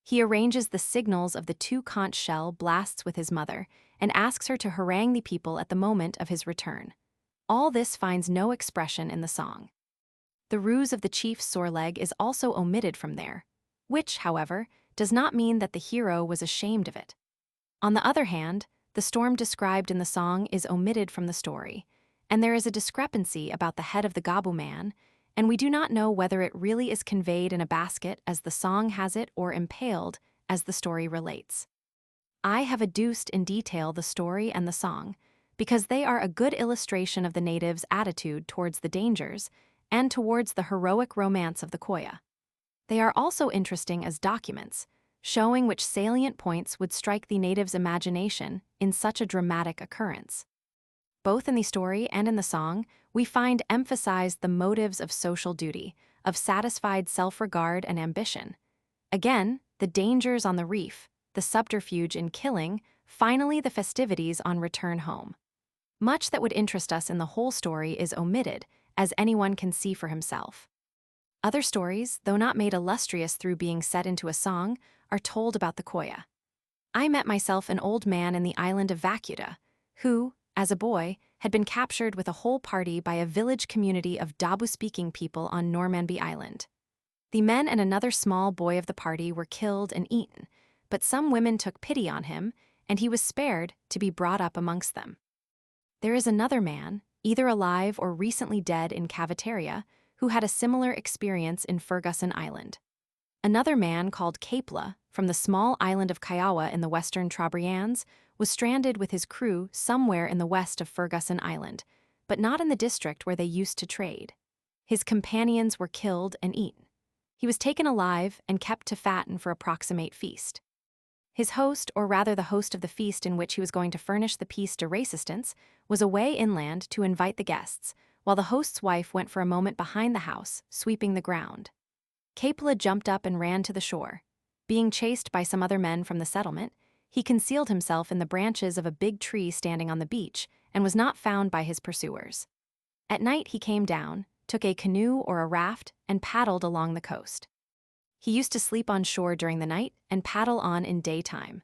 He arranges the signals of the 2 conch shell blasts with his mother and asks her to harangue the people at the moment of his return. All this finds no expression in the song. The ruse of the chief's sore leg is also omitted from there, which, however, does not mean that the hero was ashamed of it. On the other hand, the storm described in the song is omitted from the story, and there is a discrepancy about the head of the Gabu man, and we do not know whether it really is conveyed in a basket as the song has it or impaled as the story relates. I have adduced in detail the story and the song because they are a good illustration of the natives' attitude towards the dangers and towards the heroic romance of the Koya. They are also interesting as documents, showing which salient points would strike the natives' imagination in such a dramatic occurrence. Both in the story and in the song, we find emphasized the motives of social duty, of satisfied self-regard and ambition. Again, the dangers on the reef, the subterfuge in killing, finally the festivities on return home. Much that would interest us in the whole story is omitted, as anyone can see for himself. Other stories, though not made illustrious through being set into a song, are told about the Koya. I met myself an old man in the island of Vacuta, who, as a boy, had been captured with a whole party by a village community of Dabu-speaking people on Normanby Island. The men and another small boy of the party were killed and eaten, but some women took pity on him, and he was spared to be brought up amongst them. There is another man, either alive or recently dead in Cavitaria, who had a similar experience in Ferguson Island. Another man called Kula, from the small island of Kiowa in the western Trobriands, was stranded with his crew somewhere in the west of Ferguson Island, but not in the district where they used to trade. His companions were killed and eaten. He was taken alive and kept to fatten for a proximate feast. His host, or rather the host of the feast in which he was going to furnish the piece de resistance, was away inland to invite the guests, while the host's wife went for a moment behind the house, sweeping the ground. Kula jumped up and ran to the shore. Being chased by some other men from the settlement, he concealed himself in the branches of a big tree standing on the beach and was not found by his pursuers. At night he came down, took a canoe or a raft, and paddled along the coast. He used to sleep on shore during the night and paddle on in daytime.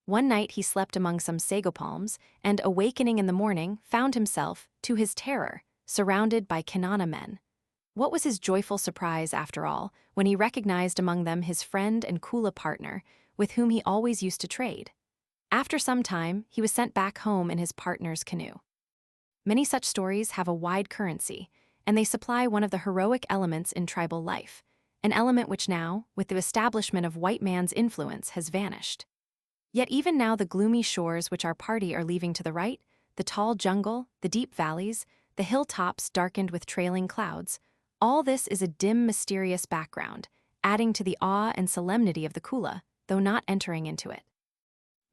One night he slept among some sago palms and, awakening in the morning, found himself, to his terror, surrounded by Kanana men. What was his joyful surprise, after all, when he recognized among them his friend and Kula partner, with whom he always used to trade. After some time, he was sent back home in his partner's canoe. Many such stories have a wide currency, and they supply one of the heroic elements in tribal life, an element which now, with the establishment of white man's influence, has vanished. Yet even now the gloomy shores which our party are leaving to the right, the tall jungle, the deep valleys, the hilltops darkened with trailing clouds, all this is a dim, mysterious background, adding to the awe and solemnity of the Kula, though not entering into it.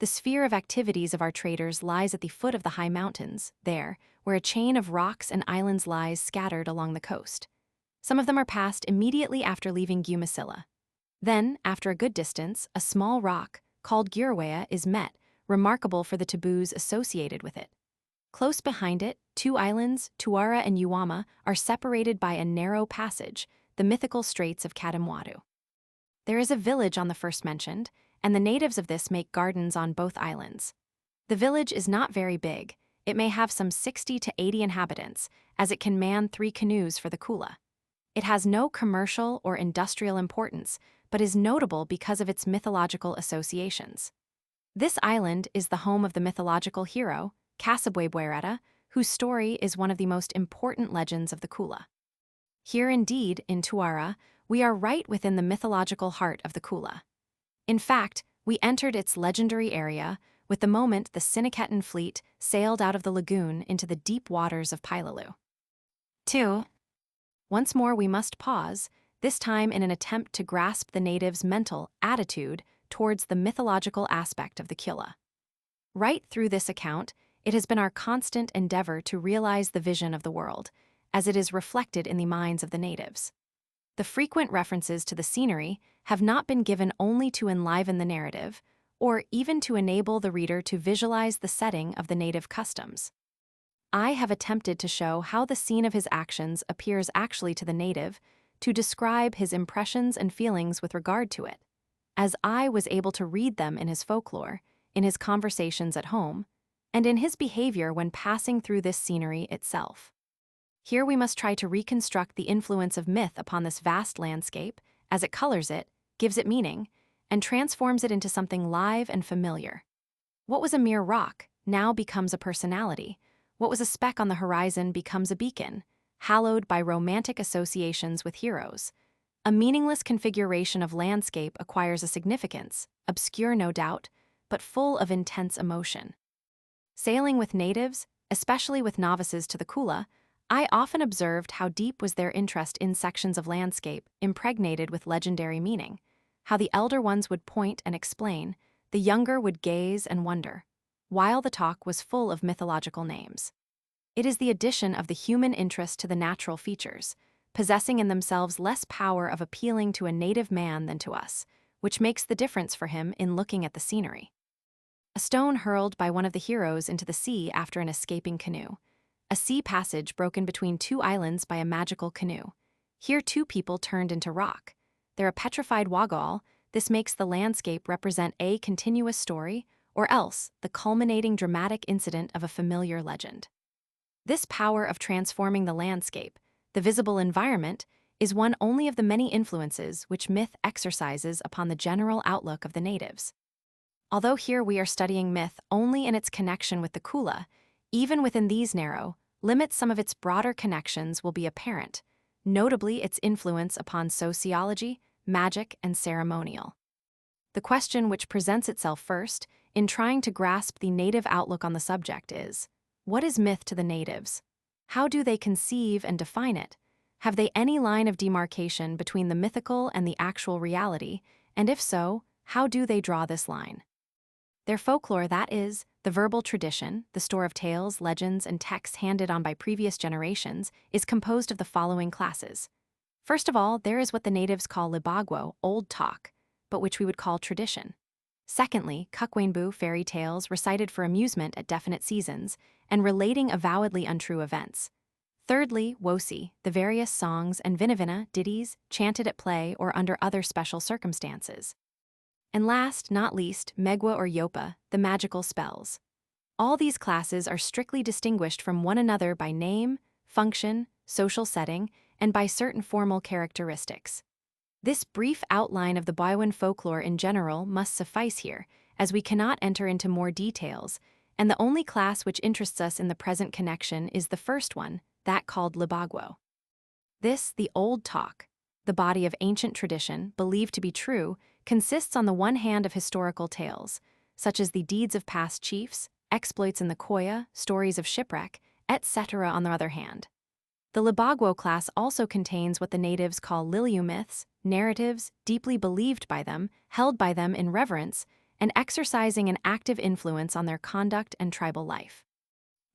The sphere of activities of our traders lies at the foot of the high mountains, there, where a chain of rocks and islands lies scattered along the coast. Some of them are passed immediately after leaving Gumasilla. Then, after a good distance, a small rock, called Girawea, is met, remarkable for the taboos associated with it. Close behind it, 2 islands, Tuara and Uwama, are separated by a narrow passage, the mythical Straits of Kadamwadu. There is a village on the first mentioned, and the natives of this make gardens on both islands. The village is not very big, it may have some 60 to 80 inhabitants, as it can man 3 canoes for the Kula. It has no commercial or industrial importance, but is notable because of its mythological associations. This island is the home of the mythological hero, Casabwebwereta, whose story is one of the most important legends of the Kula. Here indeed, in Tuara, we are right within the mythological heart of the Kula. In fact, we entered its legendary area with the moment the Siniketan fleet sailed out of the lagoon into the deep waters of Pailalu. 2. Once more we must pause, this time in an attempt to grasp the natives' mental attitude towards the mythological aspect of the Kula. Right through this account, it has been our constant endeavor to realize the vision of the world, as it is reflected in the minds of the natives. The frequent references to the scenery have not been given only to enliven the narrative, or even to enable the reader to visualize the setting of the native customs. I have attempted to show how the scene of his actions appears actually to the native, to describe his impressions and feelings with regard to it, as I was able to read them in his folklore, in his conversations at home, and in his behavior when passing through this scenery itself. Here we must try to reconstruct the influence of myth upon this vast landscape, as it colors it, gives it meaning, and transforms it into something live and familiar. What was a mere rock now becomes a personality. What was a speck on the horizon becomes a beacon, hallowed by romantic associations with heroes. A meaningless configuration of landscape acquires a significance, obscure no doubt, but full of intense emotion. Sailing with natives, especially with novices to the Kula, I often observed how deep was their interest in sections of landscape impregnated with legendary meaning, how the elder ones would point and explain, the younger would gaze and wonder, while the talk was full of mythological names. It is the addition of the human interest to the natural features, possessing in themselves less power of appealing to a native man than to us, which makes the difference for him in looking at the scenery. A stone hurled by one of the heroes into the sea after an escaping canoe. A sea passage broken between 2 islands by a magical canoe. Here 2 people turned into rock. They're a petrified waggal. This makes the landscape represent a continuous story, or else the culminating dramatic incident of a familiar legend. This power of transforming the landscape, the visible environment, is one only of the many influences which myth exercises upon the general outlook of the natives. Although here we are studying myth only in its connection with the Kula, even within these narrow limits, some of its broader connections will be apparent, notably its influence upon sociology, magic, and ceremonial. The question which presents itself first, in trying to grasp the native outlook on the subject is, what is myth to the natives? How do they conceive and define it? Have they any line of demarcation between the mythical and the actual reality, and if so, how do they draw this line? Their folklore, that is, the verbal tradition, the store of tales, legends, and texts handed on by previous generations, is composed of the following classes. First of all, there is what the natives call libagwo, old talk, but which we would call tradition. Secondly, kukwenbu, fairy tales recited for amusement at definite seasons, and relating avowedly untrue events. Thirdly, wosi, the various songs and vinavina, ditties, chanted at play or under other special circumstances. And last, not least, megwa or yopa, the magical spells. All these classes are strictly distinguished from one another by name, function, social setting, and by certain formal characteristics. This brief outline of the Baiwan folklore in general must suffice here, as we cannot enter into more details, and the only class which interests us in the present connection is the first one, that called libagwo. This, the old talk, the body of ancient tradition, believed to be true, consists on the one hand of historical tales, such as the deeds of past chiefs, exploits in the koya, stories of shipwreck, etc. on the other hand. The libagwo class also contains what the natives call liliu myths, narratives deeply believed by them, held by them in reverence, and exercising an active influence on their conduct and tribal life.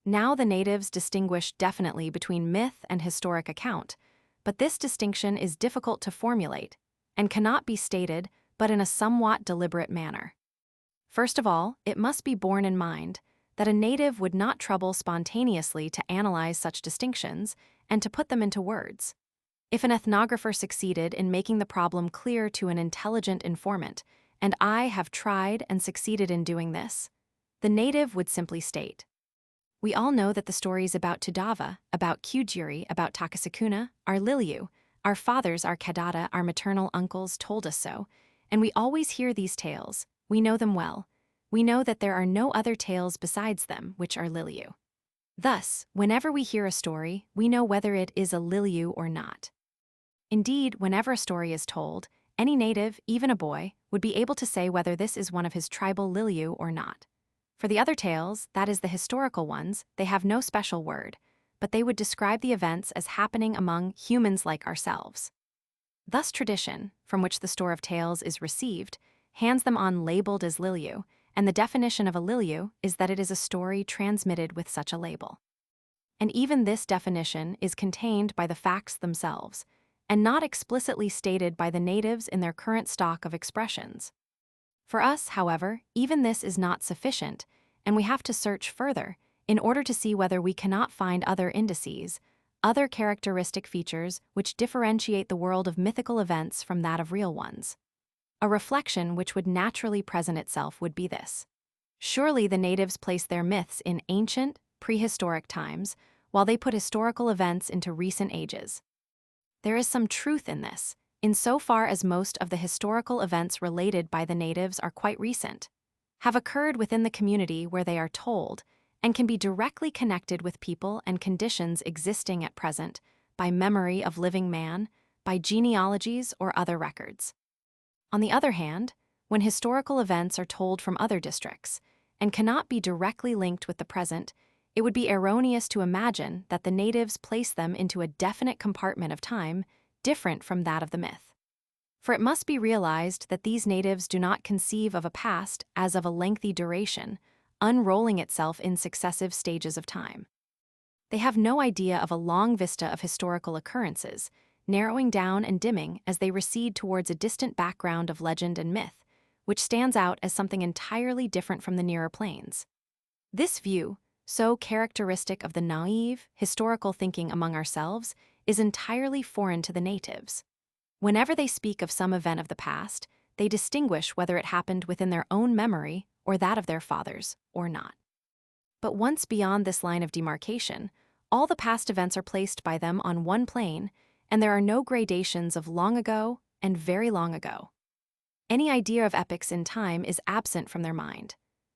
Now the natives distinguish definitely between myth and historic account, but this distinction is difficult to formulate and cannot be stated but in a somewhat deliberate manner. First of all, it must be borne in mind that a native would not trouble spontaneously to analyze such distinctions and to put them into words. If an ethnographer succeeded in making the problem clear to an intelligent informant, and I have tried and succeeded in doing this, the native would simply state, We all know that the stories about Tudava, about Kyujiri, about Takasukuna, our Lilyu, our fathers, our Kadata, our maternal uncles told us so, and we always hear these tales. We know them well. We know that there are no other tales besides them, which are Lilyu. Thus, whenever we hear a story, we know whether it is a Lilyu or not. Indeed, whenever a story is told, any native, even a boy, would be able to say whether this is one of his tribal Lilyu or not. For the other tales, that is the historical ones, they have no special word, but they would describe the events as happening among humans like ourselves. Thus tradition, from which the store of tales is received, hands them on labeled as Lilyu, and the definition of a Lilyu is that it is a story transmitted with such a label. And even this definition is contained by the facts themselves, and not explicitly stated by the natives in their current stock of expressions. For us, however, even this is not sufficient, and we have to search further in order to see whether we cannot find other indices, other characteristic features which differentiate the world of mythical events from that of real ones. A reflection which would naturally present itself would be this. Surely the natives place their myths in ancient, prehistoric times, while they put historical events into recent ages. There is some truth in this, insofar as most of the historical events related by the natives are quite recent, have occurred within the community where they are told, and can be directly connected with people and conditions existing at present by memory of living man, by genealogies or other records. On the other hand, when historical events are told from other districts, and cannot be directly linked with the present, it would be erroneous to imagine that the natives place them into a definite compartment of time different from that of the myth. For it must be realized that these natives do not conceive of a past as of a lengthy duration, unrolling itself in successive stages of time. They have no idea of a long vista of historical occurrences, narrowing down and dimming as they recede towards a distant background of legend and myth, which stands out as something entirely different from the nearer planes. This view, so characteristic of the naive, historical thinking among ourselves, is entirely foreign to the natives. Whenever they speak of some event of the past, they distinguish whether it happened within their own memory or that of their fathers, or not. But once beyond this line of demarcation, all the past events are placed by them on one plane, and there are no gradations of long ago and very long ago. Any idea of epochs in time is absent from their mind.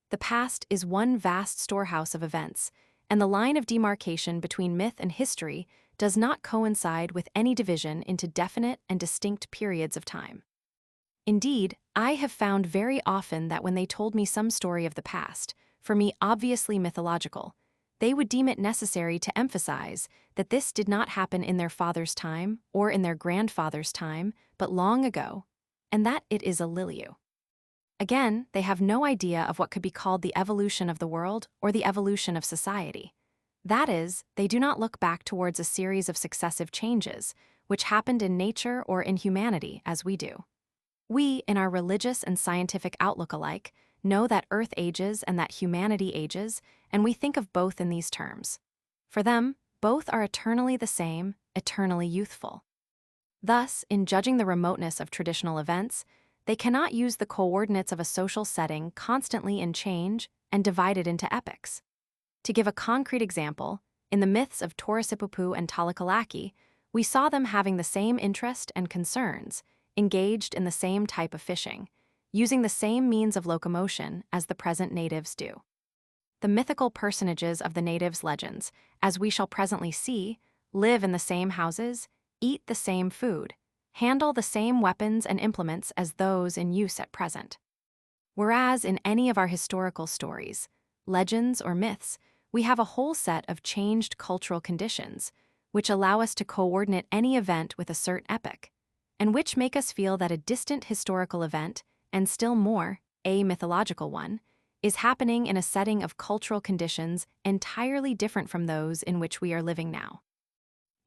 The past is one vast storehouse of events, and the line of demarcation between myth and history does not coincide with any division into definite and distinct periods of time. Indeed, I have found very often that when they told me some story of the past, for me obviously mythological, they would deem it necessary to emphasize that this did not happen in their father's time or in their grandfather's time, but long ago, and that it is a Lilyu. Again, they have no idea of what could be called the evolution of the world or the evolution of society. That is, they do not look back towards a series of successive changes, which happened in nature or in humanity as we do. We, in our religious and scientific outlook alike, know that Earth ages and that humanity ages, and we think of both in these terms. For them, both are eternally the same, eternally youthful. Thus, in judging the remoteness of traditional events, they cannot use the coordinates of a social setting constantly in change and divided into epochs. To give a concrete example, in the myths of Taurasipupu and Talakalaki, we saw them having the same interest and concerns, engaged in the same type of fishing, using the same means of locomotion as the present natives do. The mythical personages of the natives' legends, as we shall presently see, live in the same houses, eat the same food, handle the same weapons and implements as those in use at present. Whereas in any of our historical stories, legends or myths, we have a whole set of changed cultural conditions, which allow us to coordinate any event with a certain epoch, and which make us feel that a distant historical event, and still more, a mythological one, is happening in a setting of cultural conditions entirely different from those in which we are living now.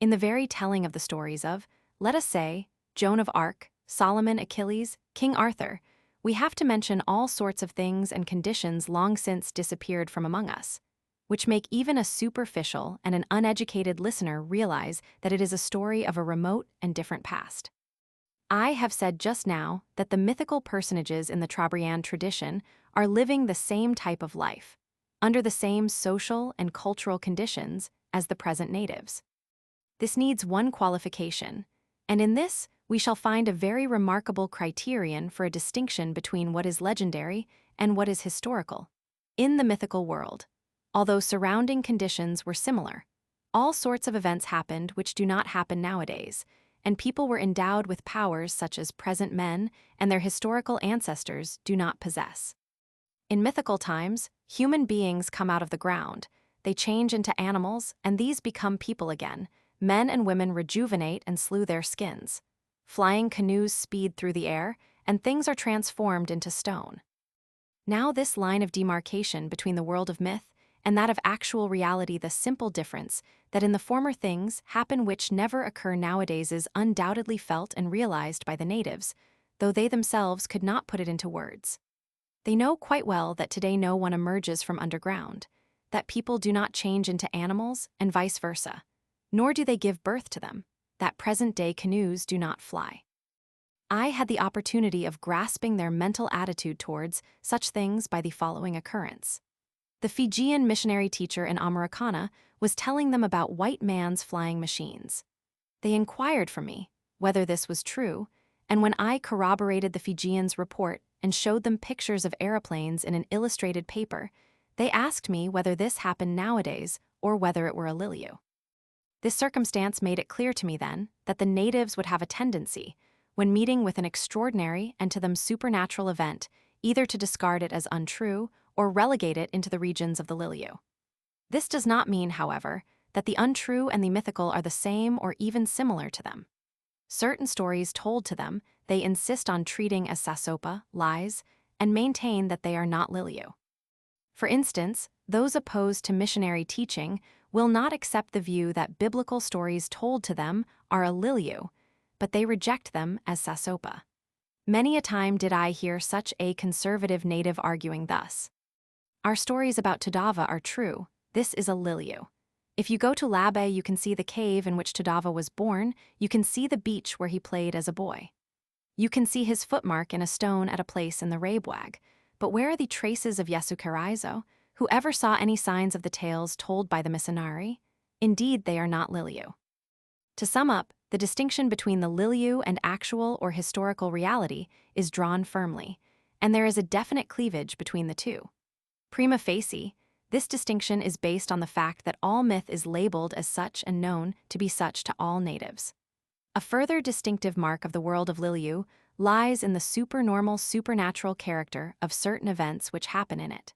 In the very telling of the stories of, let us say, Joan of Arc, Solomon, Achilles, King Arthur, we have to mention all sorts of things and conditions long since disappeared from among us, which make even a superficial and an uneducated listener realize that it is a story of a remote and different past. I have said just now that the mythical personages in the Trobriand tradition are living the same type of life. under the same social and cultural conditions as the present natives. This needs one qualification, and in this we shall find a very remarkable criterion for a distinction between what is legendary and what is historical. In the mythical world, although surrounding conditions were similar, all sorts of events happened which do not happen nowadays, and people were endowed with powers such as present men and their historical ancestors do not possess. In mythical times, human beings come out of the ground, they change into animals, and these become people again. Men and women rejuvenate and slew their skins. Flying canoes speed through the air, and things are transformed into stone. Now this line of demarcation between the world of myth and that of actual reality, the simple difference that in the former things happen which never occur nowadays, is undoubtedly felt and realized by the natives, though they themselves could not put it into words. They know quite well that today no one emerges from underground, that people do not change into animals and vice versa, nor do they give birth to them, that present-day canoes do not fly. I had the opportunity of grasping their mental attitude towards such things by the following occurrence. The Fijian missionary teacher in Americana was telling them about white man's flying machines. They inquired from me whether this was true, and when I corroborated the Fijian's report and showed them pictures of aeroplanes in an illustrated paper, they asked me whether this happened nowadays or whether it were a liliu. This circumstance made it clear to me then that the natives would have a tendency, when meeting with an extraordinary and to them supernatural event, either to discard it as untrue or relegate it into the regions of the liliu. This does not mean, however, that the untrue and the mythical are the same or even similar to them. Certain stories told to them they insist on treating as sasopa, lies, and maintain that they are not liliu. For instance, those opposed to missionary teaching will not accept the view that biblical stories told to them are a liliu, but they reject them as sasopa. Many a time did I hear such a conservative native arguing thus: "Our stories about Tadava are true, this is a liliu. If you go to Labe, you can see the cave in which Tadava was born, you can see the beach where he played as a boy. You can see his footmark in a stone at a place in the Rabewag, but where are the traces of Yesukaraizo? Who ever saw any signs of the tales told by the missionary? Indeed, they are not liliu." To sum up, the distinction between the liliu and actual or historical reality is drawn firmly, and there is a definite cleavage between the two. Prima facie, this distinction is based on the fact that all myth is labeled as such and known to be such to all natives. A further distinctive mark of the world of liliu lies in the supernormal supernatural character of certain events which happen in it.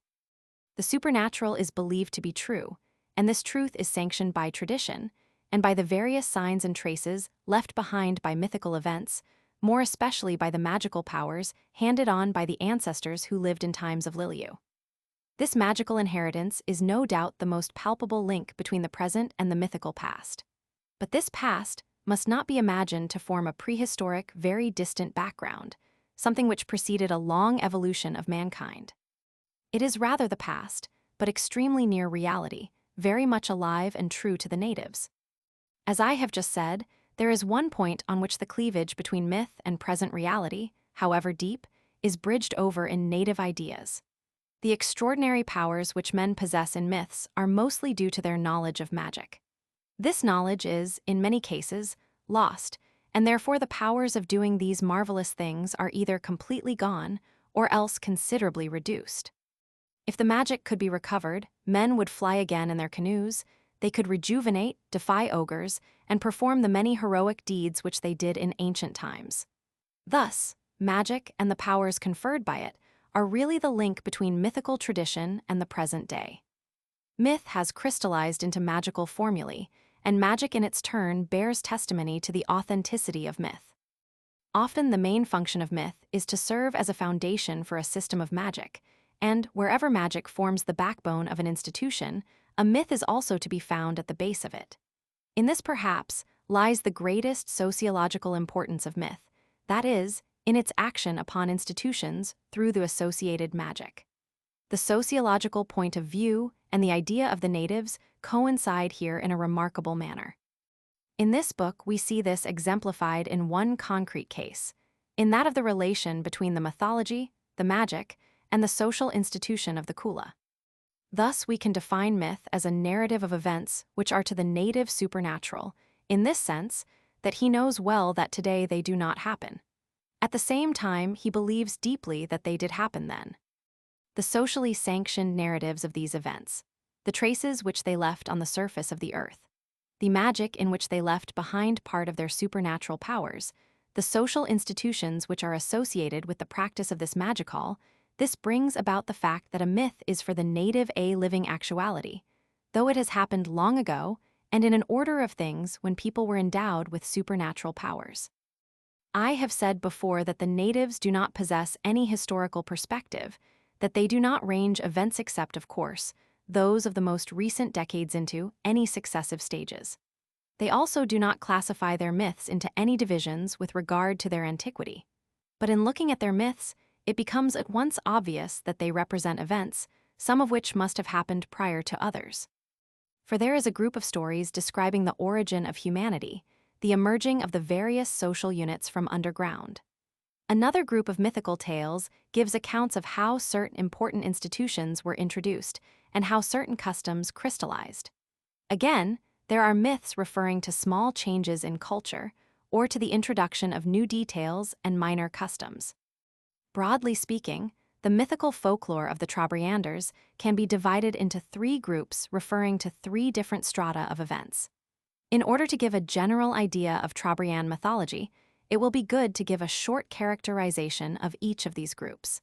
The supernatural is believed to be true, and this truth is sanctioned by tradition, and by the various signs and traces left behind by mythical events, more especially by the magical powers handed on by the ancestors who lived in times of liliu. This magical inheritance is no doubt the most palpable link between the present and the mythical past. But this past must not be imagined to form a prehistoric, very distant background, something which preceded a long evolution of mankind. It is rather the past, but extremely near reality, very much alive and true to the natives. As I have just said, there is one point on which the cleavage between myth and present reality, however deep, is bridged over in native ideas. The extraordinary powers which men possess in myths are mostly due to their knowledge of magic. This knowledge is, in many cases, lost, and therefore the powers of doing these marvelous things are either completely gone or else considerably reduced. If the magic could be recovered, men would fly again in their canoes, they could rejuvenate, defy ogres, and perform the many heroic deeds which they did in ancient times. Thus, magic and the powers conferred by it are really the link between mythical tradition and the present day. Myth has crystallized into magical formulae, and magic in its turn bears testimony to the authenticity of myth. Often the main function of myth is to serve as a foundation for a system of magic, and wherever magic forms the backbone of an institution, a myth is also to be found at the base of it. In this perhaps lies the greatest sociological importance of myth, that is, in its action upon institutions through the associated magic. The sociological point of view and the idea of the natives coincide here in a remarkable manner. In this book, we see this exemplified in one concrete case, in that of the relation between the mythology, the magic, and the social institution of the Kula. Thus, we can define myth as a narrative of events which are to the native supernatural, in this sense, that he knows well that today they do not happen. At the same time, he believes deeply that they did happen then. The socially sanctioned narratives of these events, the traces which they left on the surface of the earth, the magic in which they left behind part of their supernatural powers, the social institutions which are associated with the practice of this magical, this brings about the fact that a myth is for the native living actuality, though it has happened long ago and in an order of things when people were endowed with supernatural powers. I have said before that the natives do not possess any historical perspective, that they do not range events except, of course, those of the most recent decades into any successive stages. They also do not classify their myths into any divisions with regard to their antiquity. But in looking at their myths, it becomes at once obvious that they represent events, some of which must have happened prior to others. For there is a group of stories describing the origin of humanity, the emerging of the various social units from underground. Another group of mythical tales gives accounts of how certain important institutions were introduced and how certain customs crystallized. Again, there are myths referring to small changes in culture or to the introduction of new details and minor customs. Broadly speaking, the mythical folklore of the Trobrianders can be divided into three groups referring to three different strata of events. In order to give a general idea of Trobriand mythology, it will be good to give a short characterization of each of these groups.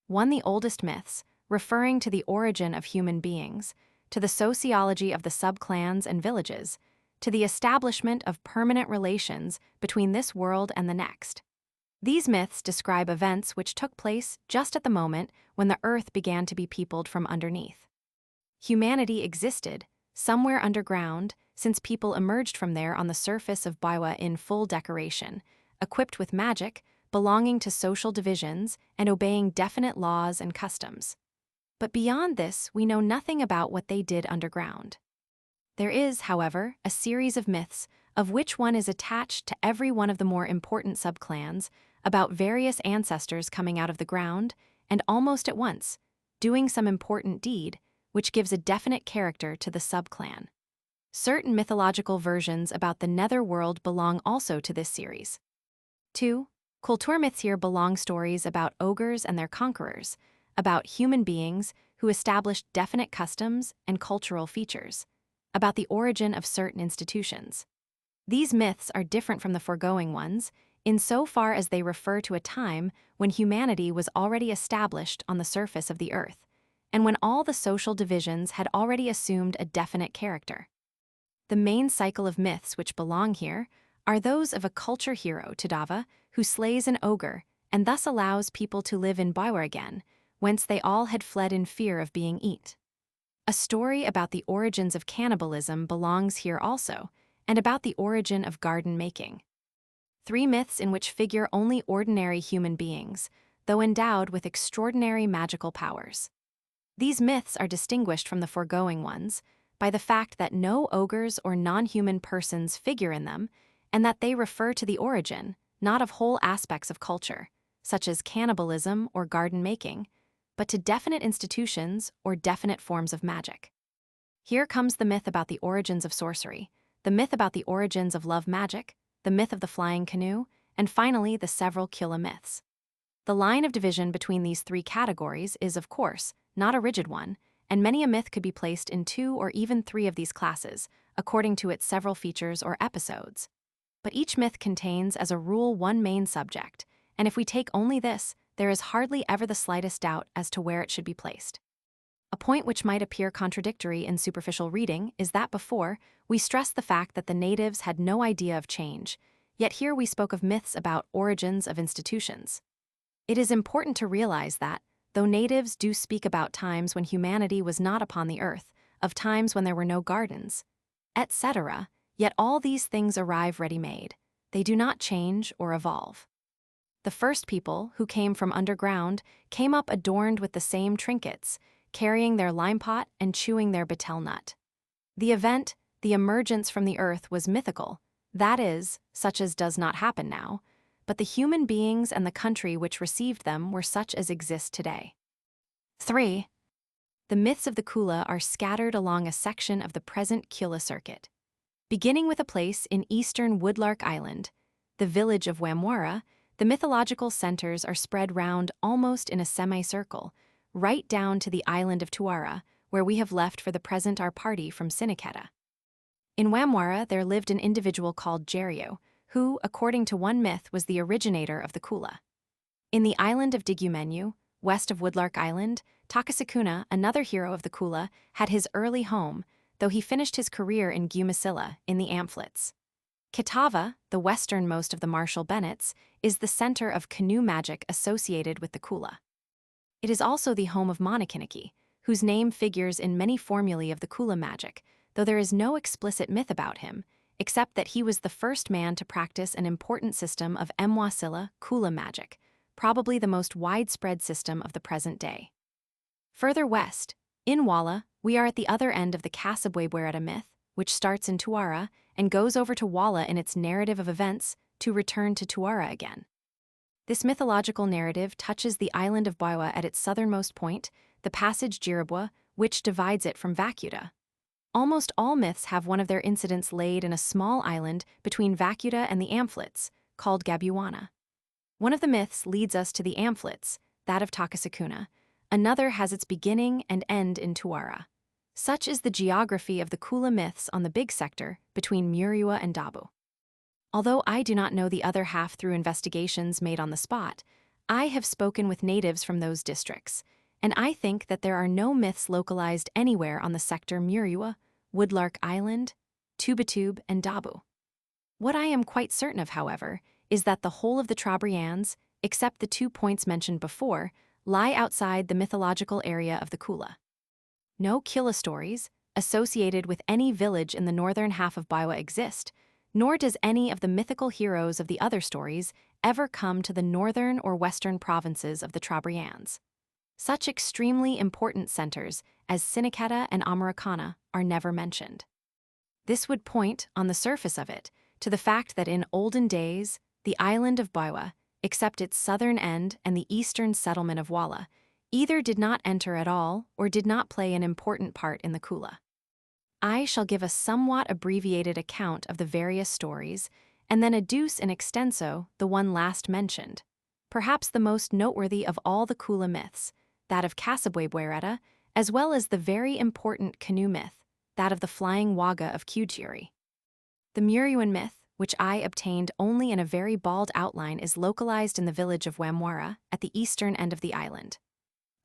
1. The oldest myths, referring to the origin of human beings, to the sociology of the subclans and villages, to the establishment of permanent relations between this world and the next. These myths describe events which took place just at the moment when the earth began to be peopled from underneath. Humanity existed, somewhere underground, since people emerged from there on the surface of Baiwa in full decoration, equipped with magic, belonging to social divisions, and obeying definite laws and customs. But beyond this, we know nothing about what they did underground. There is, however, a series of myths, of which one is attached to every one of the more important subclans, about various ancestors coming out of the ground, and almost at once, doing some important deed, which gives a definite character to the subclan. Certain mythological versions about the netherworld belong also to this series. 2. Kulturmyths here belong stories about ogres and their conquerors, about human beings who established definite customs and cultural features, about the origin of certain institutions. These myths are different from the foregoing ones, insofar as they refer to a time when humanity was already established on the surface of the earth, and when all the social divisions had already assumed a definite character. The main cycle of myths which belong here are those of a culture hero, Tadava, who slays an ogre and thus allows people to live in Baiwa again, whence they all had fled in fear of being eaten. A story about the origins of cannibalism belongs here also, and about the origin of garden making. 3 myths in which figure only ordinary human beings, though endowed with extraordinary magical powers. These myths are distinguished from the foregoing ones by the fact that no ogres or non-human persons figure in them, and that they refer to the origin, not of whole aspects of culture, such as cannibalism or garden making, but to definite institutions or definite forms of magic. Here comes the myth about the origins of sorcery, the myth about the origins of love magic, the myth of the flying canoe, and finally the several Kula myths. The line of division between these 3 categories is, of course, not a rigid one, and many a myth could be placed in 2 or even 3 of these classes, according to its several features or episodes. But each myth contains, as a rule, one main subject, and if we take only this, there is hardly ever the slightest doubt as to where it should be placed. A point which might appear contradictory in superficial reading is that before, we stressed the fact that the natives had no idea of change, yet here we spoke of myths about origins of institutions. It is important to realize that, though natives do speak about times when humanity was not upon the earth, of times when there were no gardens, etc., yet all these things arrive ready-made. They do not change or evolve. The first people, who came from underground, came up adorned with the same trinkets, carrying their lime pot and chewing their betel nut. The event, the emergence from the earth, was mythical, that is, such as does not happen now, but the human beings and the country which received them were such as exist today. 3. The myths of the Kula are scattered along a section of the present Kula circuit. Beginning with a place in eastern Woodlark Island, the village of Wamwara, the mythological centers are spread round almost in a semicircle, right down to the island of Tuara, where we have left for the present our party from Siniketa. In Wamwara there lived an individual called Jeryu, who, according to one myth, was the originator of the Kula. In the island of Digumenu, west of Woodlark Island, Takasakuna, another hero of the Kula, had his early home, though he finished his career in Gumasilla, in the Amphlets. Kitava, the westernmost of the Marshall Bennets, is the center of canoe magic associated with the Kula. It is also the home of Monokiniki, whose name figures in many formulae of the Kula magic, though there is no explicit myth about him, except that he was the first man to practice an important system of Mwasilla Kula magic, probably the most widespread system of the present day. Further west, in Walla, we are at the other end of the Kasabwebwereta myth, which starts in Tuara and goes over to Walla in its narrative of events to return to Tuara again. This mythological narrative touches the island of Baiwa at its southernmost point, the passage Jirabwa, which divides it from Vacuta. Almost all myths have one of their incidents laid in a small island between Vacuta and the Amphlets, called Gabuana. One of the myths leads us to the Amphlets, that of Takasakuna. Another has its beginning and end in Tuara. Such is the geography of the Kula myths on the big sector between Muriwa and Dabu. Although I do not know the other half through investigations made on the spot, I have spoken with natives from those districts, and I think that there are no myths localized anywhere on the sector Muriwa, Woodlark Island, Tubatube, and Dabu. What I am quite certain of, however, is that the whole of the Trobriands, except the 2 points mentioned before, lie outside the mythological area of the Kula. No Kula stories associated with any village in the northern half of Baiwa exist, nor does any of the mythical heroes of the other stories ever come to the northern or western provinces of the Trobriands. Such extremely important centers as Siniketa and Americana are never mentioned. This would point, on the surface of it, to the fact that in olden days, the island of Baiwa, except its southern end and the eastern settlement of Walla, either did not enter at all or did not play an important part in the Kula. I shall give a somewhat abbreviated account of the various stories, and then adduce in extenso the one last mentioned, perhaps the most noteworthy of all the Kula myths, that of Kasabwebwereta, as well as the very important canoe myth, that of the flying waga of Kujiri. The Muriwan myth, which I obtained only in a very bald outline, is localized in the village of Wamwara at the eastern end of the island.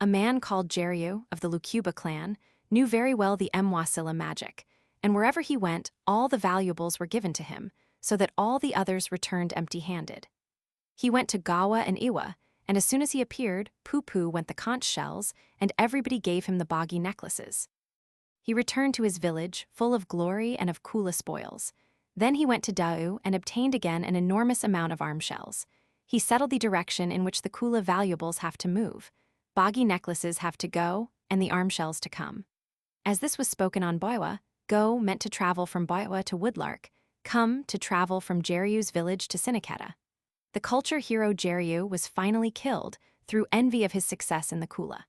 A man called Jeryu of the Lukuba clan knew very well the Mwasilla magic, and wherever he went, all the valuables were given to him, so that all the others returned empty-handed. He went to Gawa and Iwa, and as soon as he appeared, Poo-Poo went the conch shells, and everybody gave him the boggy necklaces. He returned to his village, full of glory and of Kula spoils. Then he went to Dau and obtained again an enormous amount of arm shells. He settled the direction in which the Kula valuables have to move. Boggy necklaces have to go, and the arm shells to come. As this was spoken on Baiwa, go meant to travel from Baiwa to Woodlark, come to travel from Jeryu's village to Siniketa. The culture hero Jeryu was finally killed through envy of his success in the Kula.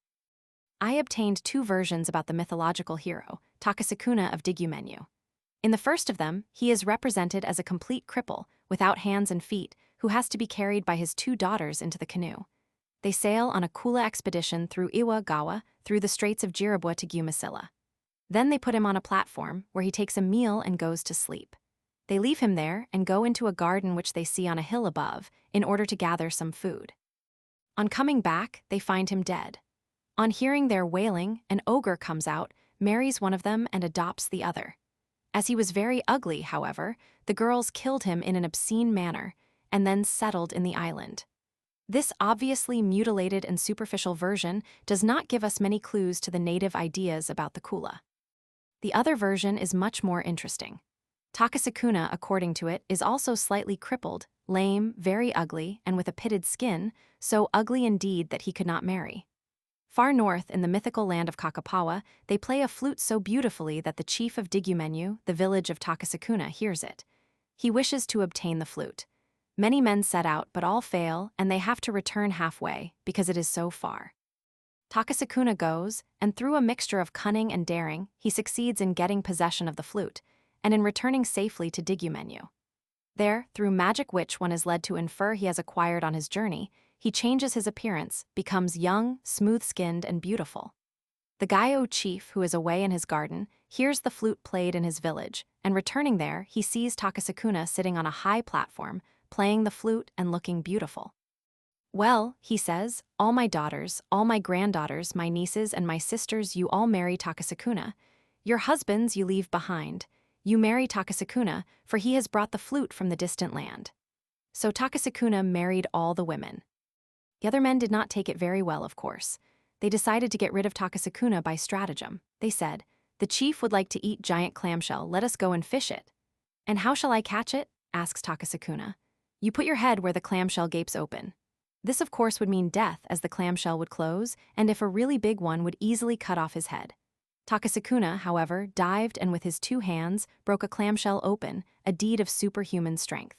I obtained 2 versions about the mythological hero, Takasakuna of Digumenu. In the first of them, he is represented as a complete cripple, without hands and feet, who has to be carried by his 2 daughters into the canoe. They sail on a Kula expedition through Iwa Gawa, through the Straits of Jirabwa to Gumasilla. Then they put him on a platform, where he takes a meal and goes to sleep. They leave him there and go into a garden which they see on a hill above, in order to gather some food. On coming back, they find him dead. On hearing their wailing, an ogre comes out, marries one of them, and adopts the other. As he was very ugly, however, the girls killed him in an obscene manner, and then settled in the island. This obviously mutilated and superficial version does not give us many clues to the native ideas about the Kula. The other version is much more interesting. Takasakuna, according to it, is also slightly crippled, lame, very ugly, and with a pitted skin, so ugly indeed that he could not marry. Far north, in the mythical land of Kakapawa, they play a flute so beautifully that the chief of Digumenu, the village of Takasakuna, hears it. He wishes to obtain the flute. Many men set out, but all fail, and they have to return halfway, because it is so far. Takasukuna goes, and through a mixture of cunning and daring, he succeeds in getting possession of the flute, and in returning safely to Digumenu. There, through magic which one is led to infer he has acquired on his journey, he changes his appearance, becomes young, smooth-skinned, and beautiful. The Gaio chief, who is away in his garden, hears the flute played in his village, and returning there, he sees Takasukuna sitting on a high platform, playing the flute and looking beautiful. "Well," he says, "all my daughters, all my granddaughters, my nieces, and my sisters, you all marry Takasukuna. Your husbands you leave behind. You marry Takasukuna, for he has brought the flute from the distant land." So Takasukuna married all the women. The other men did not take it very well, of course. They decided to get rid of Takasukuna by stratagem. They said, "The chief would like to eat giant clamshell, let us go and fish it." "And how shall I catch it?" asks Takasukuna. "You put your head where the clamshell gapes open." This of course would mean death, as the clamshell would close, and if a really big one would easily cut off his head. Takasukuna, however, dived and with his 2 hands broke a clamshell open, a deed of superhuman strength.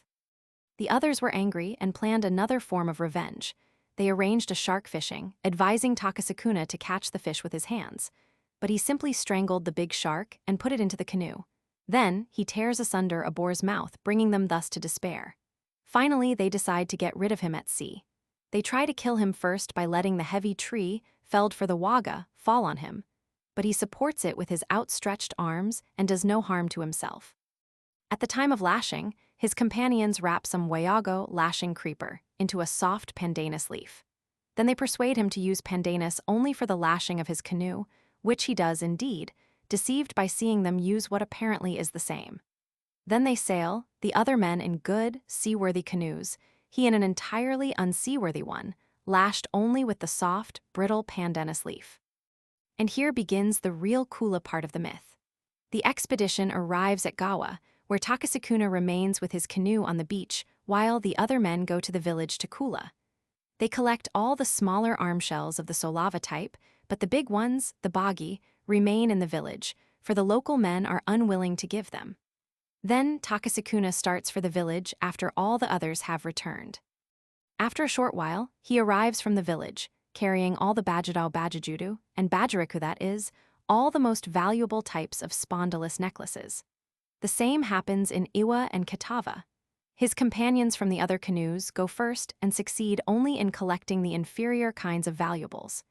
The others were angry and planned another form of revenge. They arranged a shark fishing, advising Takasukuna to catch the fish with his hands. But he simply strangled the big shark and put it into the canoe. Then, he tears asunder a boar's mouth, bringing them thus to despair. Finally, they decide to get rid of him at sea. They try to kill him first by letting the heavy tree, felled for the waga, fall on him. But he supports it with his outstretched arms and does no harm to himself. At the time of lashing, his companions wrap some wayago lashing creeper into a soft pandanus leaf. Then they persuade him to use pandanus only for the lashing of his canoe, which he does indeed, deceived by seeing them use what apparently is the same. Then they sail, the other men in good, seaworthy canoes, he in an entirely unseaworthy one, lashed only with the soft, brittle pandanus leaf. And here begins the real Kula part of the myth. The expedition arrives at Gawa, where Takasukuna remains with his canoe on the beach, while the other men go to the village to Kula. They collect all the smaller arm shells of the Solava type, but the big ones, the bagi, remain in the village, for the local men are unwilling to give them. Then Takasukuna starts for the village after all the others have returned. After a short while, he arrives from the village, carrying all the Bajadao Bajajudu, and Bajaraku that is, all the most valuable types of spondylus necklaces. The same happens in Iwa and Katava. His companions from the other canoes go first and succeed only in collecting the inferior kinds of valuables.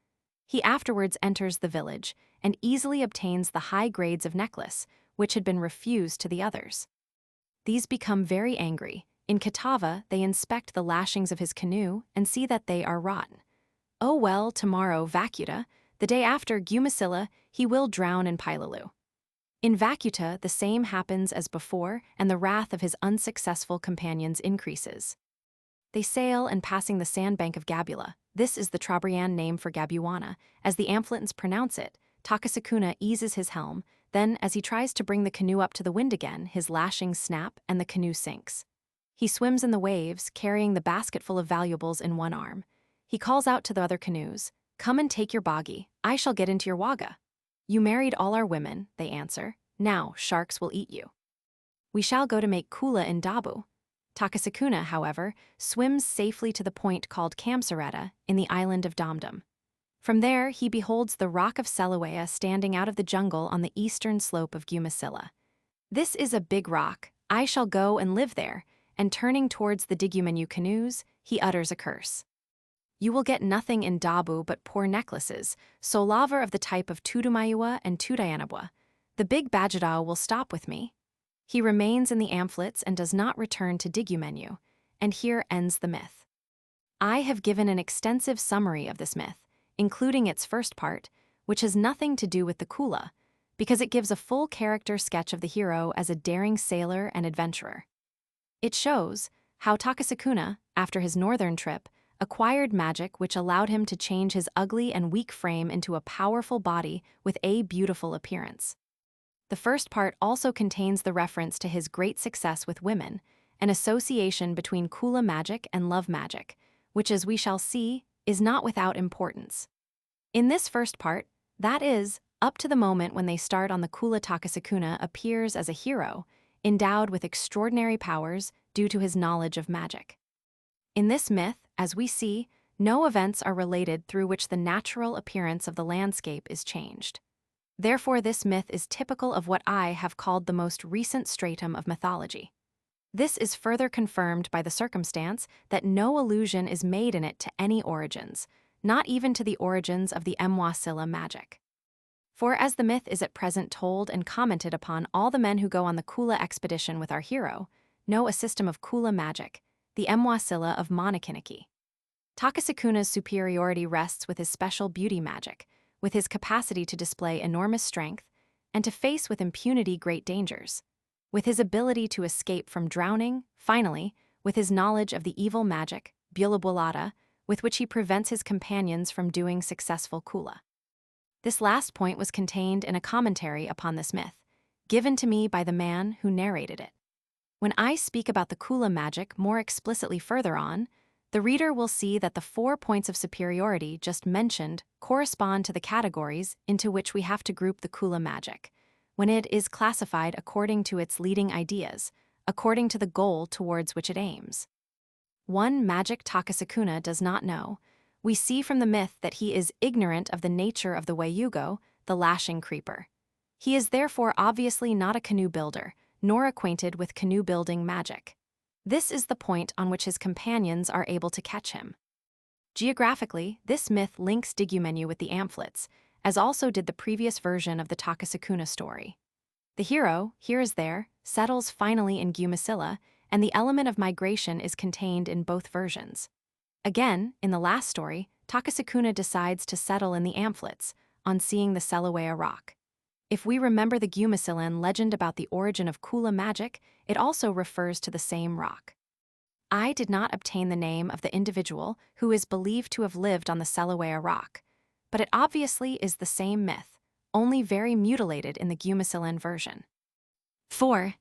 He afterwards enters the village and easily obtains the high grades of necklace, which had been refused to the others. These become very angry. In Katava, they inspect the lashings of his canoe and see that they are rotten. "Oh well, tomorrow Vacuta, the day after Gumasilla, he will drown in Pilalu." In Vacuta, the same happens as before, and the wrath of his unsuccessful companions increases. They sail and passing the sandbank of Gabula, this is the Trobriand name for Gabuana, as the Amphletons pronounce it, Takasukuna eases his helm, then as he tries to bring the canoe up to the wind again, his lashings snap and the canoe sinks. He swims in the waves, carrying the basket full of valuables in one arm. He calls out to the other canoes, "Come and take your boggy, I shall get into your waga." "You married all our women," they answer. "Now sharks will eat you." "We shall go to make Kula in Dabu." Takasukuna, however, swims safely to the point called Kamsareta in the island of Damdam. From there, he beholds the rock of Selawea standing out of the jungle on the eastern slope of Gumasilla. "This is a big rock, I shall go and live there," and turning towards the Digumenu canoes, he utters a curse. "You will get nothing in Dabu but poor necklaces, solavar of the type of Tudumayua and Tudayanabwa. The big Bajadao will stop with me." He remains in the Amphlets and does not return to Digumenu, and here ends the myth. I have given an extensive summary of this myth, including its first part, which has nothing to do with the Kula, because it gives a full character sketch of the hero as a daring sailor and adventurer. It shows how Takasukuna, after his northern trip, acquired magic which allowed him to change his ugly and weak frame into a powerful body with a beautiful appearance. The first part also contains the reference to his great success with women, an association between Kula magic and love magic, which, as we shall see, is not without importance. In this first part, that is, up to the moment when they start on the Kula, Takasukuna appears as a hero, endowed with extraordinary powers due to his knowledge of magic. In this myth, as we see, no events are related through which the natural appearance of the landscape is changed. Therefore, this myth is typical of what I have called the most recent stratum of mythology. This is further confirmed by the circumstance that no allusion is made in it to any origins, not even to the origins of the Mwasila magic. For as the myth is at present told and commented upon, all the men who go on the Kula expedition with our hero know a system of Kula magic, the Mwasila of Monokiniki. Takasakuna's superiority rests with his special beauty magic, with his capacity to display enormous strength and to face with impunity great dangers, with his ability to escape from drowning, finally, with his knowledge of the evil magic, Bulabulata, with which he prevents his companions from doing successful Kula. This last point was contained in a commentary upon this myth, given to me by the man who narrated it. When I speak about the Kula magic more explicitly further on, the reader will see that the 4 points of superiority just mentioned correspond to the categories into which we have to group the Kula magic, when it is classified according to its leading ideas, according to the goal towards which it aims. One magic Takasakuna does not know. We see from the myth that he is ignorant of the nature of the Wayugo, the lashing creeper. He is therefore obviously not a canoe builder, nor acquainted with canoe-building magic. This is the point on which his companions are able to catch him. Geographically, this myth links Digumenu with the Amphlets, as also did the previous version of the Takasakuna story. The hero, here as there, settles finally in Gumasila, and the element of migration is contained in both versions. Again, in the last story, Takasakuna decides to settle in the Amphlets, on seeing the Selawea rock. If we remember the Gumasilan legend about the origin of Kula magic, it also refers to the same rock. I did not obtain the name of the individual who is believed to have lived on the Selawea rock, but it obviously is the same myth, only very mutilated in the Gumasilan version. 4.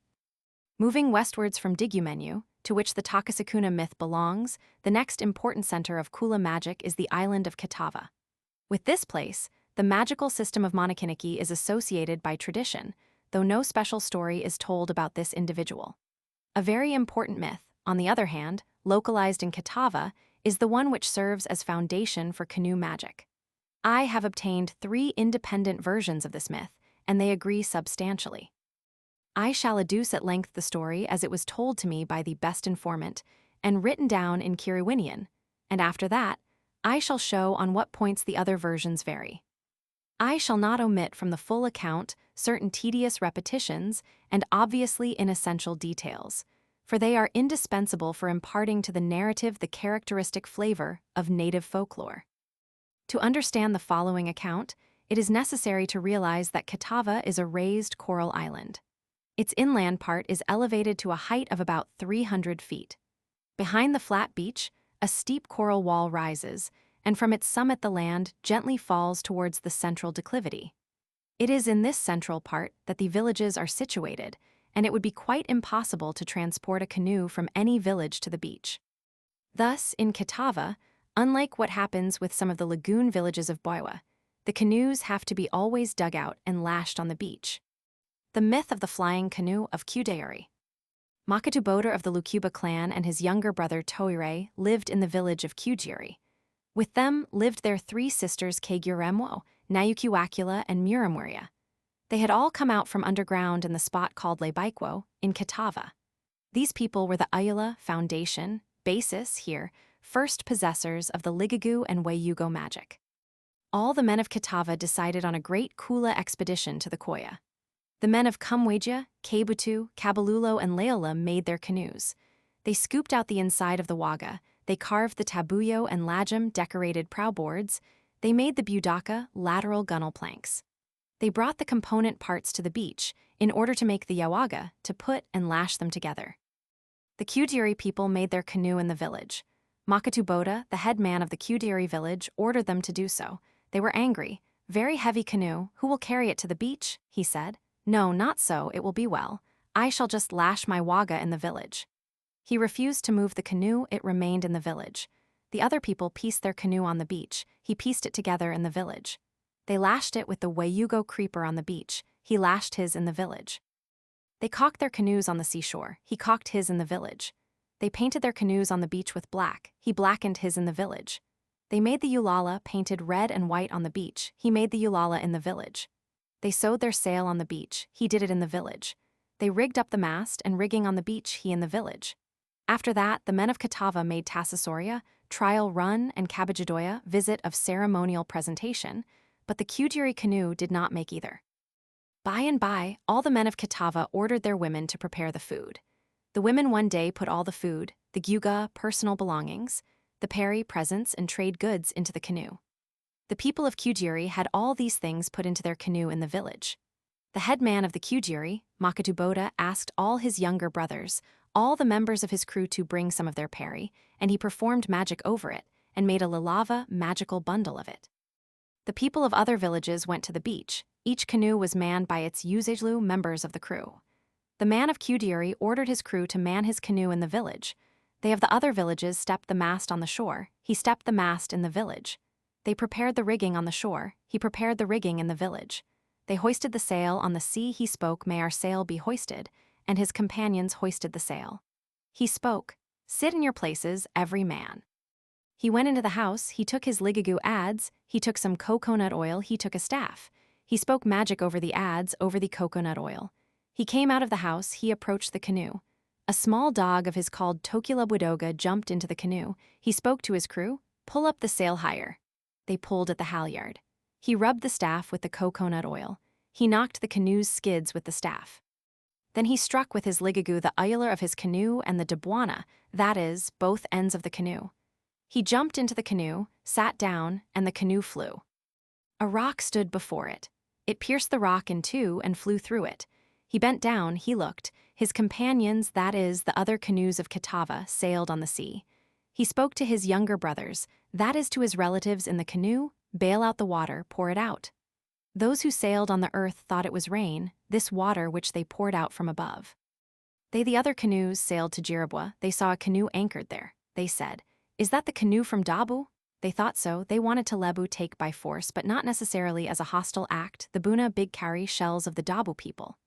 Moving westwards from Digumenu, to which the Takasakuna myth belongs, the next important center of Kula magic is the island of Kitava. With this place, the magical system of Monokiniki is associated by tradition, though no special story is told about this individual. A very important myth, on the other hand, localized in Kitava, is the one which serves as foundation for canoe magic. I have obtained 3 independent versions of this myth, and they agree substantially. I shall adduce at length the story as it was told to me by the best informant, and written down in Kiriwinian, and after that, I shall show on what points the other versions vary. I shall not omit from the full account certain tedious repetitions and obviously inessential details, for they are indispensable for imparting to the narrative the characteristic flavor of native folklore. To understand the following account, it is necessary to realize that Kitava is a raised coral island. Its inland part is elevated to a height of about 300 feet. Behind the flat beach, a steep coral wall rises, and from its summit the land gently falls towards the central declivity. It is in this central part that the villages are situated, and it would be quite impossible to transport a canoe from any village to the beach. Thus, in Kitava, unlike what happens with some of the lagoon villages of Boiwa, the canoes have to be always dug out and lashed on the beach. The myth of the flying canoe of Kudayuri. Makatuboda of the Lukuba clan and his younger brother Toire lived in the village of Kujiri. With them lived their 3 sisters Kaguremwo, Nayukiwakula, and Muramwiria. They had all come out from underground in the spot called Lebaikwo, in Kitava. These people were the Ayula foundation, basis here, first possessors of the Ligagu and Wayugo magic. All the men of Kitava decided on a great Kula expedition to the Koya. The men of Kumweja, Kabutu, Kabalulo, and Laola made their canoes. They scooped out the inside of the waga, they carved the tabuyo and lajam decorated prow boards, they made the budaka lateral gunwale planks. They brought the component parts to the beach in order to make the yawaga to put and lash them together. The Kudiri people made their canoe in the village. Makatuboda, the head man of the Kudiri village, ordered them to do so. They were angry. "Very heavy canoe, who will carry it to the beach?" he said. "No, not so, it will be well. I shall just lash my waga in the village." He refused to move the canoe, it remained in the village. The other people pieced their canoe on the beach, he pieced it together in the village. They lashed it with the Wayugo creeper on the beach, he lashed his in the village. They caulked their canoes on the seashore, he caulked his in the village. They painted their canoes on the beach with black, he blackened his in the village. They made the ulala painted red and white on the beach. He made the ulala in the village. They sewed their sail on the beach. He did it in the village. They rigged up the mast and rigging on the beach. He in the village. After that, the men of Catava made Tassasoria, trial run, and Kabajadoya, visit of ceremonial presentation, but the Kuduri canoe did not make either. By and by, all the men of Catava ordered their women to prepare the food. The women one day put all the food, the gyuga, personal belongings, the peri, presents, and trade goods into the canoe. The people of Kuduri had all these things put into their canoe in the village. The head man of the Kuduri, Makatuboda, asked all his younger brothers, all the members of his crew to bring some of their peri, and he performed magic over it, and made a lalava magical bundle of it. The people of other villages went to the beach. Each canoe was manned by its Uzejlu members of the crew. The man of Kuduri ordered his crew to man his canoe in the village. They of the other villages stepped the mast on the shore. He stepped the mast in the village. They prepared the rigging on the shore. He prepared the rigging in the village. They hoisted the sail on the sea. He spoke, "May our sail be hoisted," and his companions hoisted the sail. He spoke, "Sit in your places, every man." He went into the house. He took his ligagu adze. He took some coconut oil. He took a staff. He spoke magic over the adze, over the coconut oil. He came out of the house. He approached the canoe. A small dog of his called Tokula Budoga jumped into the canoe. He spoke to his crew, "Pull up the sail higher." They pulled at the halyard. He rubbed the staff with the coconut oil. He knocked the canoe's skids with the staff. Then he struck with his ligagu the uller of his canoe and the debwana, that is, both ends of the canoe. He jumped into the canoe, sat down, and the canoe flew. A rock stood before it. It pierced the rock in two and flew through it. He bent down, he looked. His companions, that is, the other canoes of Catava, sailed on the sea. He spoke to his younger brothers, that is to his relatives in the canoe, "Bail out the water, pour it out." Those who sailed on the earth thought it was rain, this water which they poured out from above. They, the other canoes, sailed to Jiribwa. They saw a canoe anchored there. They said, "Is that the canoe from Dabu?" They thought so. They wanted to Lebu take by force, but not necessarily as a hostile act, the Buna big carry shells of the Dabu people.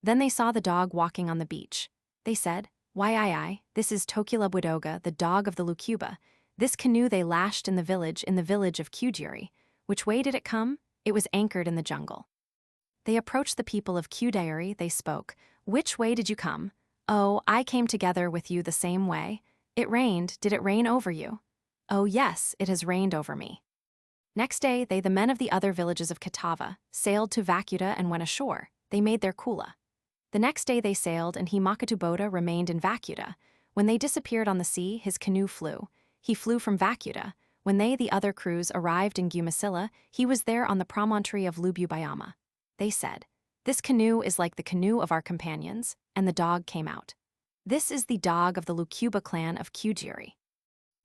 Then they saw the dog walking on the beach. They said, "Why, this is Tokula Budoga, the dog of the Lukuba. This canoe they lashed in the village of Kuduri. Which way did it come? It was anchored in the jungle." They approached the people of Kuduri. They spoke, "Which way did you come?" "Oh, I came together with you the same way." "It rained. Did it rain over you?" "Oh, yes, it has rained over me." Next day, they, the men of the other villages of Catava, sailed to Vacuta and went ashore. They made their Kula. The next day they sailed, and he Makatuboda remained in Vacuta. When they disappeared on the sea, his canoe flew. He flew from Vacuta. When they, the other crews, arrived in Gumasilla, he was there on the promontory of Lububayama. They said, "This canoe is like the canoe of our companions," and the dog came out. "This is the dog of the Lukuba clan of Kuduri."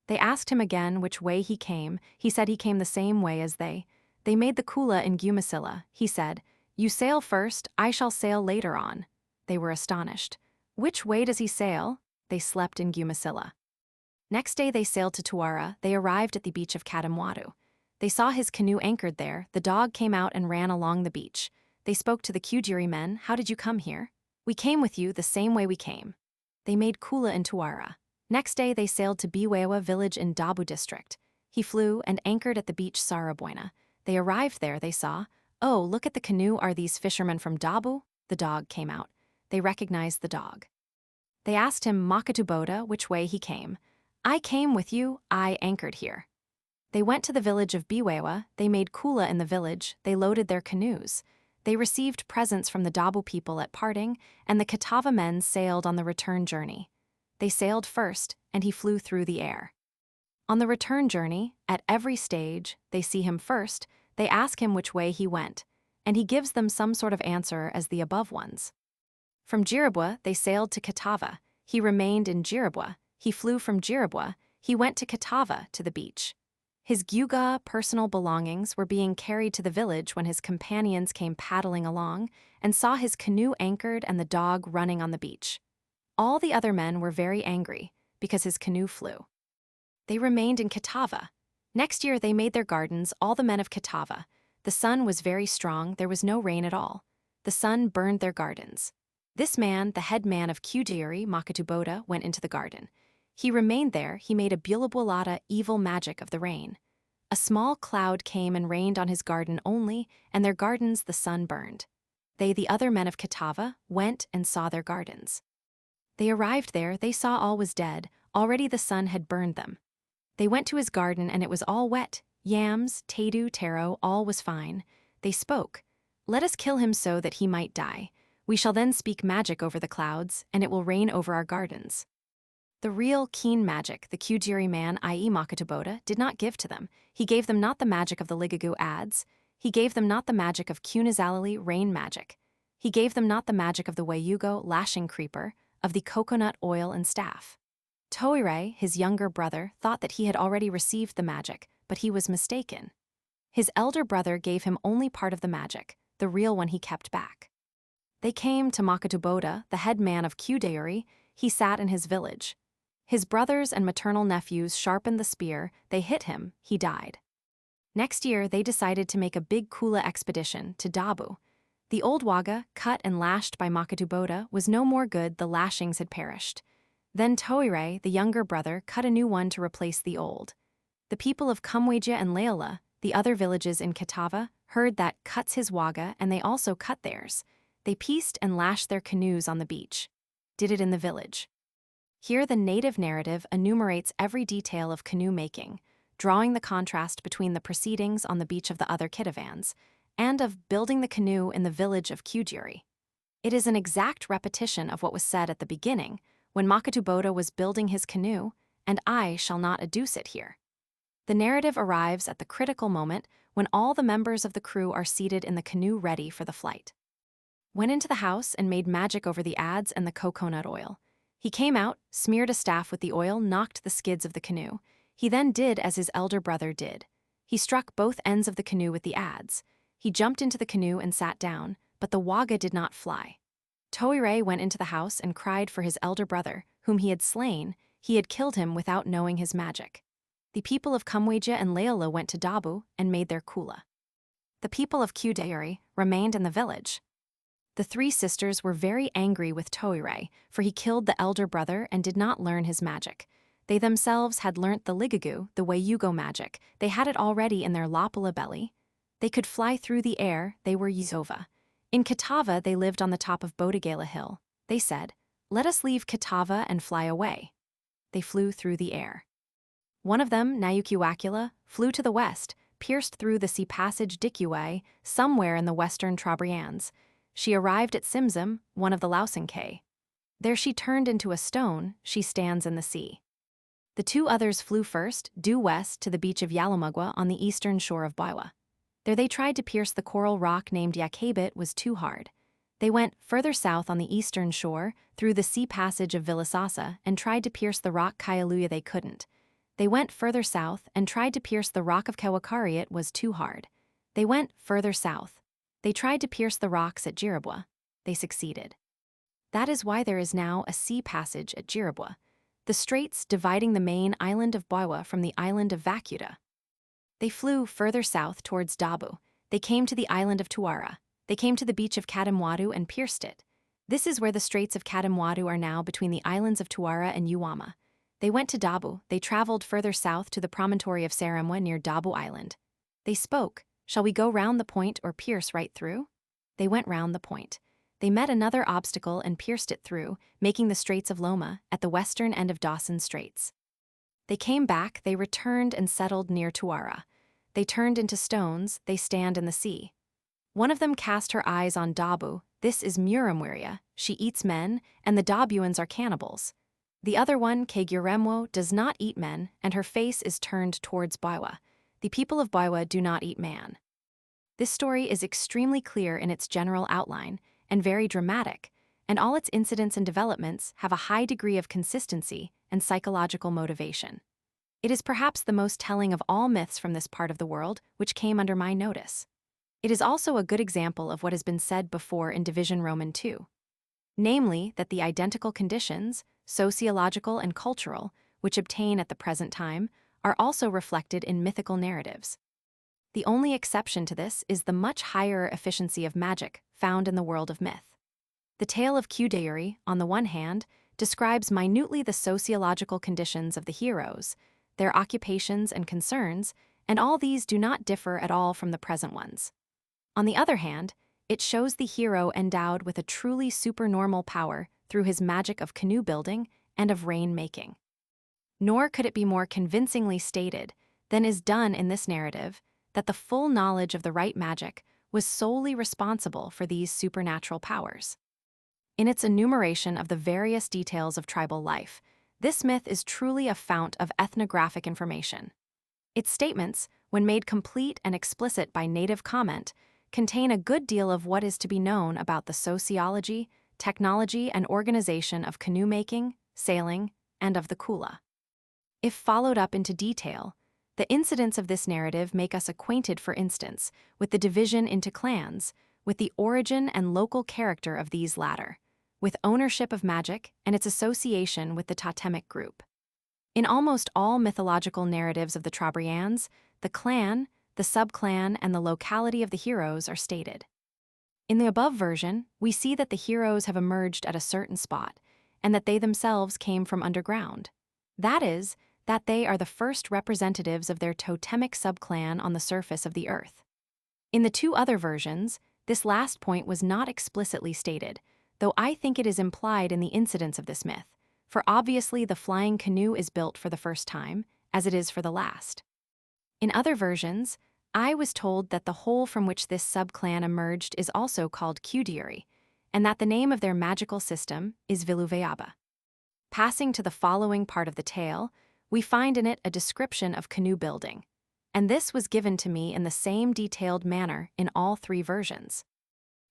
They asked him again which way he came. He said he came the same way as they. They made the Kula in Gumasilla. He said, "You sail first, I shall sail later on." They were astonished. "Which way does he sail?" They slept in Gumasilla. Next day they sailed to Tuara. They arrived at the beach of Katamwadu. They saw his canoe anchored there. The dog came out and ran along the beach. They spoke to the Kuduri men, "How did you come here?" "We came with you the same way we came." They made Kula in Tuara. Next day they sailed to Biwewa village in Dabu district. He flew and anchored at the beach Sarabuena. They arrived there. They saw, "Oh, look at the canoe. Are these fishermen from Dabu?" The dog came out. They recognized the dog. They asked him, Makatuboda, which way he came. "I came with you. I anchored here." They went to the village of Biwewa. They made Kula in the village. They loaded their canoes. They received presents from the Dabu people at parting, and the Catava men sailed on the return journey. They sailed first, and he flew through the air. On the return journey, at every stage, they see him first, they ask him which way he went, and he gives them some sort of answer as the above ones. From Jiribwa, they sailed to Catava. He remained in Jiribwa. He flew from Jiribwa. He went to Catava, to the beach. His gyuga, personal belongings, were being carried to the village when his companions came paddling along and saw his canoe anchored and the dog running on the beach. All the other men were very angry because his canoe flew. They remained in Catava. Next year they made their gardens, all the men of Catava. The sun was very strong, there was no rain at all. The sun burned their gardens. This man, the head man of Kuduri, Makatuboda, went into the garden. He remained there. He made a Bulabulata evil magic of the rain. A small cloud came and rained on his garden only, and their gardens the sun burned. They, the other men of Kitava, went and saw their gardens. They arrived there, they saw all was dead, already the sun had burned them. They went to his garden and it was all wet, yams, tedu, taro, all was fine. They spoke, "Let us kill him so that he might die. We shall then speak magic over the clouds, and it will rain over our gardens." The real, keen magic the Kujiri man, i.e. Makatoboda, did not give to them. He gave them not the magic of the Ligagu ads. He gave them not the magic of Kunizalali, rain magic. He gave them not the magic of the Wayugo, lashing creeper, of the coconut oil and staff. Toire, his younger brother, thought that he had already received the magic, but he was mistaken. His elder brother gave him only part of the magic, the real one he kept back. They came to Makatoboda, the head man of Kudeuri. He sat in his village. His brothers and maternal nephews sharpened the spear, they hit him, he died. Next year, they decided to make a big Kula expedition to Dabu. The old waga, cut and lashed by Makatoboda, was no more good, the lashings had perished. Then Toire, the younger brother, cut a new one to replace the old. The people of Kumweja and Leola, the other villages in Kitava, heard that cuts his waga and they also cut theirs. They pieced and lashed their canoes on the beach. Did it in the village. Here the native narrative enumerates every detail of canoe making, drawing the contrast between the proceedings on the beach of the other Kitavans, and of building the canoe in the village of Kujiri. It is an exact repetition of what was said at the beginning, when Makatoboda was building his canoe, and I shall not adduce it here. The narrative arrives at the critical moment when all the members of the crew are seated in the canoe ready for the flight. Went into the house and made magic over the ads and the coconut oil. He came out, smeared a staff with the oil, knocked the skids of the canoe. He then did as his elder brother did. He struck both ends of the canoe with the ads. He jumped into the canoe and sat down, but the waga did not fly. Toire went into the house and cried for his elder brother, whom he had slain. He had killed him without knowing his magic. The people of Kumweja and Leola went to Dabu and made their Kula. The people of Kudeuri remained in the village. The three sisters were very angry with Toire, for he killed the elder brother and did not learn his magic. They themselves had learnt the Ligagu, the Wayugo magic. They had it already in their Lapula belly. They could fly through the air, they were Yuzova. In Kitava they lived on the top of Bodagala Hill. They said, "Let us leave Kitava and fly away." They flew through the air. One of them, Nayukiwakula, flew to the west, pierced through the sea passage Dikuwe, somewhere in the western Trobriands. She arrived at Simsim, one of the Lausinke. There she turned into a stone, she stands in the sea. The two others flew first, due west, to the beach of Yalamugwa on the eastern shore of Baiwa. There they tried to pierce the coral rock named Yakabit was too hard. They went further south on the eastern shore, through the sea passage of Villasasa, and tried to pierce the rock Kaialuya. They couldn't. They went further south and tried to pierce the rock of Kawakari. It was too hard. They went further south. They tried to pierce the rocks at Jiribwa. They succeeded. That is why there is now a sea passage at Jiribwa, the straits dividing the main island of Baiwa from the island of Vacuta. They flew further south towards Dabu. They came to the island of Tuara. They came to the beach of Kadamwadu and pierced it. This is where the straits of Kadamwadu are now, between the islands of Tuara and Uwama. They went to Dabu. They traveled further south to the promontory of Saramwa near Dabu Island. They spoke, "Shall we go round the point or pierce right through?" They went round the point. They met another obstacle and pierced it through, making the Straits of Loma, at the western end of Dawson Straits. They came back, they returned and settled near Tuara. They turned into stones, they stand in the sea. One of them cast her eyes on Dabu. This is Muramwiria, she eats men, and the Dabuans are cannibals. The other one, Keguremwo, does not eat men, and her face is turned towards Baiwa. The people of Baiwa do not eat man. This story is extremely clear in its general outline, and very dramatic, and all its incidents and developments have a high degree of consistency and psychological motivation. It is perhaps the most telling of all myths from this part of the world which came under my notice. It is also a good example of what has been said before in Division Roman II. Namely, that the identical conditions, sociological and cultural, which obtain at the present time, are also reflected in mythical narratives. The only exception to this is the much higher efficiency of magic found in the world of myth. The tale of Kudeuri, on the one hand, describes minutely the sociological conditions of the heroes, their occupations and concerns, and all these do not differ at all from the present ones. On the other hand, it shows the hero endowed with a truly supernormal power through his magic of canoe building and of rain-making. Nor could it be more convincingly stated than is done in this narrative that the full knowledge of the right magic was solely responsible for these supernatural powers. In its enumeration of the various details of tribal life, this myth is truly a fount of ethnographic information. Its statements, when made complete and explicit by native comment, contain a good deal of what is to be known about the sociology, technology, and organization of canoe-making, sailing, and of the Kula. If followed up into detail, the incidents of this narrative make us acquainted, for instance, with the division into clans, with the origin and local character of these latter, with ownership of magic and its association with the totemic group. In almost all mythological narratives of the Trobriands, the clan, the subclan, and the locality of the heroes are stated. In the above version, we see that the heroes have emerged at a certain spot, and that they themselves came from underground. That is, that they are the first representatives of their totemic subclan on the surface of the earth. In the two other versions, this last point was not explicitly stated, though I think it is implied in the incidents of this myth, for obviously the flying canoe is built for the first time, as it is for the last. In other versions, I was told that the hole from which this subclan emerged is also called Kudiri, and that the name of their magical system is Viluveaba. Passing to the following part of the tale, we find in it a description of canoe building, and this was given to me in the same detailed manner in all three versions.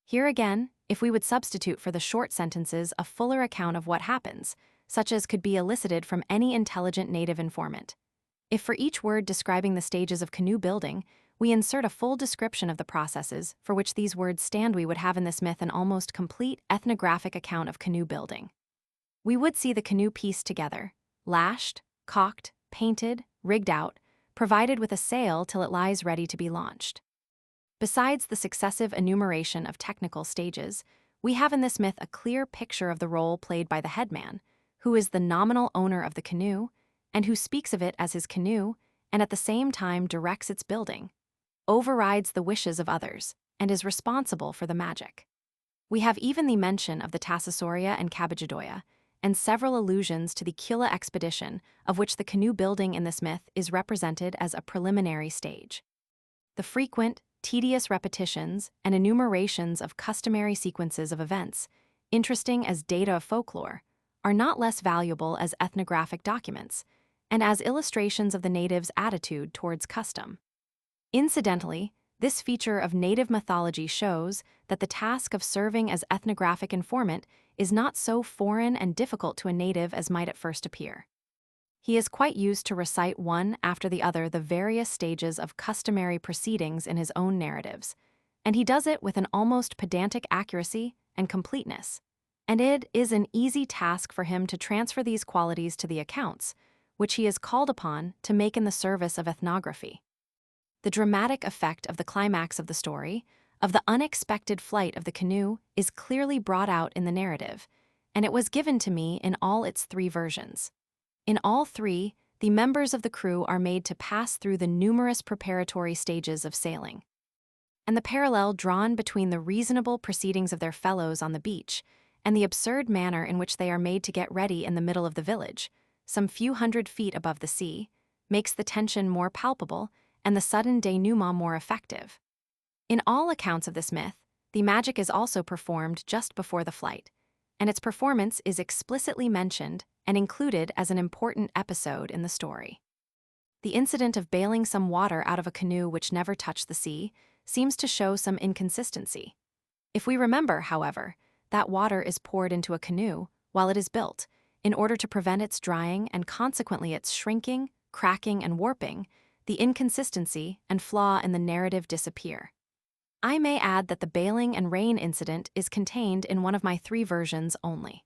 Here again, if we would substitute for the short sentences a fuller account of what happens, such as could be elicited from any intelligent native informant. If for each word describing the stages of canoe building, we insert a full description of the processes for which these words stand, we would have in this myth an almost complete ethnographic account of canoe building. We would see the canoe pieced together, lashed, caulked, painted, rigged out, provided with a sail till it lies ready to be launched. Besides the successive enumeration of technical stages, we have in this myth a clear picture of the role played by the headman, who is the nominal owner of the canoe, and who speaks of it as his canoe, and at the same time directs its building, overrides the wishes of others, and is responsible for the magic. We have even the mention of the Tassasauria and Cabajadoya, and several allusions to the Kula expedition, of which the canoe building in this myth is represented as a preliminary stage. The frequent, tedious repetitions and enumerations of customary sequences of events, interesting as data of folklore, are not less valuable as ethnographic documents, and as illustrations of the natives' attitude towards custom. Incidentally, this feature of native mythology shows that the task of serving as ethnographic informant is not so foreign and difficult to a native as might at first appear. He is quite used to recite one after the other the various stages of customary proceedings in his own narratives, and he does it with an almost pedantic accuracy and completeness, and it is an easy task for him to transfer these qualities to the accounts, which he is called upon to make in the service of ethnography. The dramatic effect of the climax of the story, of the unexpected flight of the canoe, is clearly brought out in the narrative, and it was given to me in all its three versions. In all three, the members of the crew are made to pass through the numerous preparatory stages of sailing. And the parallel drawn between the reasonable proceedings of their fellows on the beach and the absurd manner in which they are made to get ready in the middle of the village, some few hundred feet above the sea, makes the tension more palpable and the sudden denouement more effective. In all accounts of this myth, the magic is also performed just before the flight, and its performance is explicitly mentioned and included as an important episode in the story. The incident of bailing some water out of a canoe which never touched the sea seems to show some inconsistency. If we remember, however, that water is poured into a canoe while it is built, in order to prevent its drying and consequently its shrinking, cracking, and warping, the inconsistency and flaw in the narrative disappear. I may add that the bailing and rain incident is contained in one of my three versions only.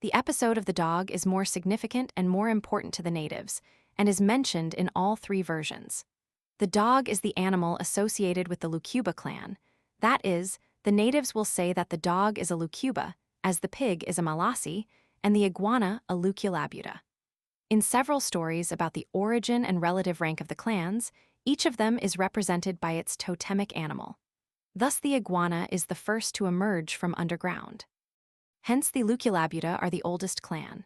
The episode of the dog is more significant and more important to the natives, and is mentioned in all three versions. The dog is the animal associated with the Lucuba clan. That is, the natives will say that the dog is a Lucuba, as the pig is a Malasi, and the iguana a Luculabuta. In several stories about the origin and relative rank of the clans, Each of them is represented by its totemic animal. Thus the iguana is the first to emerge from underground. Hence the Luculabutta are the oldest clan.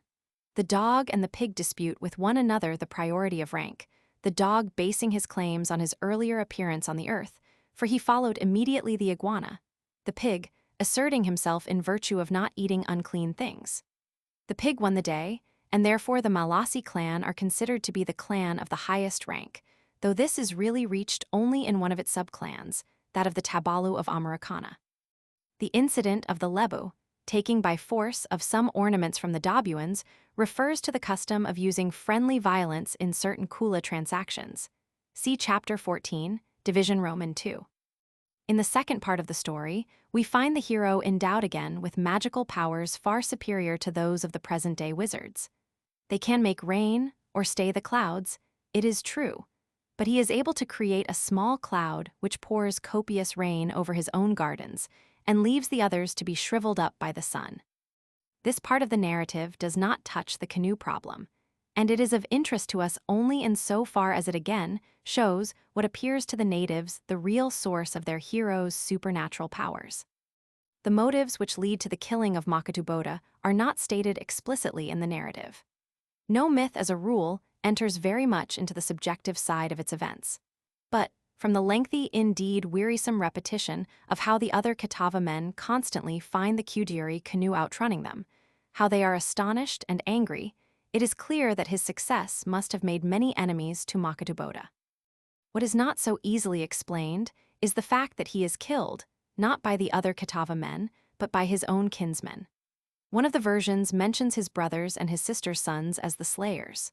The dog and the pig dispute with one another the priority of rank, the dog basing his claims on his earlier appearance on the earth, for he followed immediately the iguana, the pig asserting himself in virtue of not eating unclean things. The pig won the day, and therefore the Malasi clan are considered to be the clan of the highest rank, though this is really reached only in one of its subclans, that of the Tabalu of Americana. The incident of the Lebu, taking by force of some ornaments from the Dabuans, refers to the custom of using friendly violence in certain Kula transactions. See Chapter 14, Division Roman 2. In the second part of the story, we find the hero endowed again with magical powers far superior to those of the present-day wizards. They can make rain or stay the clouds, it is true, but he is able to create a small cloud which pours copious rain over his own gardens and leaves the others to be shriveled up by the sun. This part of the narrative does not touch the canoe problem, and it is of interest to us only in so far as it again shows what appears to the natives the real source of their hero's supernatural powers. The motives which lead to the killing of Makatubota are not stated explicitly in the narrative. No myth, as a rule, enters very much into the subjective side of its events. But, from the lengthy, indeed wearisome repetition of how the other Catawba men constantly find the Kudiri canoe outrunning them, how they are astonished and angry, it is clear that his success must have made many enemies to Makatubota. What is not so easily explained is the fact that he is killed, not by the other Catawba men, but by his own kinsmen. One of the versions mentions his brothers and his sister's sons as the slayers.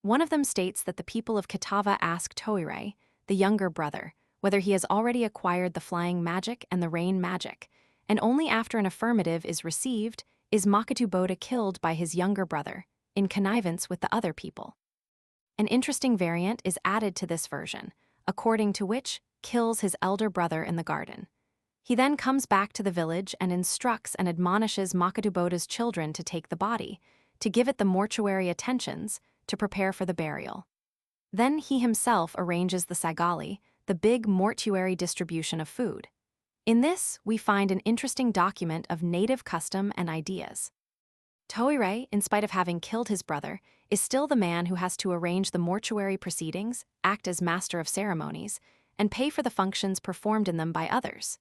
One of them states that the people of Catawba ask Toire, the younger brother, whether he has already acquired the flying magic and the rain magic, and only after an affirmative is received is Makatubota killed by his younger brother, in connivance with the other people. An interesting variant is added to this version, according to which kills his elder brother in the garden. He then comes back to the village and instructs and admonishes Makatubota's children to take the body, to give it the mortuary attentions, to prepare for the burial. Then he himself arranges the sagali, the big mortuary distribution of food. In this, we find an interesting document of native custom and ideas. Toire, in spite of having killed his brother, is still the man who has to arrange the mortuary proceedings, act as master of ceremonies, and pay for the functions performed in them by others.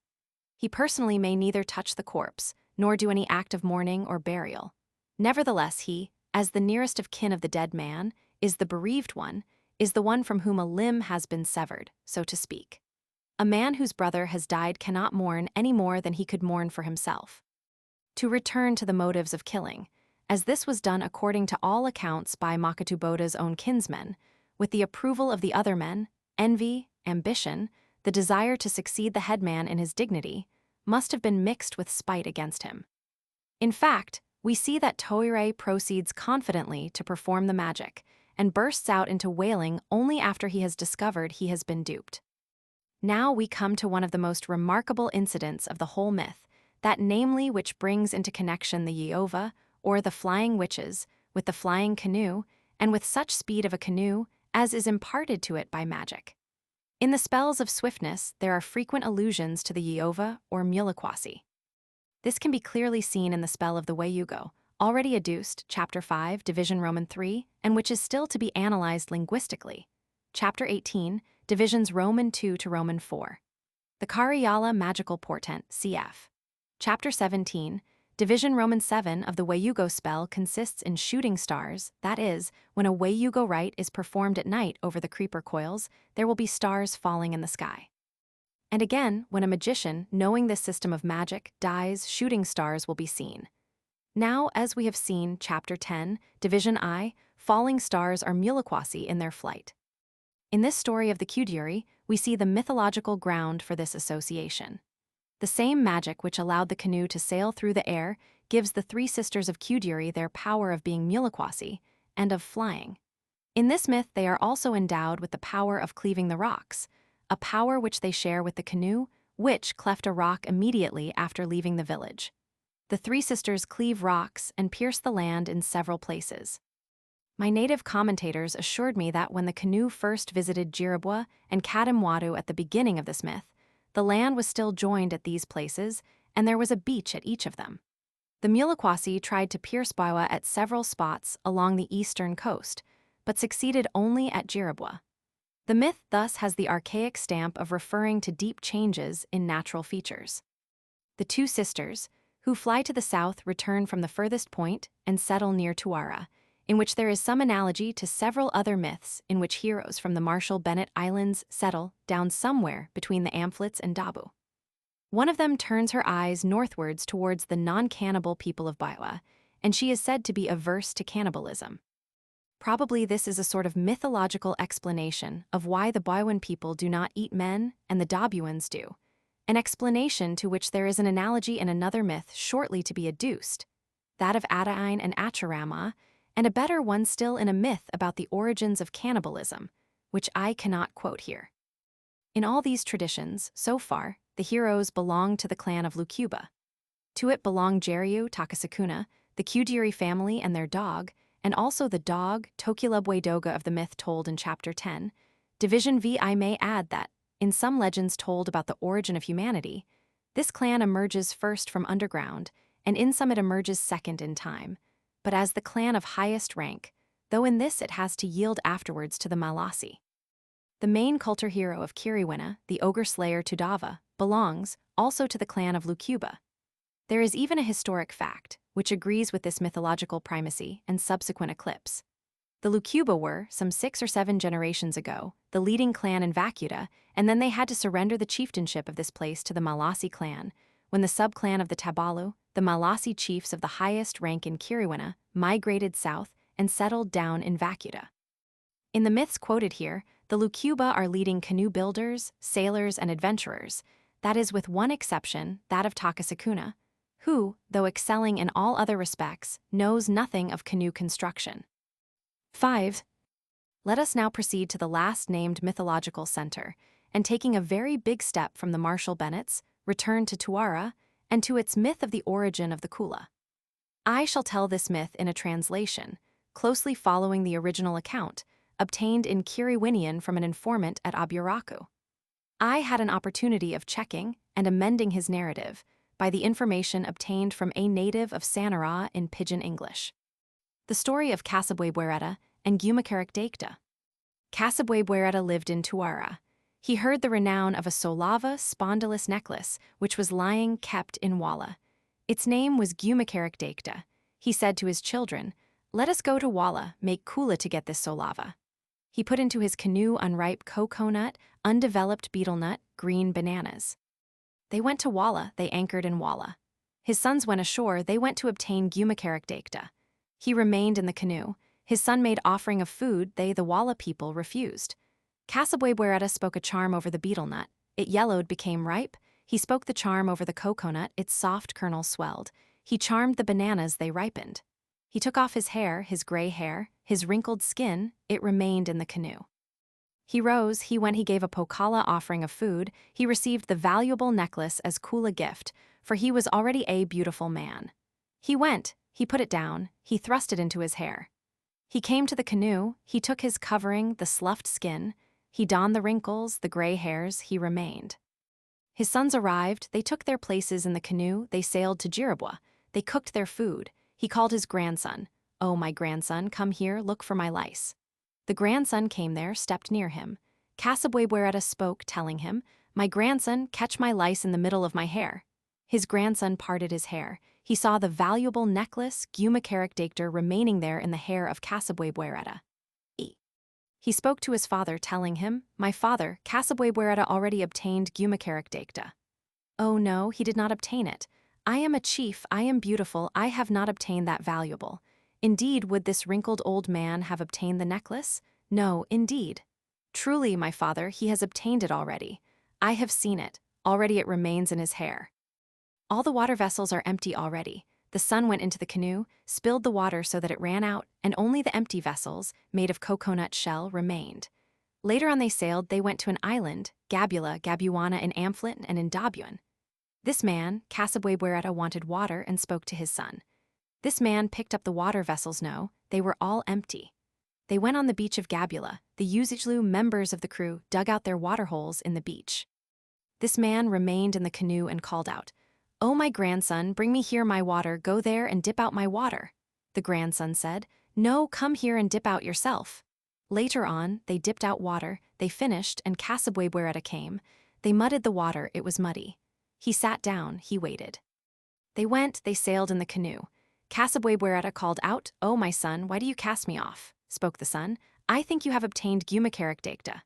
He personally may neither touch the corpse, nor do any act of mourning or burial. Nevertheless, he, as the nearest of kin of the dead man, is the bereaved one, is the one from whom a limb has been severed, so to speak. A man whose brother has died cannot mourn any more than he could mourn for himself. To return to the motives of killing, as this was done according to all accounts by Makatubota's own kinsmen, with the approval of the other men, envy, ambition, the desire to succeed the headman in his dignity, must have been mixed with spite against him. In fact, we see that Toire proceeds confidently to perform the magic, and bursts out into wailing only after he has discovered he has been duped. Now we come to one of the most remarkable incidents of the whole myth, that namely which brings into connection the Yeova, or the flying witches, with the flying canoe, and with such speed of a canoe as is imparted to it by magic. In the spells of swiftness, there are frequent allusions to the Yeova or Muliquasi. This can be clearly seen in the spell of the Wayugo, already adduced, Chapter 5, Division Roman 3, and which is still to be analyzed linguistically. Chapter 18, Divisions Roman 2 to Roman 4. The Kariyala magical portent, cf. Chapter 17, Division Roman 7 of the Wayugo spell consists in shooting stars, that is, when a Wayugo rite is performed at night over the creeper coils, there will be stars falling in the sky. And again, when a magician, knowing this system of magic, dies, shooting stars will be seen. Now, as we have seen, Chapter 10, Division I, falling stars are Muliquasi in their flight. In this story of the Kudiri, we see the mythological ground for this association. The same magic which allowed the canoe to sail through the air gives the three sisters of Kudiri their power of being Muliquasi and of flying. In this myth, they are also endowed with the power of cleaving the rocks, a power which they share with the canoe, which cleft a rock immediately after leaving the village. The three sisters cleave rocks and pierce the land in several places. My native commentators assured me that when the canoe first visited Jiribwa and Kadimwadu at the beginning of this myth, the land was still joined at these places, and there was a beach at each of them. The Mulekwasi tried to pierce Biwa at several spots along the eastern coast, but succeeded only at Jiribwa. The myth thus has the archaic stamp of referring to deep changes in natural features. The two sisters, who fly to the south, return from the furthest point and settle near Tuara, in which there is some analogy to several other myths in which heroes from the Marshall Bennett Islands settle down somewhere between the Amphlots and Dabu. One of them turns her eyes northwards towards the non-cannibal people of Biwa, and she is said to be averse to cannibalism. Probably this is a sort of mythological explanation of why the Biwan people do not eat men and the Dabuans do, an explanation to which there is an analogy in another myth shortly to be adduced, that of Adain and Acharama, and a better one still in a myth about the origins of cannibalism, which I cannot quote here. In all these traditions, so far, the heroes belong to the clan of Lukuba. To it belong Jeriu Takasakuna, the Kudiri family and their dog, and also the dog Tokilubwe-doga of the myth told in Chapter 10. Division V. I may add that, in some legends told about the origin of humanity, this clan emerges first from underground, and in some it emerges second in time, but as the clan of highest rank, though in this it has to yield afterwards to the Malasi. The main culture hero of Kiriwina, the ogre slayer Tudava, belongs also to the clan of Lukuba. There is even a historic fact, which agrees with this mythological primacy and subsequent eclipse. The Lukuba were, some 6 or 7 generations ago, the leading clan in Vacuta, and then they had to surrender the chieftainship of this place to the Malasi clan, when the sub-clan of the Tabalu, the Malasi chiefs of the highest rank in Kiriwina, migrated south and settled down in Vacuta. In the myths quoted here, the Lukuba are leading canoe builders, sailors, and adventurers, that is with one exception, that of Takasakuna, who, though excelling in all other respects, knows nothing of canoe construction. 5. Let us now proceed to the last named mythological center, and taking a very big step from the Marshall Bennetts, return to Tuara, and to its myth of the origin of the Kula. I shall tell this myth in a translation, closely following the original account, obtained in Kiriwinian from an informant at Aburaku. I had an opportunity of checking and amending his narrative by the information obtained from a native of Sanara in Pidgin English. The story of Kasabwe Bwereta and Gumakarik Daikta. Kasabwe Bwereta lived in Tuara. He heard the renown of a Solava spondylus necklace which was lying kept in Walla. Its name was Gumakarik Daikta. He said to his children, "Let us go to Walla, make Kula to get this Solava." He put into his canoe unripe coconut, undeveloped betel nut, green bananas. They went to Walla, they anchored in Walla. His sons went ashore, they went to obtain Gumakarik Daikta. He remained in the canoe. His son made offering of food, they, the Walla people, refused. Kasabwe Bwereta spoke a charm over the betel nut. It yellowed, became ripe. He spoke the charm over the coconut, its soft kernel swelled. He charmed the bananas, they ripened. He took off his hair, his gray hair, his wrinkled skin, it remained in the canoe. He rose, he went, he gave a Pokala offering of food, he received the valuable necklace as Kula gift, for he was already a beautiful man. He went, he put it down, he thrust it into his hair. He came to the canoe, he took his covering, the sloughed skin, he donned the wrinkles, the gray hairs, he remained. His sons arrived, they took their places in the canoe, they sailed to Jiribwa, they cooked their food. He called his grandson, "Oh, my grandson, come here, look for my lice." The grandson came there, stepped near him. Kasabwe Bwereta spoke, telling him, "My grandson, catch my lice in the middle of my hair." His grandson parted his hair. He saw the valuable necklace, Gumakarik Daikta, remaining there in the hair of Kasabwe Bwereta. He spoke to his father, telling him, "My father, Kasabwe Bwereta already obtained Gumakarik Daikta." "Oh no, he did not obtain it. I am a chief, I am beautiful, I have not obtained that valuable. Indeed, would this wrinkled old man have obtained the necklace? No, indeed. Truly, my father, he has obtained it already. I have seen it, already it remains in his hair. All the water vessels are empty already. The son went into the canoe, spilled the water so that it ran out, and only the empty vessels, made of coconut shell, remained. Later on they sailed, they went to an island, Gabula, Gabuana in Amphlet and in Dabuan. This man, Kasabwe Bwereta, wanted water and spoke to his son. This man picked up the water vessels, no, they were all empty. They went on the beach of Gabula. The usual members of the crew dug out their water holes in the beach. This man remained in the canoe and called out, "Oh, my grandson, bring me here my water, go there and dip out my water." The grandson said, "No, come here and dip out yourself." Later on, they dipped out water, they finished, and Casabwebuereta came. They mudded the water, it was muddy. He sat down, he waited. They went, they sailed in the canoe. Casabwebuereta called out, "Oh, my son, why do you cast me off?" Spoke the son, "I think you have obtained Gumacaricdacta."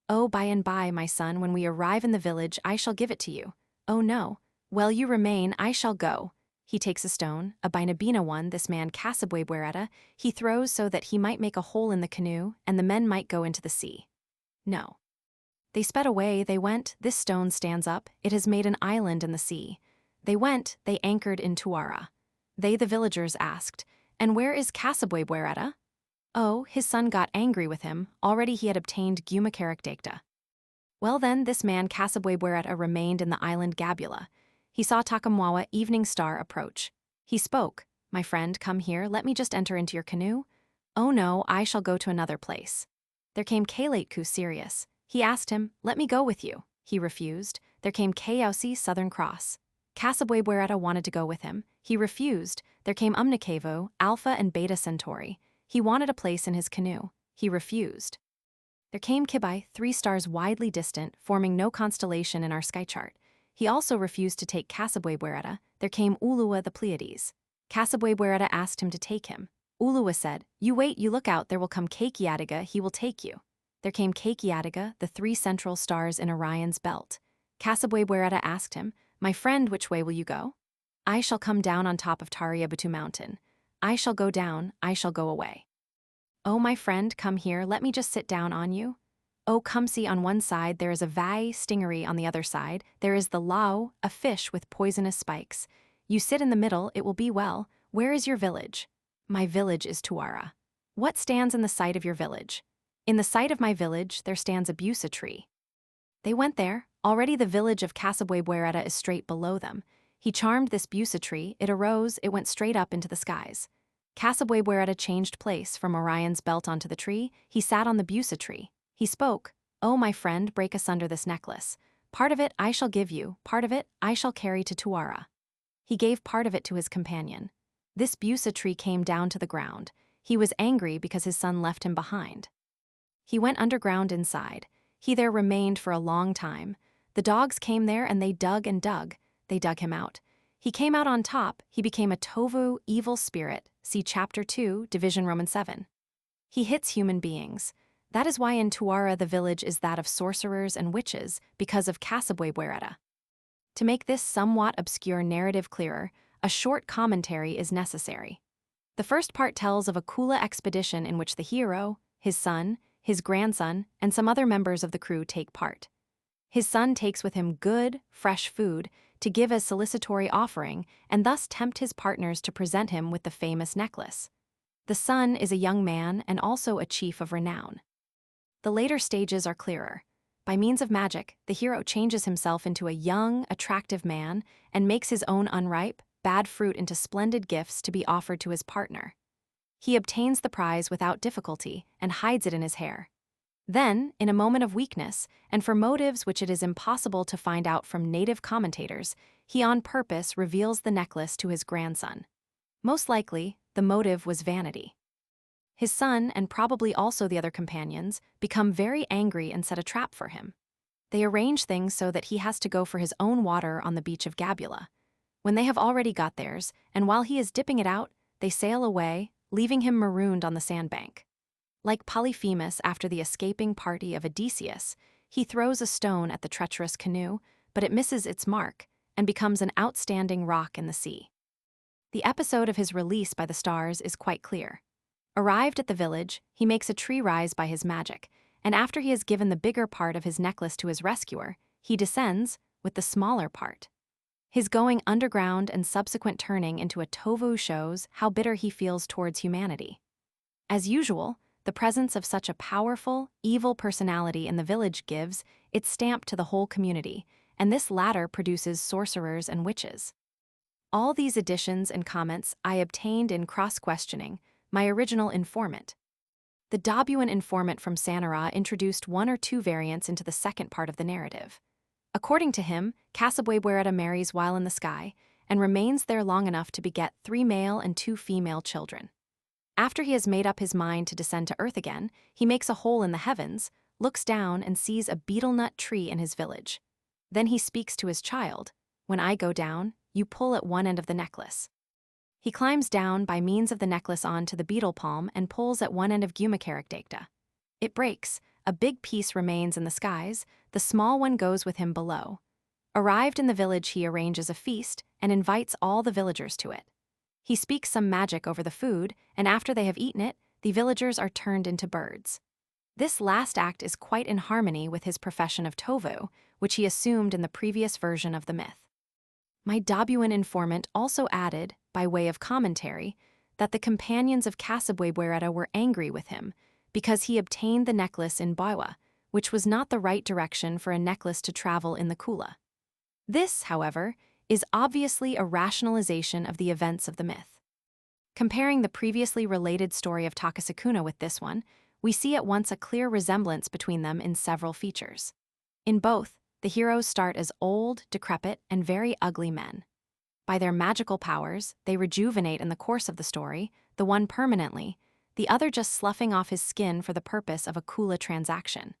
"Oh, by and by, my son, when we arrive in the village, I shall give it to you." "Oh, no." "Well, you remain, I shall go." He takes a stone, a Binabina one, this man Casabwebuereta, he throws so that he might make a hole in the canoe, and the men might go into the sea. No. They sped away, they went, this stone stands up, it has made an island in the sea. They went, they anchored in Tuara. They, the villagers, asked, "And where is Casabwebuereta?" Oh, his son got angry with him, already he had obtained Gumacaricdacta. Well then, this man Casabwebuereta remained in the island Gabula. He saw Takamwawa evening star approach. He spoke, "My friend, come here, let me just enter into your canoe." "Oh no, I shall go to another place." There came Kalaitku serious. He asked him, "Let me go with you." He refused. There came Kayausi Southern Cross. Casabwebuereta wanted to go with him. He refused. There came Umnikevo, Alpha and Beta Centauri. He wanted a place in his canoe. He refused. There came Kibai, 3 stars widely distant, forming no constellation in our sky chart. He also refused to take Casabwebuereta. There came Ulua the Pleiades. Casabwebuereta asked him to take him. Ulua said, "You wait, you look out, there will come Kekiatiga, he will take you." There came Kekiatiga, the 3 central stars in Orion's belt. Casabwebuereta asked him, "My friend, which way will you go?" "I shall come down on top of Tariabutu mountain." "I shall go down, I shall go away." "Oh, my friend, come here, let me just sit down on you." "Oh, come see, on one side there is a vai stingery, on the other side there is the lau, a fish with poisonous spikes. You sit in the middle, it will be well. Where is your village?" "My village is Tuara." "What stands in the sight of your village?" "In the sight of my village there stands a busa tree." They went there. Already the village of Casabwebuereta is straight below them. He charmed this busa tree, it arose, it went straight up into the skies. Casabwebuereta changed place from Orion's belt onto the tree. He sat on the busa tree. He spoke, "Oh, my friend, break asunder this necklace. Part of it I shall give you, part of it I shall carry to Tuara." He gave part of it to his companion. This busa tree came down to the ground. He was angry because his son left him behind. He went underground inside. He there remained for a long time. The dogs came there and they dug and dug. They dug him out. He came out on top. He became a tovu, evil spirit. See Chapter 2, Division Roman 7. He hits human beings. That is why in Tuara the village is that of sorcerers and witches, because of Casabwebuereta. To make this somewhat obscure narrative clearer, a short commentary is necessary. The first part tells of a Kula expedition in which the hero, his son, his grandson, and some other members of the crew take part. His son takes with him good, fresh food to give as solicitory offering and thus tempt his partners to present him with the famous necklace. The son is a young man and also a chief of renown. The later stages are clearer. By means of magic, the hero changes himself into a young, attractive man and makes his own unripe, bad fruit into splendid gifts to be offered to his partner. He obtains the prize without difficulty and hides it in his hair. Then, in a moment of weakness, and for motives which it is impossible to find out from native commentators, he on purpose reveals the necklace to his grandson. Most likely, the motive was vanity. His son, and probably also the other companions, become very angry and set a trap for him. They arrange things so that he has to go for his own water on the beach of Gabula. When they have already got theirs, and while he is dipping it out, they sail away, leaving him marooned on the sandbank. Like Polyphemus after the escaping party of Odysseus, he throws a stone at the treacherous canoe, but it misses its mark and becomes an outstanding rock in the sea. The episode of his release by the stars is quite clear. Arrived at the village, he makes a tree rise by his magic, and after he has given the bigger part of his necklace to his rescuer, he descends with the smaller part. His going underground and subsequent turning into a tovu shows how bitter he feels towards humanity. As usual, the presence of such a powerful, evil personality in the village gives its stamp to the whole community, and this latter produces sorcerers and witches. All these additions and comments I obtained in cross-questioning my original informant. The Dabuan informant from Sanara introduced one or two variants into the second part of the narrative. According to him, Casabwebuereta marries while in the sky and remains there long enough to beget 3 male and 2 female children. After he has made up his mind to descend to earth again, he makes a hole in the heavens, looks down and sees a betel nut tree in his village. Then he speaks to his child, "When I go down, you pull at one end of the necklace." He climbs down by means of the necklace onto the betel palm and pulls at one end of Gumacaracdacta. It breaks, a big piece remains in the skies, the small one goes with him below. Arrived in the village, he arranges a feast and invites all the villagers to it. He speaks some magic over the food, and after they have eaten it, the villagers are turned into birds. This last act is quite in harmony with his profession of Tovu, which he assumed in the previous version of the myth. My Dabuan informant also added, by way of commentary, that the companions of Casabwebuereta were angry with him because he obtained the necklace in Baiwa, which was not the right direction for a necklace to travel in the Kula. This, however, is obviously a rationalization of the events of the myth. Comparing the previously related story of Takasukuna with this one, we see at once a clear resemblance between them in several features. In both, the heroes start as old, decrepit, and very ugly men. By their magical powers, they rejuvenate in the course of the story, the one permanently, the other just sloughing off his skin for the purpose of a Kula transaction.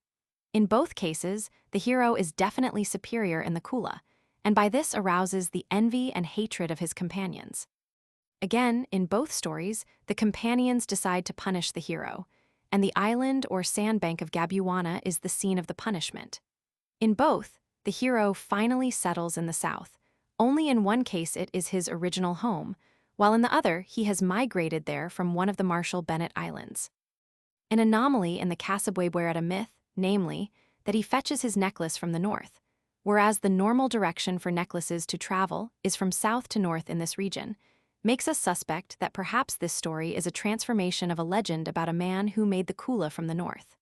In both cases, the hero is definitely superior in the Kula, and by this arouses the envy and hatred of his companions. Again, in both stories, the companions decide to punish the hero, and the island or sandbank of Gabuana is the scene of the punishment. In both, the hero finally settles in the south. Only in one case it is his original home, while in the other he has migrated there from one of the Marshall Bennett Islands. An anomaly in the Casabwebuereta myth, namely, that he fetches his necklace from the north, whereas the normal direction for necklaces to travel is from south to north in this region, makes us suspect that perhaps this story is a transformation of a legend about a man who made the Kula from the north.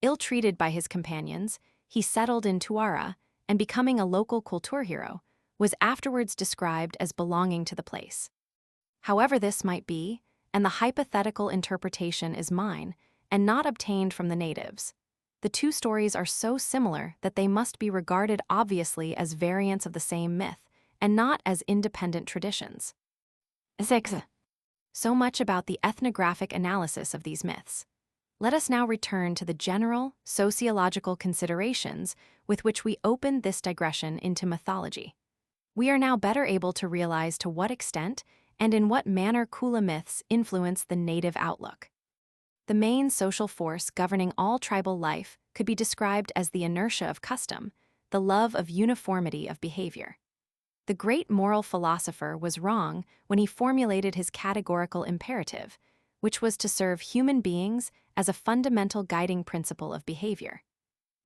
Ill-treated by his companions, he settled in Tuara, and becoming a local kulturhero, was afterwards described as belonging to the place. However this might be, and the hypothetical interpretation is mine, and not obtained from the natives, the two stories are so similar that they must be regarded obviously as variants of the same myth, and not as independent traditions. 6. So much about the ethnographic analysis of these myths. Let us now return to the general, sociological considerations with which we opened this digression into mythology. We are now better able to realize to what extent and in what manner Kula myths influence the native outlook. The main social force governing all tribal life could be described as the inertia of custom, the love of uniformity of behavior. The great moral philosopher was wrong when he formulated his categorical imperative, which was to serve human beings as a fundamental guiding principle of behavior.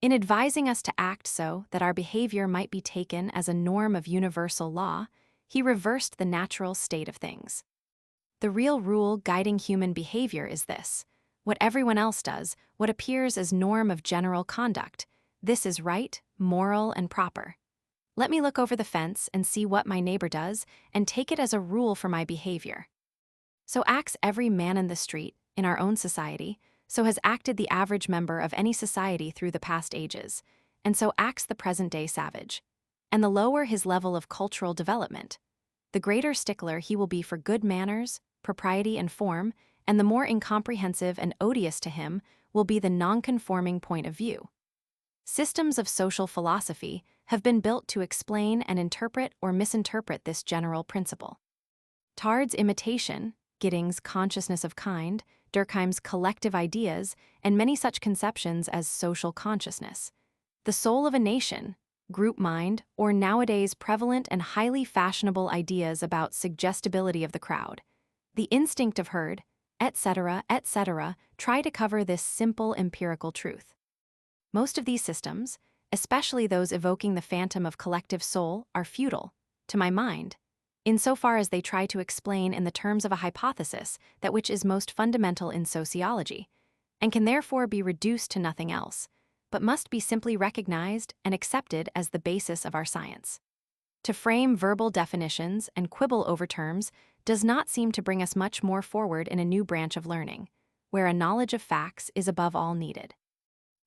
In advising us to act so that our behavior might be taken as a norm of universal law, he reversed the natural state of things. The real rule guiding human behavior is this: what everyone else does, what appears as norm of general conduct, this is right, moral, and proper. Let me look over the fence and see what my neighbor does and take it as a rule for my behavior. So acts every man in the street, in our own society, so has acted the average member of any society through the past ages, and so acts the present-day savage. And the lower his level of cultural development, the greater stickler he will be for good manners, propriety, and form, and the more incomprehensive and odious to him will be the nonconforming point of view. Systems of social philosophy have been built to explain and interpret or misinterpret this general principle. Tard's imitation, Gidding's consciousness of kind, Durkheim's collective ideas, and many such conceptions as social consciousness, the soul of a nation, group mind, or nowadays prevalent and highly fashionable ideas about suggestibility of the crowd, the instinct of herd, etc., try to cover this simple empirical truth. Most of these systems, especially those evoking the phantom of collective soul, are futile, to my mind, insofar as they try to explain in the terms of a hypothesis that which is most fundamental in sociology, and can therefore be reduced to nothing else, but must be simply recognized and accepted as the basis of our science. To frame verbal definitions and quibble over terms does not seem to bring us much more forward in a new branch of learning. where a knowledge of facts is above all needed.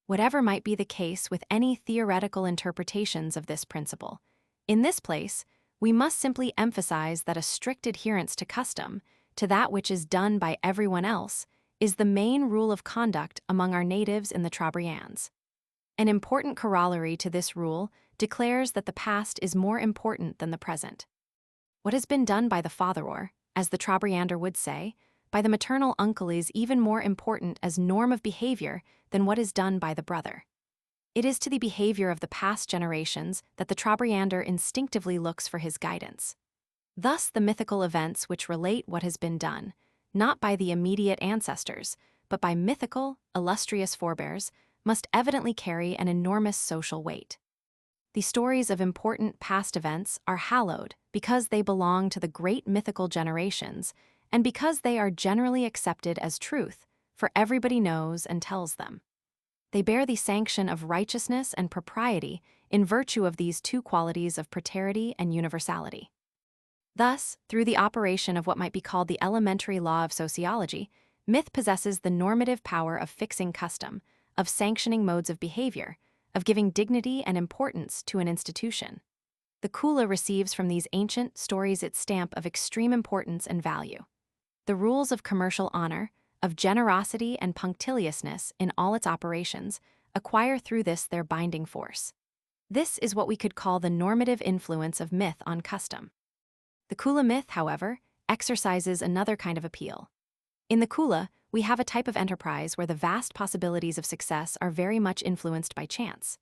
Whatever might be the case with any theoretical interpretations of this principle, in this place, we must simply emphasize that a strict adherence to custom, to that which is done by everyone else, is the main rule of conduct among our natives in the Trobriands. An important corollary to this rule declares that the past is more important than the present. What has been done by the father, or, as the Trobriander would say, by the maternal uncle, is even more important as norm of behavior than what is done by the brother. It is to the behavior of the past generations that the Trobriander instinctively looks for his guidance. Thus, the mythical events which relate what has been done, not by the immediate ancestors, but by mythical, illustrious forebears, must evidently carry an enormous social weight. The stories of important past events are hallowed because they belong to the great mythical generations and because they are generally accepted as truth, for everybody knows and tells them. They bear the sanction of righteousness and propriety in virtue of these two qualities of praeterity and universality. Thus, through the operation of what might be called the elementary law of sociology, myth possesses the normative power of fixing custom, of sanctioning modes of behavior, of giving dignity and importance to an institution. The Kula receives from these ancient stories its stamp of extreme importance and value. The rules of commercial honor, of generosity and punctiliousness in all its operations, acquire through this their binding force. This is what we could call the normative influence of myth on custom. The Kula myth, however, exercises another kind of appeal. In the Kula, we have a type of enterprise where the vast possibilities of success are very much influenced by chance.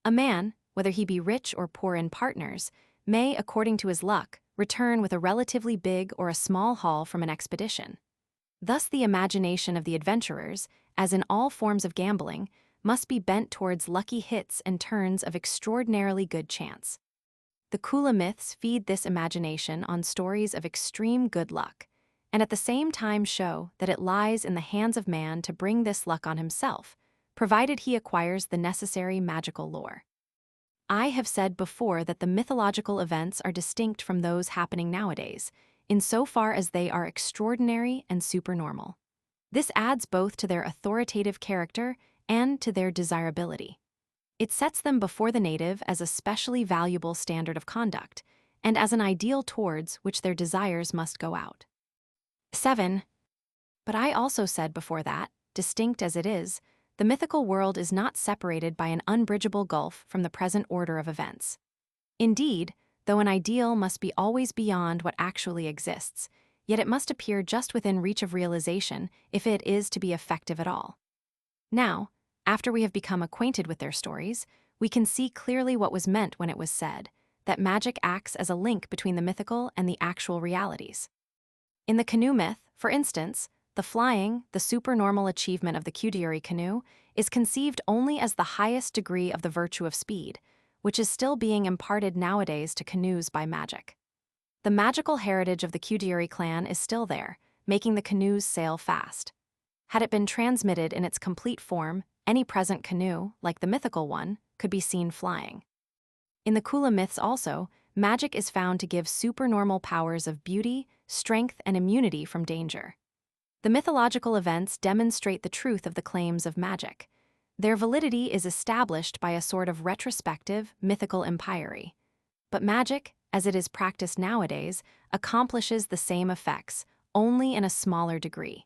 A man, whether he be rich or poor in partners, may, according to his luck, return with a relatively big or a small haul from an expedition. Thus, the imagination of the adventurers, as in all forms of gambling, must be bent towards lucky hits and turns of extraordinarily good chance. The Kula myths feed this imagination on stories of extreme good luck, and at the same time show that it lies in the hands of man to bring this luck on himself, provided he acquires the necessary magical lore. I have said before that the mythological events are distinct from those happening nowadays, insofar as they are extraordinary and supernormal. This adds both to their authoritative character and to their desirability. It sets them before the native as a specially valuable standard of conduct, and as an ideal towards which their desires must go out. 7. But I also said before that, distinct as it is, the mythical world is not separated by an unbridgeable gulf from the present order of events. Indeed, though an ideal must be always beyond what actually exists, yet it must appear just within reach of realization if it is to be effective at all. Now, after we have become acquainted with their stories, we can see clearly what was meant when it was said that magic acts as a link between the mythical and the actual realities. In the canoe myth, for instance, the flying, the supernormal achievement of the Kudiri canoe, is conceived only as the highest degree of the virtue of speed, which is still being imparted nowadays to canoes by magic. The magical heritage of the Kudiri clan is still there, making the canoes sail fast. Had it been transmitted in its complete form, any present canoe, like the mythical one, could be seen flying. In the Kula myths also, magic is found to give supernormal powers of beauty, strength, and immunity from danger. The mythological events demonstrate the truth of the claims of magic. Their validity is established by a sort of retrospective, mythical empiry. But magic, as it is practiced nowadays, accomplishes the same effects, only in a smaller degree.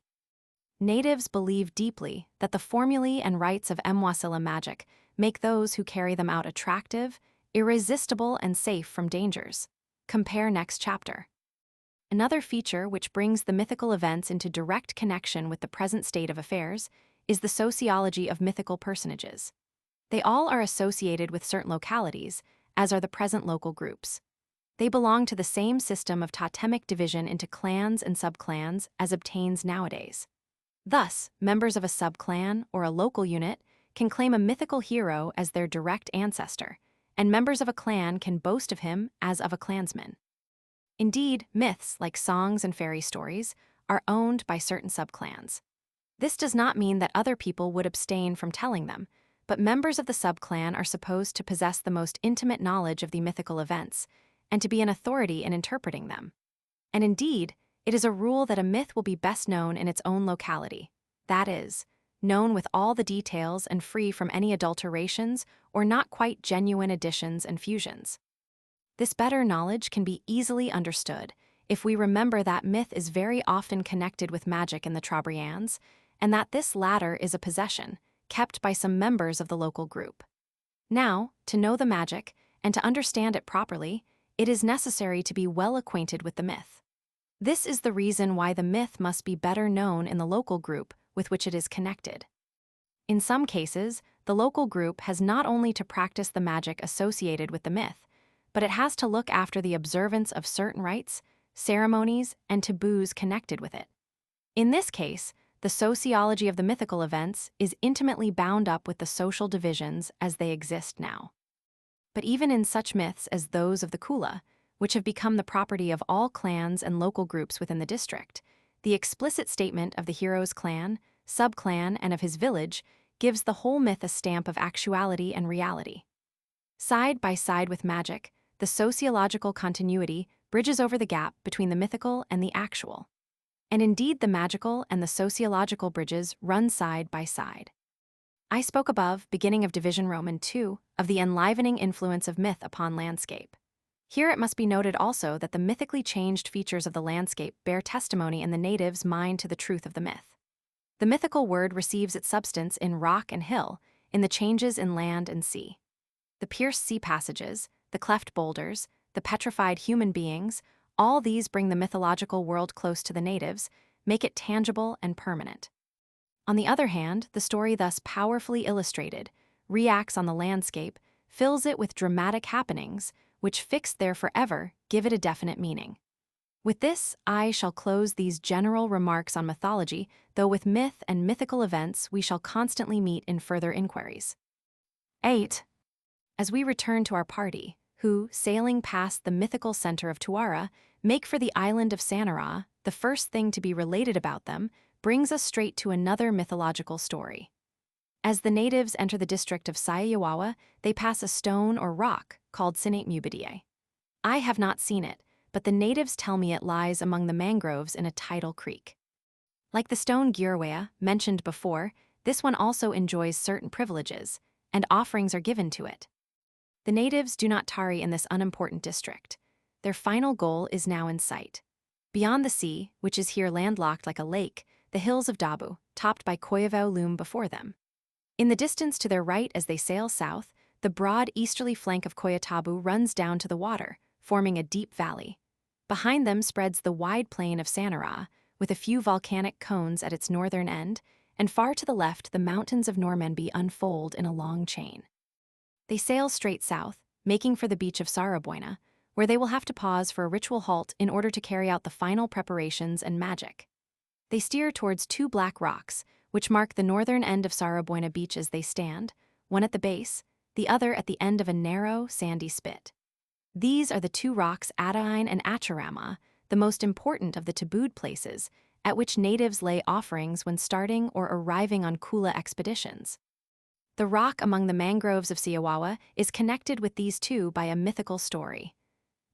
Natives believe deeply that the formulae and rites of Mwasila magic make those who carry them out attractive, irresistible, and safe from dangers. Compare next chapter. Another feature which brings the mythical events into direct connection with the present state of affairs is the sociology of mythical personages. They all are associated with certain localities, as are the present local groups. They belong to the same system of totemic division into clans and subclans as obtains nowadays. Thus, members of a subclan or a local unit can claim a mythical hero as their direct ancestor, and members of a clan can boast of him as of a clansman. Indeed, myths, like songs and fairy stories, are owned by certain subclans. This does not mean that other people would abstain from telling them, but members of the subclan are supposed to possess the most intimate knowledge of the mythical events, and to be an authority in interpreting them. And indeed, it is a rule that a myth will be best known in its own locality. that is, known with all the details and free from any adulterations or not quite genuine additions and fusions. This better knowledge can be easily understood if we remember that myth is very often connected with magic in the Trobriands, and that this latter is a possession kept by some members of the local group. Now, to know the magic and to understand it properly, it is necessary to be well acquainted with the myth. This is the reason why the myth must be better known in the local group with which it is connected. In some cases, the local group has not only to practice the magic associated with the myth, but it has to look after the observance of certain rites, ceremonies, and taboos connected with it. In this case, the sociology of the mythical events is intimately bound up with the social divisions as they exist now. But even in such myths as those of the Kula, which have become the property of all clans and local groups within the district, the explicit statement of the hero's clan, sub-clan, and of his village gives the whole myth a stamp of actuality and reality. Side by side with magic, the sociological continuity bridges over the gap between the mythical and the actual. And indeed, the magical and the sociological bridges run side by side. I spoke above, beginning of Division Roman II, of the enlivening influence of myth upon landscape. Here it must be noted also that the mythically changed features of the landscape bear testimony in the natives' mind to the truth of the myth. The mythical word receives its substance in rock and hill, in the changes in land and sea. The pierced sea passages, the cleft boulders, the petrified human beings, all these bring the mythological world close to the natives, make it tangible and permanent. On the other hand, the story thus powerfully illustrated reacts on the landscape, fills it with dramatic happenings, which fixed there forever give it a definite meaning. With this, I shall close these general remarks on mythology, though with myth and mythical events we shall constantly meet in further inquiries. 8. As we return to our party, who, sailing past the mythical center of Tuara, make for the island of Sanara, the first thing to be related about them brings us straight to another mythological story. As the natives enter the district of Sayawawa, they pass a stone or rock called Sinate Mubidiye. I have not seen it, but the natives tell me it lies among the mangroves in a tidal creek. Like the stone Girwea, mentioned before, this one also enjoys certain privileges, and offerings are given to it. The natives do not tarry in this unimportant district. Their final goal is now in sight. Beyond the sea, which is here landlocked like a lake, the hills of Dabu, topped by Koyavau, loom before them. In the distance to their right as they sail south, the broad easterly flank of Koyatabu runs down to the water, forming a deep valley. Behind them spreads the wide plain of Sanara, with a few volcanic cones at its northern end, and far to the left the mountains of Normanby unfold in a long chain. They sail straight south, making for the beach of Saraboina, where they will have to pause for a ritual halt in order to carry out the final preparations and magic. They steer towards two black rocks, which mark the northern end of Saraboina Beach as they stand, one at the base, the other at the end of a narrow, sandy spit. These are the two rocks Adain and Acharama, the most important of the tabooed places, at which natives lay offerings when starting or arriving on Kula expeditions. The rock among the mangroves of Siawawa is connected with these two by a mythical story.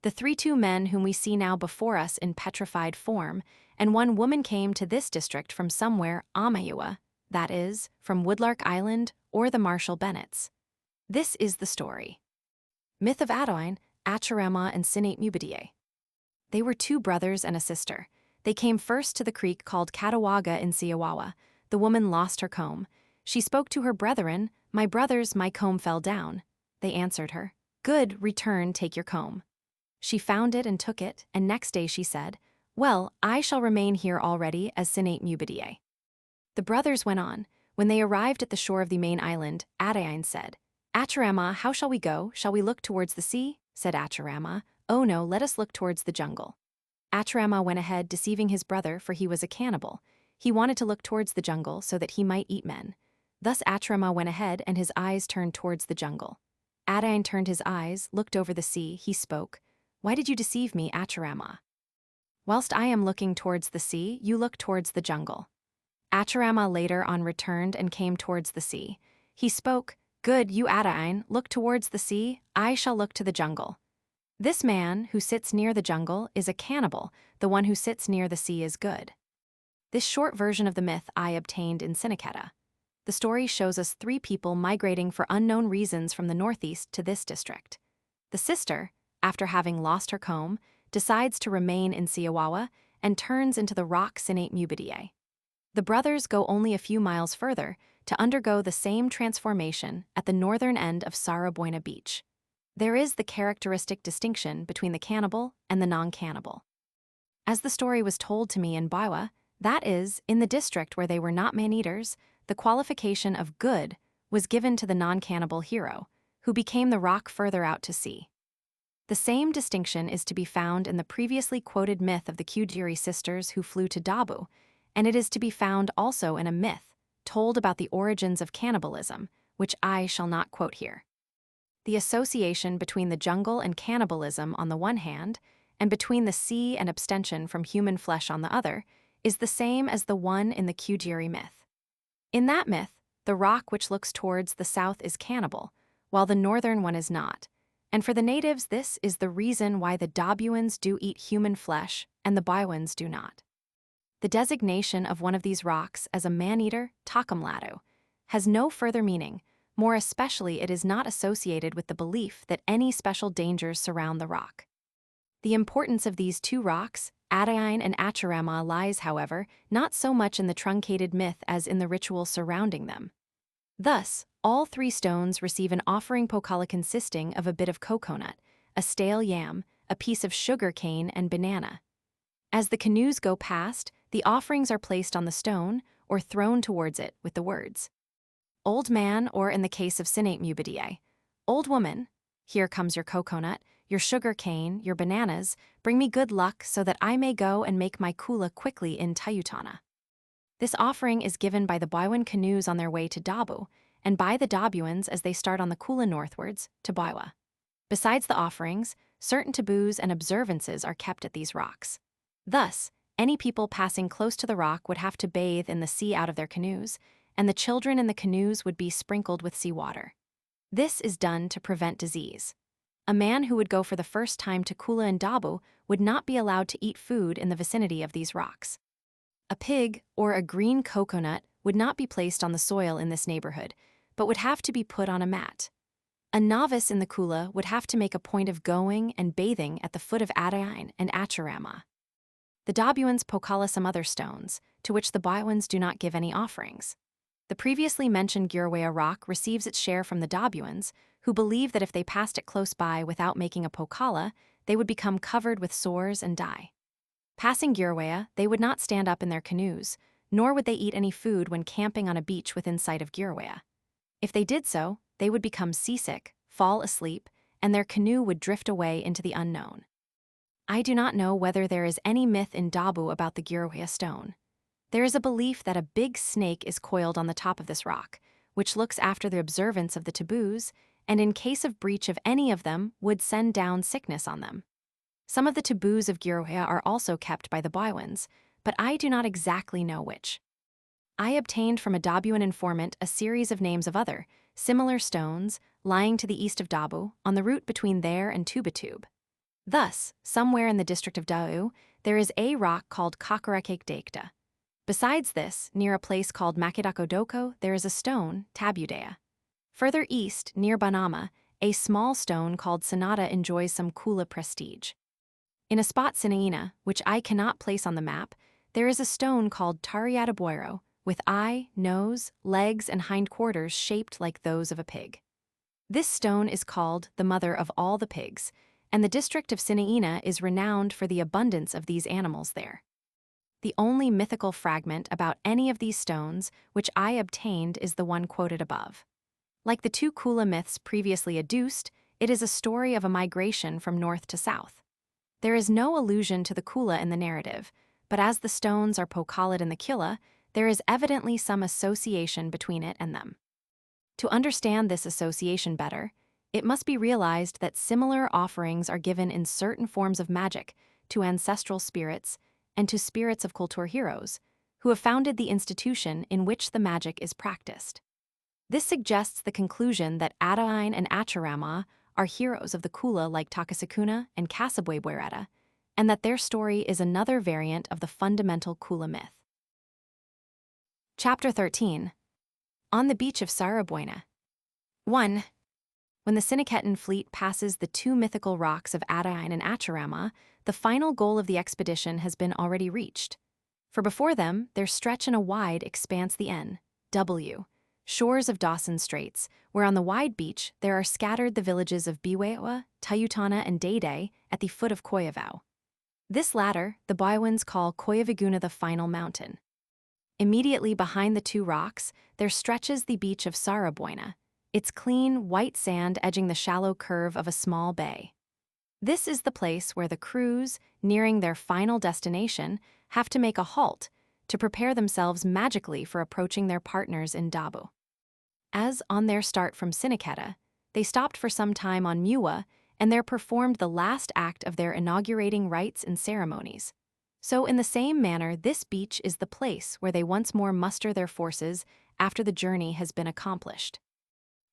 The 3 men whom we see now before us in petrified form, and one woman came to this district from somewhere Amayua, that is, from Woodlark Island or the Marshall Bennetts. This is the story. Myth of Adain, Acharama, and Sinate Mubidiye. They were 2 brothers and a sister. They came first to the creek called Katawaga in Siawawa. The woman lost her comb. She spoke to her brethren, "My brothers, my comb fell down." They answered her, "Good, return, take your comb." She found it and took it, and next day she said, "Well, I shall remain here already as Sinate Mubidiye." The brothers went on. When they arrived at the shore of the main island, Adain said, "Acharama, how shall we go? Shall we look towards the sea?" Said Acharama, "Oh no, let us look towards the jungle." Acharama went ahead, deceiving his brother, for he was a cannibal. He wanted to look towards the jungle so that he might eat men. Thus Acharama went ahead, and his eyes turned towards the jungle. Adain turned his eyes, looked over the sea, he spoke, "Why did you deceive me, Acharama? Whilst I am looking towards the sea, you look towards the jungle." Acharama later on returned and came towards the sea. He spoke, "Good, you Adain, look towards the sea, I shall look to the jungle." This man, who sits near the jungle, is a cannibal, the one who sits near the sea is good. This short version of the myth I obtained in Sinaketa. The story shows us 3 people migrating for unknown reasons from the northeast to this district. The sister, after having lost her comb, decides to remain in Siawawa and turns into the rock Sinate Mubidiae. The brothers go only a few miles further to undergo the same transformation at the northern end of Sarabuena Beach. There is the characteristic distinction between the cannibal and the non-cannibal. As the story was told to me in Baiwa, that is, in the district where they were not man-eaters, the qualification of good was given to the non-cannibal hero, who became the rock further out to sea. The same distinction is to be found in the previously quoted myth of the Kujiri sisters who flew to Dabu, and it is to be found also in a myth told about the origins of cannibalism, which I shall not quote here. The association between the jungle and cannibalism on the one hand, and between the sea and abstention from human flesh on the other, is the same as the one in the Kujiri myth. In that myth, the rock which looks towards the south is cannibal, while the northern one is not, and for the natives this is the reason why the Dabuans do eat human flesh and the Baiwans do not. The designation of one of these rocks as a man-eater, Takamladu, has no further meaning, more especially it is not associated with the belief that any special dangers surround the rock. The importance of these 2 rocks, Adain and Acharama, lies, however, not so much in the truncated myth as in the ritual surrounding them. Thus, all 3 stones receive an offering pokala consisting of a bit of coconut, a stale yam, a piece of sugar cane, and banana. As the canoes go past, the offerings are placed on the stone or thrown towards it with the words, "Old man," or in the case of Sinate Mubidiae, "Old woman, here comes your coconut, your sugar cane, your bananas, bring me good luck so that I may go and make my Kula quickly in Tayutana." This offering is given by the Baiwan canoes on their way to Dabu, and by the Dabuans as they start on the Kula northwards to Baiwa. Besides the offerings, certain taboos and observances are kept at these rocks. Thus, any people passing close to the rock would have to bathe in the sea out of their canoes, and the children in the canoes would be sprinkled with seawater. This is done to prevent disease. A man who would go for the first time to Kula and Dabu would not be allowed to eat food in the vicinity of these rocks. A pig or a green coconut would not be placed on the soil in this neighborhood, but would have to be put on a mat. A novice in the Kula would have to make a point of going and bathing at the foot of Adain and Acharama. The Dabuans pokala some other stones, to which the Baiwans do not give any offerings. The previously mentioned Girawea rock receives its share from the Dabuans, who believe that if they passed it close by without making a pokala, they would become covered with sores and die. Passing Girawea, they would not stand up in their canoes, nor would they eat any food when camping on a beach within sight of Girawea. If they did so, they would become seasick, fall asleep, and their canoe would drift away into the unknown. I do not know whether there is any myth in Dabu about the Girawea stone. There is a belief that a big snake is coiled on the top of this rock, which looks after the observance of the taboos, and in case of breach of any of them, would send down sickness on them. Some of the taboos of Girawea are also kept by the Baiwans, but I do not exactly know which. I obtained from a Dabuan informant a series of names of other, similar stones, lying to the east of Dabu, on the route between there and Tubatube. Thus, somewhere in the district of Dau, there is a rock called Kakarakake Dakta. Besides this, near a place called Makidakodoko, there is a stone, Tabudea. Further east, near Banama, a small stone called Sanada enjoys some Kula prestige. In a spot Sinaina, which I cannot place on the map, there is a stone called Tariatabuero, with eye, nose, legs, and hindquarters shaped like those of a pig. This stone is called the mother of all the pigs, and the district of Sinaina is renowned for the abundance of these animals there. The only mythical fragment about any of these stones which I obtained is the one quoted above. Like the 2 Kula myths previously adduced, it is a story of a migration from north to south. There is no allusion to the Kula in the narrative, but as the stones are pokalat in the Kula, there is evidently some association between it and them. To understand this association better, it must be realized that similar offerings are given in certain forms of magic to ancestral spirits and to spirits of culture heroes, who have founded the institution in which the magic is practiced. This suggests the conclusion that Adain and Acharama are heroes of the Kula like Takasakuna and Kasabwebwereta, and that their story is another variant of the fundamental Kula myth. Chapter 13. On the beach of Sarabuena. 1. When the Siniketan fleet passes the two mythical rocks of Adain and Acharama, the final goal of the expedition has been already reached. For before them, there stretch in a wide expanse the N.W. shores of Dawson Straits, where on the wide beach there are scattered the villages of Biwewa, Tayutana, and Dayday at the foot of Koyavau. This latter, the Biawans call Koyaviguna the final mountain. Immediately behind the two rocks, there stretches the beach of Sarabuena, its clean, white sand edging the shallow curve of a small bay. This is the place where the crews, nearing their final destination, have to make a halt to prepare themselves magically for approaching their partners in Dabu. As, on their start from Siniketa, they stopped for some time on Muwa and there performed the last act of their inaugurating rites and ceremonies. So in the same manner, this beach is the place where they once more muster their forces after the journey has been accomplished.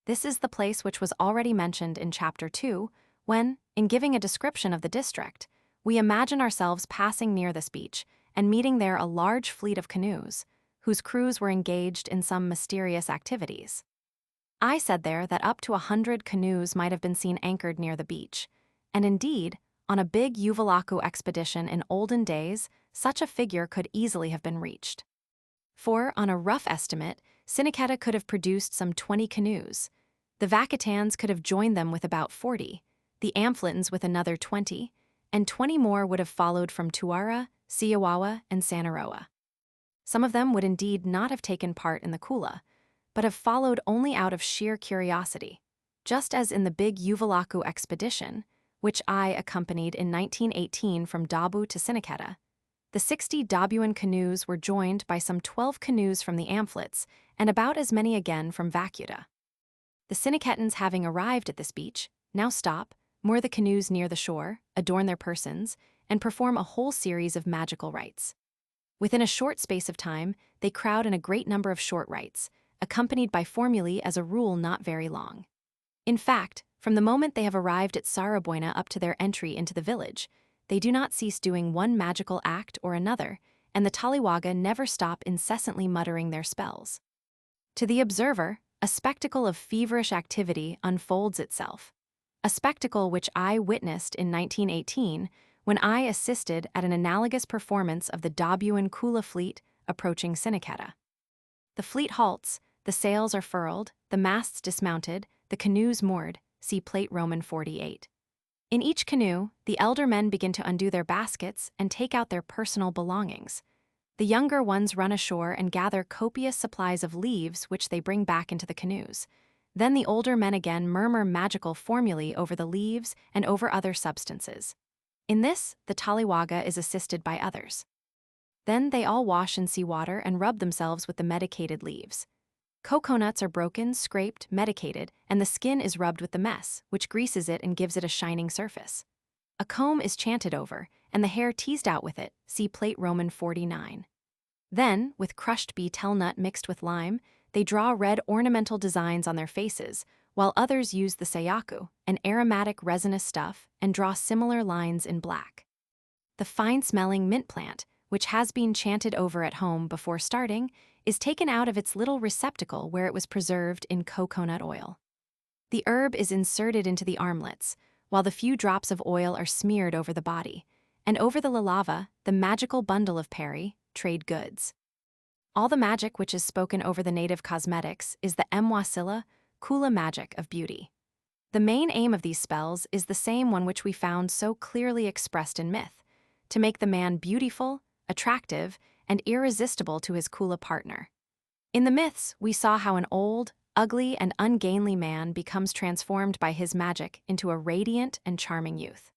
This is the place which was already mentioned in Chapter 2, when, in giving a description of the district, we imagine ourselves passing near this beach and meeting there a large fleet of canoes, whose crews were engaged in some mysterious activities. I said there that up to 100 canoes might have been seen anchored near the beach, and indeed, on a big Uvalaku expedition in olden days, such a figure could easily have been reached. For, on a rough estimate, Siniketa could have produced some 20 canoes. The Vakatans could have joined them with about 40, the Amphletans with another 20, and 20 more would have followed from Tuara, Siawawa, and Sanaroa. Some of them would indeed not have taken part in the Kula, but have followed only out of sheer curiosity, just as in the big Uvalaku expedition, which I accompanied in 1918 from Dabu to Siniketa. The 60 Dabuan canoes were joined by some 12 canoes from the Amphlets and about as many again from Vacuta. The Siniketans, having arrived at this beach, now stop, moor the canoes near the shore, adorn their persons, and perform a whole series of magical rites. Within a short space of time, they crowd in a great number of short rites, accompanied by formulae as a rule not very long. In fact, from the moment they have arrived at Sarabuena up to their entry into the village, they do not cease doing one magical act or another, and the Taliwaga never stop incessantly muttering their spells. To the observer, a spectacle of feverish activity unfolds itself, a spectacle which I witnessed in 1918 when I assisted at an analogous performance of the Dabuan Kula fleet approaching Siniketa. The fleet halts, the sails are furled, the masts dismounted, the canoes moored, see Plate Roman 48. In each canoe, the elder men begin to undo their baskets and take out their personal belongings. The younger ones run ashore and gather copious supplies of leaves which they bring back into the canoes. Then the older men again murmur magical formulae over the leaves and over other substances. In this, the Taliwaga is assisted by others. Then they all wash in seawater and rub themselves with the medicated leaves. Coconuts are broken, scraped, medicated, and the skin is rubbed with the mess, which greases it and gives it a shining surface. A comb is chanted over, and the hair teased out with it, see Plate Roman 49. Then, with crushed betel nut mixed with lime, they draw red ornamental designs on their faces, while others use the sayaku, an aromatic resinous stuff, and draw similar lines in black. The fine-smelling mint plant, which has been chanted over at home before starting, is taken out of its little receptacle where it was preserved in coconut oil. The herb is inserted into the armlets, while the few drops of oil are smeared over the body, and over the lalava, the magical bundle of peri, trade goods. All the magic which is spoken over the native cosmetics is the Mwasila, Kula magic of beauty. The main aim of these spells is the same one which we found so clearly expressed in myth, to make the man beautiful, attractive, and irresistible to his Kula partner. In the myths, we saw how an old, ugly, and ungainly man becomes transformed by his magic into a radiant and charming youth.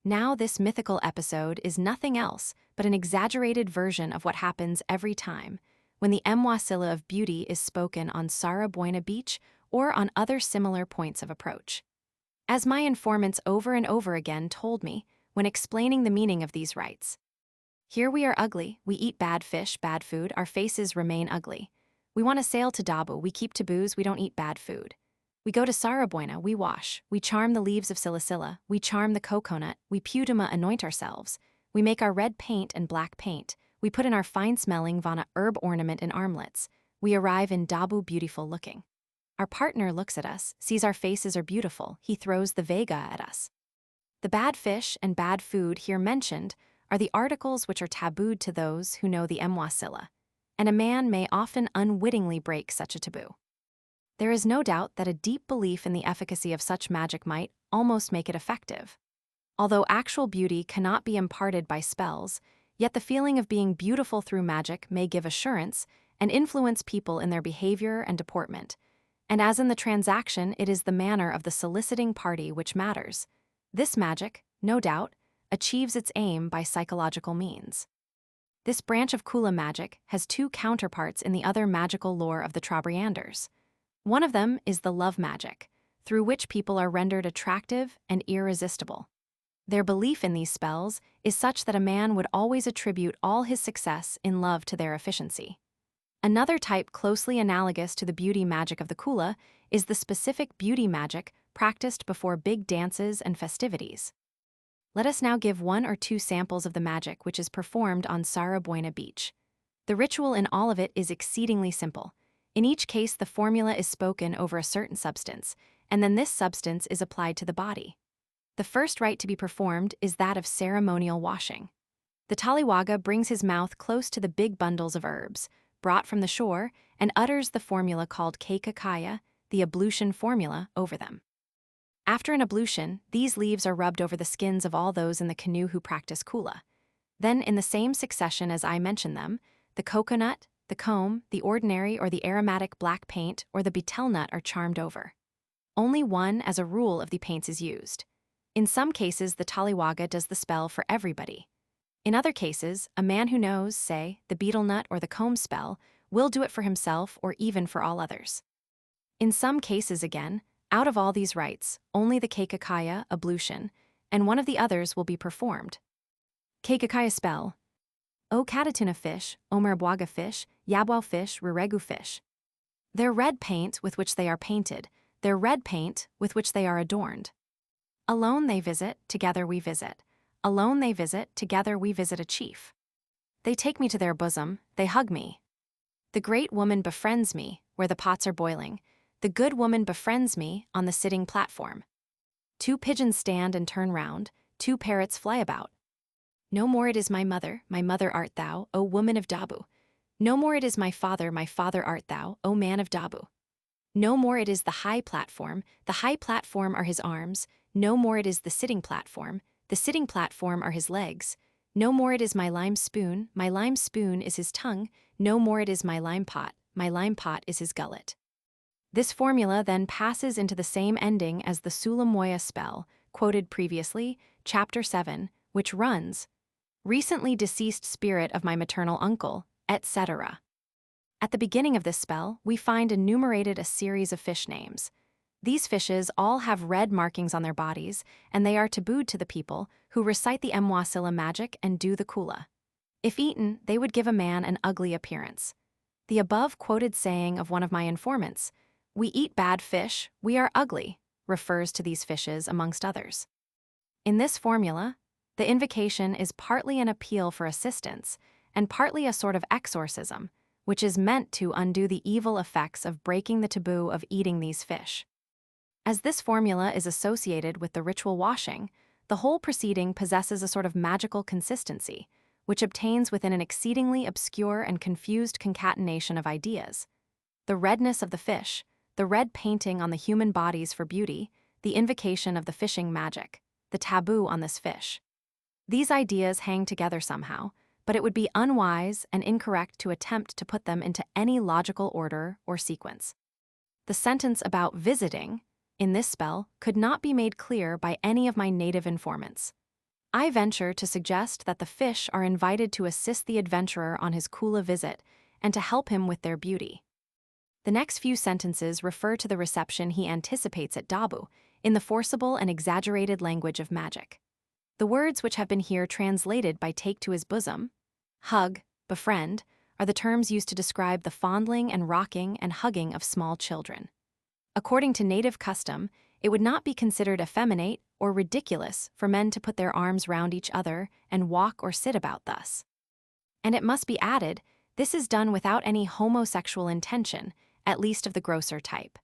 Now this mythical episode is nothing else but an exaggerated version of what happens every time when the Mwasila of beauty is spoken on Sarabuena Beach or on other similar points of approach. As my informants over and over again told me when explaining the meaning of these rites. Here we are ugly, we eat bad fish, bad food, our faces remain ugly. We want to sail to Dabu, we keep taboos, we don't eat bad food. We go to Sarabuena, we wash, we charm the leaves of silicilla, we charm the coconut, we puduma anoint ourselves, we make our red paint and black paint, We put in our fine-smelling Vana herb ornament in armlets. We arrive in Dabu beautiful looking. Our partner looks at us, sees our faces are beautiful, he throws the Vega at us. The bad fish and bad food here mentioned are the articles which are tabooed to those who know the Mwasila, and a man may often unwittingly break such a taboo. There is no doubt that a deep belief in the efficacy of such magic might almost make it effective. Although actual beauty cannot be imparted by spells, yet the feeling of being beautiful through magic may give assurance and influence people in their behavior and deportment. And as in the transaction, it is the manner of the soliciting party which matters. This magic, no doubt, achieves its aim by psychological means. This branch of Kula magic has two counterparts in the other magical lore of the Trobrianders. One of them is the love magic, through which people are rendered attractive and irresistible. Their belief in these spells is such that a man would always attribute all his success in love to their efficiency. Another type closely analogous to the beauty magic of the Kula is the specific beauty magic practiced before big dances and festivities. Let us now give one or two samples of the magic which is performed on Sara Buena Beach. The ritual in all of it is exceedingly simple. In each case, the formula is spoken over a certain substance, and then this substance is applied to the body. The first rite to be performed is that of ceremonial washing. The Taliwaga brings his mouth close to the big bundles of herbs, brought from the shore, and utters the formula called Keikakaya, the ablution formula, over them. After an ablution, these leaves are rubbed over the skins of all those in the canoe who practice Kula. Then, in the same succession as I mentioned them, the coconut, the comb, the ordinary or the aromatic black paint, or the betel nut are charmed over. Only one, as a rule, of the paints is used. In some cases, the Taliwaga does the spell for everybody. In other cases, a man who knows, say, the betel nut or the comb spell, will do it for himself or even for all others. In some cases, again, out of all these rites, only the Keikakaya, ablution, and one of the others will be performed. Keikakaya spell. O Katatuna fish, Omerbwaga fish, Yabwao fish, Reregu fish. Their red paint with which they are painted, their red paint with which they are adorned. Alone they visit, together we visit. Alone they visit, together we visit a chief. They take me to their bosom, they hug me. The great woman befriends me, where the pots are boiling. The good woman befriends me, on the sitting platform. Two pigeons stand and turn round, two parrots fly about. No more it is my mother art thou, O woman of Dabu. No more it is my father art thou, O man of Dabu. No more it is the high platform are his arms. No more it is the sitting platform are his legs. No more it is my lime spoon is his tongue. No more it is my lime pot is his gullet. This formula then passes into the same ending as the Sulamoya spell, quoted previously, chapter 7, which runs, recently deceased spirit of my maternal uncle, etc. At the beginning of this spell, we find enumerated a series of fish names. These fishes all have red markings on their bodies, and they are tabooed to the people who recite the Mwasila magic and do the Kula. If eaten, they would give a man an ugly appearance. The above quoted saying of one of my informants, "We eat bad fish, we are ugly," refers to these fishes amongst others. In this formula, the invocation is partly an appeal for assistance and partly a sort of exorcism, which is meant to undo the evil effects of breaking the taboo of eating these fish. As this formula is associated with the ritual washing, the whole proceeding possesses a sort of magical consistency, which obtains within an exceedingly obscure and confused concatenation of ideas. The redness of the fish, the red painting on the human bodies for beauty, the invocation of the fishing magic, the taboo on this fish. These ideas hang together somehow, but it would be unwise and incorrect to attempt to put them into any logical order or sequence. The sentence about visiting, in this spell, could not be made clear by any of my native informants. I venture to suggest that the fish are invited to assist the adventurer on his Kula visit and to help him with their beauty. The next few sentences refer to the reception he anticipates at Dabu, in the forcible and exaggerated language of magic. The words which have been here translated by take to his bosom, hug, befriend, are the terms used to describe the fondling and rocking and hugging of small children. According to native custom, it would not be considered effeminate or ridiculous for men to put their arms round each other and walk or sit about thus. And it must be added, this is done without any homosexual intention, at least of the grosser type.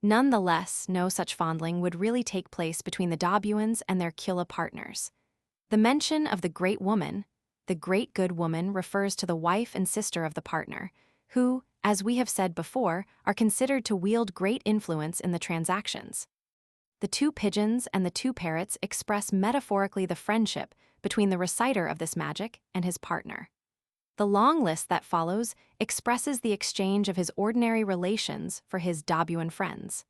Nonetheless, no such fondling would really take place between the Dobuans and their Kula partners. The mention of the great woman, the great good woman, refers to the wife and sister of the partner, who, as we have said before, are considered to wield great influence in the transactions. The two pigeons and the two parrots express metaphorically the friendship between the reciter of this magic and his partner. The long list that follows expresses the exchange of his ordinary relations for his Dobuan friends.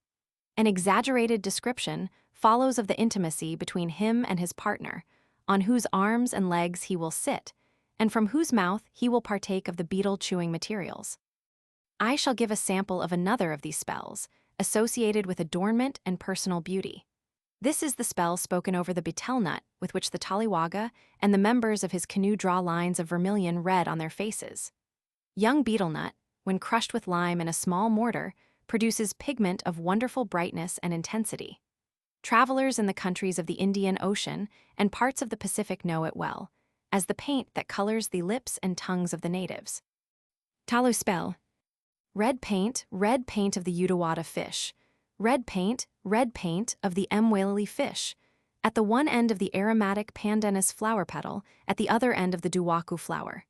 An exaggerated description follows of the intimacy between him and his partner, on whose arms and legs he will sit, and from whose mouth he will partake of the beetle-chewing materials. I shall give a sample of another of these spells, associated with adornment and personal beauty. This is the spell spoken over the betel nut with which the Tallywaga and the members of his canoe draw lines of vermilion red on their faces. Young betel nut, when crushed with lime in a small mortar, produces pigment of wonderful brightness and intensity. Travelers in the countries of the Indian Ocean and parts of the Pacific know it well, as the paint that colors the lips and tongues of the natives. Talo spell. Red paint of the Utawada fish. Red paint of the Mwalili fish. At the one end of the aromatic pandanus flower petal, at the other end of the duwaku flower.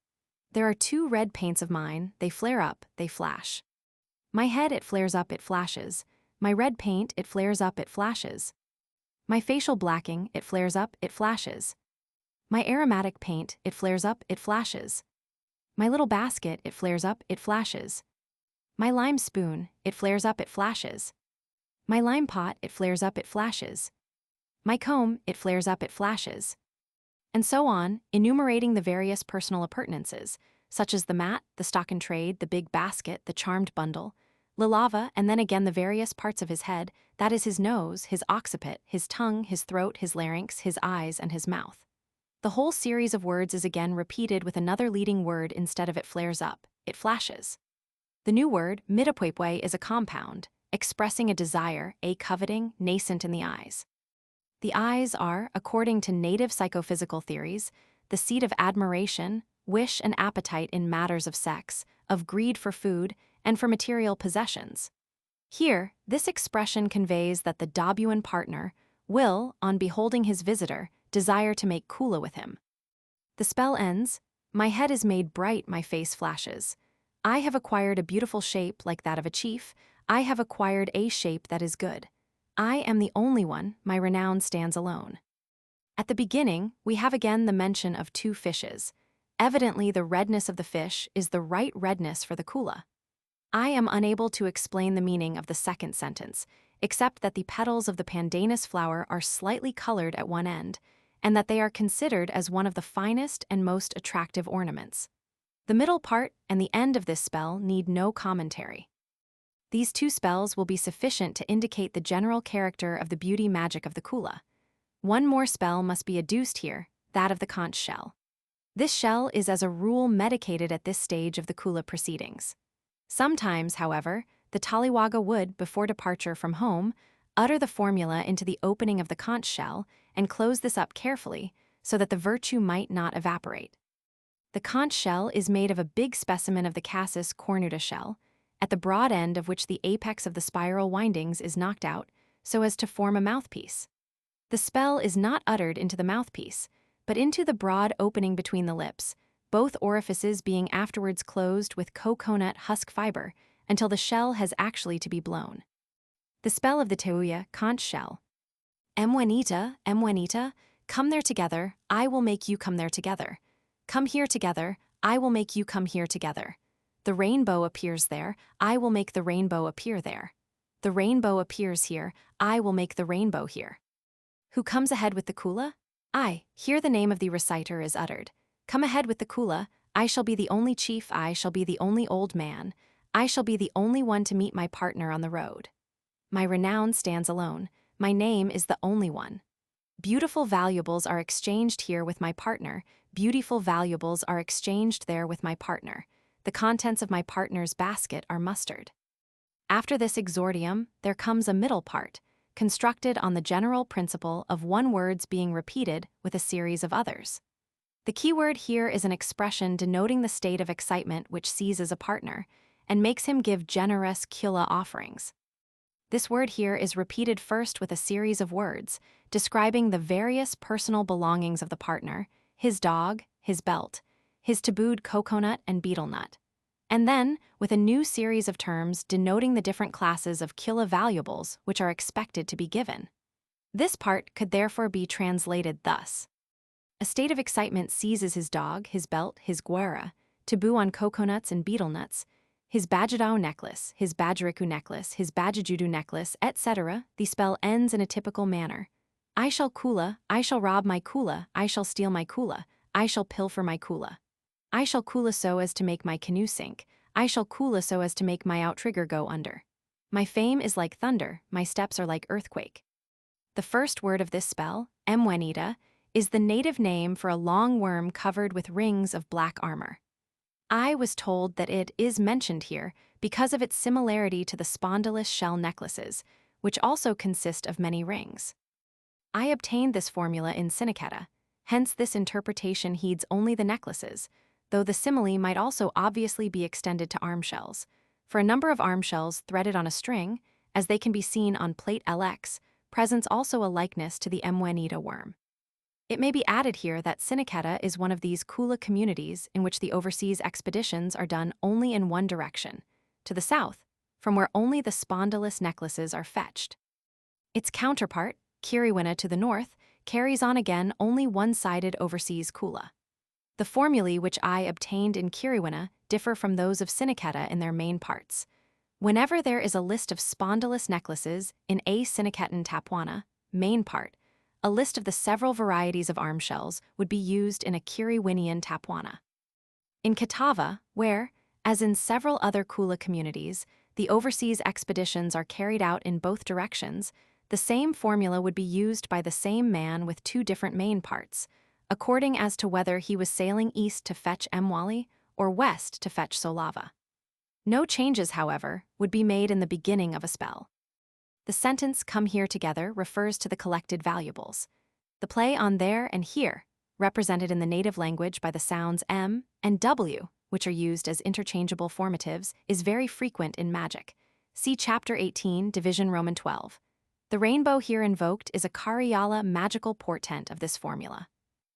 There are two red paints of mine, they flare up, they flash. My head, it flares up, it flashes. My red paint, it flares up, it flashes. My facial blacking, it flares up, it flashes. My aromatic paint, it flares up, it flashes. My little basket, it flares up, it flashes. My lime spoon, it flares up, it flashes. My lime pot, it flares up, it flashes. My comb, it flares up, it flashes. And so on, enumerating the various personal appurtenances, such as the mat, the stock in trade, the big basket, the charmed bundle, Lilava, and then again the various parts of his head, that is his nose, his occiput, his tongue, his throat, his larynx, his eyes, and his mouth. The whole series of words is again repeated with another leading word instead of it flares up, it flashes. The new word, midapwepwe, is a compound, expressing a desire, a coveting, nascent in the eyes. The eyes are, according to native psychophysical theories, the seat of admiration, wish and appetite in matters of sex, of greed for food, and for material possessions. Here, this expression conveys that the Dobuan partner will, on beholding his visitor, desire to make Kula with him. The spell ends, my head is made bright, my face flashes. I have acquired a beautiful shape like that of a chief. I have acquired a shape that is good. I am the only one, my renown stands alone. At the beginning, we have again the mention of two fishes. Evidently, the redness of the fish is the right redness for the Kula. I am unable to explain the meaning of the second sentence, except that the petals of the pandanus flower are slightly colored at one end, and that they are considered as one of the finest and most attractive ornaments. The middle part and the end of this spell need no commentary. These two spells will be sufficient to indicate the general character of the beauty magic of the Kula. One more spell must be adduced here, that of the conch shell. This shell is as a rule medicated at this stage of the Kula proceedings. Sometimes, however, the Tallywaga would, before departure from home, utter the formula into the opening of the conch shell and close this up carefully so that the virtue might not evaporate. The conch shell is made of a big specimen of the Cassis cornuta shell, at the broad end of which the apex of the spiral windings is knocked out so as to form a mouthpiece. The spell is not uttered into the mouthpiece, but into the broad opening between the lips, both orifices being afterwards closed with coconut husk fiber until the shell has actually to be blown. The spell of the Teuya conch shell. Emwenita, come there together, I will make you come there together. Come here together, I will make you come here together. The rainbow appears there, I will make the rainbow appear there. The rainbow appears here, I will make the rainbow here. Who comes ahead with the Kula? I. Here the name of the reciter is uttered. Come ahead with the Kula, I shall be the only chief, I shall be the only old man. I shall be the only one to meet my partner on the road. My renown stands alone, my name is the only one. Beautiful valuables are exchanged here with my partner, beautiful valuables are exchanged there with my partner. The contents of my partner's basket are mustered. After this exordium, there comes a middle part, constructed on the general principle of one words being repeated with a series of others. The key word here is an expression denoting the state of excitement which seizes a partner and makes him give generous Kula offerings. This word here is repeated first with a series of words describing the various personal belongings of the partner, his dog, his belt, his tabooed coconut and betel nut, and then with a new series of terms denoting the different classes of Kula valuables which are expected to be given. This part could therefore be translated thus. A state of excitement seizes his dog, his belt, his guara, taboo on coconuts and betel nuts, his Bajadao necklace, his Bajariku necklace, his Bajajudu necklace, etc. The spell ends in a typical manner. I shall Kula, I shall rob my Kula, I shall steal my Kula, I shall pilfer my Kula. I shall Kula so as to make my canoe sink, I shall Kula so as to make my outrigger go under. My fame is like thunder, my steps are like earthquake. The first word of this spell, Mwenida, is the native name for a long worm covered with rings of black armor. I was told that it is mentioned here because of its similarity to the spondylus shell necklaces, which also consist of many rings. I obtained this formula in Sineketa, hence this interpretation heeds only the necklaces, though the simile might also obviously be extended to arm shells. For a number of arm shells threaded on a string, as they can be seen on plate LX, presents also a likeness to the Mwenida worm. It may be added here that Sineketa is one of these Kula communities in which the overseas expeditions are done only in one direction, to the south, from where only the spondylus necklaces are fetched. Its counterpart, Kiriwina to the north, carries on again only one-sided overseas Kula. The formulae which I obtained in Kiriwina differ from those of Sineketa in their main parts. Whenever there is a list of spondylus necklaces in a Sineketan Tapwana, main part, a list of the several varieties of arm shells would be used in a Kiriwinian Tapwana. In Katava, where, as in several other Kula communities, the overseas expeditions are carried out in both directions, the same formula would be used by the same man with two different main parts, according as to whether he was sailing east to fetch Mwali or west to fetch Solava. No changes, however, would be made in the beginning of a spell. The sentence "come here together" refers to the collected valuables. The play on there and here, represented in the native language by the sounds M and W, which are used as interchangeable formatives, is very frequent in magic. See Chapter 18, Division Roman 12. The rainbow here invoked is a Karyala magical portent of this formula.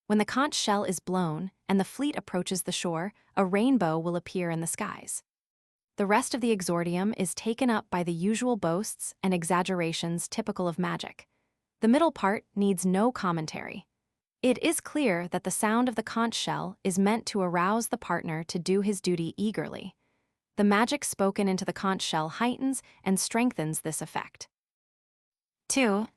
When the conch shell is blown and the fleet approaches the shore, a rainbow will appear in the skies. The rest of the exordium is taken up by the usual boasts and exaggerations typical of magic. The middle part needs no commentary. It is clear that the sound of the conch shell is meant to arouse the partner to do his duty eagerly. The magic spoken into the conch shell heightens and strengthens this effect. 2.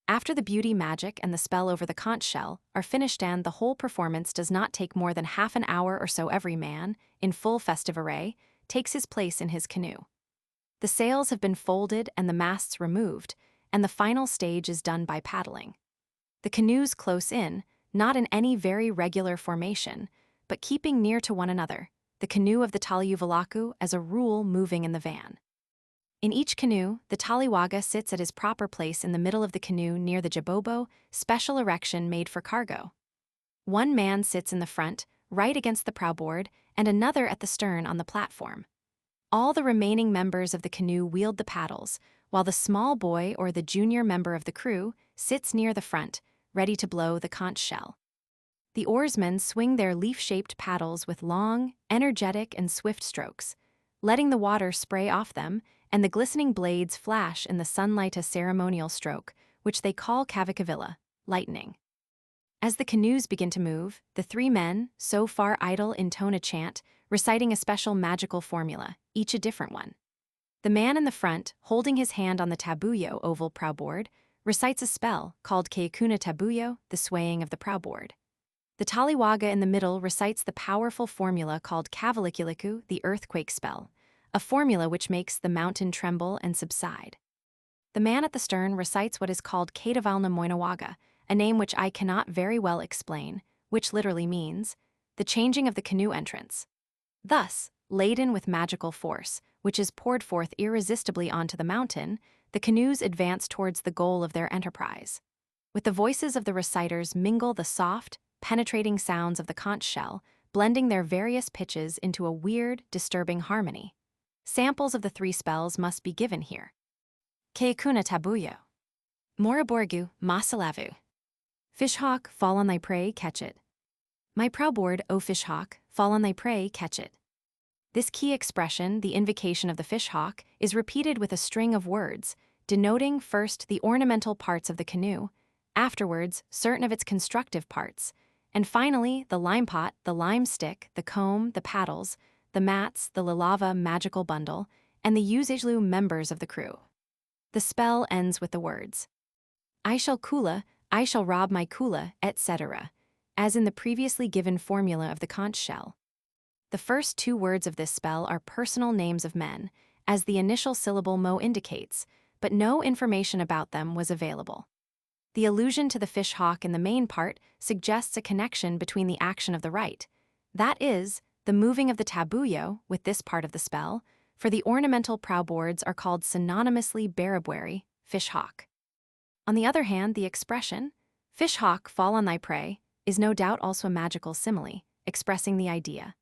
After the beauty magic and the spell over the conch shell are finished and the whole performance does not take more than half an hour or so, every man, in full festive array, takes his place in his canoe. The sails have been folded and the masts removed, and the final stage is done by paddling. The canoes close in, not in any very regular formation, but keeping near to one another, the canoe of the Taliuvalaku as a rule moving in the van. In each canoe, the Taliwaga sits at his proper place in the middle of the canoe near the jabobo, special erection made for cargo. One man sits in the front, right against the prowboard, and another at the stern on the platform. All the remaining members of the canoe wield the paddles, while the small boy or the junior member of the crew sits near the front, ready to blow the conch shell. The oarsmen swing their leaf-shaped paddles with long, energetic, and swift strokes, letting the water spray off them, and the glistening blades flash in the sunlight, a ceremonial stroke, which they call kavakavilla, lightning. As the canoes begin to move, the three men, so far idle, intone a chant, reciting a special magical formula, each a different one. The man in the front, holding his hand on the tabuyo oval prowboard, recites a spell called Keikuna Tabuyo, the swaying of the prowboard. The Taliwaga in the middle recites the powerful formula called Kavalikiliku, the earthquake spell, a formula which makes the mountain tremble and subside. The man at the stern recites what is called Kadavalna Moinawaga, a name which I cannot very well explain, which literally means the changing of the canoe entrance. Thus, laden with magical force, which is poured forth irresistibly onto the mountain, the canoes advance towards the goal of their enterprise. With the voices of the reciters mingle the soft, penetrating sounds of the conch shell, blending their various pitches into a weird, disturbing harmony. Samples of the three spells must be given here. Keikuna tabuyo. Moriborgu, masalavu. Fishhawk, fall on thy prey, catch it. My prowboard, O fishhawk, fall on thy prey, catch it. This key expression, the invocation of the fishhawk, is repeated with a string of words, denoting first the ornamental parts of the canoe, afterwards certain of its constructive parts, and finally the lime pot, the lime stick, the comb, the paddles, the mats, the lilava magical bundle, and the Uzijlu members of the crew. The spell ends with the words, I shall Kula, I shall rob my Kula, etc., as in the previously given formula of the conch shell. The first two words of this spell are personal names of men, as the initial syllable mo indicates, but no information about them was available. The allusion to the fishhawk in the main part suggests a connection between the action of the rite, that is, the moving of the tabuyo with this part of the spell, for the ornamental prowboards are called synonymously barabwari, fishhawk. On the other hand, the expression, fishhawk, fall on thy prey, is no doubt also a magical simile, expressing the idea.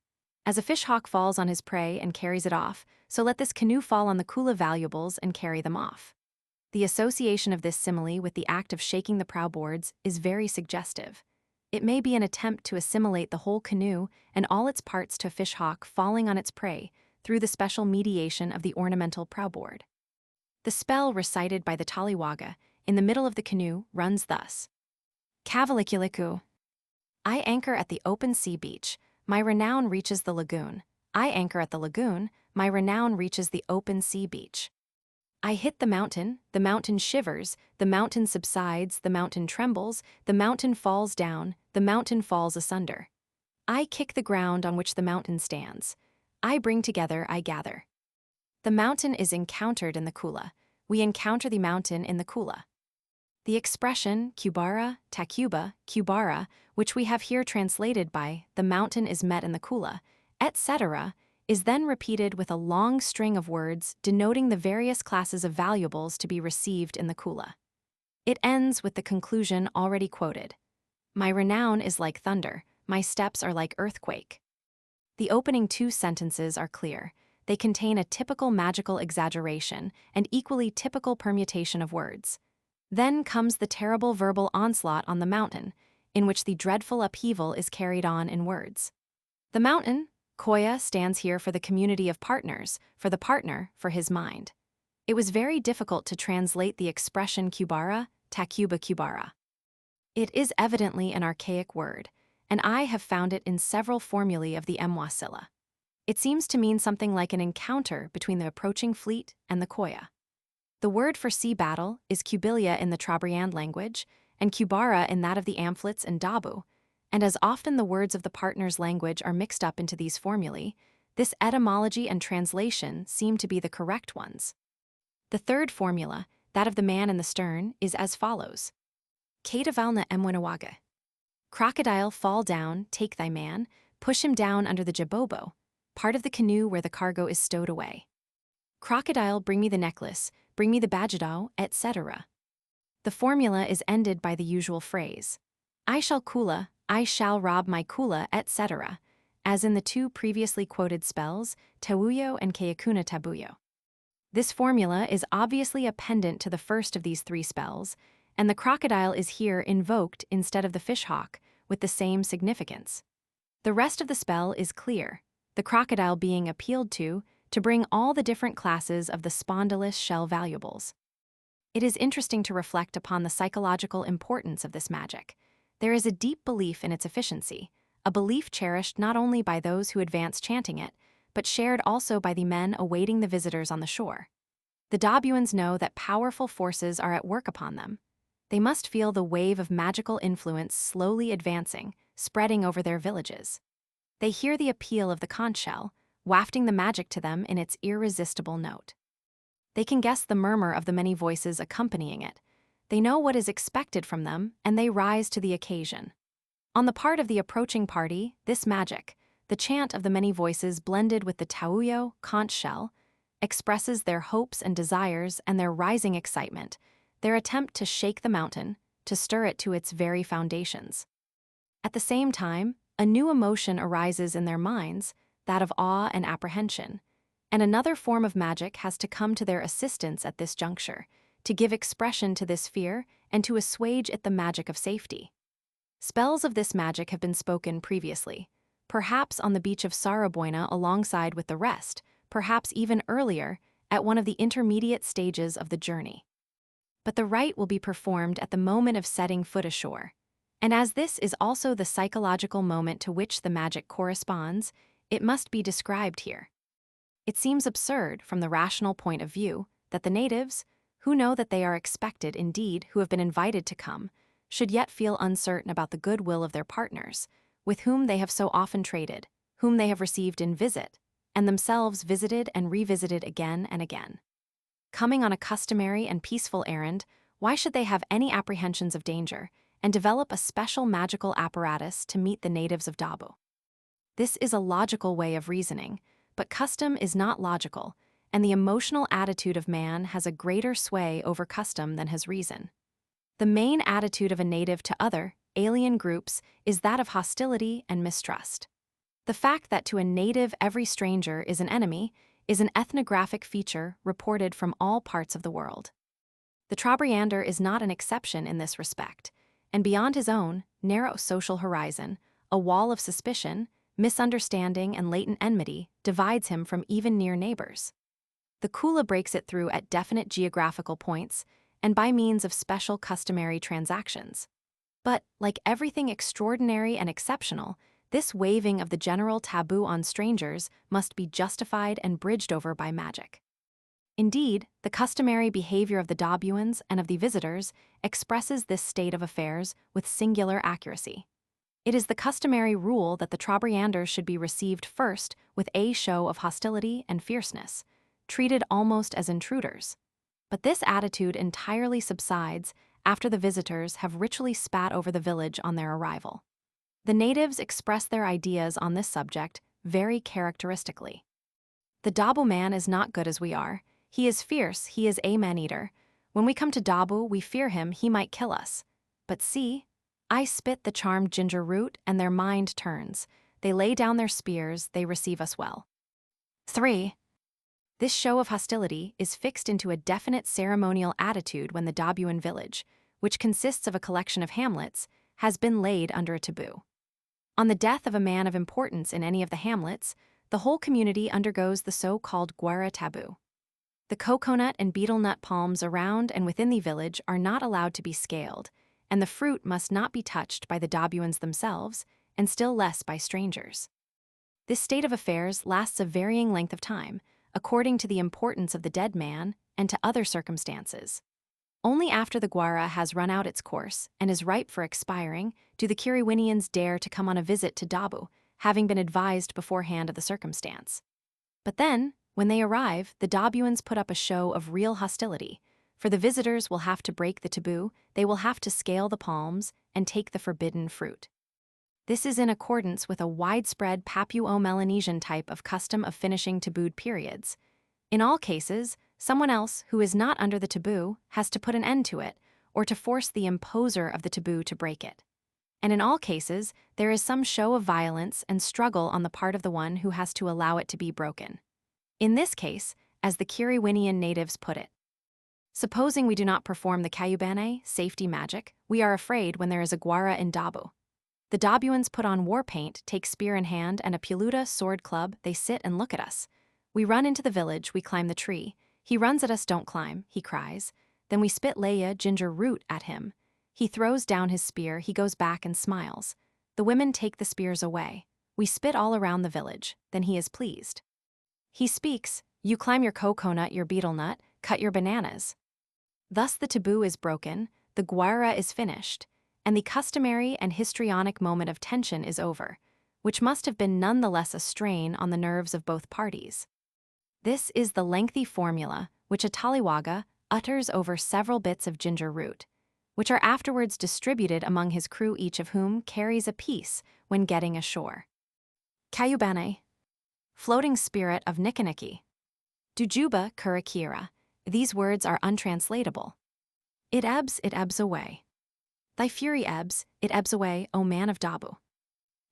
As a fishhawk falls on his prey and carries it off, so let this canoe fall on the Kula valuables and carry them off. The association of this simile with the act of shaking the prowboards is very suggestive. It may be an attempt to assimilate the whole canoe and all its parts to a fishhawk falling on its prey through the special mediation of the ornamental prowboard. The spell recited by the Taliwaga in the middle of the canoe runs thus. Kavalikuliku. I anchor at the open sea beach, my renown reaches the lagoon. I anchor at the lagoon, my renown reaches the open sea beach. I hit the mountain shivers, the mountain subsides, the mountain trembles, the mountain falls down, the mountain falls asunder. I kick the ground on which the mountain stands. I bring together, I gather. The mountain is encountered in the Kula. We encounter the mountain in the Kula. The expression kubara, takuba, kubara, which we have here translated by the mountain is met in the Kula, etc., is then repeated with a long string of words denoting the various classes of valuables to be received in the Kula. It ends with the conclusion already quoted. My renown is like thunder, my steps are like earthquake. The opening two sentences are clear. They contain a typical magical exaggeration and equally typical permutation of words. Then comes the terrible verbal onslaught on the mountain, in which the dreadful upheaval is carried on in words. The mountain, Koya, stands here for the community of partners, for the partner, for his mind. It was very difficult to translate the expression kubara, takuba kubara. It is evidently an archaic word, and I have found it in several formulae of the Mwasila. It seems to mean something like an encounter between the approaching fleet and the Koya. The word for sea battle is kubilia in the Trobriand language, and kubara in that of the Amphlits and Dabu, and as often the words of the partner's language are mixed up into these formulae, this etymology and translation seem to be the correct ones. The third formula, that of the man in the stern, is as follows. Katavalna emwinawaga. Crocodile, fall down, take thy man, push him down under the jabobo, part of the canoe where the cargo is stowed away. Crocodile, bring me the necklace, bring me the bajadao, etc. The formula is ended by the usual phrase, I shall Kula, I shall rob my Kula, etc., as in the two previously quoted spells, Tauyo and Keikuna Tabuyo. This formula is obviously a pendant to the first of these three spells, and the crocodile is here invoked instead of the fishhawk, with the same significance. The rest of the spell is clear, the crocodile being appealed to bring all the different classes of the spondylus shell valuables. It is interesting to reflect upon the psychological importance of this magic. There is a deep belief in its efficiency, a belief cherished not only by those who advance chanting it, but shared also by the men awaiting the visitors on the shore. The Dabuans know that powerful forces are at work upon them. They must feel the wave of magical influence slowly advancing, spreading over their villages. They hear the appeal of the conch shell, wafting the magic to them in its irresistible note. They can guess the murmur of the many voices accompanying it. They know what is expected from them, and they rise to the occasion. On the part of the approaching party, this magic, the chant of the many voices blended with the tauyo, conch shell, expresses their hopes and desires and their rising excitement, their attempt to shake the mountain, to stir it to its very foundations. At the same time, a new emotion arises in their minds, that of awe and apprehension, and another form of magic has to come to their assistance at this juncture, to give expression to this fear and to assuage it the magic of safety. Spells of this magic have been spoken previously, perhaps on the beach of Saraboina alongside with the rest, perhaps even earlier, at one of the intermediate stages of the journey. But the rite will be performed at the moment of setting foot ashore, and as this is also the psychological moment to which the magic corresponds, it must be described here. It seems absurd from the rational point of view that the natives, who know that they are expected indeed, who have been invited to come, should yet feel uncertain about the goodwill of their partners, with whom they have so often traded, whom they have received in visit, and themselves visited and revisited again and again. Coming on a customary and peaceful errand, why should they have any apprehensions of danger, and develop a special magical apparatus to meet the natives of Dabu? This is a logical way of reasoning, but custom is not logical, and the emotional attitude of man has a greater sway over custom than his reason. The main attitude of a native to other, alien groups is that of hostility and mistrust. The fact that to a native every stranger is an enemy is an ethnographic feature reported from all parts of the world. The Trobriander is not an exception in this respect, and beyond his own narrow social horizon, a wall of suspicion, misunderstanding, and latent enmity divides him from even near neighbors. The Kula breaks it through at definite geographical points and by means of special customary transactions. But, like everything extraordinary and exceptional, this waiving of the general taboo on strangers must be justified and bridged over by magic. Indeed, the customary behavior of the Dabuans and of the visitors expresses this state of affairs with singular accuracy. It is the customary rule that the Trobrianders should be received first with a show of hostility and fierceness, treated almost as intruders. But this attitude entirely subsides after the visitors have ritually spat over the village on their arrival. The natives express their ideas on this subject very characteristically. The Dabu man is not good as we are. He is fierce, he is a man-eater. When we come to Dabu, we fear him, he might kill us. But see, I spit the charmed ginger root, and their mind turns. They lay down their spears, they receive us well. 3. This show of hostility is fixed into a definite ceremonial attitude when the Dabuan village, which consists of a collection of hamlets, has been laid under a taboo. On the death of a man of importance in any of the hamlets, the whole community undergoes the so-called Guara taboo. The coconut and betel nut palms around and within the village are not allowed to be scaled, and the fruit must not be touched by the Dabuans themselves, and still less by strangers. This state of affairs lasts a varying length of time, according to the importance of the dead man and to other circumstances. Only after the Guara has run out its course and is ripe for expiring do the Kiriwinians dare to come on a visit to Dabu, having been advised beforehand of the circumstance. But then, when they arrive, the Dabuans put up a show of real hostility, for the visitors will have to break the taboo, they will have to scale the palms and take the forbidden fruit. This is in accordance with a widespread Papuo-Melanesian type of custom of finishing tabooed periods. In all cases, someone else who is not under the taboo has to put an end to it, or to force the imposer of the taboo to break it. And in all cases, there is some show of violence and struggle on the part of the one who has to allow it to be broken. In this case, as the Kiriwinian natives put it, supposing we do not perform the Kayubane, safety magic, we are afraid when there is a Guara in Dabu. The Dabuans put on war paint, take spear in hand and a Puluta sword club, they sit and look at us. We run into the village, we climb the tree. He runs at us, don't climb, he cries. Then we spit Leia ginger root at him. He throws down his spear, he goes back and smiles. The women take the spears away. We spit all around the village, then he is pleased. He speaks, you climb your coconut, your betel nut, cut your bananas. Thus the taboo is broken, the Guara is finished, and the customary and histrionic moment of tension is over, which must have been nonetheless a strain on the nerves of both parties. This is the lengthy formula which a Taliwaga utters over several bits of ginger root, which are afterwards distributed among his crew, each of whom carries a piece when getting ashore. Kayubane, floating spirit of Nikaniki. Dujuba Kurakira, these words are untranslatable. It ebbs away. Thy fury ebbs, it ebbs away, O man of Dabu.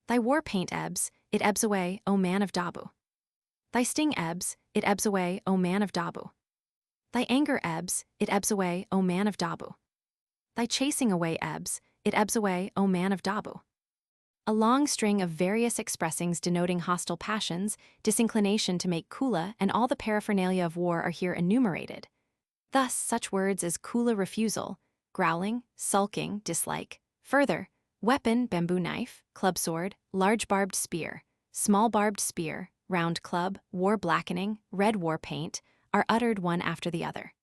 Thy war paint ebbs, it ebbs away, O man of Dabu. Thy sting ebbs, it ebbs away, O man of Dabu. Thy anger ebbs, it ebbs away, O man of Dabu. Thy chasing away ebbs, it ebbs away, O man of Dabu. A long string of various expressings denoting hostile passions, disinclination to make Kula, and all the paraphernalia of war are here enumerated. Thus, such words as Kula refusal, growling, sulking, dislike. Further, weapon, bamboo knife, club sword, large barbed spear, small barbed spear, round club, war blackening, red war paint, are uttered one after the other.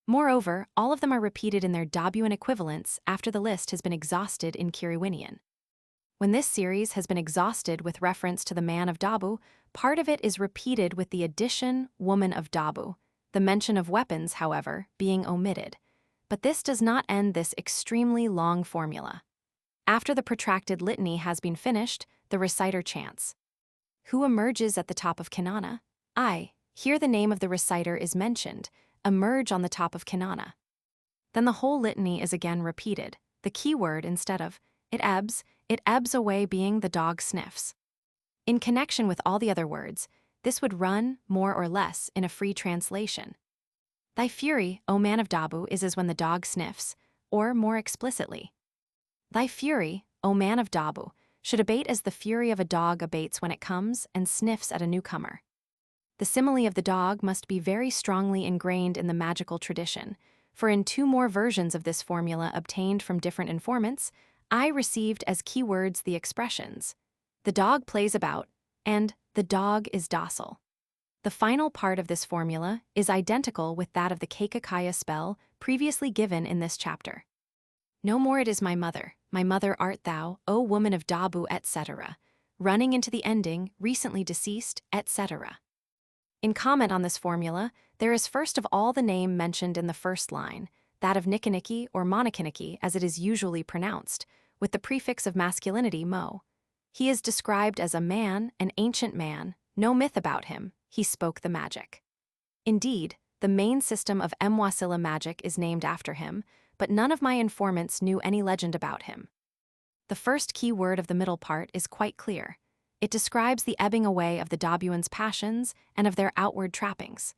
Moreover, all of them are repeated in their Dabuan equivalents after the list has been exhausted in Kiriwinian. When this series has been exhausted with reference to the man of Dabu, part of it is repeated with the addition woman of Dabu, the mention of weapons, however, being omitted. But this does not end this extremely long formula. After the protracted litany has been finished, the reciter chants. Who emerges at the top of Kanana? Here the name of the reciter is mentioned, emerge on the top of Kanana. Then the whole litany is again repeated, the key word instead of it ebbs away being the dog sniffs. In connection with all the other words, this would run, more or less, in a free translation. Thy fury, O man of Dabu, is as when the dog sniffs, or more explicitly. Thy fury, O man of Dabu, should abate as the fury of a dog abates when it comes and sniffs at a newcomer. The simile of the dog must be very strongly ingrained in the magical tradition, for in two more versions of this formula obtained from different informants, I received as keywords the expressions, the dog plays about, and the dog is docile. The final part of this formula is identical with that of the Keikakaya spell previously given in this chapter. No more it is my mother art thou, O woman of Dabu, etc., running into the ending, recently deceased, etc. In comment on this formula, there is first of all the name mentioned in the first line, that of Nikaniki or Monakaniki as it is usually pronounced, with the prefix of masculinity mo. He is described as a man, an ancient man, no myth about him, he spoke the magic. Indeed, the main system of Mwasila magic is named after him, but none of my informants knew any legend about him. The first key word of the middle part is quite clear. It describes the ebbing away of the Dabuans' passions and of their outward trappings.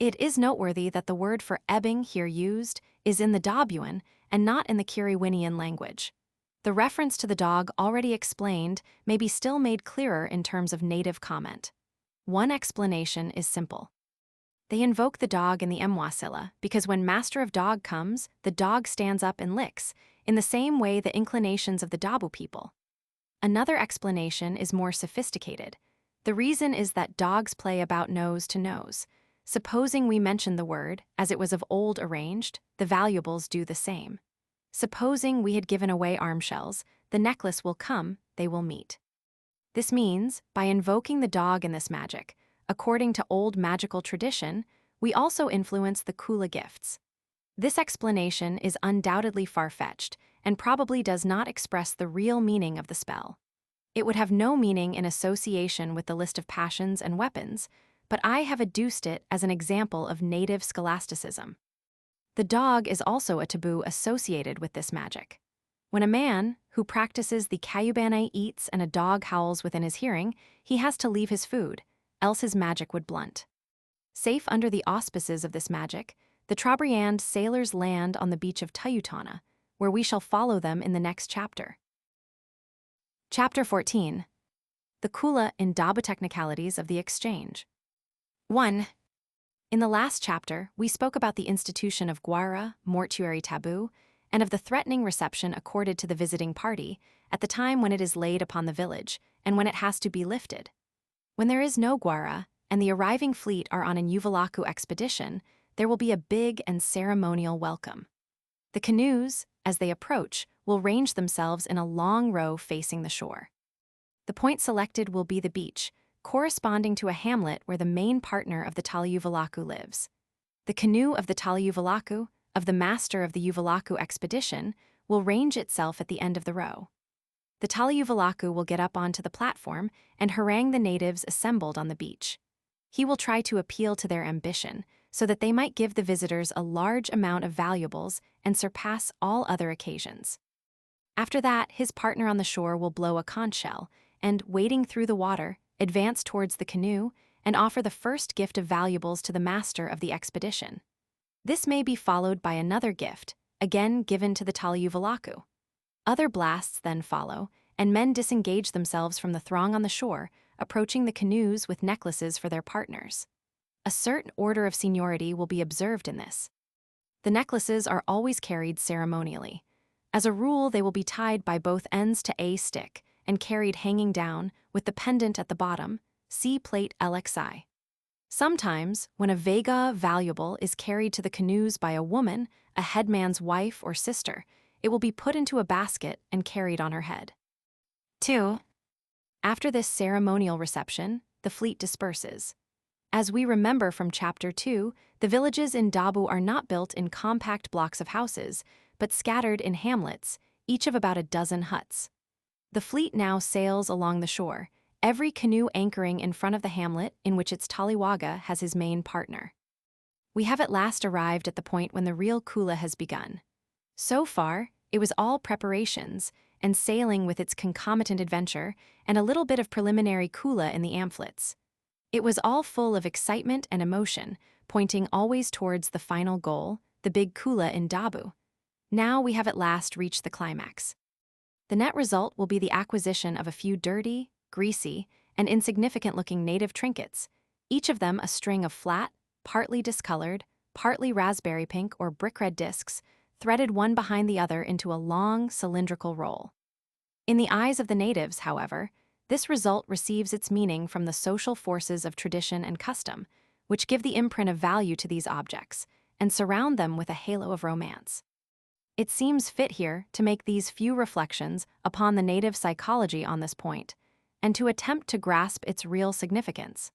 It is noteworthy that the word for ebbing here used is in the Dabuan and not in the Kiriwinian language. The reference to the dog already explained may be still made clearer in terms of native comment. One explanation is simple. They invoke the dog in the Mwasila because when Master of Dog comes, the dog stands up and licks, in the same way the inclinations of the Dabu people. Another explanation is more sophisticated. The reason is that dogs play about nose to nose. Supposing we mention the word, as it was of old arranged, the valuables do the same. Supposing we had given away arm shells, the necklace will come, they will meet. This means, by invoking the dog in this magic, according to old magical tradition, we also influence the Kula gifts. This explanation is undoubtedly far-fetched and probably does not express the real meaning of the spell. It would have no meaning in association with the list of passions and weapons, but I have adduced it as an example of native scholasticism. The dog is also a taboo associated with this magic. When a man, who practices the Kayubane, eats and a dog howls within his hearing, he has to leave his food, else his magic would blunt. Safe under the auspices of this magic, the Trobriand sailors land on the beach of Tayutana, where we shall follow them in the next chapter. Chapter 14. The Kula in Dabu Technicalities of the Exchange. 1. In the last chapter, we spoke about the institution of Gwara, mortuary taboo, and of the threatening reception accorded to the visiting party at the time when it is laid upon the village and when it has to be lifted. When there is no Gwara, and the arriving fleet are on an Uvalaku expedition, there will be a big and ceremonial welcome. The canoes, as they approach, will range themselves in a long row facing the shore. The point selected will be the beach, corresponding to a hamlet where the main partner of the Talyuvalaku lives. The canoe of the Talyuvalaku, of the master of the Uvalaku expedition, will range itself at the end of the row. The Talyuvalaku will get up onto the platform and harangue the natives assembled on the beach. He will try to appeal to their ambition, so that they might give the visitors a large amount of valuables and surpass all other occasions. After that, his partner on the shore will blow a conch shell and, wading through the water, advance towards the canoe and offer the first gift of valuables to the master of the expedition. This may be followed by another gift, again given to the Taliuvalaku. Other blasts then follow, and men disengage themselves from the throng on the shore, approaching the canoes with necklaces for their partners. A certain order of seniority will be observed in this. The necklaces are always carried ceremonially. As a rule, they will be tied by both ends to a stick and carried hanging down, with the pendant at the bottom, see plate LXI. Sometimes, when a vega valuable is carried to the canoes by a woman, a headman's wife or sister, it will be put into a basket and carried on her head. 2. After this ceremonial reception, the fleet disperses. As we remember from Chapter 2, the villages in Dabu are not built in compact blocks of houses, but scattered in hamlets, each of about a dozen huts. The fleet now sails along the shore, every canoe anchoring in front of the hamlet in which its taliwaga has his main partner. We have at last arrived at the point when the real Kula has begun. So far, it was all preparations, and sailing with its concomitant adventure, and a little bit of preliminary Kula in the amphletes. It was all full of excitement and emotion, pointing always towards the final goal, the big Kula in Dabu. Now we have at last reached the climax. The net result will be the acquisition of a few dirty, greasy, and insignificant-looking native trinkets, each of them a string of flat, partly discolored, partly raspberry pink or brick-red discs, threaded one behind the other into a long, cylindrical roll. In the eyes of the natives, however, this result receives its meaning from the social forces of tradition and custom, which give the imprint of value to these objects and surround them with a halo of romance. It seems fit here to make these few reflections upon the native psychology on this point, and to attempt to grasp its real significance.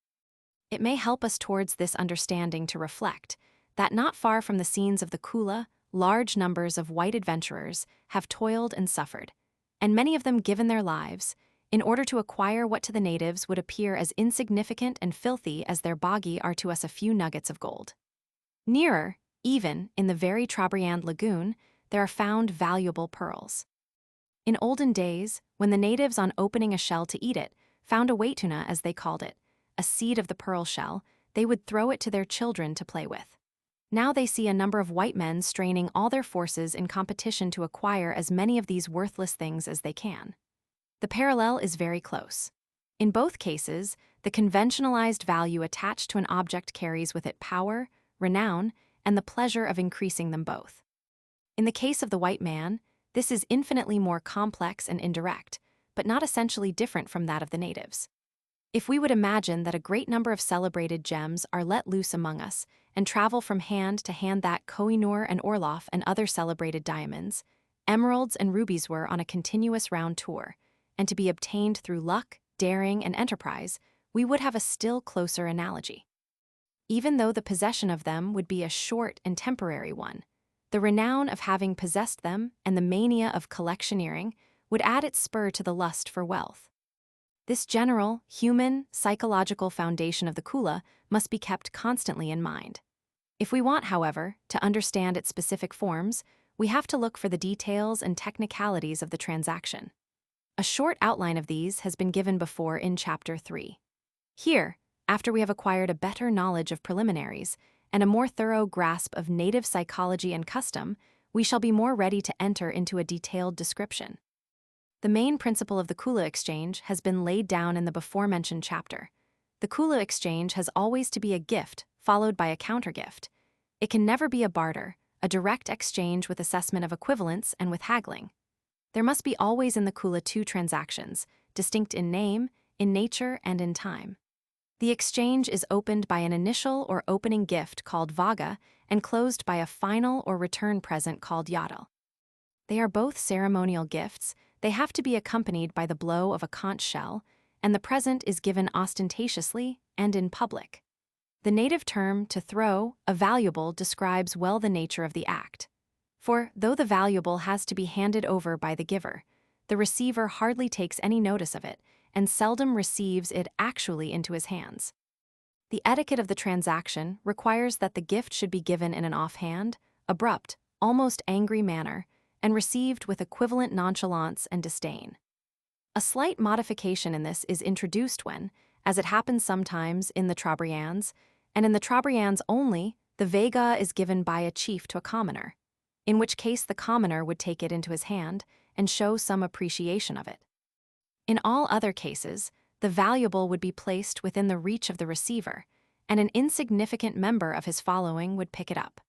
It may help us towards this understanding to reflect that not far from the scenes of the Kula, large numbers of white adventurers have toiled and suffered, and many of them given their lives, in order to acquire what to the natives would appear as insignificant and filthy as their boggy are to us a few nuggets of gold. Nearer, even, in the very Trobriand lagoon, there are found valuable pearls. In olden days, when the natives, on opening a shell to eat it, found a waituna, as they called it, a seed of the pearl shell, they would throw it to their children to play with. Now they see a number of white men straining all their forces in competition to acquire as many of these worthless things as they can. The parallel is very close. In both cases, the conventionalized value attached to an object carries with it power, renown, and the pleasure of increasing them both. In the case of the white man, this is infinitely more complex and indirect, but not essentially different from that of the natives. If we would imagine that a great number of celebrated gems are let loose among us and travel from hand to hand, that Koh-i-Noor and Orloff and other celebrated diamonds, emeralds and rubies were on a continuous round tour, and to be obtained through luck, daring, and enterprise, we would have a still closer analogy. Even though the possession of them would be a short and temporary one, the renown of having possessed them and the mania of collectioneering would add its spur to the lust for wealth. This general, human, psychological foundation of the Kula must be kept constantly in mind. If we want, however, to understand its specific forms, we have to look for the details and technicalities of the transaction. A short outline of these has been given before in Chapter 3. Here, after we have acquired a better knowledge of preliminaries and a more thorough grasp of native psychology and custom, we shall be more ready to enter into a detailed description. The main principle of the Kula exchange has been laid down in the before-mentioned chapter. The Kula exchange has always to be a gift, followed by a countergift. It can never be a barter, a direct exchange with assessment of equivalence and with haggling. There must be always in the Kula two transactions, distinct in name, in nature, and in time. The exchange is opened by an initial or opening gift called vaga and closed by a final or return present called yadal. They are both ceremonial gifts. They have to be accompanied by the blow of a conch shell, and the present is given ostentatiously and in public. The native term to throw, a valuable, describes well the nature of the act. For, though the valuable has to be handed over by the giver, the receiver hardly takes any notice of it, and seldom receives it actually into his hands. The etiquette of the transaction requires that the gift should be given in an offhand, abrupt, almost angry manner, and received with equivalent nonchalance and disdain. A slight modification in this is introduced when, as it happens sometimes in the Trobriands, and in the Trobriands only, the vega is given by a chief to a commoner, in which case the commoner would take it into his hand and show some appreciation of it. In all other cases, the valuable would be placed within the reach of the receiver, and an insignificant member of his following would pick it up.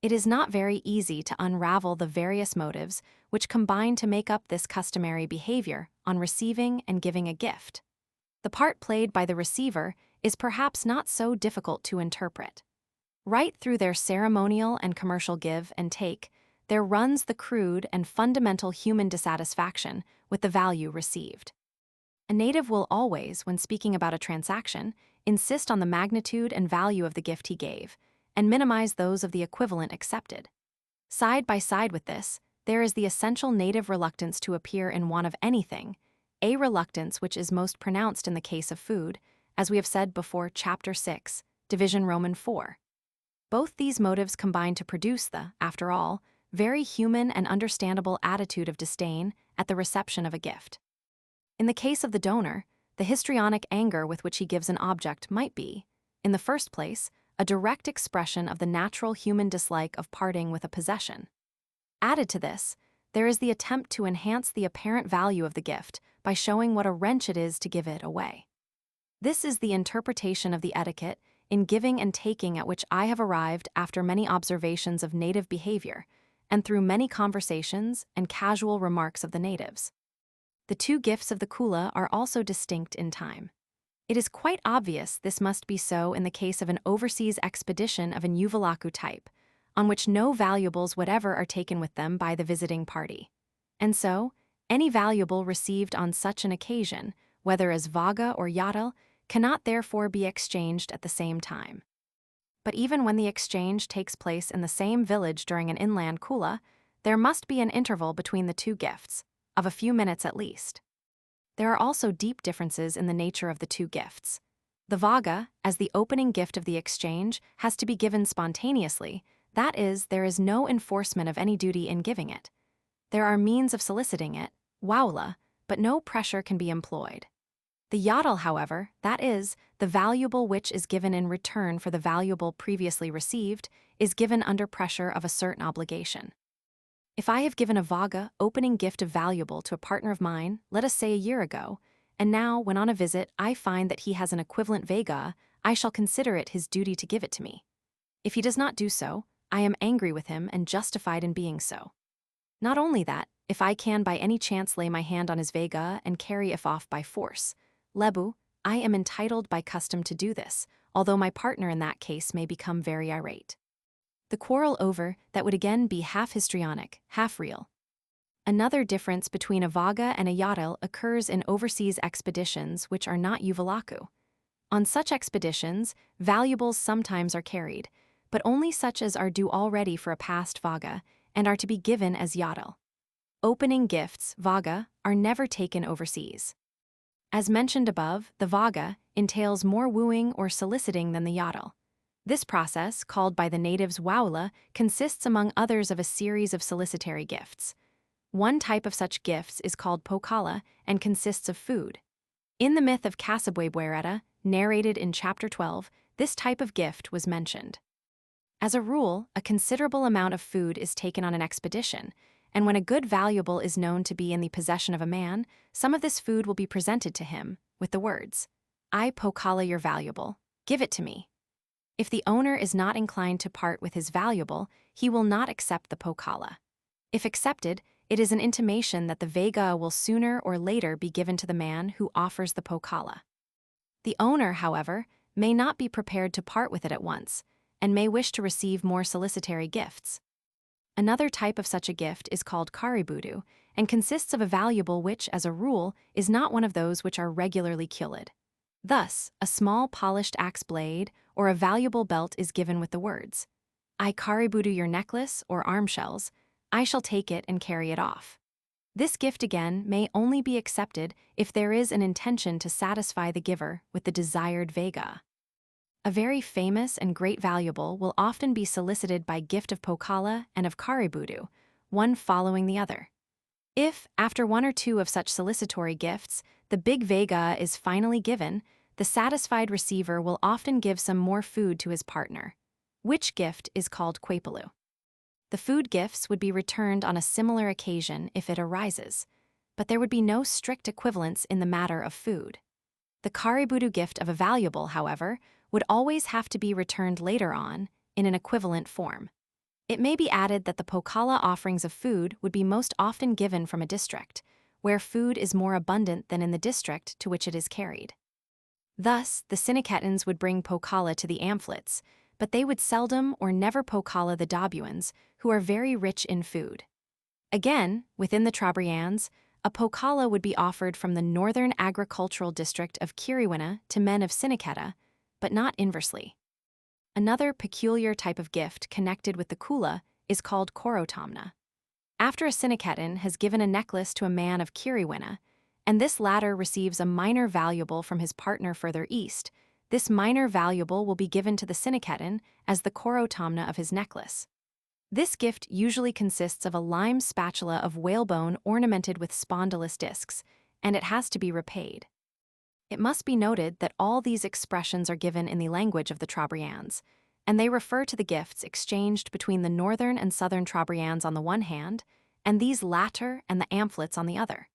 It is not very easy to unravel the various motives which combine to make up this customary behavior on receiving and giving a gift. The part played by the receiver is perhaps not so difficult to interpret. Right through their ceremonial and commercial give and take, there runs the crude and fundamental human dissatisfaction with the value received. A native will always, when speaking about a transaction, insist on the magnitude and value of the gift he gave, and minimize those of the equivalent accepted. Side by side with this, there is the essential native reluctance to appear in want of anything, a reluctance which is most pronounced in the case of food, as we have said before, Chapter 6, Division Roman 4. Both these motives combine to produce the, after all, very human and understandable attitude of disdain at the reception of a gift. In the case of the donor, the histrionic anger with which he gives an object might be, in the first place, a direct expression of the natural human dislike of parting with a possession. Added to this, there is the attempt to enhance the apparent value of the gift by showing what a wrench it is to give it away. This is the interpretation of the etiquette in giving and taking at which I have arrived after many observations of native behavior and through many conversations and casual remarks of the natives. The two gifts of the Kula are also distinct in time. It is quite obvious this must be so in the case of an overseas expedition of an Uvalaku type, on which no valuables whatever are taken with them by the visiting party. And so, any valuable received on such an occasion, whether as vaga or yatal, cannot therefore be exchanged at the same time. But even when the exchange takes place in the same village during an inland Kula, there must be an interval between the two gifts, of a few minutes at least. There are also deep differences in the nature of the two gifts. The vaga, as the opening gift of the exchange, has to be given spontaneously, that is, there is no enforcement of any duty in giving it. There are means of soliciting it, waula, but no pressure can be employed. The yatal, however, that is, the valuable which is given in return for the valuable previously received, is given under pressure of a certain obligation. If I have given a vaga opening gift of valuable to a partner of mine, let us say a year ago, and now, when on a visit, I find that he has an equivalent vega, I shall consider it his duty to give it to me. If he does not do so, I am angry with him and justified in being so. Not only that, if I can by any chance lay my hand on his vega and carry it off by force, lebu, I am entitled by custom to do this, although my partner in that case may become very irate. The quarrel over, that would again be half histrionic, half real. Another difference between a vaga and a yatal occurs in overseas expeditions which are not Uvalaku. On such expeditions, valuables sometimes are carried, but only such as are due already for a past vaga and are to be given as yatal. Opening gifts, vaga, are never taken overseas. As mentioned above, the vaga entails more wooing or soliciting than the yatal. This process, called by the natives waula, consists among others of a series of solicitary gifts. One type of such gifts is called pokala and consists of food. In the myth of Casabwebuereta, narrated in Chapter 12, this type of gift was mentioned. As a rule, a considerable amount of food is taken on an expedition, and when a good valuable is known to be in the possession of a man, some of this food will be presented to him, with the words, "I pokala your valuable, give it to me." If the owner is not inclined to part with his valuable, he will not accept the pokala. If accepted, it is an intimation that the vega will sooner or later be given to the man who offers the pokala. The owner, however, may not be prepared to part with it at once, and may wish to receive more solicitary gifts. Another type of such a gift is called karibudu, and consists of a valuable which, as a rule, is not one of those which are regularly kulid. Thus, a small polished axe blade or a valuable belt is given with the words, "I karibudu your necklace or arm shells, I shall take it and carry it off." This gift again may only be accepted if there is an intention to satisfy the giver with the desired vega. A very famous and great valuable will often be solicited by gift of pokala and of karibudu, one following the other. If, after one or two of such solicitory gifts, the big vega is finally given, the satisfied receiver will often give some more food to his partner, which gift is called kwepelu. The food gifts would be returned on a similar occasion if it arises, but there would be no strict equivalence in the matter of food. The karibudu gift of a valuable, however, would always have to be returned later on in an equivalent form. It may be added that the pokala offerings of food would be most often given from a district, where food is more abundant than in the district to which it is carried. Thus, the Siniketans would bring pokala to the Amphlites, but they would seldom or never pokala the Dabuans, who are very rich in food. Again, within the Trobriands, a pokala would be offered from the northern agricultural district of Kiriwina to men of Siniketa, but not inversely. Another peculiar type of gift connected with the Kula is called korotamna. After a Siniketan has given a necklace to a man of Kiriwina, and this latter receives a minor valuable from his partner further east, this minor valuable will be given to the Siniketan as the korotamna of his necklace. This gift usually consists of a lime spatula of whalebone ornamented with spondylus discs, and it has to be repaid. It must be noted that all these expressions are given in the language of the Trobriands, and they refer to the gifts exchanged between the northern and southern Trobriands on the one hand, and these latter and the Amphlites on the other.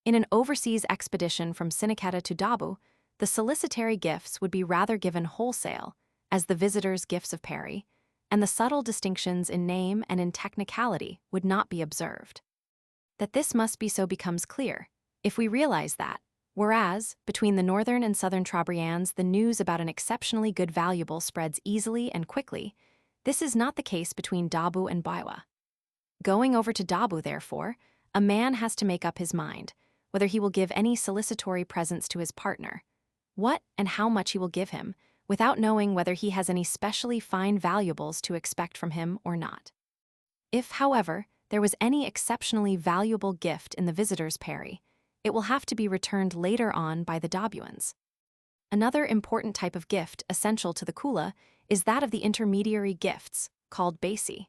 In an overseas expedition from Siniketa to Dabu, the solicitary gifts would be rather given wholesale, as the visitors' gifts of Peri, and the subtle distinctions in name and in technicality would not be observed. That this must be so becomes clear if we realize that, whereas, between the northern and southern Trobriands the news about an exceptionally good valuable spreads easily and quickly, this is not the case between Dabu and Baiwa. Going over to Dabu, therefore, a man has to make up his mind whether he will give any solicitory presents to his partner, what and how much he will give him, without knowing whether he has any specially fine valuables to expect from him or not. If, however, there was any exceptionally valuable gift in the visitor's Peri, it will have to be returned later on by the Dabuans. Another important type of gift essential to the Kula is that of the intermediary gifts, called basi.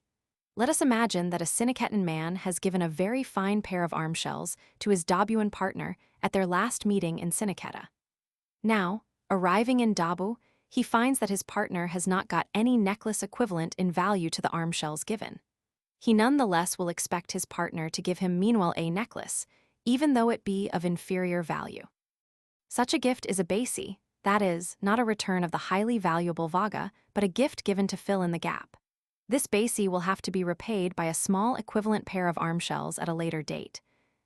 Let us imagine that a Siniketan man has given a very fine pair of arm shells to his Dabuan partner at their last meeting in Siniketa. Now, arriving in Dabu, he finds that his partner has not got any necklace equivalent in value to the arm shells given. He nonetheless will expect his partner to give him meanwhile a necklace, even though it be of inferior value. Such a gift is a basi, that is, not a return of the highly valuable vaga, but a gift given to fill in the gap. This basi will have to be repaid by a small equivalent pair of arm shells at a later date,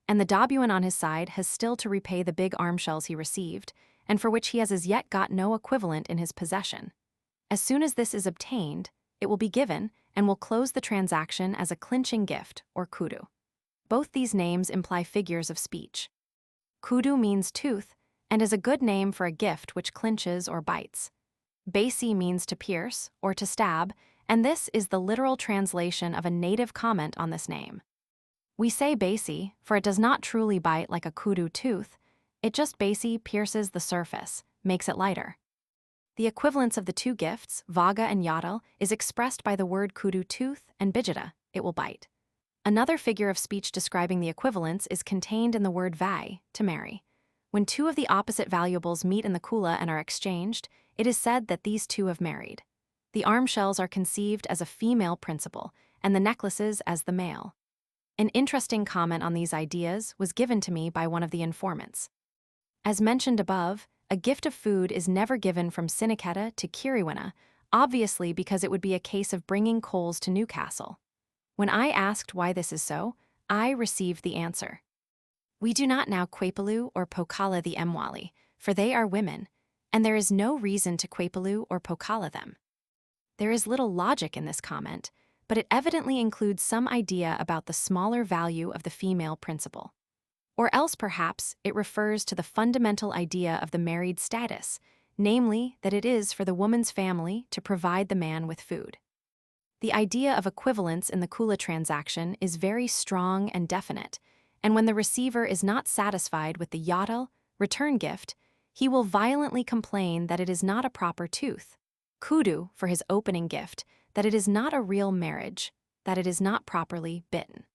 and the Dabuan on his side has still to repay the big arm shells he received, and for which he has as yet got no equivalent in his possession. As soon as this is obtained, it will be given and will close the transaction as a clinching gift, or kudu. Both these names imply figures of speech. Kudu means tooth, and is a good name for a gift which clinches or bites. Basi means to pierce, or to stab, and this is the literal translation of a native comment on this name. We say basi, for it does not truly bite like a kudu tooth, it just basi pierces the surface, makes it lighter. The equivalence of the two gifts, vaga and yadal, is expressed by the word kudu tooth and bijita, it will bite. Another figure of speech describing the equivalence is contained in the word vai, to marry. When two of the opposite valuables meet in the Kula and are exchanged, it is said that these two have married. The arm shells are conceived as a female principle, and the necklaces as the male. An interesting comment on these ideas was given to me by one of the informants. As mentioned above, a gift of food is never given from Siniketa to Kiriwina, obviously because it would be a case of bringing coals to Newcastle. When I asked why this is so, I received the answer. We do not now kwepelu or pokala the Mwali, for they are women, and there is no reason to kwepelu or pokala them. There is little logic in this comment, but it evidently includes some idea about the smaller value of the female principle. Or else perhaps it refers to the fundamental idea of the married status, namely that it is for the woman's family to provide the man with food. The idea of equivalence in the Kula transaction is very strong and definite, and when the receiver is not satisfied with the yadal, return gift, he will violently complain that it is not a proper tooth, kudu for his opening gift, that it is not a real marriage, that it is not properly bitten.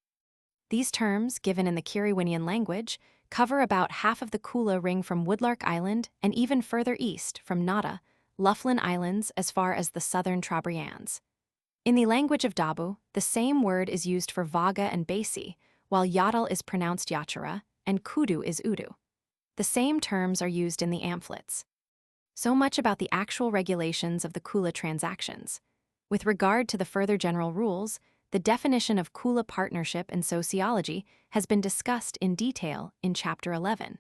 These terms, given in the Kiribati language, cover about half of the Kula ring from Woodlark Island and even further east from Nada, Loughlin Islands as far as the southern Trobriands. In the language of Dabu, the same word is used for Vaga and Basi, while Yadal is pronounced Yachara and Kudu is Udu. The same terms are used in the amphletes. So much about the actual regulations of the Kula transactions. With regard to the further general rules, the definition of Kula partnership and sociology has been discussed in detail in Chapter 11.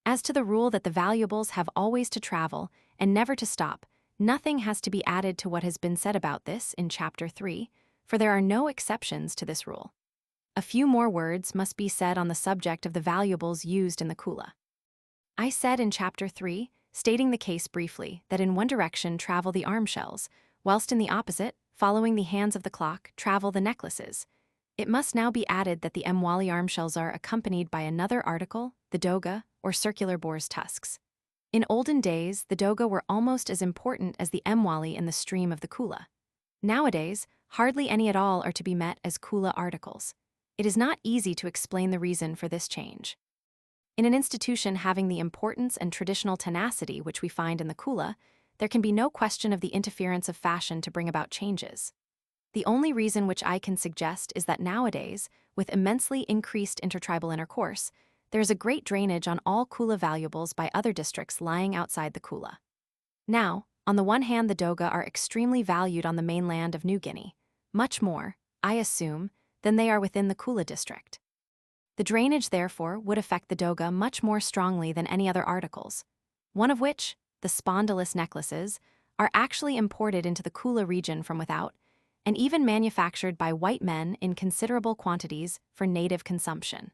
As to the rule that the valuables have always to travel and never to stop, nothing has to be added to what has been said about this in Chapter 3, for there are no exceptions to this rule. A few more words must be said on the subject of the valuables used in the Kula. I said in Chapter 3, stating the case briefly, that in one direction travel the arm shells, whilst in the opposite, following the hands of the clock, travel the necklaces. It must now be added that the Mwali arm shells are accompanied by another article, the doga, or circular boar's tusks. In olden days, the doga were almost as important as the Mwali in the stream of the Kula. Nowadays, hardly any at all are to be met as Kula articles. It is not easy to explain the reason for this change. In an institution having the importance and traditional tenacity which we find in the Kula, there can be no question of the interference of fashion to bring about changes. The only reason which I can suggest is that nowadays, with immensely increased intertribal intercourse, there is a great drainage on all Kula valuables by other districts lying outside the Kula. Now, on the one hand, the doga are extremely valued on the mainland of New Guinea, much more, I assume, than they are within the Kula district. The drainage, therefore, would affect the doga much more strongly than any other articles, one of which, the spondylus necklaces, are actually imported into the Kula region from without, and even manufactured by white men in considerable quantities for native consumption.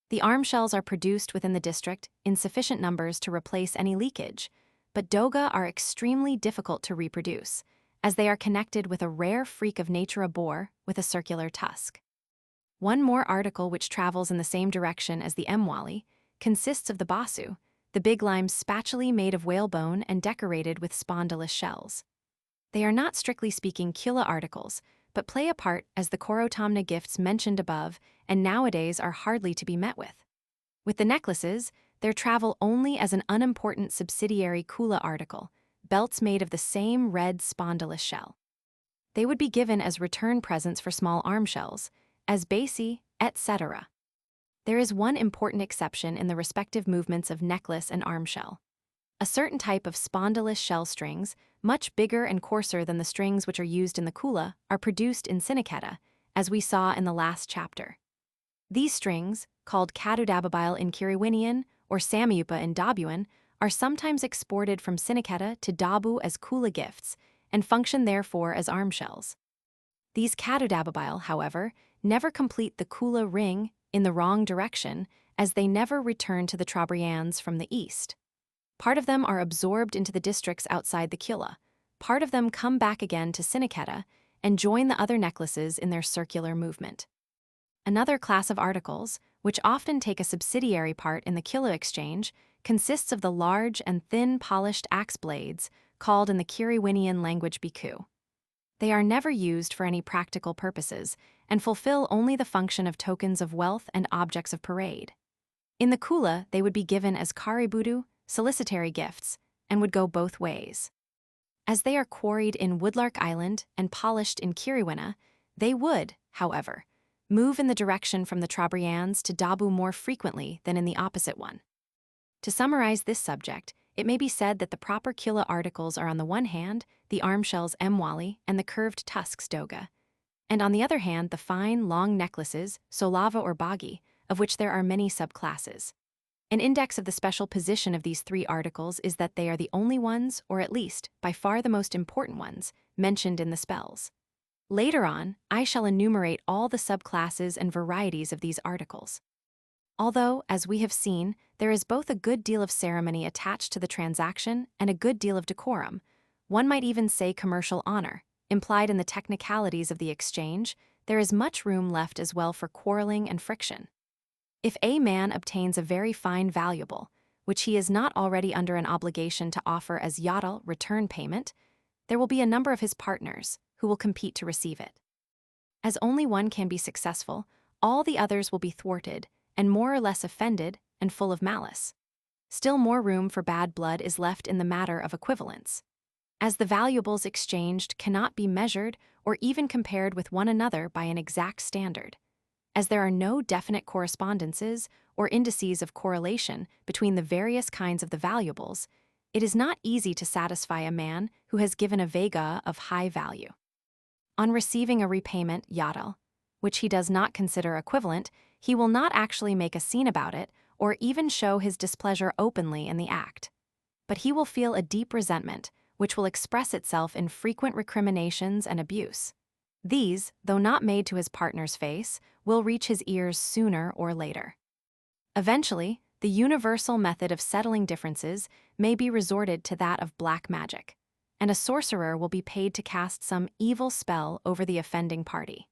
The arm shells are produced within the district in sufficient numbers to replace any leakage, but doga are extremely difficult to reproduce, as they are connected with a rare freak of nature, a boar with a circular tusk. One more article which travels in the same direction as the Mwali consists of the basu, the big lime spatulae made of whalebone and decorated with spondylus shells. They are not strictly speaking Kula articles, but play a part as the Korotamna gifts mentioned above and nowadays are hardly to be met with. With the necklaces, there travel only as an unimportant subsidiary Kula article, belts made of the same red spondylus shell. They would be given as return presents for small arm shells, as basi, etc. There is one important exception in the respective movements of necklace and arm shell. A certain type of spondylus shell strings, much bigger and coarser than the strings which are used in the Kula, are produced in Siniketa, as we saw in the last chapter. These strings, called Kadudababile in Kiribati or Samiupa in Dabuan, are sometimes exported from Siniketa to Dabu as Kula gifts, and function therefore as arm shells. These Kadudababile, however, never complete the Kula ring in the wrong direction, as they never return to the Trobriands from the east. Part of them are absorbed into the districts outside the Kula, part of them come back again to Siniketa and join the other necklaces in their circular movement. Another class of articles, which often take a subsidiary part in the Kila exchange, consists of the large and thin polished axe blades, called in the Kiribati language biku. They are never used for any practical purposes and fulfill only the function of tokens of wealth and objects of parade. In the Kula, they would be given as karibudu, solicitary gifts, and would go both ways. As they are quarried in Woodlark Island and polished in Kiribati, they would, however, move in the direction from the Trobriands to Dabu more frequently than in the opposite one. To summarize this subject, it may be said that the proper Kila articles are on the one hand the arm shells Mwali and the curved tusks doga, and on the other hand the fine, long necklaces, solava or bagi, of which there are many subclasses. An index of the special position of these three articles is that they are the only ones, or at least, by far the most important ones, mentioned in the spells. Later on, I shall enumerate all the subclasses and varieties of these articles. Although, as we have seen, there is both a good deal of ceremony attached to the transaction and a good deal of decorum, one might even say commercial honor, implied in the technicalities of the exchange, there is much room left as well for quarreling and friction. If a man obtains a very fine valuable, which he is not already under an obligation to offer as yadal return payment, there will be a number of his partners who will compete to receive it. As only one can be successful, all the others will be thwarted, and more or less offended and full of malice. Still more room for bad blood is left in the matter of equivalence. As the valuables exchanged cannot be measured or even compared with one another by an exact standard. As there are no definite correspondences or indices of correlation between the various kinds of the valuables, it is not easy to satisfy a man who has given a vega of high value. On receiving a repayment yadel, which he does not consider equivalent, he will not actually make a scene about it or even show his displeasure openly in the act. But he will feel a deep resentment, which will express itself in frequent recriminations and abuse. These, though not made to his partner's face, will reach his ears sooner or later. Eventually, the universal method of settling differences may be resorted to that of black magic, and a sorcerer will be paid to cast some evil spell over the offending party.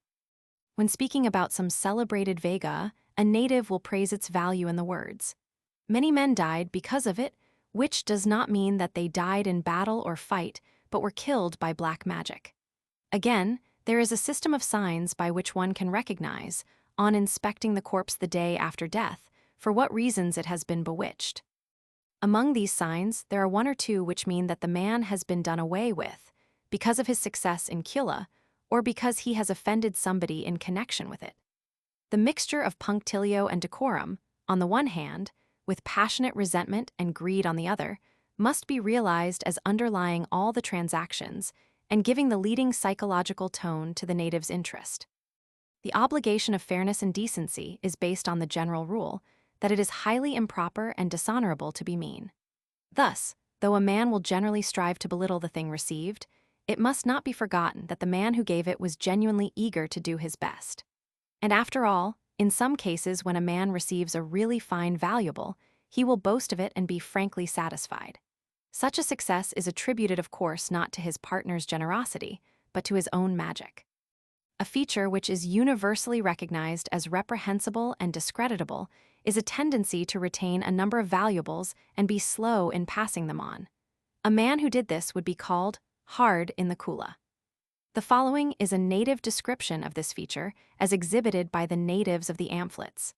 When speaking about some celebrated vega, a native will praise its value in the words, "Many men died because of it," which does not mean that they died in battle or fight, but were killed by black magic. Again, there is a system of signs by which one can recognize, on inspecting the corpse the day after death, for what reasons it has been bewitched. Among these signs, there are one or two which mean that the man has been done away with, because of his success in Kula, or because he has offended somebody in connection with it. The mixture of punctilio and decorum, on the one hand, with passionate resentment and greed on the other, must be realized as underlying all the transactions and giving the leading psychological tone to the native's interest. The obligation of fairness and decency is based on the general rule that it is highly improper and dishonorable to be mean. Thus, though a man will generally strive to belittle the thing received, it must not be forgotten that the man who gave it was genuinely eager to do his best. And after all, in some cases when a man receives a really fine valuable, he will boast of it and be frankly satisfied. Such a success is attributed, of course, not to his partner's generosity, but to his own magic. A feature which is universally recognized as reprehensible and discreditable is a tendency to retain a number of valuables and be slow in passing them on. A man who did this would be called hard in the Kula. The following is a native description of this feature as exhibited by the natives of the Amphletes.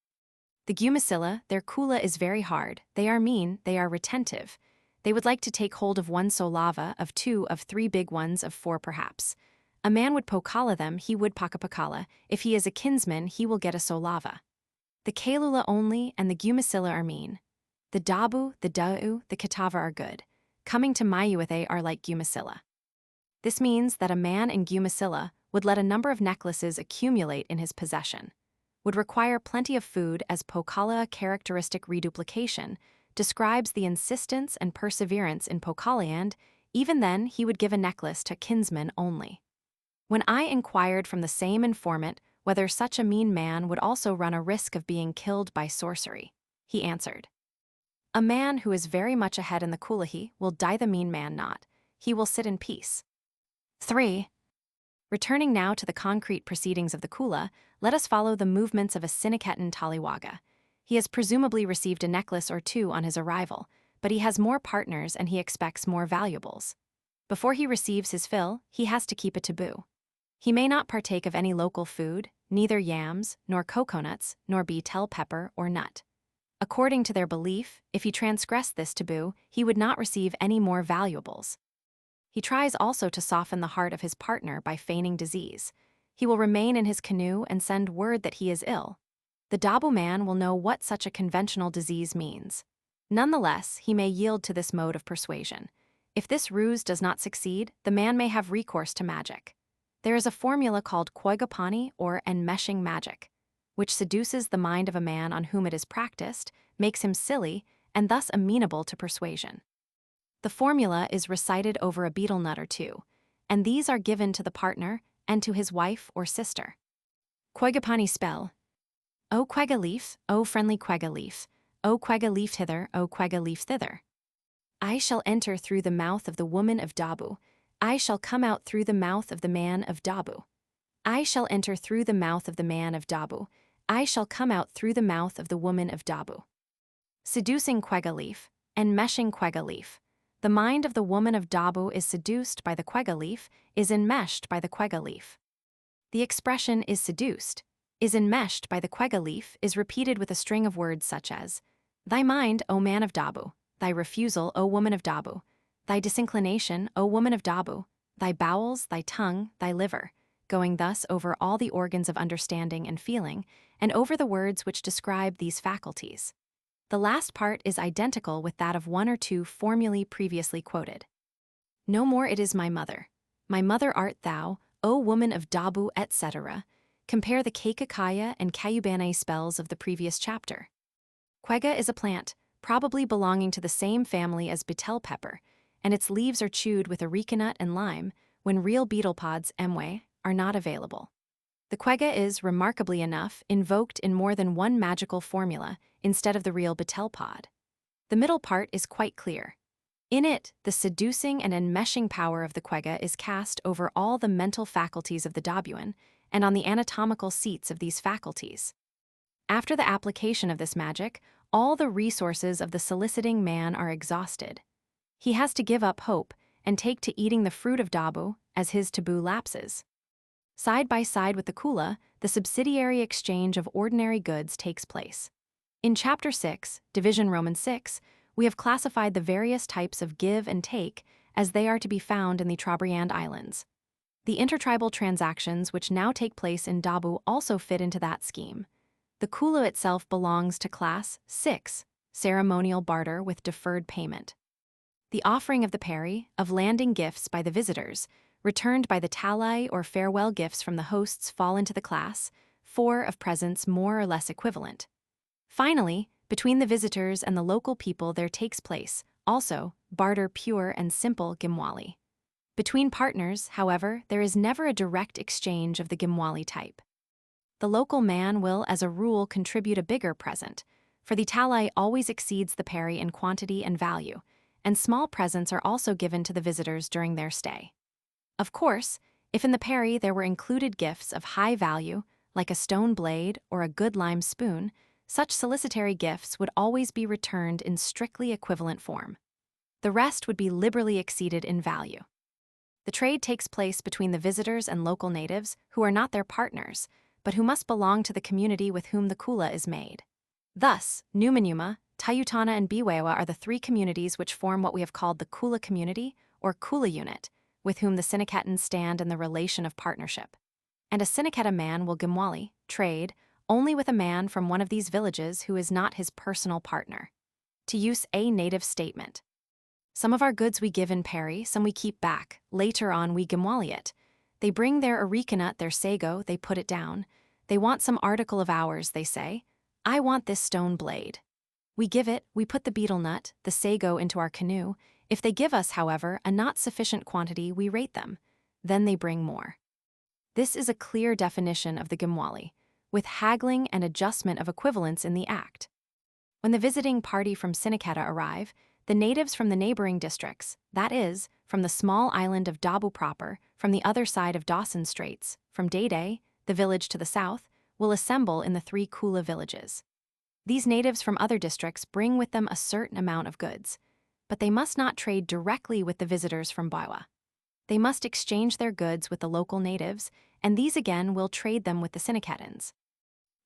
The Gumasilla, their Kula is very hard, they are mean, they are retentive. They would like to take hold of one solava, of two, of three big ones, of four perhaps. A man would pokala them, he would pakapakala. If he is a kinsman, he will get a solava. The Kalula only and the Gumasilla are mean. The Dabu, the Da'u, the Katava are good. Coming to Mayuathe are like Gumasilla. This means that a man in Gumasilla would let a number of necklaces accumulate in his possession, would require plenty of food as pokala characteristic reduplication describes the insistence and perseverance in pokala, and even then he would give a necklace to kinsmen only. When I inquired from the same informant whether such a mean man would also run a risk of being killed by sorcery, he answered, "A man who is very much ahead in the Kulahi will die, the mean man not, he will sit in peace." 3. Returning now to the concrete proceedings of the Kula, let us follow the movements of a Siniketan Taliwaga. He has presumably received a necklace or two on his arrival, but he has more partners and he expects more valuables. Before he receives his fill, he has to keep a taboo. He may not partake of any local food, neither yams, nor coconuts, nor betel pepper or nut. According to their belief, if he transgressed this taboo, he would not receive any more valuables. He tries also to soften the heart of his partner by feigning disease. He will remain in his canoe and send word that he is ill. The Dabu man will know what such a conventional disease means. Nonetheless, he may yield to this mode of persuasion. If this ruse does not succeed, the man may have recourse to magic. There is a formula called koigapani or enmeshing magic, which seduces the mind of a man on whom it is practiced, makes him silly, and thus amenable to persuasion. The formula is recited over a betel nut or two, and these are given to the partner and to his wife or sister. Koigapani spell: O quega leaf, O friendly quega leaf, O quega leaf hither, O quega leaf thither. I shall enter through the mouth of the woman of Dabu, I shall come out through the mouth of the man of Dabu. I shall enter through the mouth of the man of Dabu, I shall come out through the mouth of the woman of Dabu. Seducing quega leaf, enmeshing quega leaf. The mind of the woman of Dabu is seduced by the quega leaf, is enmeshed by the quega leaf. The expression is seduced, is enmeshed by the quega leaf, is repeated with a string of words such as, thy mind, O man of Dabu, thy refusal, O woman of Dabu, thy disinclination, O woman of Dabu, thy bowels, thy tongue, thy liver, going thus over all the organs of understanding and feeling, and over the words which describe these faculties. The last part is identical with that of one or two formulae previously quoted. No more it is my mother art thou, O woman of Dabu, etc. Compare the Keikakaya and Kayubane spells of the previous chapter. Quega is a plant, probably belonging to the same family as betel pepper, and its leaves are chewed with areca nut and lime when real betel pods, emwe, are not available. The quega is, remarkably enough, invoked in more than one magical formula instead of the real betel pod. The middle part is quite clear. In it, the seducing and enmeshing power of the quega is cast over all the mental faculties of the Dabuan and on the anatomical seats of these faculties. After the application of this magic, all the resources of the soliciting man are exhausted. He has to give up hope and take to eating the fruit of Dabu as his taboo lapses. Side by side with the Kula, the subsidiary exchange of ordinary goods takes place. In Chapter 6, Division Roman 6, we have classified the various types of give and take as they are to be found in the Trobriand Islands. The intertribal transactions which now take place in Dabu also fit into that scheme. The Kula itself belongs to Class 6, ceremonial barter with deferred payment. The offering of the peri, of landing gifts by the visitors, returned by the talai or farewell gifts from the hosts fall into the Class 4 of presents more or less equivalent. Finally, between the visitors and the local people there takes place, also, barter pure and simple gimwali. Between partners, however, there is never a direct exchange of the gimwali type. The local man will, as a rule, contribute a bigger present, for the talai always exceeds the peri in quantity and value, and small presents are also given to the visitors during their stay. Of course, if in the peri there were included gifts of high value, like a stone blade or a good lime spoon, such solicitary gifts would always be returned in strictly equivalent form. The rest would be liberally exceeded in value. The trade takes place between the visitors and local natives who are not their partners, but who must belong to the community with whom the Kula is made. Thus, Numanuma, Tayutana, and Biwewa are the three communities which form what we have called the Kula community, or Kula unit, with whom the Siniketans stand in the relation of partnership. And a Siniketa man will gimwali, trade, only with a man from one of these villages who is not his personal partner. To use a native statement. Some of our goods we give in peri, some we keep back, later on we gimwali it. They bring their areca nut, their sago, they put it down. They want some article of ours, they say. I want this stone blade. We give it, we put the betel nut, the sago into our canoe. If they give us, however, a not sufficient quantity, we rate them. Then they bring more. This is a clear definition of the gimwali, with haggling and adjustment of equivalence in the act. When the visiting party from Siniketa arrive, the natives from the neighboring districts, that is, from the small island of Dabu proper, from the other side of Dawson Straits, from Dede, the village to the south, will assemble in the three Kula villages. These natives from other districts bring with them a certain amount of goods, but they must not trade directly with the visitors from Baiwa. They must exchange their goods with the local natives, and these again will trade them with the Siniketans.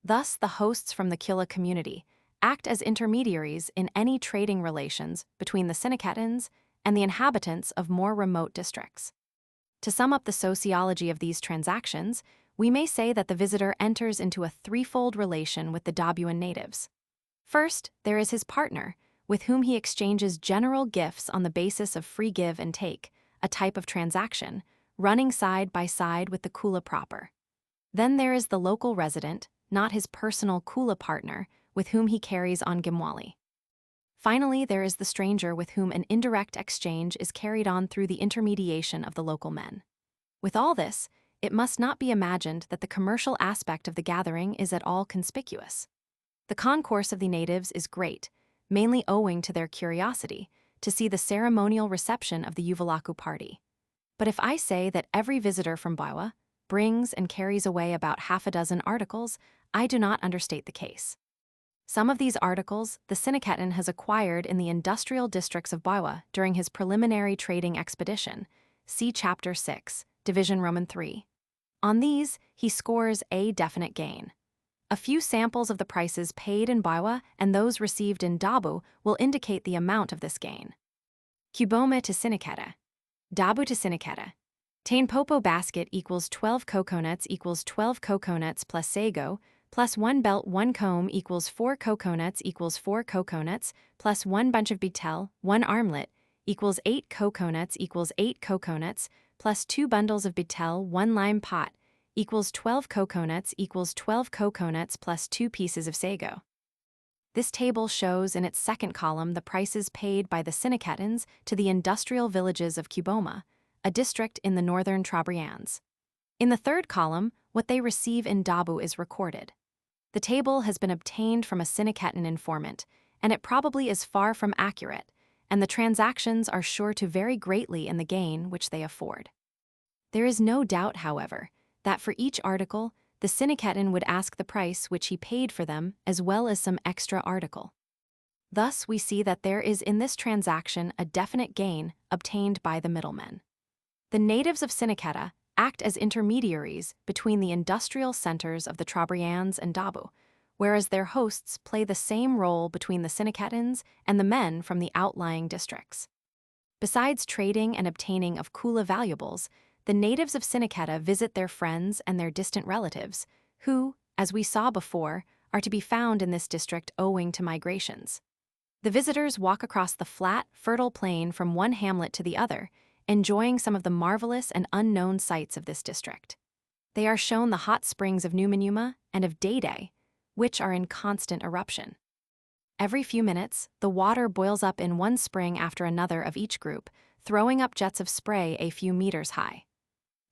Thus, the hosts from the Kula community act as intermediaries in any trading relations between the Siniketans and the inhabitants of more remote districts. To sum up the sociology of these transactions, we may say that the visitor enters into a threefold relation with the Dabuan natives. First, there is his partner, with whom he exchanges general gifts on the basis of free give and take, a type of transaction, running side by side with the Kula proper. Then there is the local resident, not his personal Kula partner, with whom he carries on gimwali. Finally, there is the stranger with whom an indirect exchange is carried on through the intermediation of the local men. With all this, it must not be imagined that the commercial aspect of the gathering is at all conspicuous. The concourse of the natives is great, mainly owing to their curiosity to see the ceremonial reception of the Uvalaku party. But if I say that every visitor from Baiwa brings and carries away about half a dozen articles, I do not understate the case. Some of these articles the Siniketan has acquired in the industrial districts of Baiwa during his preliminary trading expedition. See Chapter 6, Division Roman 3. On these, he scores a definite gain. A few samples of the prices paid in Biwa and those received in Dabu will indicate the amount of this gain. Kuboma to Siniketa. Dabu to Siniketa. Tain Popo basket equals 12 coconuts equals 12 coconuts plus sago, plus 1 belt 1 comb equals 4 coconuts equals 4 coconuts, plus 1 bunch of betel, 1 armlet, equals 8 coconuts equals 8 coconuts, plus 2 bundles of betel, 1 lime pot, equals 12 coconuts equals 12 coconuts plus 2 pieces of sago. This table shows in its second column the prices paid by the Siniketans to the industrial villages of Kuboma, a district in the northern Trobriands. In the third column, what they receive in Dabu is recorded. The table has been obtained from a Siniketan informant, and it probably is far from accurate, and the transactions are sure to vary greatly in the gain which they afford. There is no doubt, however, that for each article, the Siniketan would ask the price which he paid for them as well as some extra article. Thus, we see that there is in this transaction a definite gain obtained by the middlemen. The natives of Siniketa act as intermediaries between the industrial centers of the Trobriands and Dabu, whereas their hosts play the same role between the Siniketans and the men from the outlying districts. Besides trading and obtaining of Kula valuables, the natives of Siniketa visit their friends and their distant relatives, who, as we saw before, are to be found in this district owing to migrations. The visitors walk across the flat, fertile plain from one hamlet to the other, enjoying some of the marvelous and unknown sights of this district. They are shown the hot springs of Numanuma and of Dede, which are in constant eruption. Every few minutes, the water boils up in one spring after another of each group, throwing up jets of spray a few meters high.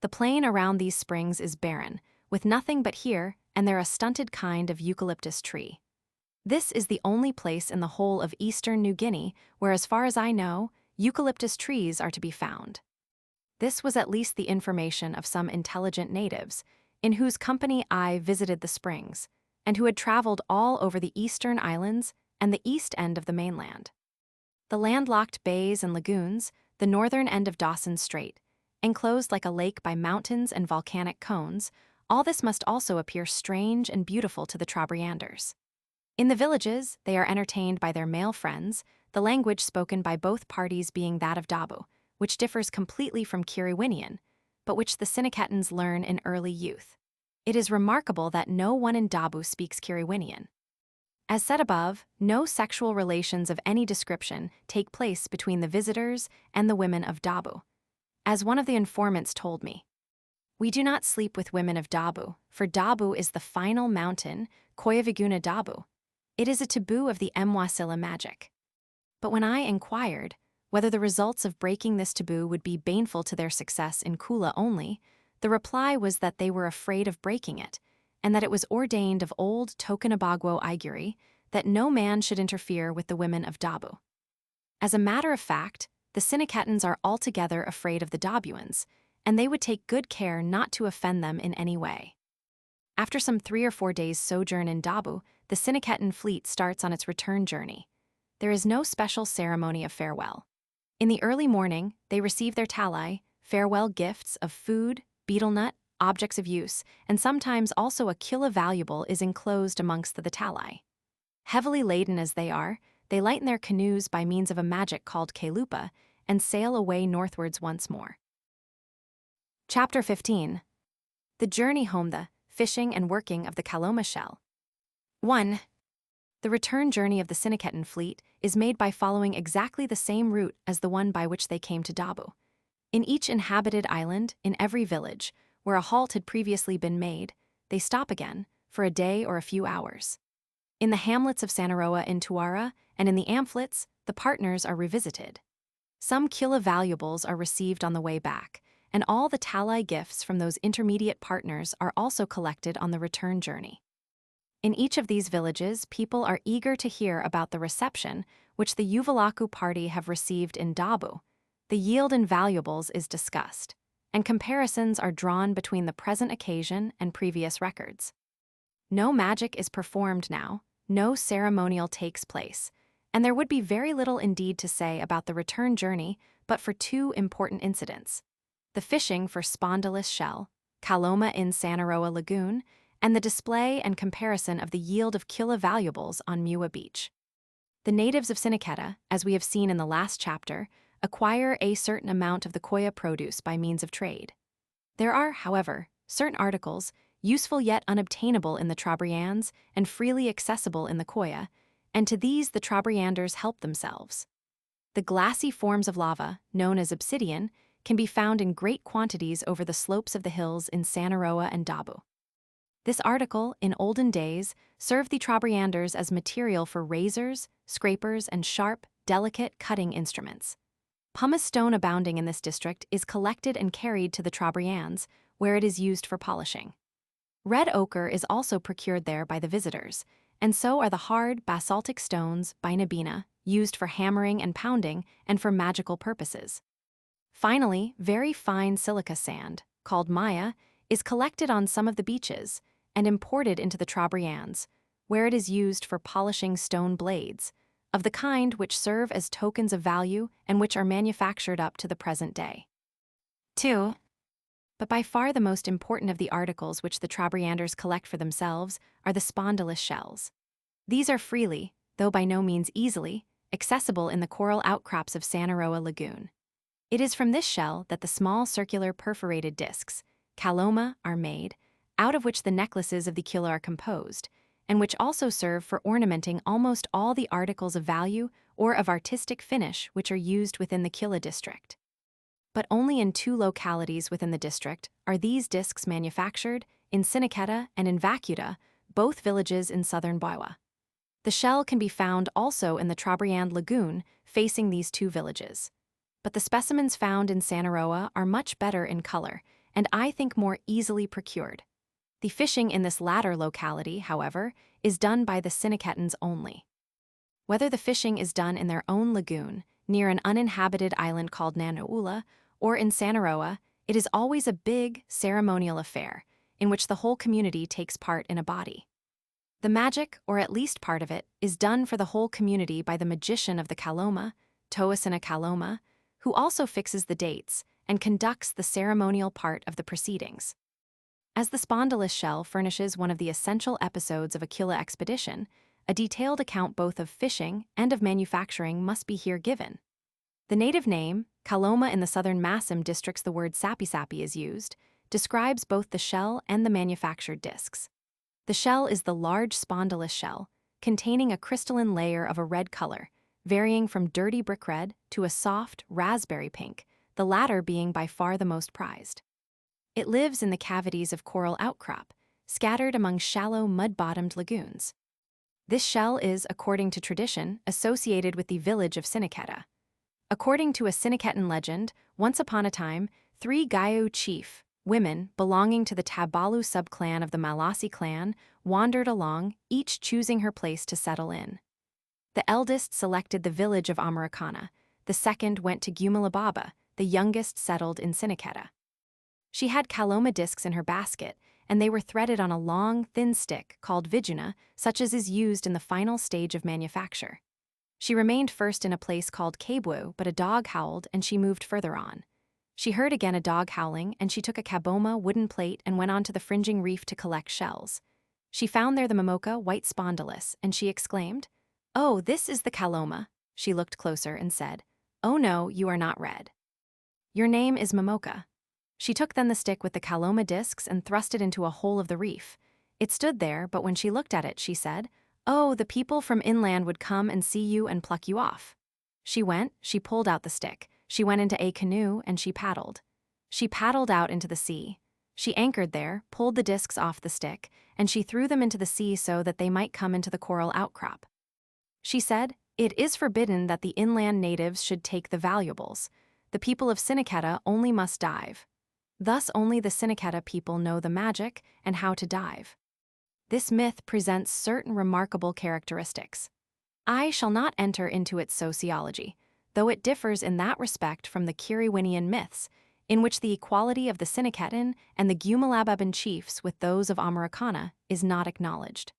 The plain around these springs is barren, with nothing but here and there a stunted kind of eucalyptus tree. This is the only place in the whole of eastern New Guinea where, as far as I know, eucalyptus trees are to be found. This was at least the information of some intelligent natives, in whose company I visited the springs, and who had traveled all over the eastern islands and the east end of the mainland. The landlocked bays and lagoons, the northern end of Dawson's Strait, enclosed like a lake by mountains and volcanic cones, all this must also appear strange and beautiful to the Trobrianders. In the villages, they are entertained by their male friends, the language spoken by both parties being that of Dabu, which differs completely from Kiriwinian, but which the Siniketans learn in early youth. It is remarkable that no one in Dabu speaks Kiriwinian. As said above, no sexual relations of any description take place between the visitors and the women of Dabu. As one of the informants told me, "We do not sleep with women of Dabu, for Dabu is the final mountain, Koyaviguna Dabu. It is a taboo of the Mwasila magic." But when I inquired whether the results of breaking this taboo would be baneful to their success in Kula only, the reply was that they were afraid of breaking it, and that it was ordained of old Tokenabagwo Iguri that no man should interfere with the women of Dabu. As a matter of fact, the Siniketans are altogether afraid of the Dabuans, and they would take good care not to offend them in any way. After some 3 or 4 days' sojourn in Dabu, the Siniketan fleet starts on its return journey. There is no special ceremony of farewell. In the early morning, they receive their talai, farewell gifts of food, betel nut, objects of use, and sometimes also a Kula valuable is enclosed amongst the talai. Heavily laden as they are, they lighten their canoes by means of a magic called Kelupa and sail away northwards once more. Chapter 15. The journey home, the fishing and working of the Kaloma shell. 1. The return journey of the Siniketan fleet is made by following exactly the same route as the one by which they came to Dabu. In each inhabited island, in every village, where a halt had previously been made, they stop again, for a day or a few hours. In the hamlets of Sanaroa in Tuara and in the amphletes, the partners are revisited. Some Kula valuables are received on the way back, and all the talai gifts from those intermediate partners are also collected on the return journey. In each of these villages, people are eager to hear about the reception which the Uvalaku party have received in Dabu. The yield in valuables is discussed, and comparisons are drawn between the present occasion and previous records. No magic is performed now, no ceremonial takes place, and there would be very little indeed to say about the return journey but for 2 important incidents: the fishing for spondylus shell, Kaloma in Sanaroa Lagoon, and the display and comparison of the yield of Kula valuables on Muwa Beach. The natives of Sinaketa, as we have seen in the last chapter, acquire a certain amount of the Koya produce by means of trade. There are, however, certain articles, useful yet unobtainable in the Trobriands and freely accessible in the Koya, and to these the Trobrianders help themselves. The glassy forms of lava, known as obsidian, can be found in great quantities over the slopes of the hills in Sanaroa and Dabu. This article, in olden days, served the Trobrianders as material for razors, scrapers, and sharp, delicate cutting instruments. Pumice stone abounding in this district is collected and carried to the Trobriands, where it is used for polishing. Red ochre is also procured there by the visitors, and so are the hard, basaltic stones, Bainabina, used for hammering and pounding and for magical purposes. Finally, very fine silica sand, called Maya, is collected on some of the beaches and imported into the Trobriands, where it is used for polishing stone blades, of the kind which serve as tokens of value and which are manufactured up to the present day. 2. But by far the most important of the articles which the Trobrianders collect for themselves are the spondylus shells. These are freely, though by no means easily, accessible in the coral outcrops of Sanaroa Lagoon. It is from this shell that the small circular perforated discs, kaloma, are made, out of which the necklaces of the Kula are composed, and which also serve for ornamenting almost all the articles of value or of artistic finish which are used within the Kula district. But only in 2 localities within the district are these discs manufactured, in Sinaketa and in Vacuta, both villages in southern Baiwa. The shell can be found also in the Trobriand Lagoon facing these 2 villages. But the specimens found in Sanaroa are much better in color, and I think more easily procured. The fishing in this latter locality, however, is done by the Sinaketans only. Whether the fishing is done in their own lagoon, near an uninhabited island called Nanaula, or in Sanaroa, it is always a big, ceremonial affair, in which the whole community takes part in a body. The magic, or at least part of it, is done for the whole community by the magician of the Kaloma, Toasana Kaloma, who also fixes the dates and conducts the ceremonial part of the proceedings. As the spondylus shell furnishes one of the essential episodes of a Kula expedition, a detailed account both of fishing and of manufacturing must be here given. The native name, Kaloma in the southern Massim districts the word sapi-sapi is used, describes both the shell and the manufactured discs. The shell is the large spondylus shell, containing a crystalline layer of a red color, varying from dirty brick red to a soft raspberry pink, the latter being by far the most prized. It lives in the cavities of coral outcrop, scattered among shallow mud-bottomed lagoons. This shell is, according to tradition, associated with the village of Sinaketa. According to a Sinaketan legend, once upon a time, 3 Gayo chief women belonging to the Tabalu subclan of the Malasi clan wandered along, each choosing her place to settle in. The eldest selected the village of Americana, the second went to Gumalababa, the youngest settled in Sinaketa. She had kaloma discs in her basket, and they were threaded on a long, thin stick called vijuna, such as is used in the final stage of manufacture. She remained first in a place called Kabwu, but a dog howled and she moved further on. She heard again a dog howling, and she took a kaboma wooden plate and went on to the fringing reef to collect shells. She found there the Momoka white spondylus, and she exclaimed, "Oh, this is the kaloma." She looked closer and said, "Oh no, you are not red. Your name is Momoka." She took then the stick with the kaloma discs and thrust it into a hole of the reef. It stood there, but when she looked at it, she said, "Oh, the people from inland would come and see you and pluck you off." She went, she pulled out the stick. She went into a canoe and she paddled. She paddled out into the sea. She anchored there, pulled the discs off the stick, and she threw them into the sea so that they might come into the coral outcrop. She said, "It is forbidden that the inland natives should take the valuables. The people of Sinaketa only must dive. Thus only the Sinaketa people know the magic and how to dive." This myth presents certain remarkable characteristics. I shall not enter into its sociology, though it differs in that respect from the Kiriwinian myths, in which the equality of the Sinaketan and the Gumalababan chiefs with those of Americana is not acknowledged.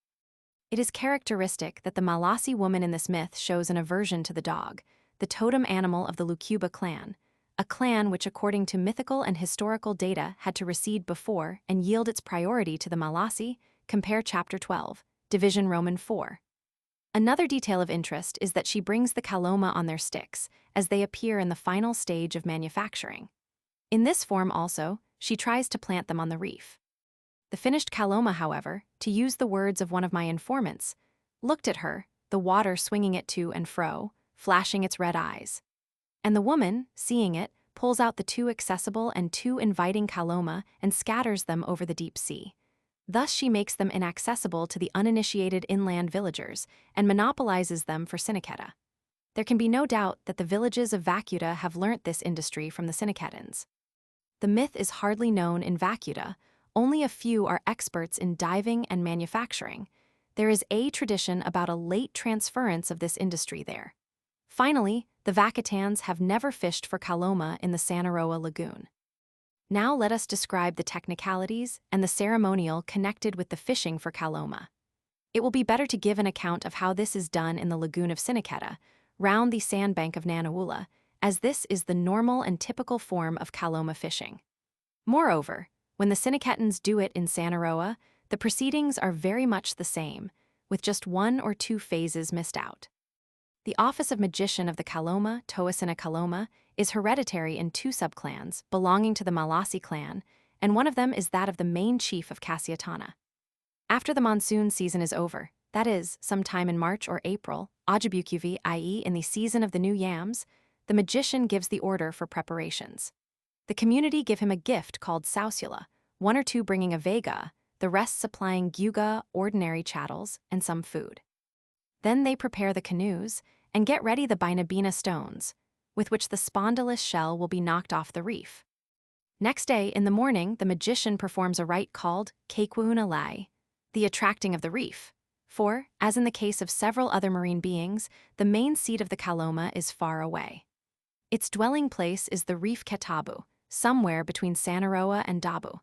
It is characteristic that the Malasi woman in this myth shows an aversion to the dog, the totem animal of the Lukuba clan, a clan which according to mythical and historical data had to recede before and yield its priority to the Malasi, compare Chapter 12, Division Roman 4. Another detail of interest is that she brings the kaloma on their sticks, as they appear in the final stage of manufacturing. In this form also, she tries to plant them on the reef. The finished kaloma, however, to use the words of one of my informants, looked at her, the water swinging it to and fro, flashing its red eyes. And the woman, seeing it, pulls out the too accessible and too inviting kaloma and scatters them over the deep sea. Thus she makes them inaccessible to the uninitiated inland villagers and monopolizes them for Synequetta. There can be no doubt that the villages of Vacuta have learnt this industry from the Synequettans. The myth is hardly known in Vacuta. Only a few are experts in diving and manufacturing. There is a tradition about a late transference of this industry there. Finally, the Vacutans have never fished for kaloma in the Sanaroa lagoon. Now let us describe the technicalities and the ceremonial connected with the fishing for kaloma. It will be better to give an account of how this is done in the lagoon of Synequetta, round the sandbank of Nanaula, as this is the normal and typical form of kaloma fishing. Moreover, when the Synequettans do it in Sanaroa, the proceedings are very much the same, with just one or two phases missed out. The office of magician of the Kaloma, Toasina Kaloma, is hereditary in two subclans belonging to the Malasi clan, and one of them is that of the main chief of Casiatana. After the monsoon season is over, that is, sometime in March or April, Audiobook, i.e. in the season of the new yams, the magician gives the order for preparations. The community give him a gift called sausula, one or two bringing a vega, the rest supplying gyuga, ordinary chattels, and some food. Then they prepare the canoes and get ready the bainabina stones, with which the spondylus shell will be knocked off the reef. Next day, in the morning, the magician performs a rite called keikuunalai, the attracting of the reef. For, as in the case of several other marine beings, the main seat of the kaloma is far away. Its dwelling place is the reef Ketabu, somewhere between Sanaroa and Dabu.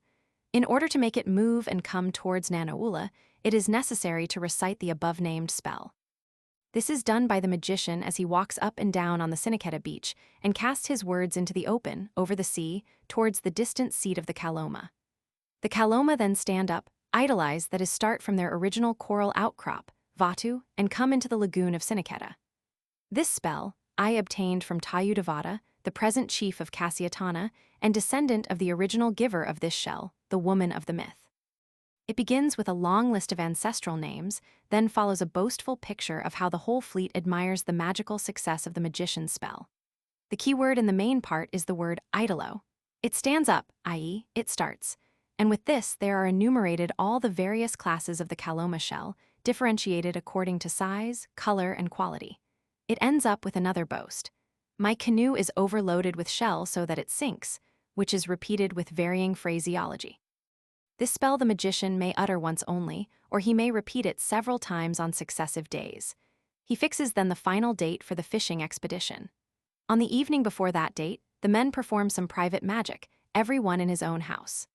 In order to make it move and come towards Nanaula, it is necessary to recite the above-named spell. This is done by the magician as he walks up and down on the Synequetta beach and casts his words into the open, over the sea, towards the distant seat of the kaloma. The kaloma then stand up, idolize, that is, start from their original coral outcrop, Vatu, and come into the lagoon of Synequetta. This spell I obtained from Tayudavada, the present chief of Casiatana, and descendant of the original giver of this shell, the woman of the myth. It begins with a long list of ancestral names, then follows a boastful picture of how the whole fleet admires the magical success of the magician's spell. The key word in the main part is the word idolo. It stands up, i.e., it starts, and with this there are enumerated all the various classes of the kaloma shell, differentiated according to size, color, and quality. It ends up with another boast. My canoe is overloaded with shell so that it sinks, which is repeated with varying phraseology. This spell the magician may utter once only, or he may repeat it several times on successive days. He fixes then the final date for the fishing expedition. On the evening before that date, the men perform some private magic, every one in his own house.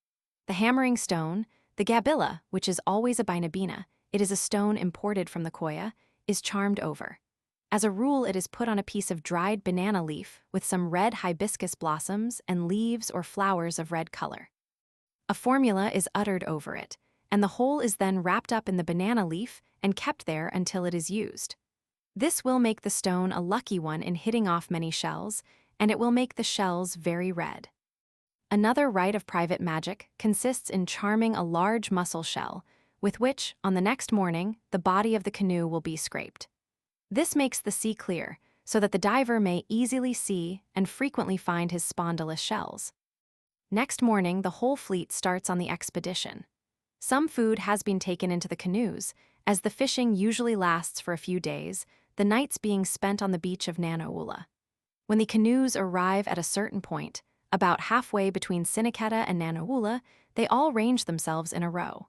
The hammering stone, the gabilla, which is always a bainabina, it is a stone imported from the Koya, is charmed over. As a rule, it is put on a piece of dried banana leaf with some red hibiscus blossoms and leaves or flowers of red color. A formula is uttered over it, and the whole is then wrapped up in the banana leaf and kept there until it is used. This will make the stone a lucky one in hitting off many shells, and it will make the shells very red. Another rite of private magic consists in charming a large mussel shell, with which, on the next morning, the body of the canoe will be scraped. This makes the sea clear, so that the diver may easily see and frequently find his spondylus shells. Next morning, the whole fleet starts on the expedition. Some food has been taken into the canoes, as the fishing usually lasts for a few days, the nights being spent on the beach of Nanaula. When the canoes arrive at a certain point, about halfway between Synequetta and Nanaula, they all range themselves in a row.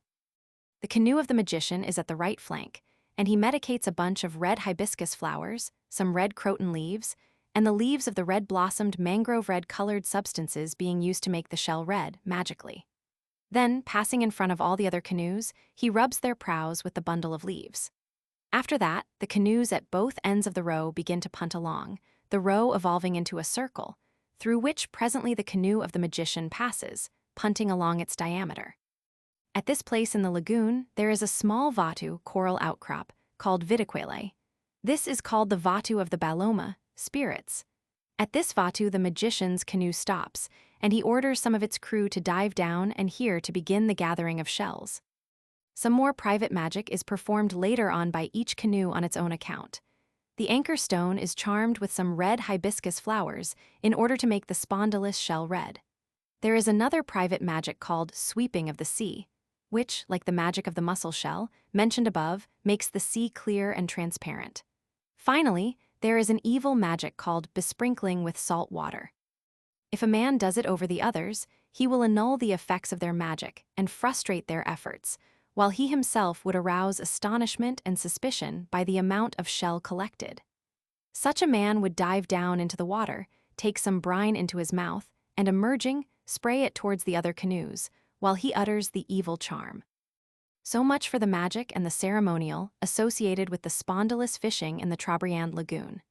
The canoe of the magician is at the right flank, and he medicates a bunch of red hibiscus flowers, some red croton leaves, and the leaves of the red-blossomed mangrove red-colored substances being used to make the shell red, magically. Then, passing in front of all the other canoes, he rubs their prows with the bundle of leaves. After that, the canoes at both ends of the row begin to punt along, the row evolving into a circle, through which presently the canoe of the magician passes, punting along its diameter. At this place in the lagoon, there is a small vatu coral outcrop called vitiquele. This is called the vatu of the baloma, spirits. At this vatu, the magician's canoe stops, and he orders some of its crew to dive down and here to begin the gathering of shells. Some more private magic is performed later on by each canoe on its own account. The anchor stone is charmed with some red hibiscus flowers in order to make the spondylus shell red. There is another private magic called sweeping of the sea, which, like the magic of the mussel shell, mentioned above, makes the sea clear and transparent. Finally, there is an evil magic called besprinkling with salt water. If a man does it over the others, he will annul the effects of their magic and frustrate their efforts, while he himself would arouse astonishment and suspicion by the amount of shell collected. Such a man would dive down into the water, take some brine into his mouth, and emerging, spray it towards the other canoes, while he utters the evil charm. So much for the magic and the ceremonial associated with the spondylus fishing in the Trobriand lagoon.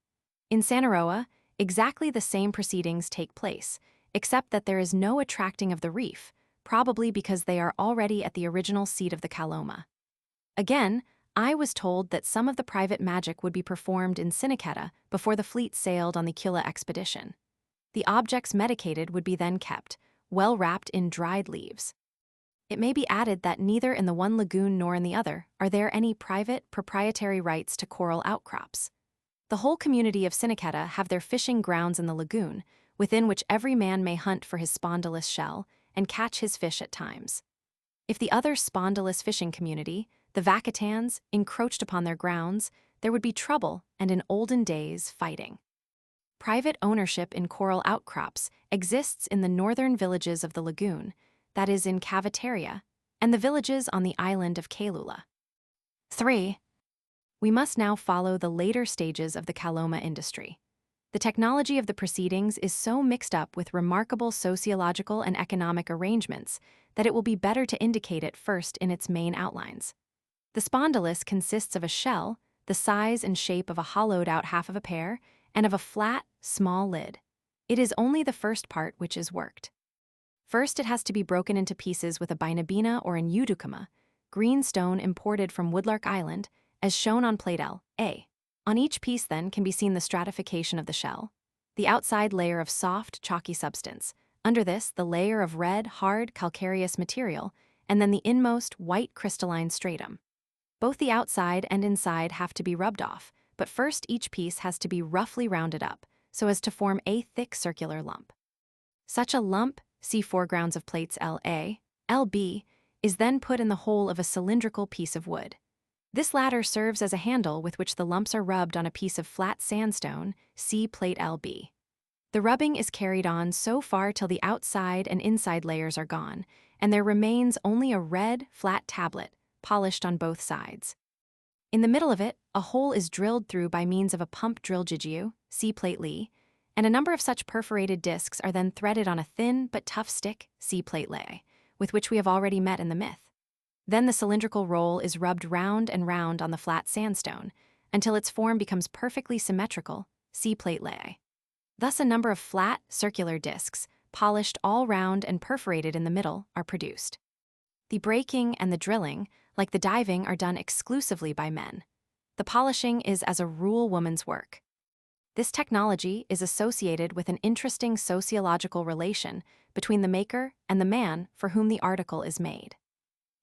In Sanaroa, exactly the same proceedings take place, except that there is no attracting of the reef, probably because they are already at the original seat of the Kaloma. Again, I was told that some of the private magic would be performed in Siniketa before the fleet sailed on the Kula expedition. The objects medicated would be then kept, well wrapped in dried leaves. It may be added that neither in the one lagoon nor in the other are there any private, proprietary rights to coral outcrops. The whole community of Siniketa have their fishing grounds in the lagoon, within which every man may hunt for his spondylus shell and catch his fish at times. If the other spondylus fishing community, the Vacatans, encroached upon their grounds, there would be trouble and in olden days fighting. Private ownership in coral outcrops exists in the northern villages of the lagoon, that is in Caviteria, and the villages on the island of Kula. 3. We must now follow the later stages of the Kaloma industry. The technology of the proceedings is so mixed up with remarkable sociological and economic arrangements that it will be better to indicate it first in its main outlines. The spondylus consists of a shell, the size and shape of a hollowed-out half of a pear, and of a flat, small lid. It is only the first part which is worked. First, it has to be broken into pieces with a binabina or an udukuma, green stone imported from Woodlark Island, as shown on plate L.A. On each piece, then, can be seen the stratification of the shell, the outside layer of soft, chalky substance, under this, the layer of red, hard, calcareous material, and then the inmost, white crystalline stratum. Both the outside and inside have to be rubbed off, but first each piece has to be roughly rounded up, so as to form a thick circular lump. Such a lump, see foregrounds of plates LA, LB, is then put in the hole of a cylindrical piece of wood. This latter serves as a handle with which the lumps are rubbed on a piece of flat sandstone, see plate LB. The rubbing is carried on so far till the outside and inside layers are gone, and there remains only a red, flat tablet, polished on both sides. In the middle of it, a hole is drilled through by means of a pump drill jijiu, see plate Li, and a number of such perforated discs are then threaded on a thin but tough stick, see plate Lei, with which we have already met in the myth. Then the cylindrical roll is rubbed round and round on the flat sandstone, until its form becomes perfectly symmetrical, see plate Lei. Thus a number of flat, circular discs, polished all round and perforated in the middle, are produced. The breaking and the drilling, like the diving, are done exclusively by men. The polishing is as a rule woman's work. This technology is associated with an interesting sociological relation between the maker and the man for whom the article is made.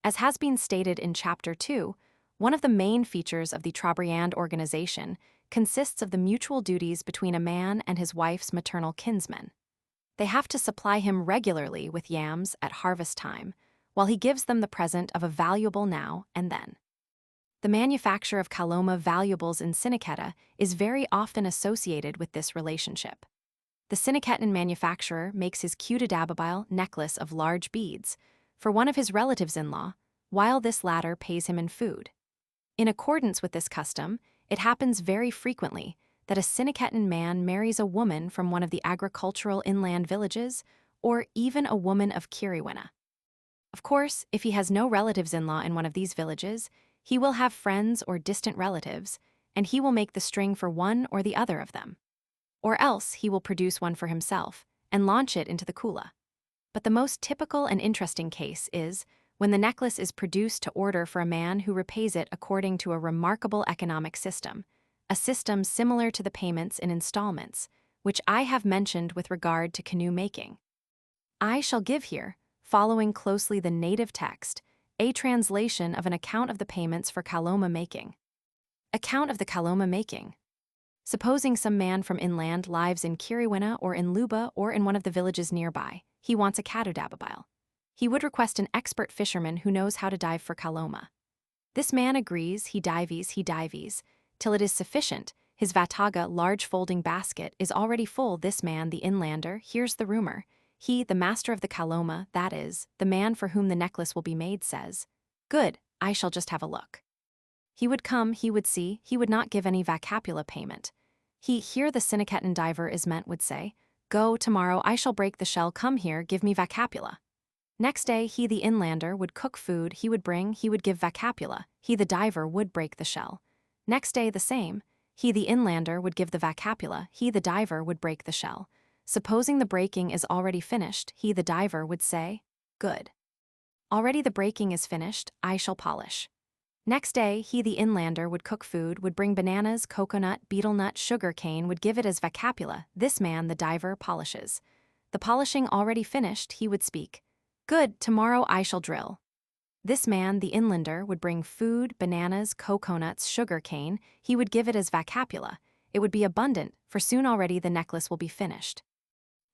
As has been stated in Chapter 2, one of the main features of the Trobriand organization consists of the mutual duties between a man and his wife's maternal kinsmen. They have to supply him regularly with yams at harvest time, while he gives them the present of a valuable now and then. The manufacture of Kaloma valuables in Siniketa is very often associated with this relationship. The Siniketan manufacturer makes his Kudadababile necklace of large beads for one of his relatives-in-law, while this latter pays him in food. In accordance with this custom, it happens very frequently that a Siniketan man marries a woman from one of the agricultural inland villages, or even a woman of Kiriwina. Of course, if he has no relatives-in-law in one of these villages, he will have friends or distant relatives, and he will make the string for one or the other of them. Or else he will produce one for himself, and launch it into the Kula. But the most typical and interesting case is when the necklace is produced to order for a man who repays it according to a remarkable economic system, a system similar to the payments in installments, which I have mentioned with regard to canoe making. I shall give here, following closely the native text, a translation of an account of the payments for kaloma making. Account of the kaloma making. Supposing some man from inland lives in Kiriwina or in Luba or in one of the villages nearby, he wants a katodababile. He would request an expert fisherman who knows how to dive for kaloma. This man agrees, he dives, till it is sufficient. His vataga, large folding basket, is already full. This man, the inlander, hears the rumor. He, the master of the kaloma, that is, the man for whom the necklace will be made, says, "Good, I shall just have a look." He would come, he would see, he would not give any vacapula payment. He, here the Siniketan diver is meant, would say, "Go, tomorrow I shall break the shell, come here, give me vacapula." Next day, he, the inlander, would cook food, he would bring, he would give vacapula, he, the diver, would break the shell. Next day, the same. He, the inlander, would give the vacapula, he, the diver, would break the shell. Supposing the breaking is already finished, he, the diver, would say, "Good. Already the breaking is finished, I shall polish." Next day, he, the inlander, would cook food, would bring bananas, coconut, betel nut, sugar cane, would give it as vacapula. This man, the diver, polishes. The polishing already finished, he would speak, "Good, tomorrow I shall drill." This man, the inlander, would bring food, bananas, coconuts, sugar cane, he would give it as vacapula. It would be abundant, for soon already the necklace will be finished.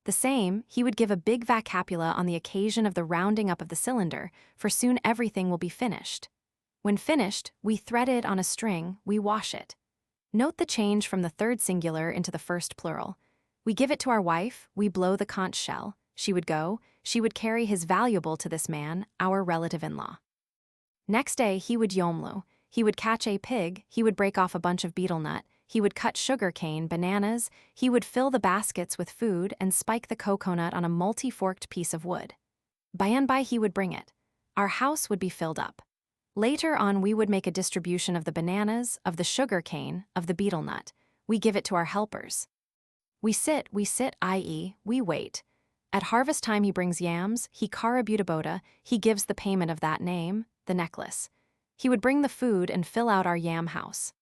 The same, he would give a big vacapula on the occasion of the rounding up of the cylinder, for soon everything will be finished. When finished, we thread it on a string, we wash it. Note the change from the third singular into the first plural. We give it to our wife, we blow the conch shell, she would go, she would carry his valuable to this man, our relative-in-law. Next day he would yomlu, he would catch a pig, he would break off a bunch of betel nut, he would cut sugar cane, bananas, he would fill the baskets with food and spike the coconut on a multi-forked piece of wood. By and by he would bring it. Our house would be filled up. Later on we would make a distribution of the bananas, of the sugar cane, of the betel nut. We give it to our helpers. We sit, i.e., we wait. At harvest time he brings yams, he karabutaboda, he gives the payment of that name, the necklace. He would bring the food and fill out our yam house.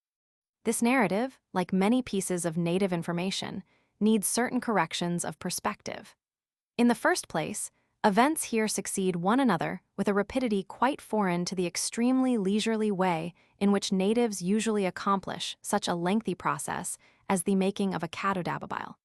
This narrative, like many pieces of native information, needs certain corrections of perspective. In the first place, events here succeed one another with a rapidity quite foreign to the extremely leisurely way in which natives usually accomplish such a lengthy process as the making of a katodababile.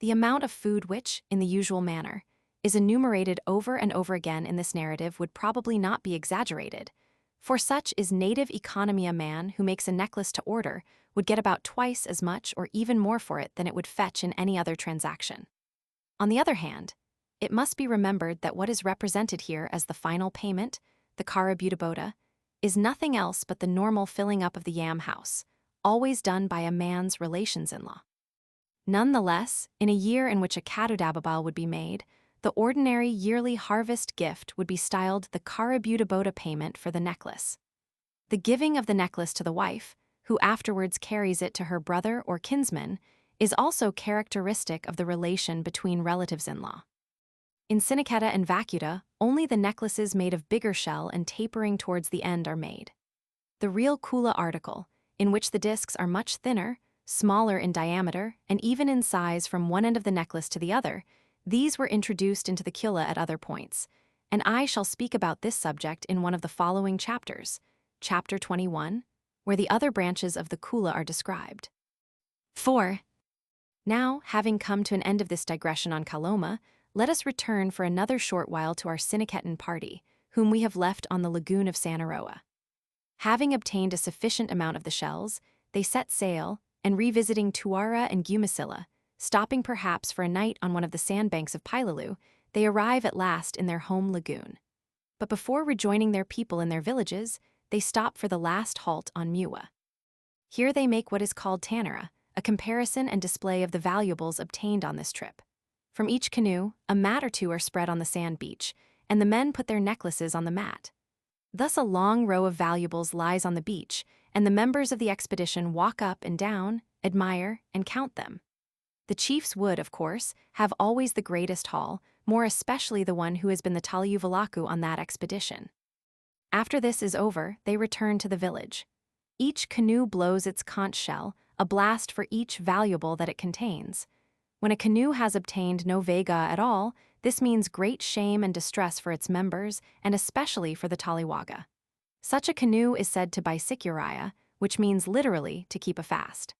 The amount of food which, in the usual manner, is enumerated over and over again in this narrative would probably not be exaggerated, for such is native economy. A man who makes a necklace to order would get about twice as much or even more for it than it would fetch in any other transaction. On the other hand, it must be remembered that what is represented here as the final payment, the karabutaboda, is nothing else but the normal filling up of the yam house, always done by a man's relations-in-law. Nonetheless, in a year in which a katodababile would be made, the ordinary yearly harvest gift would be styled the karabutaboda payment for the necklace. The giving of the necklace to the wife, who afterwards carries it to her brother or kinsman, is also characteristic of the relation between relatives-in-law. In Siniketa and Vacuta, only the necklaces made of bigger shell and tapering towards the end are made. The real Kula article, in which the discs are much thinner, smaller in diameter, and even in size from one end of the necklace to the other, these were introduced into the Kula at other points, and I shall speak about this subject in one of the following chapters, Chapter 21, where the other branches of the Kula are described. 4. Now, having come to an end of this digression on Kaloma, let us return for another short while to our Siniketan party, whom we have left on the lagoon of Sanaroa. Having obtained a sufficient amount of the shells, they set sail, and revisiting Tuara and Gumasilla, stopping perhaps for a night on one of the sandbanks of Pailalu, they arrive at last in their home lagoon. But before rejoining their people in their villages, they stop for the last halt on Muwa. Here they make what is called Tanara, a comparison and display of the valuables obtained on this trip. From each canoe, a mat or two are spread on the sand beach, and the men put their necklaces on the mat. Thus a long row of valuables lies on the beach, and the members of the expedition walk up and down, admire, and count them. The chiefs would, of course, have always the greatest haul, more especially the one who has been the Taliuvalaku on that expedition. After this is over, they return to the village. Each canoe blows its conch shell, a blast for each valuable that it contains. When a canoe has obtained no vega at all, this means great shame and distress for its members, and especially for the Taliwaga. Such a canoe is said to bisikuraia, which means literally to keep a fast.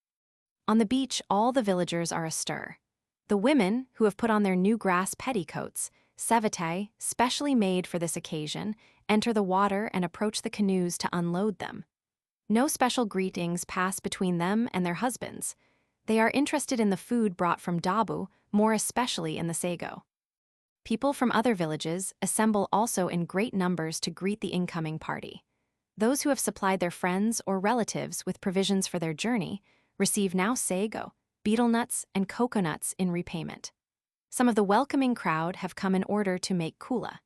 On the beach, all the villagers are astir. The women, who have put on their new grass petticoats, sevatae, specially made for this occasion, enter the water and approach the canoes to unload them. No special greetings pass between them and their husbands. They are interested in the food brought from Dabu, more especially in the sago. People from other villages assemble also in great numbers to greet the incoming party. Those who have supplied their friends or relatives with provisions for their journey receive now sago, betel nuts, and coconuts in repayment. Some of the welcoming crowd have come in order to make Kula.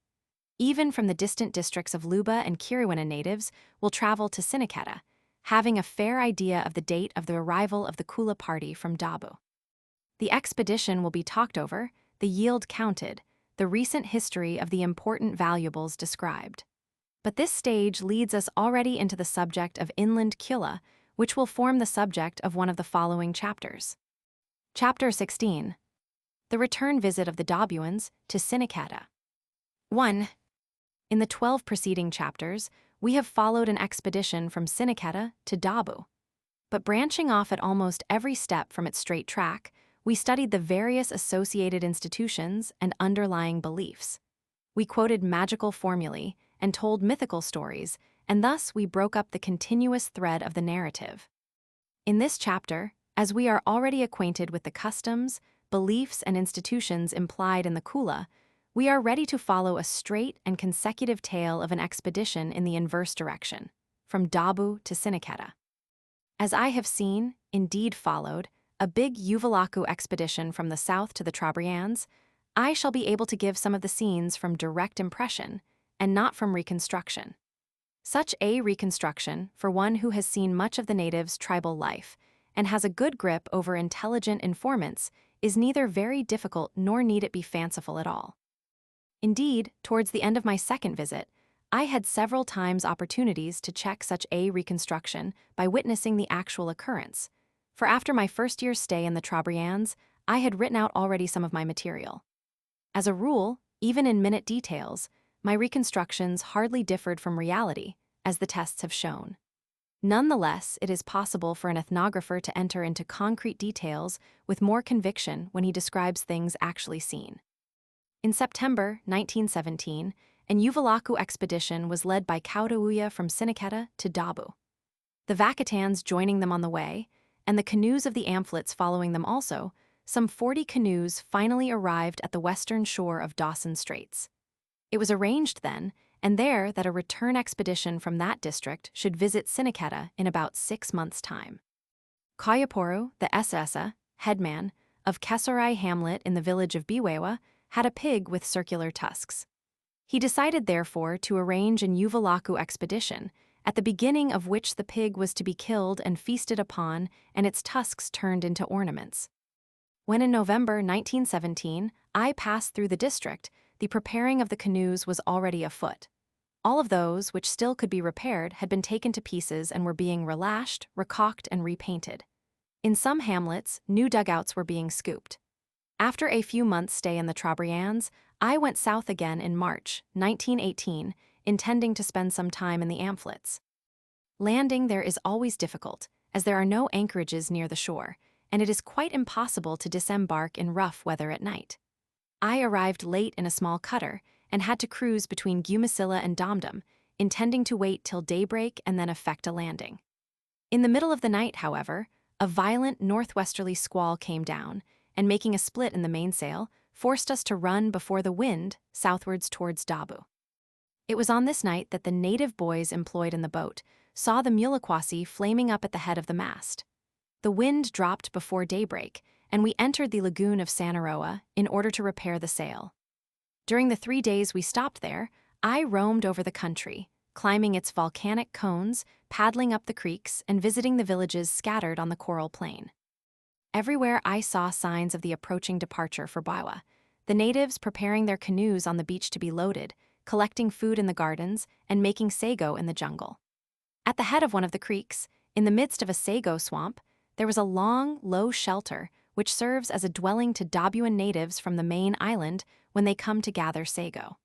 Even from the distant districts of Luba and Kiriwana natives will travel to Siniketa, having a fair idea of the date of the arrival of the Kula party from Dabu. The expedition will be talked over, the yield counted, the recent history of the important valuables described. But this stage leads us already into the subject of inland Kula, which will form the subject of one of the following chapters. Chapter 16. The return visit of the Dabuans to Siniketa. 1. In the 12 preceding chapters, we have followed an expedition from Siniketa to Dabu. But branching off at almost every step from its straight track, we studied the various associated institutions and underlying beliefs. We quoted magical formulae and told mythical stories, and thus we broke up the continuous thread of the narrative. In this chapter, as we are already acquainted with the customs, beliefs, and institutions implied in the Kula, we are ready to follow a straight and consecutive tale of an expedition in the inverse direction, from Dabu to Siniketa. As I have seen, indeed followed, a big Uvalaku expedition from the south to the Trobriands, I shall be able to give some of the scenes from direct impression, and not from reconstruction. Such a reconstruction, for one who has seen much of the natives' tribal life, and has a good grip over intelligent informants, is neither very difficult nor need it be fanciful at all. Indeed, towards the end of my second visit, I had several times opportunities to check such a reconstruction by witnessing the actual occurrence, for after my first year's stay in the Trobriands, I had written out already some of my material. As a rule, even in minute details, my reconstructions hardly differed from reality, as the tests have shown. Nonetheless, it is possible for an ethnographer to enter into concrete details with more conviction when he describes things actually seen. In September 1917, an Uvalaku expedition was led by Kautauya from Siniketa to Dabu. The Vakatans joining them on the way, and the canoes of the Amphlets following them also, some 40 canoes finally arrived at the western shore of Dawson Straits. It was arranged then, and there, that a return expedition from that district should visit Siniketa in about 6 months' time. Kayaporu, the Esesa, headman, of Kesarai hamlet in the village of Biwewa, had a pig with circular tusks. He decided therefore to arrange an Uvalaku expedition, at the beginning of which the pig was to be killed and feasted upon and its tusks turned into ornaments. When in November 1917 I passed through the district, the preparing of the canoes was already afoot. All of those which still could be repaired had been taken to pieces and were being relashed, recaulked, and repainted. In some hamlets, new dugouts were being scooped. After a few months' stay in the Trobriands, I went south again in March 1918, intending to spend some time in the Amphlets. Landing there is always difficult, as there are no anchorages near the shore, and it is quite impossible to disembark in rough weather at night. I arrived late in a small cutter and had to cruise between Gumasilla and Domdom, intending to wait till daybreak and then effect a landing. In the middle of the night, however, a violent northwesterly squall came down, and making a split in the mainsail, forced us to run before the wind southwards towards Dabu. It was on this night that the native boys employed in the boat saw the Muliquasi flaming up at the head of the mast. The wind dropped before daybreak, and we entered the lagoon of Sanaroa in order to repair the sail. During the 3 days we stopped there, I roamed over the country, climbing its volcanic cones, paddling up the creeks, and visiting the villages scattered on the coral plain. Everywhere I saw signs of the approaching departure for Biwa. The natives preparing their canoes on the beach to be loaded, collecting food in the gardens, and making sago in the jungle. At the head of one of the creeks, in the midst of a sago swamp, there was a long, low shelter which serves as a dwelling to Dabuan natives from the main island when they come to gather sago.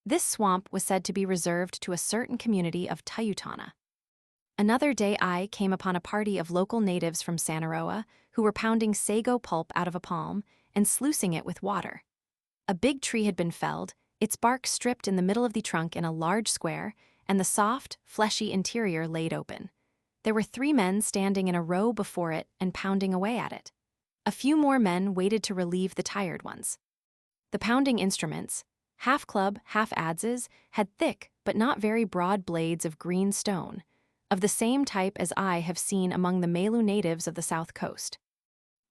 This swamp was said to be reserved to a certain community of Tayutana. Another day I came upon a party of local natives from Sanaroa who were pounding sago pulp out of a palm and sluicing it with water. A big tree had been felled, its bark stripped in the middle of the trunk in a large square, and the soft, fleshy interior laid open. There were 3 men standing in a row before it and pounding away at it. A few more men waited to relieve the tired ones. The pounding instruments, half club, half adzes, had thick but not very broad blades of green stone, of the same type as I have seen among the Malu natives of the south coast.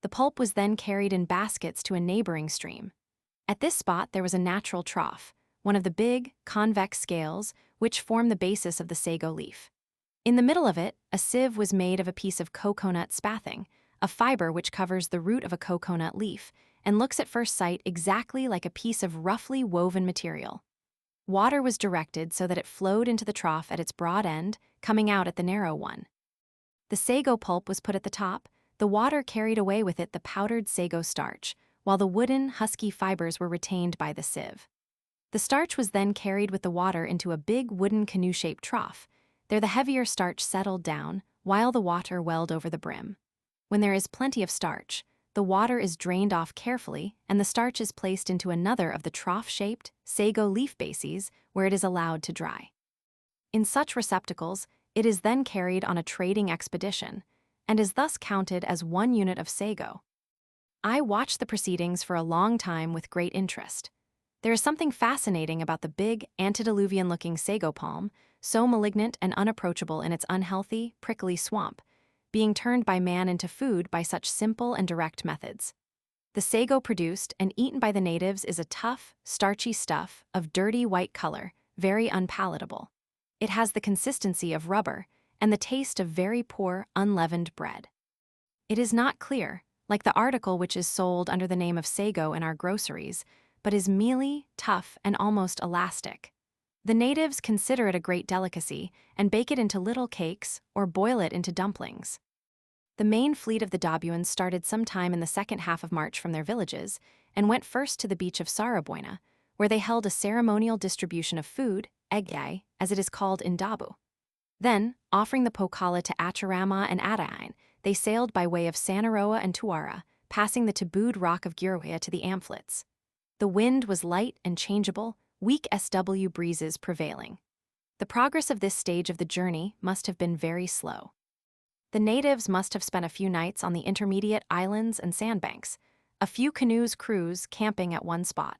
The pulp was then carried in baskets to a neighboring stream. At this spot there was a natural trough, one of the big, convex scales which form the basis of the sago leaf. In the middle of it, a sieve was made of a piece of coconut spathing, a fiber which covers the root of a coconut leaf, and looks at first sight exactly like a piece of roughly woven material. Water was directed so that it flowed into the trough at its broad end, coming out at the narrow one. The sago pulp was put at the top, the water carried away with it the powdered sago starch, while the wooden, husky fibers were retained by the sieve. The starch was then carried with the water into a big wooden canoe-shaped trough. There the heavier starch settled down, while the water welled over the brim. When there is plenty of starch, the water is drained off carefully and the starch is placed into another of the trough-shaped sago leaf bases where it is allowed to dry. In such receptacles, it is then carried on a trading expedition and is thus counted as 1 unit of sago. I watched the proceedings for a long time with great interest. There is something fascinating about the big, antediluvian-looking sago palm, so malignant and unapproachable in its unhealthy, prickly swamp, being turned by man into food by such simple and direct methods. The sago produced and eaten by the natives is a tough, starchy stuff of dirty white color, very unpalatable. It has the consistency of rubber and the taste of very poor, unleavened bread. It is not clear, like the article which is sold under the name of sago in our groceries, but is mealy, tough, and almost elastic. The natives consider it a great delicacy and bake it into little cakes or boil it into dumplings. The main fleet of the Dabuans started sometime in the second half of March from their villages and went first to the beach of Saraboina, where they held a ceremonial distribution of food, eggay, as it is called in Dabu. Then, offering the Pokala to Acharama and Adain, they sailed by way of Sanaroa and Tuara, passing the tabooed rock of Girwea to the Amphletes. The wind was light and changeable, weak SW breezes prevailing. The progress of this stage of the journey must have been very slow. The natives must have spent a few nights on the intermediate islands and sandbanks, a few canoes' crews camping at one spot.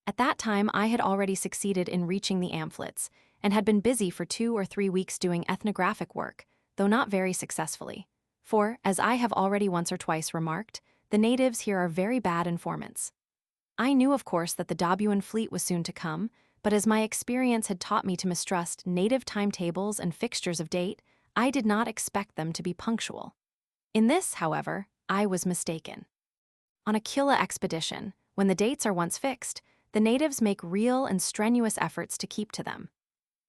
At that time I had already succeeded in reaching the Amphletes, and had been busy for 2 or 3 weeks doing ethnographic work, though not very successfully. For, as I have already once or twice remarked, the natives here are very bad informants. I knew, of course, that the Dabuan fleet was soon to come, but as my experience had taught me to mistrust native timetables and fixtures of date, I did not expect them to be punctual. In this, however, I was mistaken. On a Kula expedition, when the dates are once fixed, the natives make real and strenuous efforts to keep to them.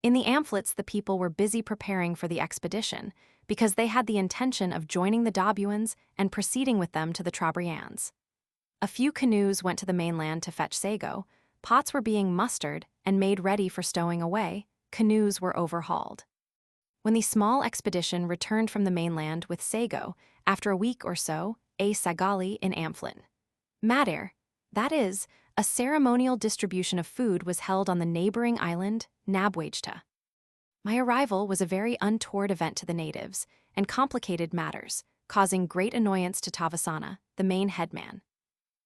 In the Amphletes, the people were busy preparing for the expedition because they had the intention of joining the Dabuans and proceeding with them to the Trobriands. A few canoes went to the mainland to fetch sago, pots were being mustered and made ready for stowing away, canoes were overhauled. When the small expedition returned from the mainland with sago, after a week or so, a sagali in Amphlin. Madir, that is, a ceremonial distribution of food was held on the neighboring island, Nabwajta. My arrival was a very untoward event to the natives and complicated matters, causing great annoyance to Tavasana, the main headman.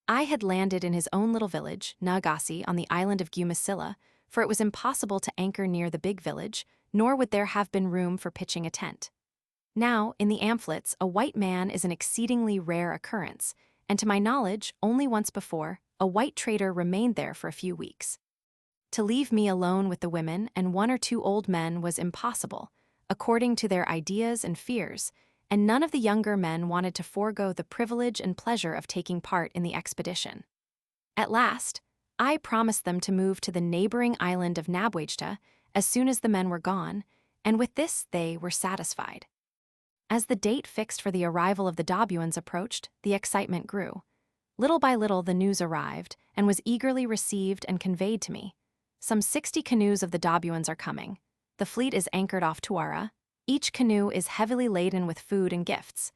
I had landed in his own little village, Nagasi, on the island of Gumasilla, for it was impossible to anchor near the big village, nor would there have been room for pitching a tent. Now, in the Amphletes, a white man is an exceedingly rare occurrence, and to my knowledge, only once before, a white trader remained there for a few weeks. To leave me alone with the women and 1 or 2 old men was impossible, according to their ideas and fears, and none of the younger men wanted to forego the privilege and pleasure of taking part in the expedition. At last, I promised them to move to the neighboring island of Nabwejta as soon as the men were gone, and with this they were satisfied. As the date fixed for the arrival of the Dobuans approached, the excitement grew. Little by little the news arrived and was eagerly received and conveyed to me. Some 60 canoes of the Dobuans are coming. The fleet is anchored off Tuara. Each canoe is heavily laden with food and gifts.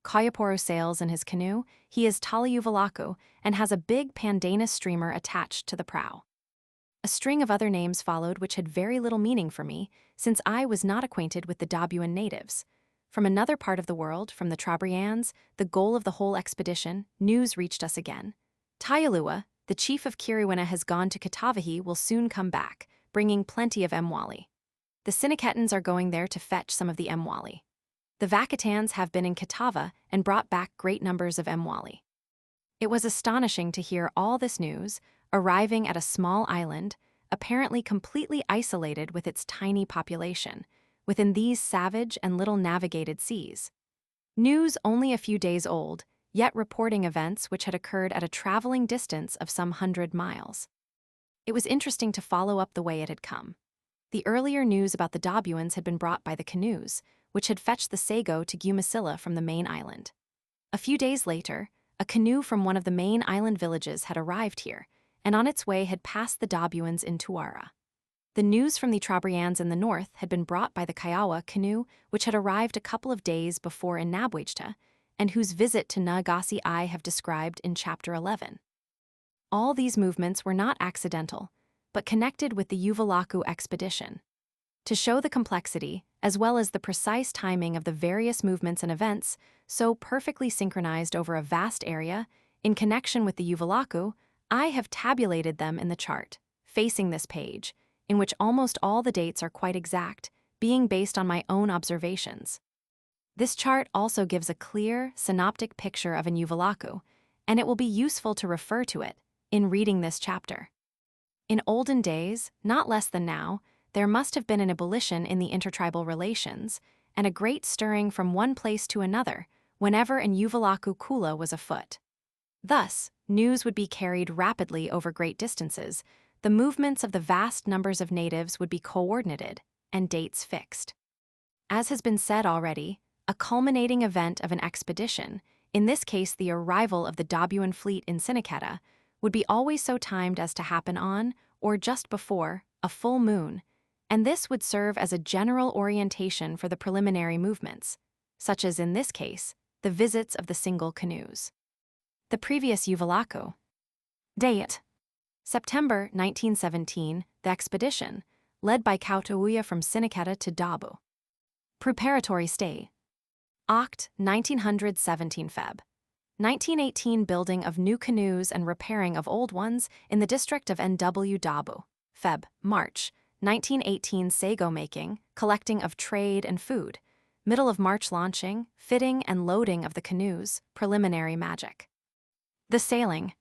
Kayaporo sails in his canoe. He is Taliyuvalaku and has a big pandanus streamer attached to the prow. A string of other names followed which had very little meaning for me, since I was not acquainted with the Dobuan natives. From another part of the world, from the Trobriands, the goal of the whole expedition, news reached us again. Tayalua, the chief of Kiriwina, has gone to Katavahi, will soon come back, bringing plenty of Mwali. The Siniketans are going there to fetch some of the Mwali. The Vakatans have been in Katava and brought back great numbers of Mwali. It was astonishing to hear all this news, arriving at a small island, apparently completely isolated with its tiny population, within these savage and little navigated seas. News only a few days old, yet reporting events which had occurred at a traveling distance of some 100 miles. It was interesting to follow up the way it had come. The earlier news about the Dobuans had been brought by the canoes, which had fetched the sago to Gumasilla from the main island. A few days later, a canoe from one of the main island villages had arrived here, and on its way had passed the Dobuans in Tuara. The news from the Trobriands in the north had been brought by the Kiowa canoe, which had arrived a couple of days before in Nabwejta, and whose visit to Nagasi I have described in Chapter 11. All these movements were not accidental, but connected with the Uvalaku expedition. To show the complexity, as well as the precise timing of the various movements and events, so perfectly synchronized over a vast area, in connection with the Uvalaku, I have tabulated them in the chart, facing this page, in which almost all the dates are quite exact, being based on my own observations. This chart also gives a clear, synoptic picture of an Uvalaku, and it will be useful to refer to it in reading this chapter. In olden days, not less than now, there must have been an ebullition in the intertribal relations, and a great stirring from one place to another, whenever an Uvalaku Kula was afoot. Thus, news would be carried rapidly over great distances, the movements of the vast numbers of natives would be coordinated, and dates fixed. As has been said already, a culminating event of an expedition, in this case the arrival of the Dobuan fleet in Siniketa, would be always so timed as to happen on, or just before, a full moon, and this would serve as a general orientation for the preliminary movements, such as in this case, the visits of the single canoes. The previous Uvalaku. Date: September 1917, the expedition, led by Kautauya from Siniketa to Dabu. Preparatory stay: Oct. 1917 Feb. 1918 building of new canoes and repairing of old ones in the district of NW Dabu. Feb. March. 1918 sago making, collecting of trade and food. Middle of March launching, fitting and loading of the canoes, preliminary magic. The sailing.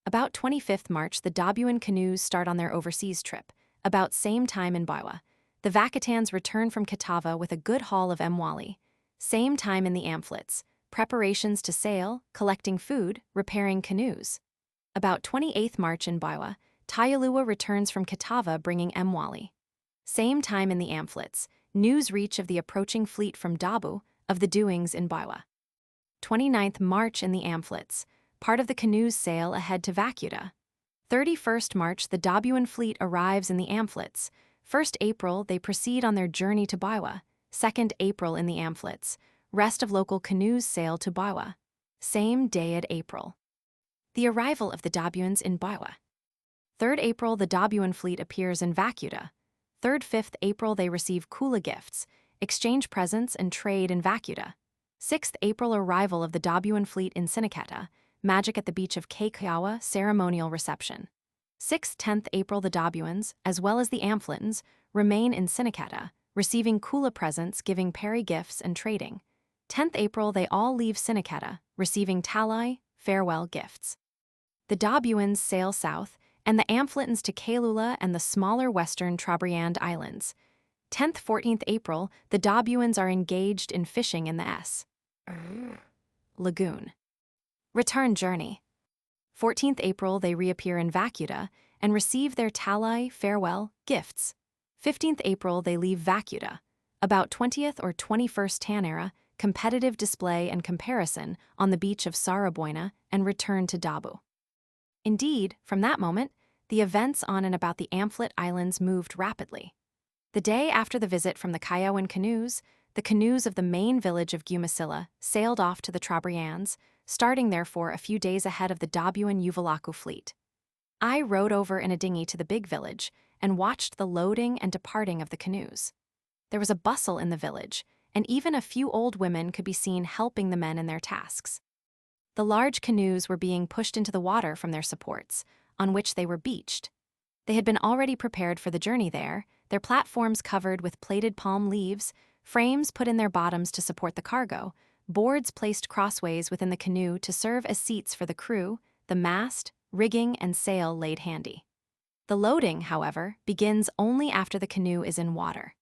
About 25th March the Dobuan canoes start on their overseas trip, about same time in Baiwa. The Vakatans return from Katava with a good haul of Mwali. Same time in the Amphletes, preparations to sail, collecting food, repairing canoes. About 28th March in Baiwa, Tayalua returns from Katava bringing Mwali. Same time in the Amphletes, news reach of the approaching fleet from Dabu, of the doings in Baiwa. 29th March in the Amphletes, part of the canoes sail ahead to Vacuta. 31st March the Dobuan fleet arrives in the Amphletes. 1st April they proceed on their journey to Baiwa. 2nd April in the Amphletes, rest of local canoes sail to Baiwa. Same day at April. The arrival of the Dobuans in Baiwa. 3rd April the Dobuan fleet appears in Vacuta. 3rd-5th April they receive Kula gifts, exchange presents and trade in Vacuta. 6th April arrival of the Dobuan fleet in Siniketa, magic at the beach of Keikawa, ceremonial reception. 6th-10th April the Dobuans, as well as the Amphlitans, remain in Siniketa, receiving Kula presents, giving Peri gifts and trading. 10th April they all leave Siniketa, receiving Talai, farewell gifts. The Dobuans sail south, and the Amphletans to Kailula and the smaller western Trobriand Islands. 10th 14th April, the Dabuans are engaged in fishing in the S. Lagoon. Return journey. 14th April, they reappear in Vacuta and receive their Talai farewell gifts. 15th April, they leave Vacuta. About 20th or 21st Tanera, competitive display and comparison on the beach of Saraboina and return to Dabu. Indeed, from that moment, the events on and about the Amphlete Islands moved rapidly. The day after the visit from the Kiowan canoes, the canoes of the main village of Gumasilla sailed off to the Trobriands, starting therefore a few days ahead of the Dabuan Uvalaku fleet. I rowed over in a dinghy to the big village and watched the loading and departing of the canoes. There was a bustle in the village, and even a few old women could be seen helping the men in their tasks. The large canoes were being pushed into the water from their supports, on which they were beached. They had been already prepared for the journey there, their platforms covered with plaited palm leaves, frames put in their bottoms to support the cargo, boards placed crossways within the canoe to serve as seats for the crew, the mast, rigging, and sail laid handy. The loading, however, begins only after the canoe is in water.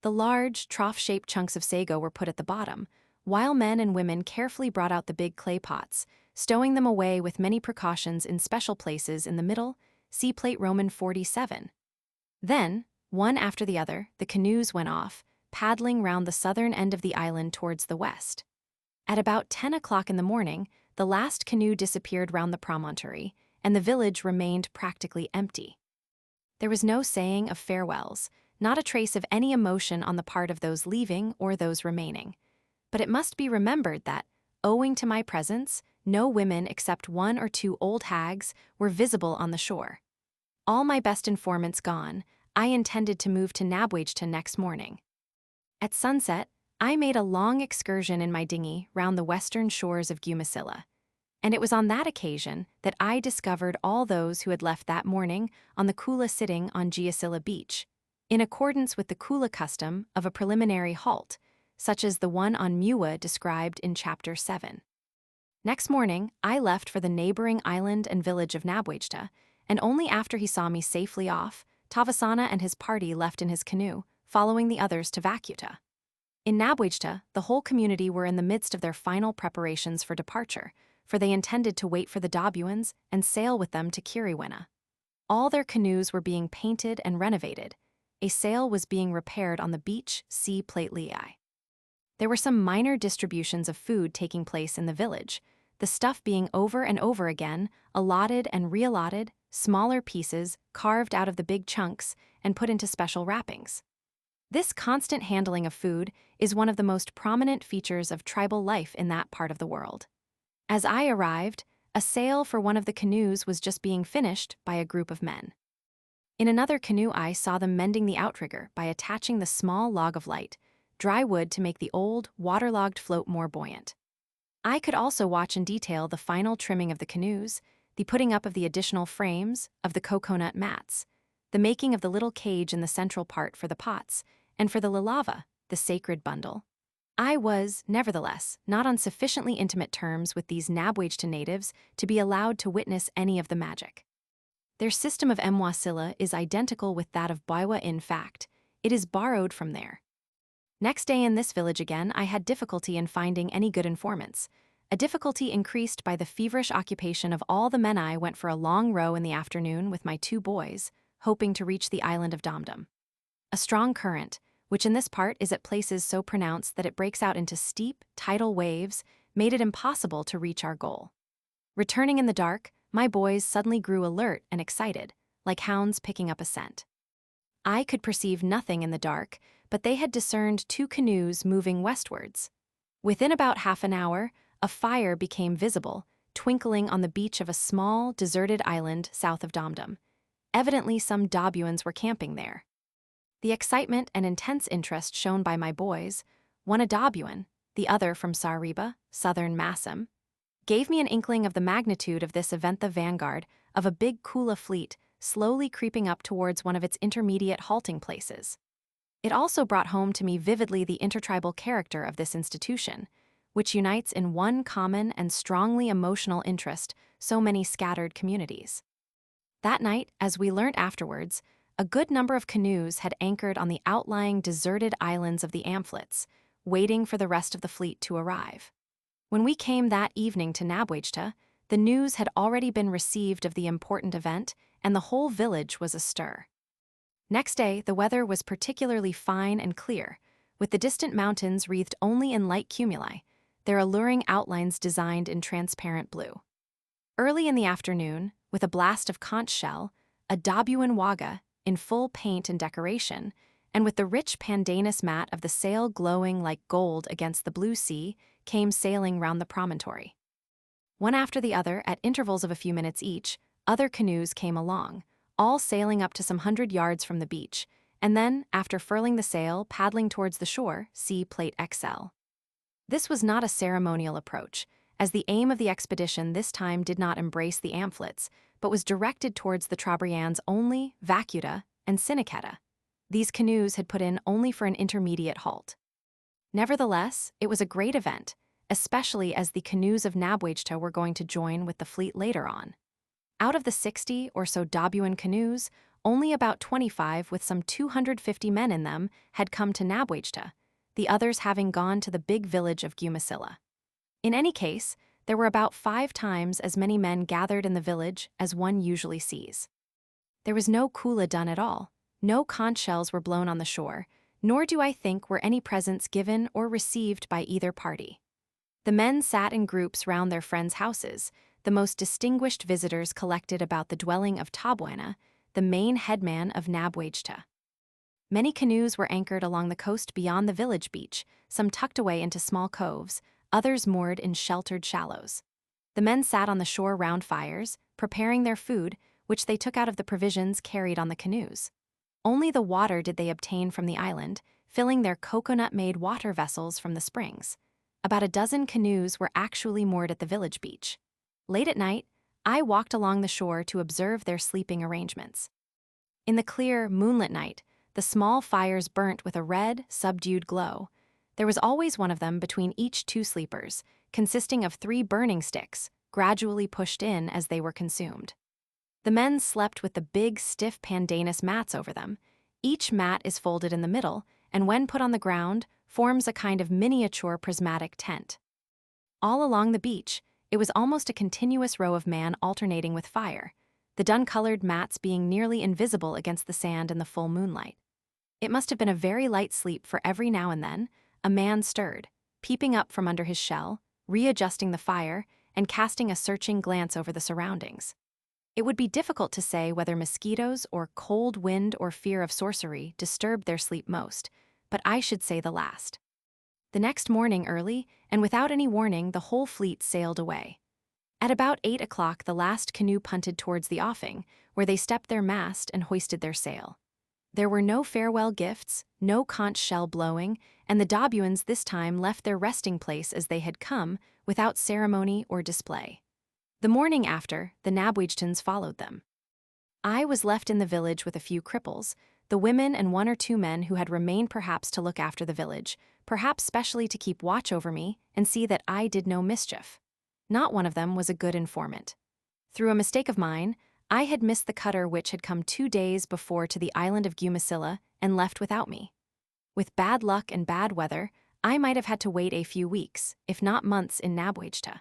The large, trough-shaped chunks of sago were put at the bottom, while men and women carefully brought out the big clay pots, stowing them away with many precautions in special places in the middle, see Plate Roman 47. Then, one after the other, the canoes went off, paddling round the southern end of the island towards the west. At about 10 o'clock in the morning, the last canoe disappeared round the promontory, and the village remained practically empty. There was no saying of farewells, not a trace of any emotion on the part of those leaving or those remaining. But it must be remembered that, owing to my presence, no women except one or two old hags were visible on the shore. All my best informants gone, I intended to move to Nabwagta next morning. At sunset, I made a long excursion in my dinghy round the western shores of Gumasilla, and it was on that occasion that I discovered all those who had left that morning on the Kula sitting on Giasilla Beach, in accordance with the Kula custom of a preliminary halt, such as the one on Muwa described in Chapter 7. Next morning, I left for the neighboring island and village of Nabwagta, and only after he saw me safely off, Tavasana and his party left in his canoe, following the others to Vacuta. In Nabwagta, the whole community were in the midst of their final preparations for departure, for they intended to wait for the Dabuans and sail with them to Kiriwena. All their canoes were being painted and renovated. A sail was being repaired on the beach, see Plate Lei. There were some minor distributions of food taking place in the village, the stuff being over and over again allotted and reallotted, smaller pieces carved out of the big chunks and put into special wrappings. This constant handling of food is one of the most prominent features of tribal life in that part of the world. As I arrived, a sail for one of the canoes was just being finished by a group of men. In another canoe I saw them mending the outrigger by attaching the small log of light, dry wood to make the old, waterlogged float more buoyant. I could also watch in detail the final trimming of the canoes, the putting up of the additional frames, of the coconut mats, the making of the little cage in the central part for the pots, and for the lalava, the sacred bundle. I was, nevertheless, not on sufficiently intimate terms with these Nabwagta natives to be allowed to witness any of the magic. Their system of Mwasilla is identical with that of Baiwa in fact. It is borrowed from there. Next day in this village again, I had difficulty in finding any good informants, a difficulty increased by the feverish occupation of all the men. I went for a long row in the afternoon with my 2 boys, hoping to reach the island of Damdam. A strong current, which in this part is at places so pronounced that it breaks out into steep, tidal waves, made it impossible to reach our goal. Returning in the dark, my boys suddenly grew alert and excited, like hounds picking up a scent. I could perceive nothing in the dark, but they had discerned 2 canoes moving westwards. Within about half an hour, a fire became visible, twinkling on the beach of a small, deserted island south of Damdam. Evidently some Dabuans were camping there. The excitement and intense interest shown by my boys, one a Dabuan, the other from Sariba, southern Massam, gave me an inkling of the magnitude of this event, the vanguard of a big Kula fleet slowly creeping up towards one of its intermediate halting places. It also brought home to me vividly the intertribal character of this institution, which unites in one common and strongly emotional interest so many scattered communities. That night, as we learnt afterwards, a good number of canoes had anchored on the outlying deserted islands of the Amphletes, waiting for the rest of the fleet to arrive. When we came that evening to Nabwachta, the news had already been received of the important event, and the whole village was astir. Next day, the weather was particularly fine and clear, with the distant mountains wreathed only in light cumuli, their alluring outlines designed in transparent blue. Early in the afternoon, with a blast of conch shell, a Dabuan waga, in full paint and decoration, and with the rich pandanus mat of the sail glowing like gold against the blue sea, came sailing round the promontory. One after the other, at intervals of a few minutes each, other canoes came along, all sailing up to some 100 yards from the beach, and then, after furling the sail, paddling towards the shore, see Plate XL. This was not a ceremonial approach, as the aim of the expedition this time did not embrace the Amphletes, but was directed towards the Trobriands only, Vacuta, and Sineceta. These canoes had put in only for an intermediate halt. Nevertheless, it was a great event, especially as the canoes of Nabwachta were going to join with the fleet later on. Out of the 60 or so Dabuan canoes, only about 25 with some 250 men in them had come to Nabwachta, the others having gone to the big village of Gumasilla. In any case, there were about 5 times as many men gathered in the village as one usually sees. There was no Kula done at all, no conch shells were blown on the shore, nor do I think were any presents given or received by either party. The men sat in groups round their friends' houses, the most distinguished visitors collected about the dwelling of Tabuena, the main headman of Nabwachta. Many canoes were anchored along the coast beyond the village beach, some tucked away into small coves, others moored in sheltered shallows. The men sat on the shore round fires, preparing their food, which they took out of the provisions carried on the canoes. Only the water did they obtain from the island, filling their coconut-made water vessels from the springs. About a dozen canoes were actually moored at the village beach. Late at night, I walked along the shore to observe their sleeping arrangements. In the clear, moonlit night, the small fires burnt with a red, subdued glow. There was always one of them between each 2 sleepers, consisting of 3 burning sticks, gradually pushed in as they were consumed. The men slept with the big, stiff pandanus mats over them. Each mat is folded in the middle, and when put on the ground, forms a kind of miniature prismatic tent. All along the beach, it was almost a continuous row of man alternating with fire, the dun-colored mats being nearly invisible against the sand in the full moonlight. It must have been a very light sleep, for every now and then, a man stirred, peeping up from under his shell, readjusting the fire, and casting a searching glance over the surroundings. It would be difficult to say whether mosquitoes or cold wind or fear of sorcery disturbed their sleep most, but I should say the last. The next morning early, and without any warning, the whole fleet sailed away. At about 8 o'clock, the last canoe punted towards the offing, where they stepped their mast and hoisted their sail. There were no farewell gifts, no conch shell blowing, and the Dabuans this time left their resting place as they had come, without ceremony or display. The morning after, the Nabwachtans followed them. I was left in the village with a few cripples, the women and 1 or 2 men who had remained perhaps to look after the village, perhaps specially to keep watch over me and see that I did no mischief. Not one of them was a good informant. Through a mistake of mine, I had missed the cutter which had come 2 days before to the island of Gumasilla and left without me. With bad luck and bad weather, I might have had to wait a few weeks, if not months, in Nabwachta.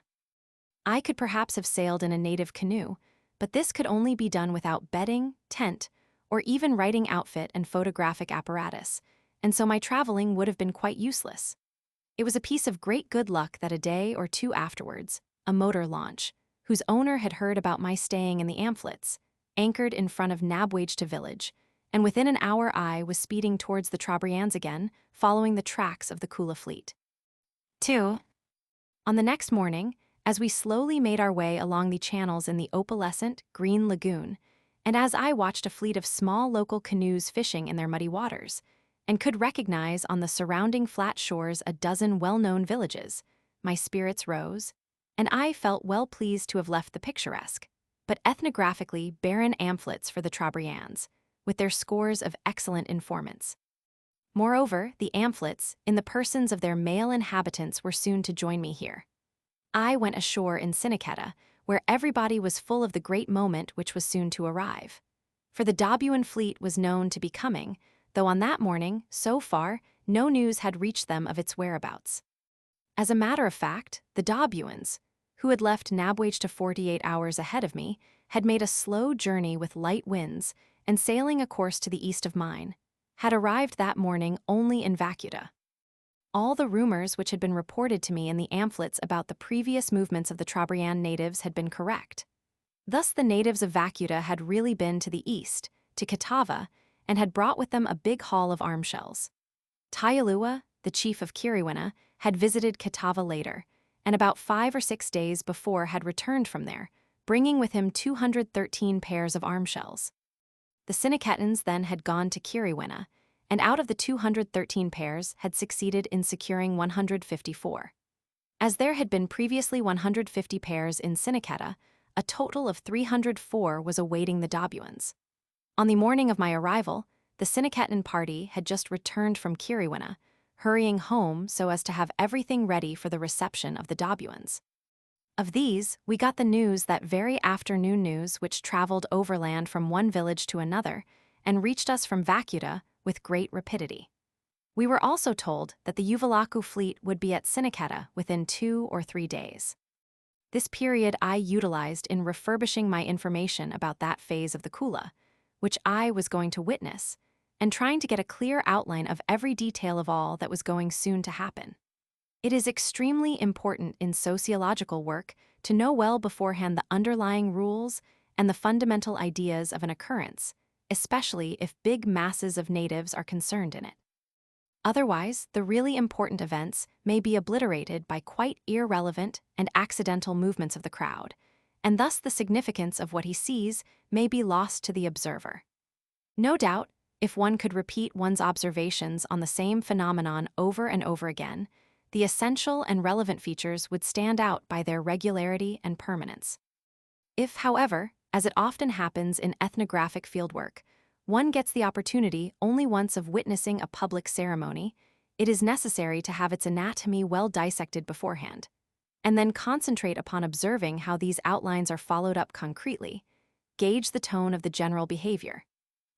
I could perhaps have sailed in a native canoe, but this could only be done without bedding, tent, or even writing outfit and photographic apparatus, and so my traveling would have been quite useless. It was a piece of great good luck that a day or 2 afterwards, a motor launch, whose owner had heard about my staying in the Amphletes, anchored in front of Nabwachta village, and within an hour I was speeding towards the Trobriands again, following the tracks of the Kula fleet. 2. On the next morning, as we slowly made our way along the channels in the opalescent, green lagoon, and as I watched a fleet of small local canoes fishing in their muddy waters, and could recognize on the surrounding flat shores a dozen well-known villages, my spirits rose, and I felt well pleased to have left the picturesque, but ethnographically barren Amphletes for the Trobriands, with their scores of excellent informants. Moreover, the Amphletes, in the persons of their male inhabitants, were soon to join me here. I went ashore in Sineceta, where everybody was full of the great moment which was soon to arrive. for the Dabuan fleet was known to be coming, though on that morning, so far, no news had reached them of its whereabouts. As a matter of fact, the Dabuans, who had left Nabwage to 48 hours ahead of me, had made a slow journey with light winds and sailing a course to the east of mine, had arrived that morning only in Vacuta. All the rumors which had been reported to me in the pamphlets about the previous movements of the Trobriand natives had been correct. Thus the natives of Vacuta had really been to the east, to Kitava, and had brought with them a big haul of arm shells. Tayalua, the chief of Kiriwina, had visited Kitava later, and about 5 or 6 days before had returned from there, bringing with him 213 pairs of arm shells. The Siniketans then had gone to Kiriwina, and out of the 213 pairs had succeeded in securing 154. As there had been previously 150 pairs in Siniketa, a total of 304 was awaiting the Dabuans. On the morning of my arrival, the Siniketan party had just returned from Kiriwina, hurrying home so as to have everything ready for the reception of the Dabuans. Of these, we got the news that very afternoon news which traveled overland from one village to another and reached us from Vacuta with great rapidity. We were also told that the Uvalaku fleet would be at Siniketa within 2 or 3 days. This period I utilized in refurbishing my information about that phase of the Kula, which I was going to witness, and trying to get a clear outline of every detail of all that was going soon to happen. It is extremely important in sociological work to know well beforehand the underlying rules and the fundamental ideas of an occurrence, especially if big masses of natives are concerned in it. Otherwise, the really important events may be obliterated by quite irrelevant and accidental movements of the crowd, and thus the significance of what he sees may be lost to the observer. No doubt, if one could repeat one's observations on the same phenomenon over and over again, the essential and relevant features would stand out by their regularity and permanence. If, however, as it often happens in ethnographic fieldwork, one gets the opportunity only once of witnessing a public ceremony, it is necessary to have its anatomy well dissected beforehand, and then concentrate upon observing how these outlines are followed up concretely, gauge the tone of the general behavior,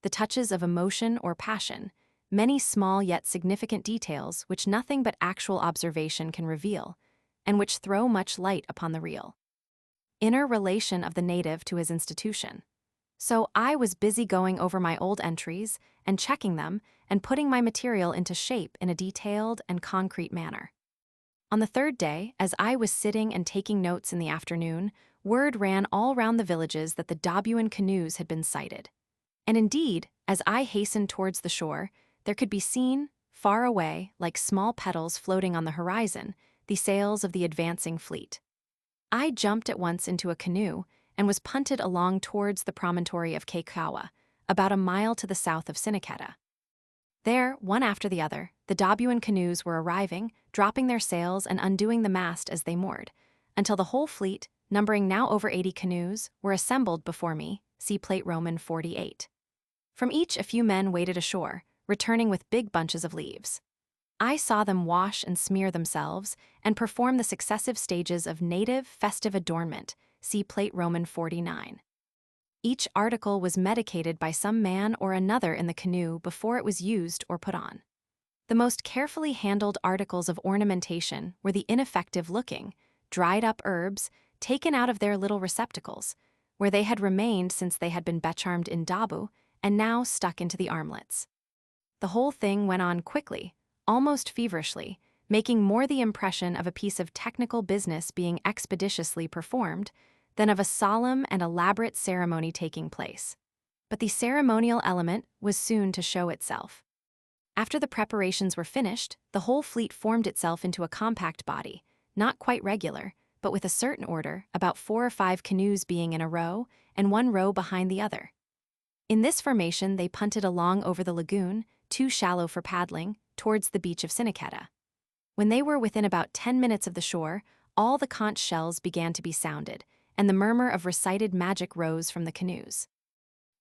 the touches of emotion or passion, many small yet significant details which nothing but actual observation can reveal, and which throw much light upon the real inner relation of the native to his institution. So I was busy going over my old entries and checking them and putting my material into shape in a detailed and concrete manner. On the third day, as I was sitting and taking notes in the afternoon, word ran all round the villages that the Dabuan canoes had been sighted. And indeed, as I hastened towards the shore, there could be seen, far away, like small petals floating on the horizon, the sails of the advancing fleet. I jumped at once into a canoe and was punted along towards the promontory of Keikawa, about a mile to the south of Siniketa. There, one after the other, the Dabuan canoes were arriving, dropping their sails and undoing the mast as they moored, until the whole fleet, numbering now over 80 canoes, were assembled before me, see Plate Roman 48. From each a few men waded ashore, returning with big bunches of leaves. I saw them wash and smear themselves and perform the successive stages of native festive adornment, see Plate Roman 49. Each article was medicated by some man or another in the canoe before it was used or put on. The most carefully handled articles of ornamentation were the ineffective-looking, dried-up herbs taken out of their little receptacles, where they had remained since they had been becharmed in Dabu and now stuck into the armlets. The whole thing went on quickly, almost feverishly, making more the impression of a piece of technical business being expeditiously performed than of a solemn and elaborate ceremony taking place. But the ceremonial element was soon to show itself. After the preparations were finished, the whole fleet formed itself into a compact body, not quite regular, but with a certain order, about 4 or 5 canoes being in a row, and one row behind the other. In this formation they punted along over the lagoon, too shallow for paddling, towards the beach of Siniketa. When they were within about 10 minutes of the shore, all the conch shells began to be sounded, and the murmur of recited magic rose from the canoes.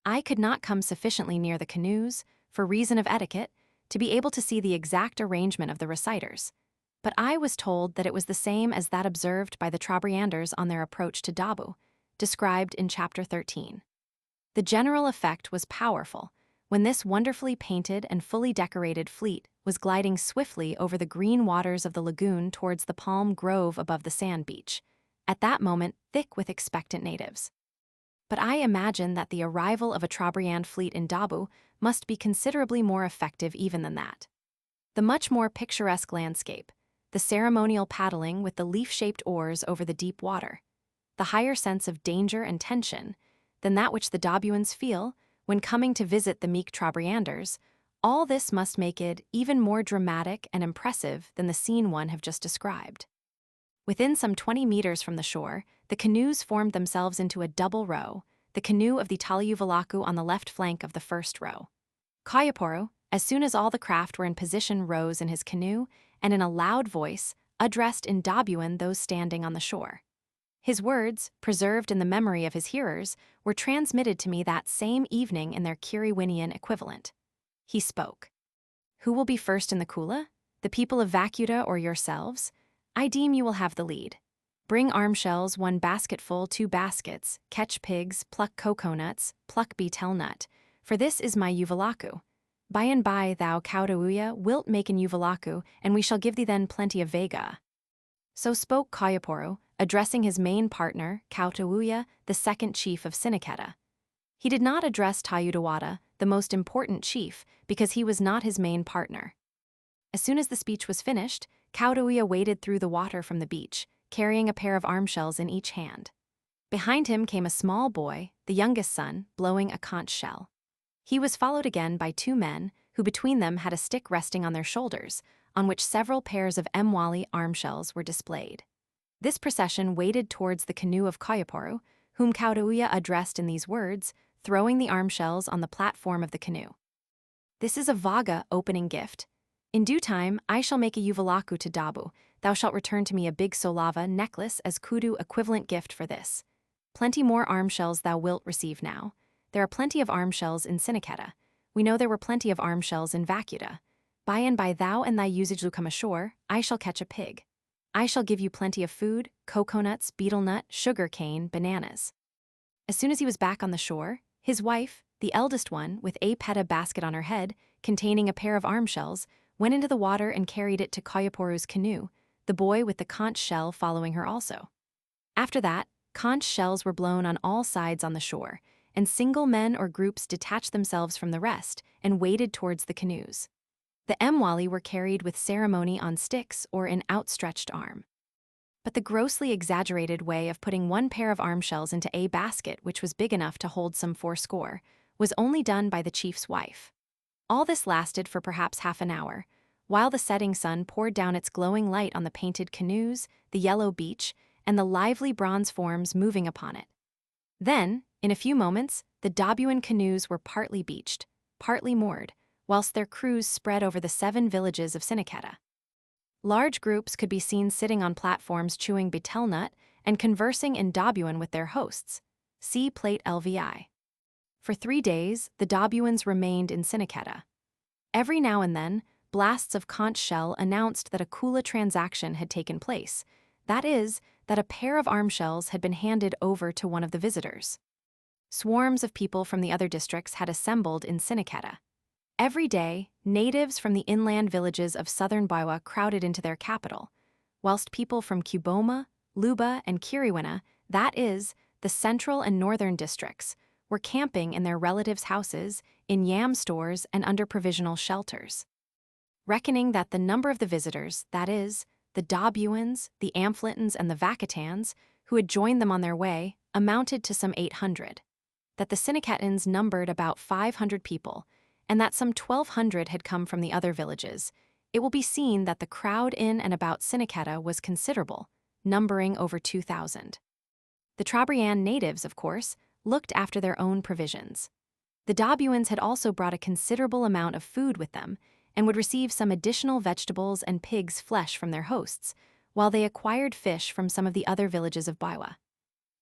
I could not come sufficiently near the canoes, for reason of etiquette, to be able to see the exact arrangement of the reciters, but I was told that it was the same as that observed by the Trobrianders on their approach to Dabu, described in Chapter 13. The general effect was powerful when this wonderfully painted and fully decorated fleet was gliding swiftly over the green waters of the lagoon towards the palm grove above the sand beach, at that moment thick with expectant natives. But I imagine that the arrival of a Trobriand fleet in Dabu must be considerably more effective even than that. The much more picturesque landscape, the ceremonial paddling with the leaf-shaped oars over the deep water, the higher sense of danger and tension than that which the Dabuans feel when coming to visit the meek Trobrianders, all this must make it even more dramatic and impressive than the scene one have just described. Within some 20 meters from the shore, the canoes formed themselves into a double row, the canoe of the Talyuvalaku on the left flank of the first row. Kayaporo, as soon as all the craft were in position, rose in his canoe and in a loud voice addressed in Dabuan those standing on the shore. His words, preserved in the memory of his hearers, were transmitted to me that same evening in their Kiriwinian equivalent. He spoke. "Who will be first in the Kula? The people of Vacuta or yourselves? I deem you will have the lead. Bring arm shells, 1 basketful, 2 baskets, catch pigs, pluck coconuts, pluck betel nut, for this is my Uvalaku. By and by thou, Kautauya, wilt make an Uvalaku, and we shall give thee then plenty of vega." So spoke Kayaporo, addressing his main partner, Kautauya, the second chief of Siniketa. He did not address Tayudawada, the most important chief, because he was not his main partner. As soon as the speech was finished, Kautauya waded through the water from the beach, carrying a pair of arm shells in each hand. Behind him came a small boy, the youngest son, blowing a conch shell. He was followed again by 2 men, who between them had a stick resting on their shoulders, on which several pairs of Mwali arm shells were displayed. This procession waded towards the canoe of Kayaporo, whom Kautauya addressed in these words, throwing the arm shells on the platform of the canoe. "This is a vaga opening gift. In due time I shall make a Uvalaku to Dabu. Thou shalt return to me a big solava necklace as kudu equivalent gift for this. Plenty more arm shells thou wilt receive now. There are plenty of arm shells in Siniketa. We know there were plenty of arm shells in Vacuta. By and by thou and thy usage will come ashore, I shall catch a pig. I shall give you plenty of food, coconuts, betel nut, sugar cane, bananas." As soon as he was back on the shore, his wife, the eldest one, with a peta basket on her head, containing a pair of arm shells, went into the water and carried it to Kayaporo's canoe, the boy with the conch shell following her also. After that, conch shells were blown on all sides on the shore, and single men or groups detached themselves from the rest and waded towards the canoes. The Mwali were carried with ceremony on sticks or in outstretched arm. But the grossly exaggerated way of putting 1 pair of arm shells into a basket which was big enough to hold some 40 was only done by the chief's wife. All this lasted for perhaps half an hour, while the setting sun poured down its glowing light on the painted canoes, the yellow beach, and the lively bronze forms moving upon it. Then, in a few moments, the Dabuan canoes were partly beached, partly moored, whilst their crews spread over the 7 villages of Siniketa. Large groups could be seen sitting on platforms chewing betel nut and conversing in Dabuan with their hosts. See plate LVI. For 3 days, the Dabuans remained in Siniketa. Every now and then, blasts of conch shell announced that a Kula transaction had taken place, that is, that a pair of arm shells had been handed over to one of the visitors. Swarms of people from the other districts had assembled in Siniketa. Every day, natives from the inland villages of southern Baiwa crowded into their capital, whilst people from Kuboma, Luba, and Kiriwina, that is, the central and northern districts, were camping in their relatives' houses, in yam stores, and under provisional shelters. Reckoning that the number of the visitors, that is, the Dabuans, the Amphletons, and the Vacatans, who had joined them on their way, amounted to some 800. That the Siniketans numbered about 500 people, and that some 1,200 had come from the other villages, it will be seen that the crowd in and about Siniketa was considerable, numbering over 2,000. The Trobriand natives, of course, looked after their own provisions. The Dabuans had also brought a considerable amount of food with them, and would receive some additional vegetables and pig's flesh from their hosts, while they acquired fish from some of the other villages of Baiwa.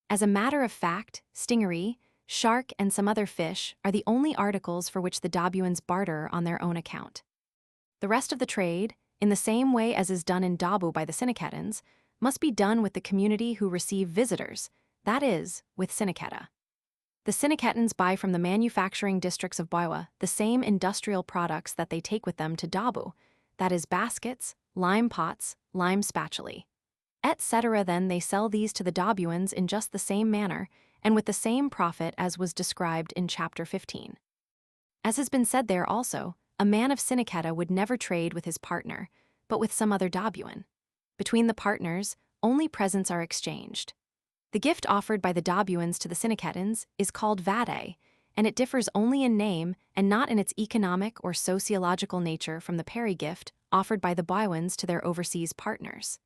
As a matter of fact, stingaree, shark, and some other fish are the only articles for which the Dabuans barter on their own account. The rest of the trade, in the same way as is done in Dabu by the Siniketans, must be done with the community who receive visitors, that is, with Siniketa. The Siniketans buy from the manufacturing districts of Baiwa the same industrial products that they take with them to Dabu, that is baskets, lime pots, lime spatulae, etc. Then they sell these to the Dabuans in just the same manner and with the same profit as was described in chapter 15. As has been said there also, a man of Siniketa would never trade with his partner, but with some other Dabuan. Between the partners, only presents are exchanged. The gift offered by the Dabuans to the Siniketans is called vade, and it differs only in name and not in its economic or sociological nature from the peri gift offered by the Baiwans to their overseas partners.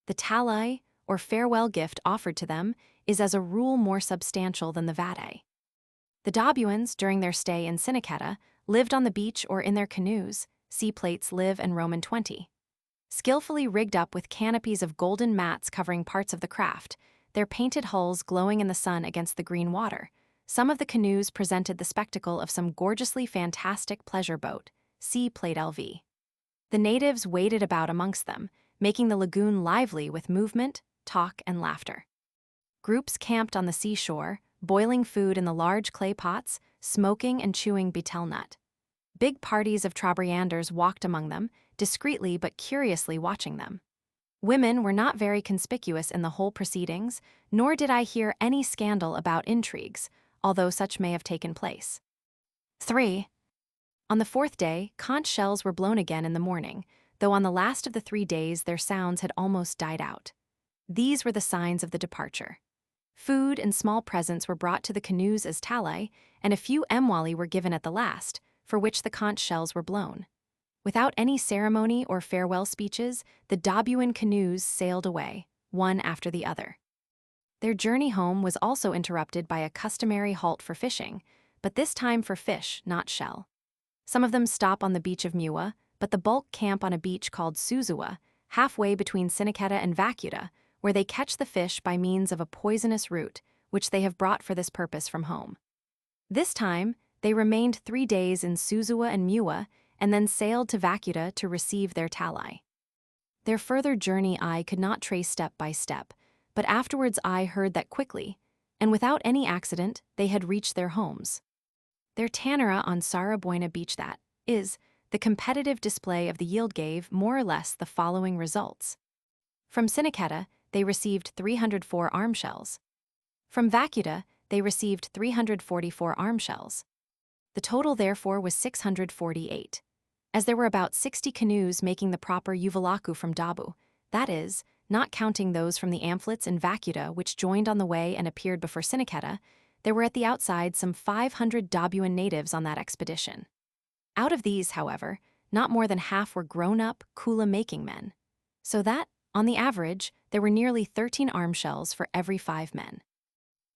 The talai, or farewell gift offered to them, is as a rule more substantial than the vade. The Dabuans, during their stay in Siniketa, lived on the beach or in their canoes, see plates Live and Roman 20. Skillfully rigged up with canopies of golden mats covering parts of the craft, their painted hulls glowing in the sun against the green water, some of the canoes presented the spectacle of some gorgeously fantastic pleasure boat, see plate LV. The natives waded about amongst them, making the lagoon lively with movement, talk, and laughter. Groups camped on the seashore, boiling food in the large clay pots, smoking and chewing betel nut. Big parties of Trobrianders walked among them, discreetly but curiously watching them. Women were not very conspicuous in the whole proceedings, nor did I hear any scandal about intrigues, although such may have taken place. 3. On the fourth day, conch shells were blown again in the morning, though on the last of the 3 days their sounds had almost died out. These were the signs of the departure. Food and small presents were brought to the canoes as talai, and a few emwali were given at the last, for which the conch shells were blown. Without any ceremony or farewell speeches, the Dabuan canoes sailed away, one after the other. Their journey home was also interrupted by a customary halt for fishing, but this time for fish, not shell. Some of them stop on the beach of Muwa, but the bulk camp on a beach called Suzuwa, halfway between Siniketa and Vacuta, where they catch the fish by means of a poisonous root, which they have brought for this purpose from home. This time, they remained 3 days in Suzuwa and Muwa, and then sailed to Vacuta to receive their talai. Their further journey I could not trace step by step, but afterwards I heard that quickly, and without any accident, they had reached their homes. Their tanera on Sarabuena Beach, that is, the competitive display of the yield gave more or less the following results. From Siniketa, they received 304 arm shells. From Vacuta, they received 344 arm shells. The total therefore was 648. As there were about 60 canoes making the proper Uvalaku from Dabu, that is, not counting those from the Amphlets and Vacuta which joined on the way and appeared before Siniketa, there were at the outside some 500 Dabuan natives on that expedition. Out of these, however, not more than half were grown-up Kula-making men, so that, on the average, there were nearly 13 arm shells for every 5 men.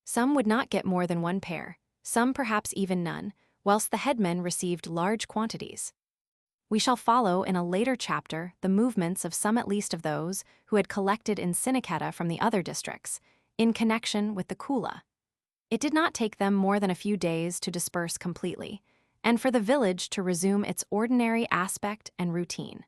Some would not get more than 1 pair, some perhaps even none, whilst the headmen received large quantities. We shall follow in a later chapter the movements of some at least of those who had collected in Siniketa from the other districts, in connection with the Kula. It did not take them more than a few days to disperse completely, and for the village to resume its ordinary aspect and routine.